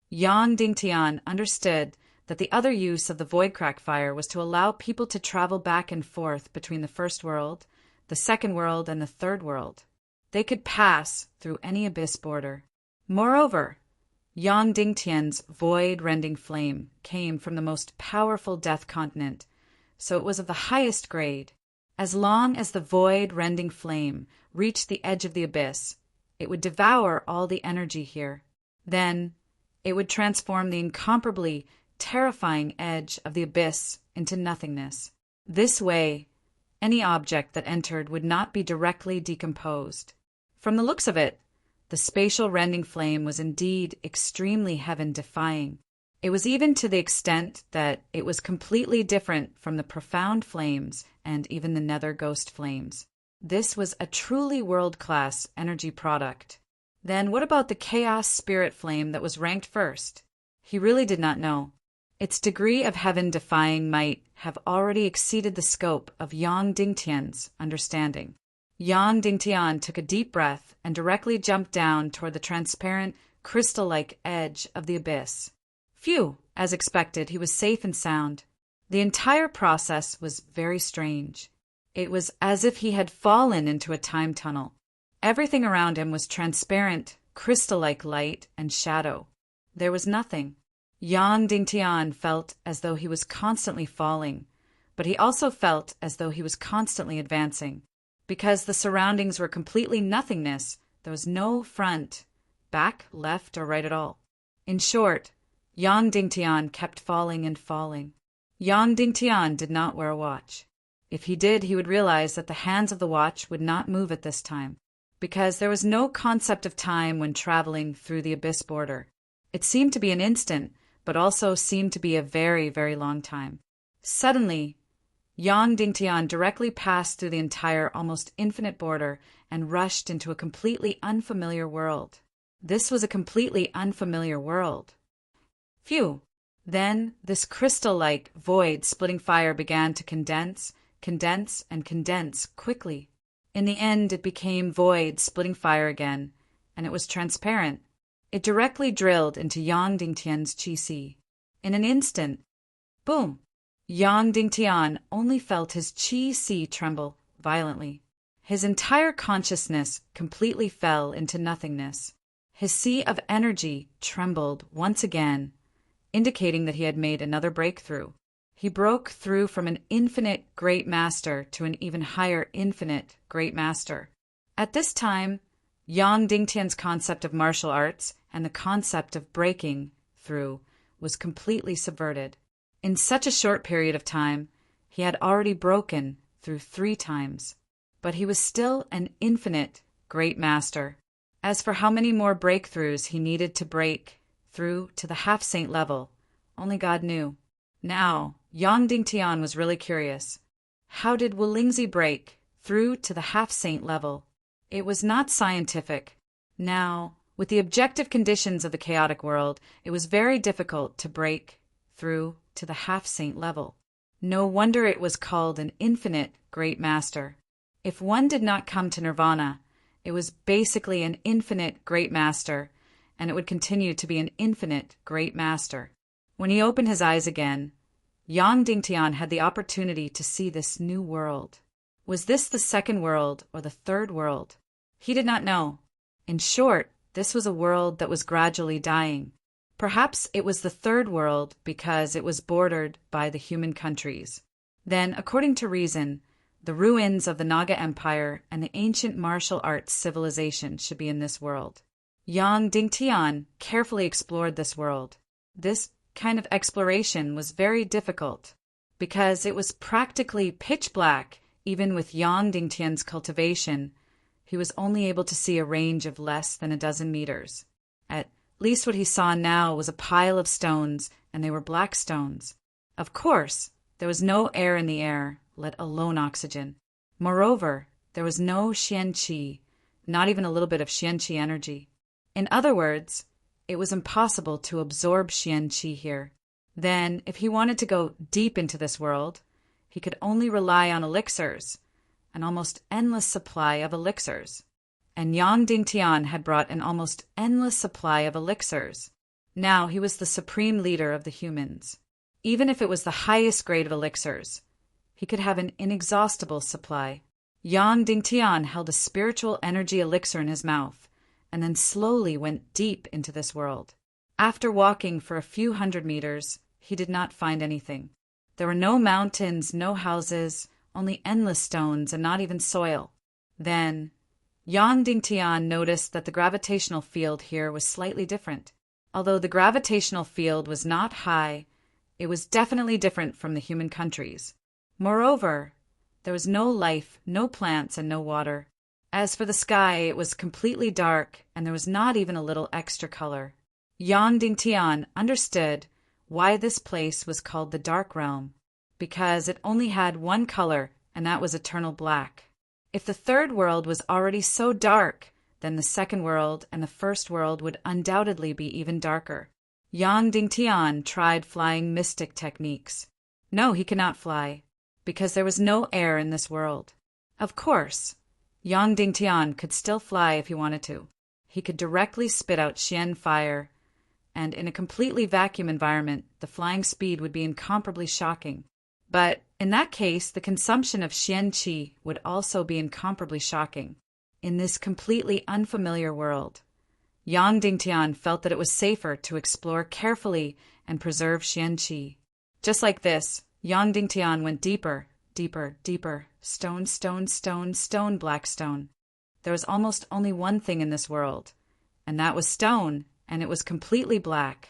[SPEAKER 1] Yang Dingtian understood that the other use of the void crack fire was to allow people to travel back and forth between the first world, the second world, and the third world. They could pass through any abyss border. Moreover, Yang Dingtian's void-rending flame came from the most powerful death continent, so it was of the highest grade. As long as the void-rending flame reached the edge of the abyss, it would devour all the energy here. Then, it would transform the incomparably terrifying edge of the abyss into nothingness. This way, any object that entered would not be directly decomposed. From the looks of it, the spatial rending flame was indeed extremely heaven-defying. It was even to the extent that it was completely different from the profound flames and even the nether ghost flames. This was a truly world-class energy product. Then what about the chaos spirit flame that was ranked first? He really did not know. Its degree of heaven-defying might have already exceeded the scope of Yang Dingtian's understanding. Yang Dingtian took a deep breath and directly jumped down toward the transparent, crystal-like edge of the abyss. Phew! As expected, he was safe and sound. The entire process was very strange. It was as if he had fallen into a time tunnel. Everything around him was transparent, crystal-like light and shadow. There was nothing. Yang Dingtian felt as though he was constantly falling, but he also felt as though he was constantly advancing. Because the surroundings were completely nothingness, there was no front, back, left, or right at all. In short, Yang Dingtian kept falling and falling. Yang Dingtian did not wear a watch. If he did, he would realize that the hands of the watch would not move at this time, because there was no concept of time when traveling through the abyss border. It seemed to be an instant, but also seemed to be a very, very long time. Suddenly, Yang Dingtian directly passed through the entire, almost infinite border and rushed into a completely unfamiliar world. This was a completely unfamiliar world. Phew! Then, this crystal-like, void-splitting fire began to condense, and condense quickly. In the end, it became void-splitting fire again, and it was transparent. It directly drilled into Yang Dingtian's qi. In an instant, boom! Yang Dingtian only felt his qi tremble violently. His entire consciousness completely fell into nothingness. His sea of energy trembled once again, indicating that he had made another breakthrough. He broke through from an infinite great master to an even higher infinite great master. At this time, Yang Dingtian's concept of martial arts and the concept of breaking through was completely subverted. In such a short period of time, he had already broken through 3 times, but he was still an infinite great master. As for how many more breakthroughs he needed to break through to the half-saint level, only God knew. Now, Yang Dingtian was really curious. How did Wulingzi break through to the half-saint level? It was not scientific. Now, with the objective conditions of the chaotic world, it was very difficult to break through to the half-saint level. No wonder it was called an infinite great master. If one did not come to nirvana, it was basically an infinite great master, and it would continue to be an infinite great master. When he opened his eyes again, Yang Dingtian had the opportunity to see this new world. Was this the second world or the third world? He did not know. In short, this was a world that was gradually dying. Perhaps it was the third world because it was bordered by the human countries. Then, according to reason, the ruins of the Naga Empire and the ancient martial arts civilization should be in this world. Yang Dingtian carefully explored this world. This kind of exploration was very difficult because it was practically pitch black. Even with Yang Dingtian's cultivation, he was only able to see a range of less than a dozen meters. At least what he saw now was a pile of stones, and they were black stones. Of course, there was no air in the air, let alone oxygen. Moreover, there was no xian qi, not even a little bit of xian qi energy. In other words, it was impossible to absorb xian qi here. Then, if he wanted to go deep into this world, he could only rely on elixirs, an almost endless supply of elixirs. And Yang Dingtian had brought an almost endless supply of elixirs. Now he was the supreme leader of the humans. Even if it was the highest grade of elixirs, he could have an inexhaustible supply. Yang Dingtian held a spiritual energy elixir in his mouth, and then slowly went deep into this world. After walking for a few hundred meters, he did not find anything. There were no mountains, no houses, only endless stones and not even soil. Then, Yang Dingtian noticed that the gravitational field here was slightly different. Although the gravitational field was not high, it was definitely different from the human countries. Moreover, there was no life, no plants, and no water. As for the sky, it was completely dark, and there was not even a little extra color. Yang Dingtian understood why this place was called the Dark Realm, because it only had one color, and that was eternal black. If the third world was already so dark, then the second world and the first world would undoubtedly be even darker. Yang Dingtian tried flying mystic techniques. No, he could not fly, because there was no air in this world. Of course, Yang Dingtian could still fly if he wanted to. He could directly spit out xian fire, and in a completely vacuum environment, the flying speed would be incomparably shocking. But in that case, the consumption of xian qi would also be incomparably shocking. in this completely unfamiliar world. Yang Dingtian felt that it was safer to explore carefully and preserve Qianqi. Just like this, Yang Dingtian went deeper, deeper, deeper, stone, stone, stone, stone, black stone. There was almost only one thing in this world, and that was stone, and it was completely black.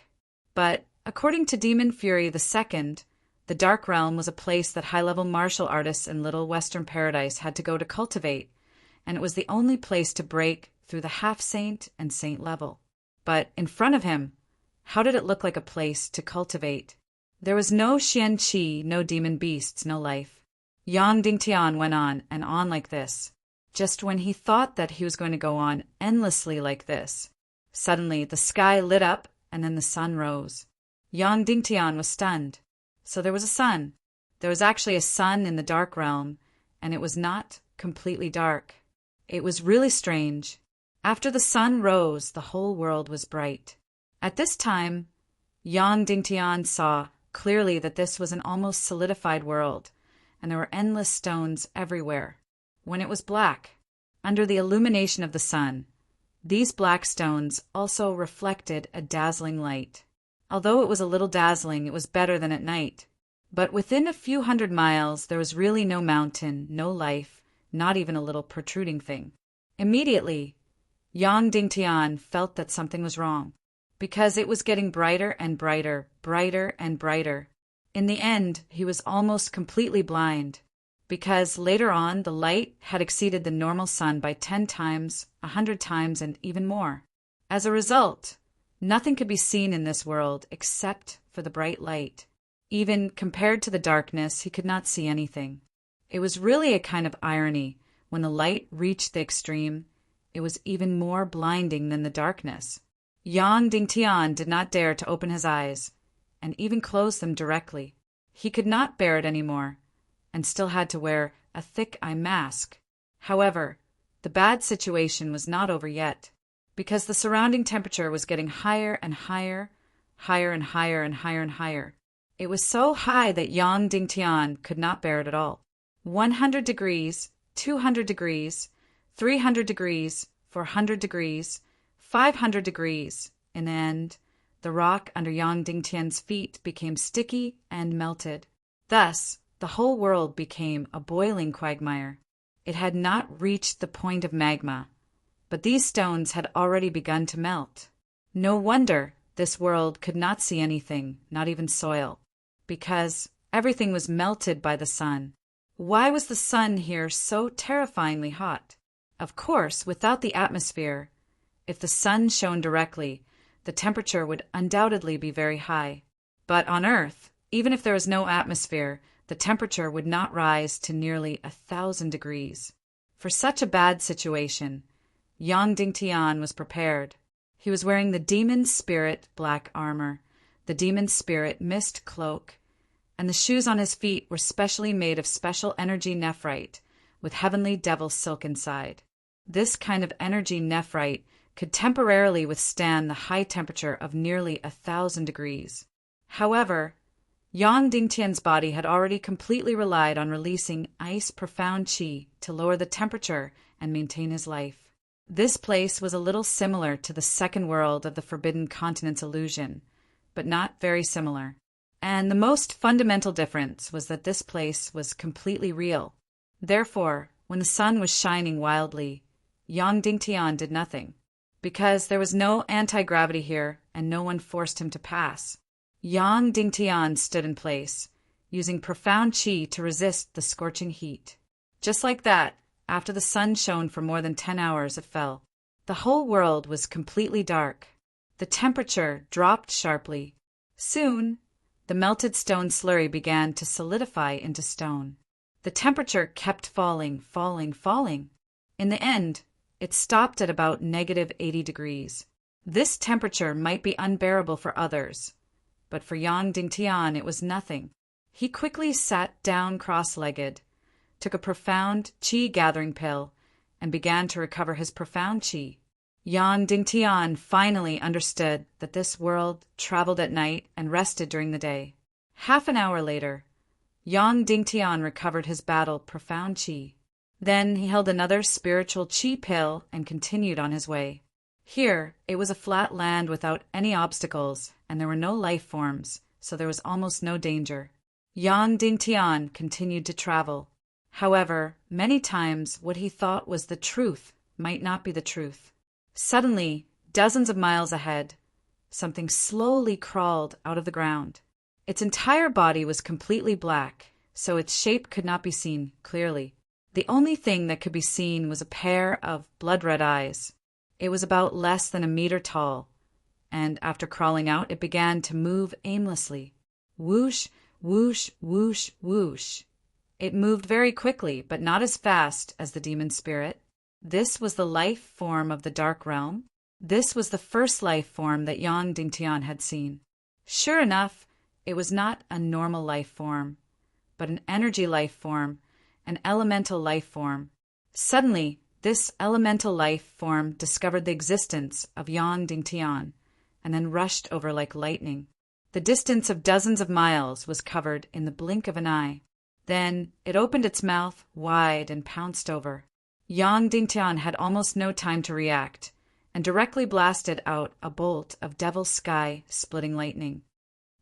[SPEAKER 1] But, according to Demon Fury II, the Dark Realm was a place that high-level martial artists in Little Western Paradise had to go to cultivate, and it was the only place to break through the half-saint and saint level. But in front of him, how did it look like a place to cultivate? There was no Qianqi, no demon beasts, no life. Yang Dingtian went on and on like this. Just when he thought that he was going to go on endlessly like this, suddenly the sky lit up and then the sun rose. Yang Dingtian was stunned. So there was a sun. There was actually a sun in the Dark Realm, and it was not completely dark. It was really strange. After the sun rose, the whole world was bright. At this time, Yang Dingtian saw clearly that this was an almost solidified world, and there were endless stones everywhere. When it was black, under the illumination of the sun, these black stones also reflected a dazzling light. Although it was a little dazzling, it was better than at night. But within a few hundred miles, there was really no mountain, no life, not even a little protruding thing. Immediately, Yang Dingtian felt that something was wrong, because it was getting brighter and brighter, brighter and brighter. In the end, he was almost completely blind, because later on the light had exceeded the normal sun by 10 times, 100 times, and even more. As a result, nothing could be seen in this world except for the bright light. Even compared to the darkness, he could not see anything. It was really a kind of irony. When the light reached the extreme, it was even more blinding than the darkness. Yang Dingtian did not dare to open his eyes, and even close them directly. He could not bear it anymore, and still had to wear a thick eye mask. However, the bad situation was not over yet, because the surrounding temperature was getting higher and higher, higher and higher and higher and higher. It was so high that Yang Dingtian could not bear it at all. 100 degrees, 200 degrees, 300 degrees, 400 degrees, 500 degrees. In the end, the rock under Yang Dingtian's feet became sticky and melted. Thus, the whole world became a boiling quagmire. It had not reached the point of magma, but these stones had already begun to melt. No wonder this world could not see anything, not even soil, because everything was melted by the sun. Why was the sun here so terrifyingly hot? Of course, without the atmosphere, if the sun shone directly, the temperature would undoubtedly be very high. But on Earth, even if there was no atmosphere, the temperature would not rise to nearly 1,000 degrees. For such a bad situation, Yang Dingtian was prepared. He was wearing the demon spirit black armor, the demon spirit mist cloak, and the shoes on his feet were specially made of special energy nephrite with heavenly devil silk inside. This kind of energy nephrite could temporarily withstand the high temperature of nearly 1,000 degrees. However, Yang Dingtian's body had already completely relied on releasing ice profound qi to lower the temperature and maintain his life. This place was a little similar to the second world of the Forbidden Continent's illusion, but not very similar. And the most fundamental difference was that this place was completely real. Therefore, when the sun was shining wildly, Yang Dingtian did nothing, because there was no anti-gravity here and no one forced him to pass. Yang Dingtian stood in place, using profound qi to resist the scorching heat. Just like that, after the sun shone for more than 10 hours, it fell. The whole world was completely dark. The temperature dropped sharply. Soon, the melted stone slurry began to solidify into stone. The temperature kept falling, falling, falling. In the end, it stopped at about -80 degrees. This temperature might be unbearable for others, but for Yang Dingtian it was nothing. He quickly sat down cross-legged, took a profound qi-gathering pill, and began to recover his profound qi. Yang Dingtian finally understood that this world traveled at night and rested during the day. Half an hour later, Yang Dingtian recovered his battle profound qi. Then he held another spiritual chi pill and continued on his way. Here, it was a flat land without any obstacles, and there were no life forms, so there was almost no danger. Yang Dingtian continued to travel. However, many times what he thought was the truth might not be the truth. Suddenly, dozens of miles ahead, something slowly crawled out of the ground. Its entire body was completely black, so its shape could not be seen clearly. The only thing that could be seen was a pair of blood-red eyes. It was about less than a meter tall, and after crawling out, it began to move aimlessly. Whoosh, whoosh, whoosh, whoosh. It moved very quickly, but not as fast as the demon spirit. This was the life form of the dark realm. This was the first life form that Yang Dingtian had seen. Sure enough, it was not a normal life form, but an energy life form, an elemental life form. Suddenly, this elemental life form discovered the existence of Yang Dingtian, and then rushed over like lightning. The distance of dozens of miles was covered in the blink of an eye. Then it opened its mouth wide and pounced over. Yang Dingtian had almost no time to react, and directly blasted out a bolt of devil sky splitting lightning.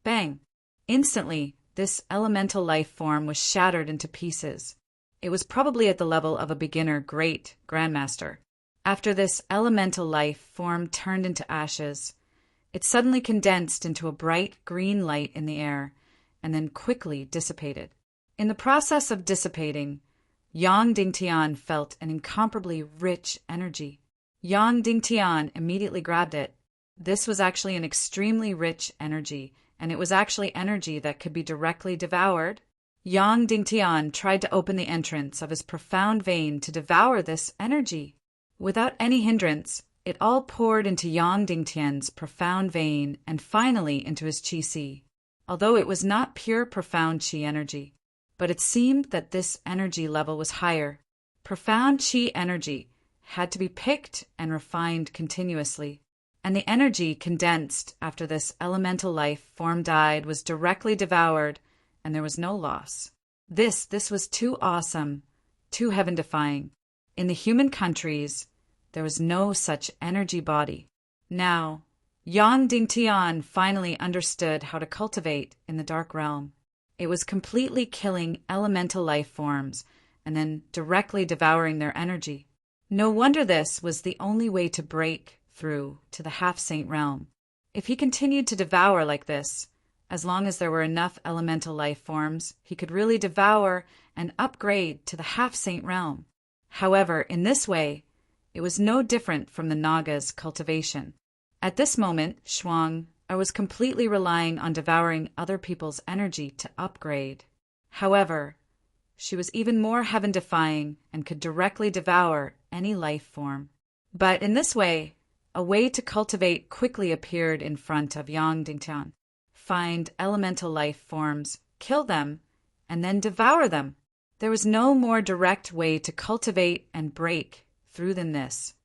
[SPEAKER 1] Bang! Instantly, this elemental life form was shattered into pieces. It was probably at the level of a beginner great grandmaster. After this elemental life form turned into ashes, it suddenly condensed into a bright green light in the air, and then quickly dissipated. In the process of dissipating, Yang Dingtian felt an incomparably rich energy. Yang Dingtian immediately grabbed it. This was actually an extremely rich energy, and it was actually energy that could be directly devoured. Yang Dingtian tried to open the entrance of his profound vein to devour this energy. Without any hindrance, it all poured into Yang Dingtian's profound vein and finally into his qi, although it was not pure profound qi energy. But it seemed that this energy level was higher. Profound qi energy had to be picked and refined continuously, and the energy condensed after this elemental life form died was directly devoured, and there was no loss. This was too awesome, too heaven-defying. In the human countries, there was no such energy body. Now, Yang Dingtian finally understood how to cultivate in the dark realm. It was completely killing elemental life forms and then directly devouring their energy. No wonder this was the only way to break through to the half-saint realm. If he continued to devour like this, as long as there were enough elemental life forms, he could really devour and upgrade to the half-saint realm. However, in this way, it was no different from the Naga's cultivation. At this moment, Shuang was completely relying on devouring other people's energy to upgrade. However, she was even more heaven-defying and could directly devour any life form. But in this way, a way to cultivate quickly appeared in front of Yang Dingtian. Find elemental life forms, kill them, and then devour them. There was no more direct way to cultivate and break through than this.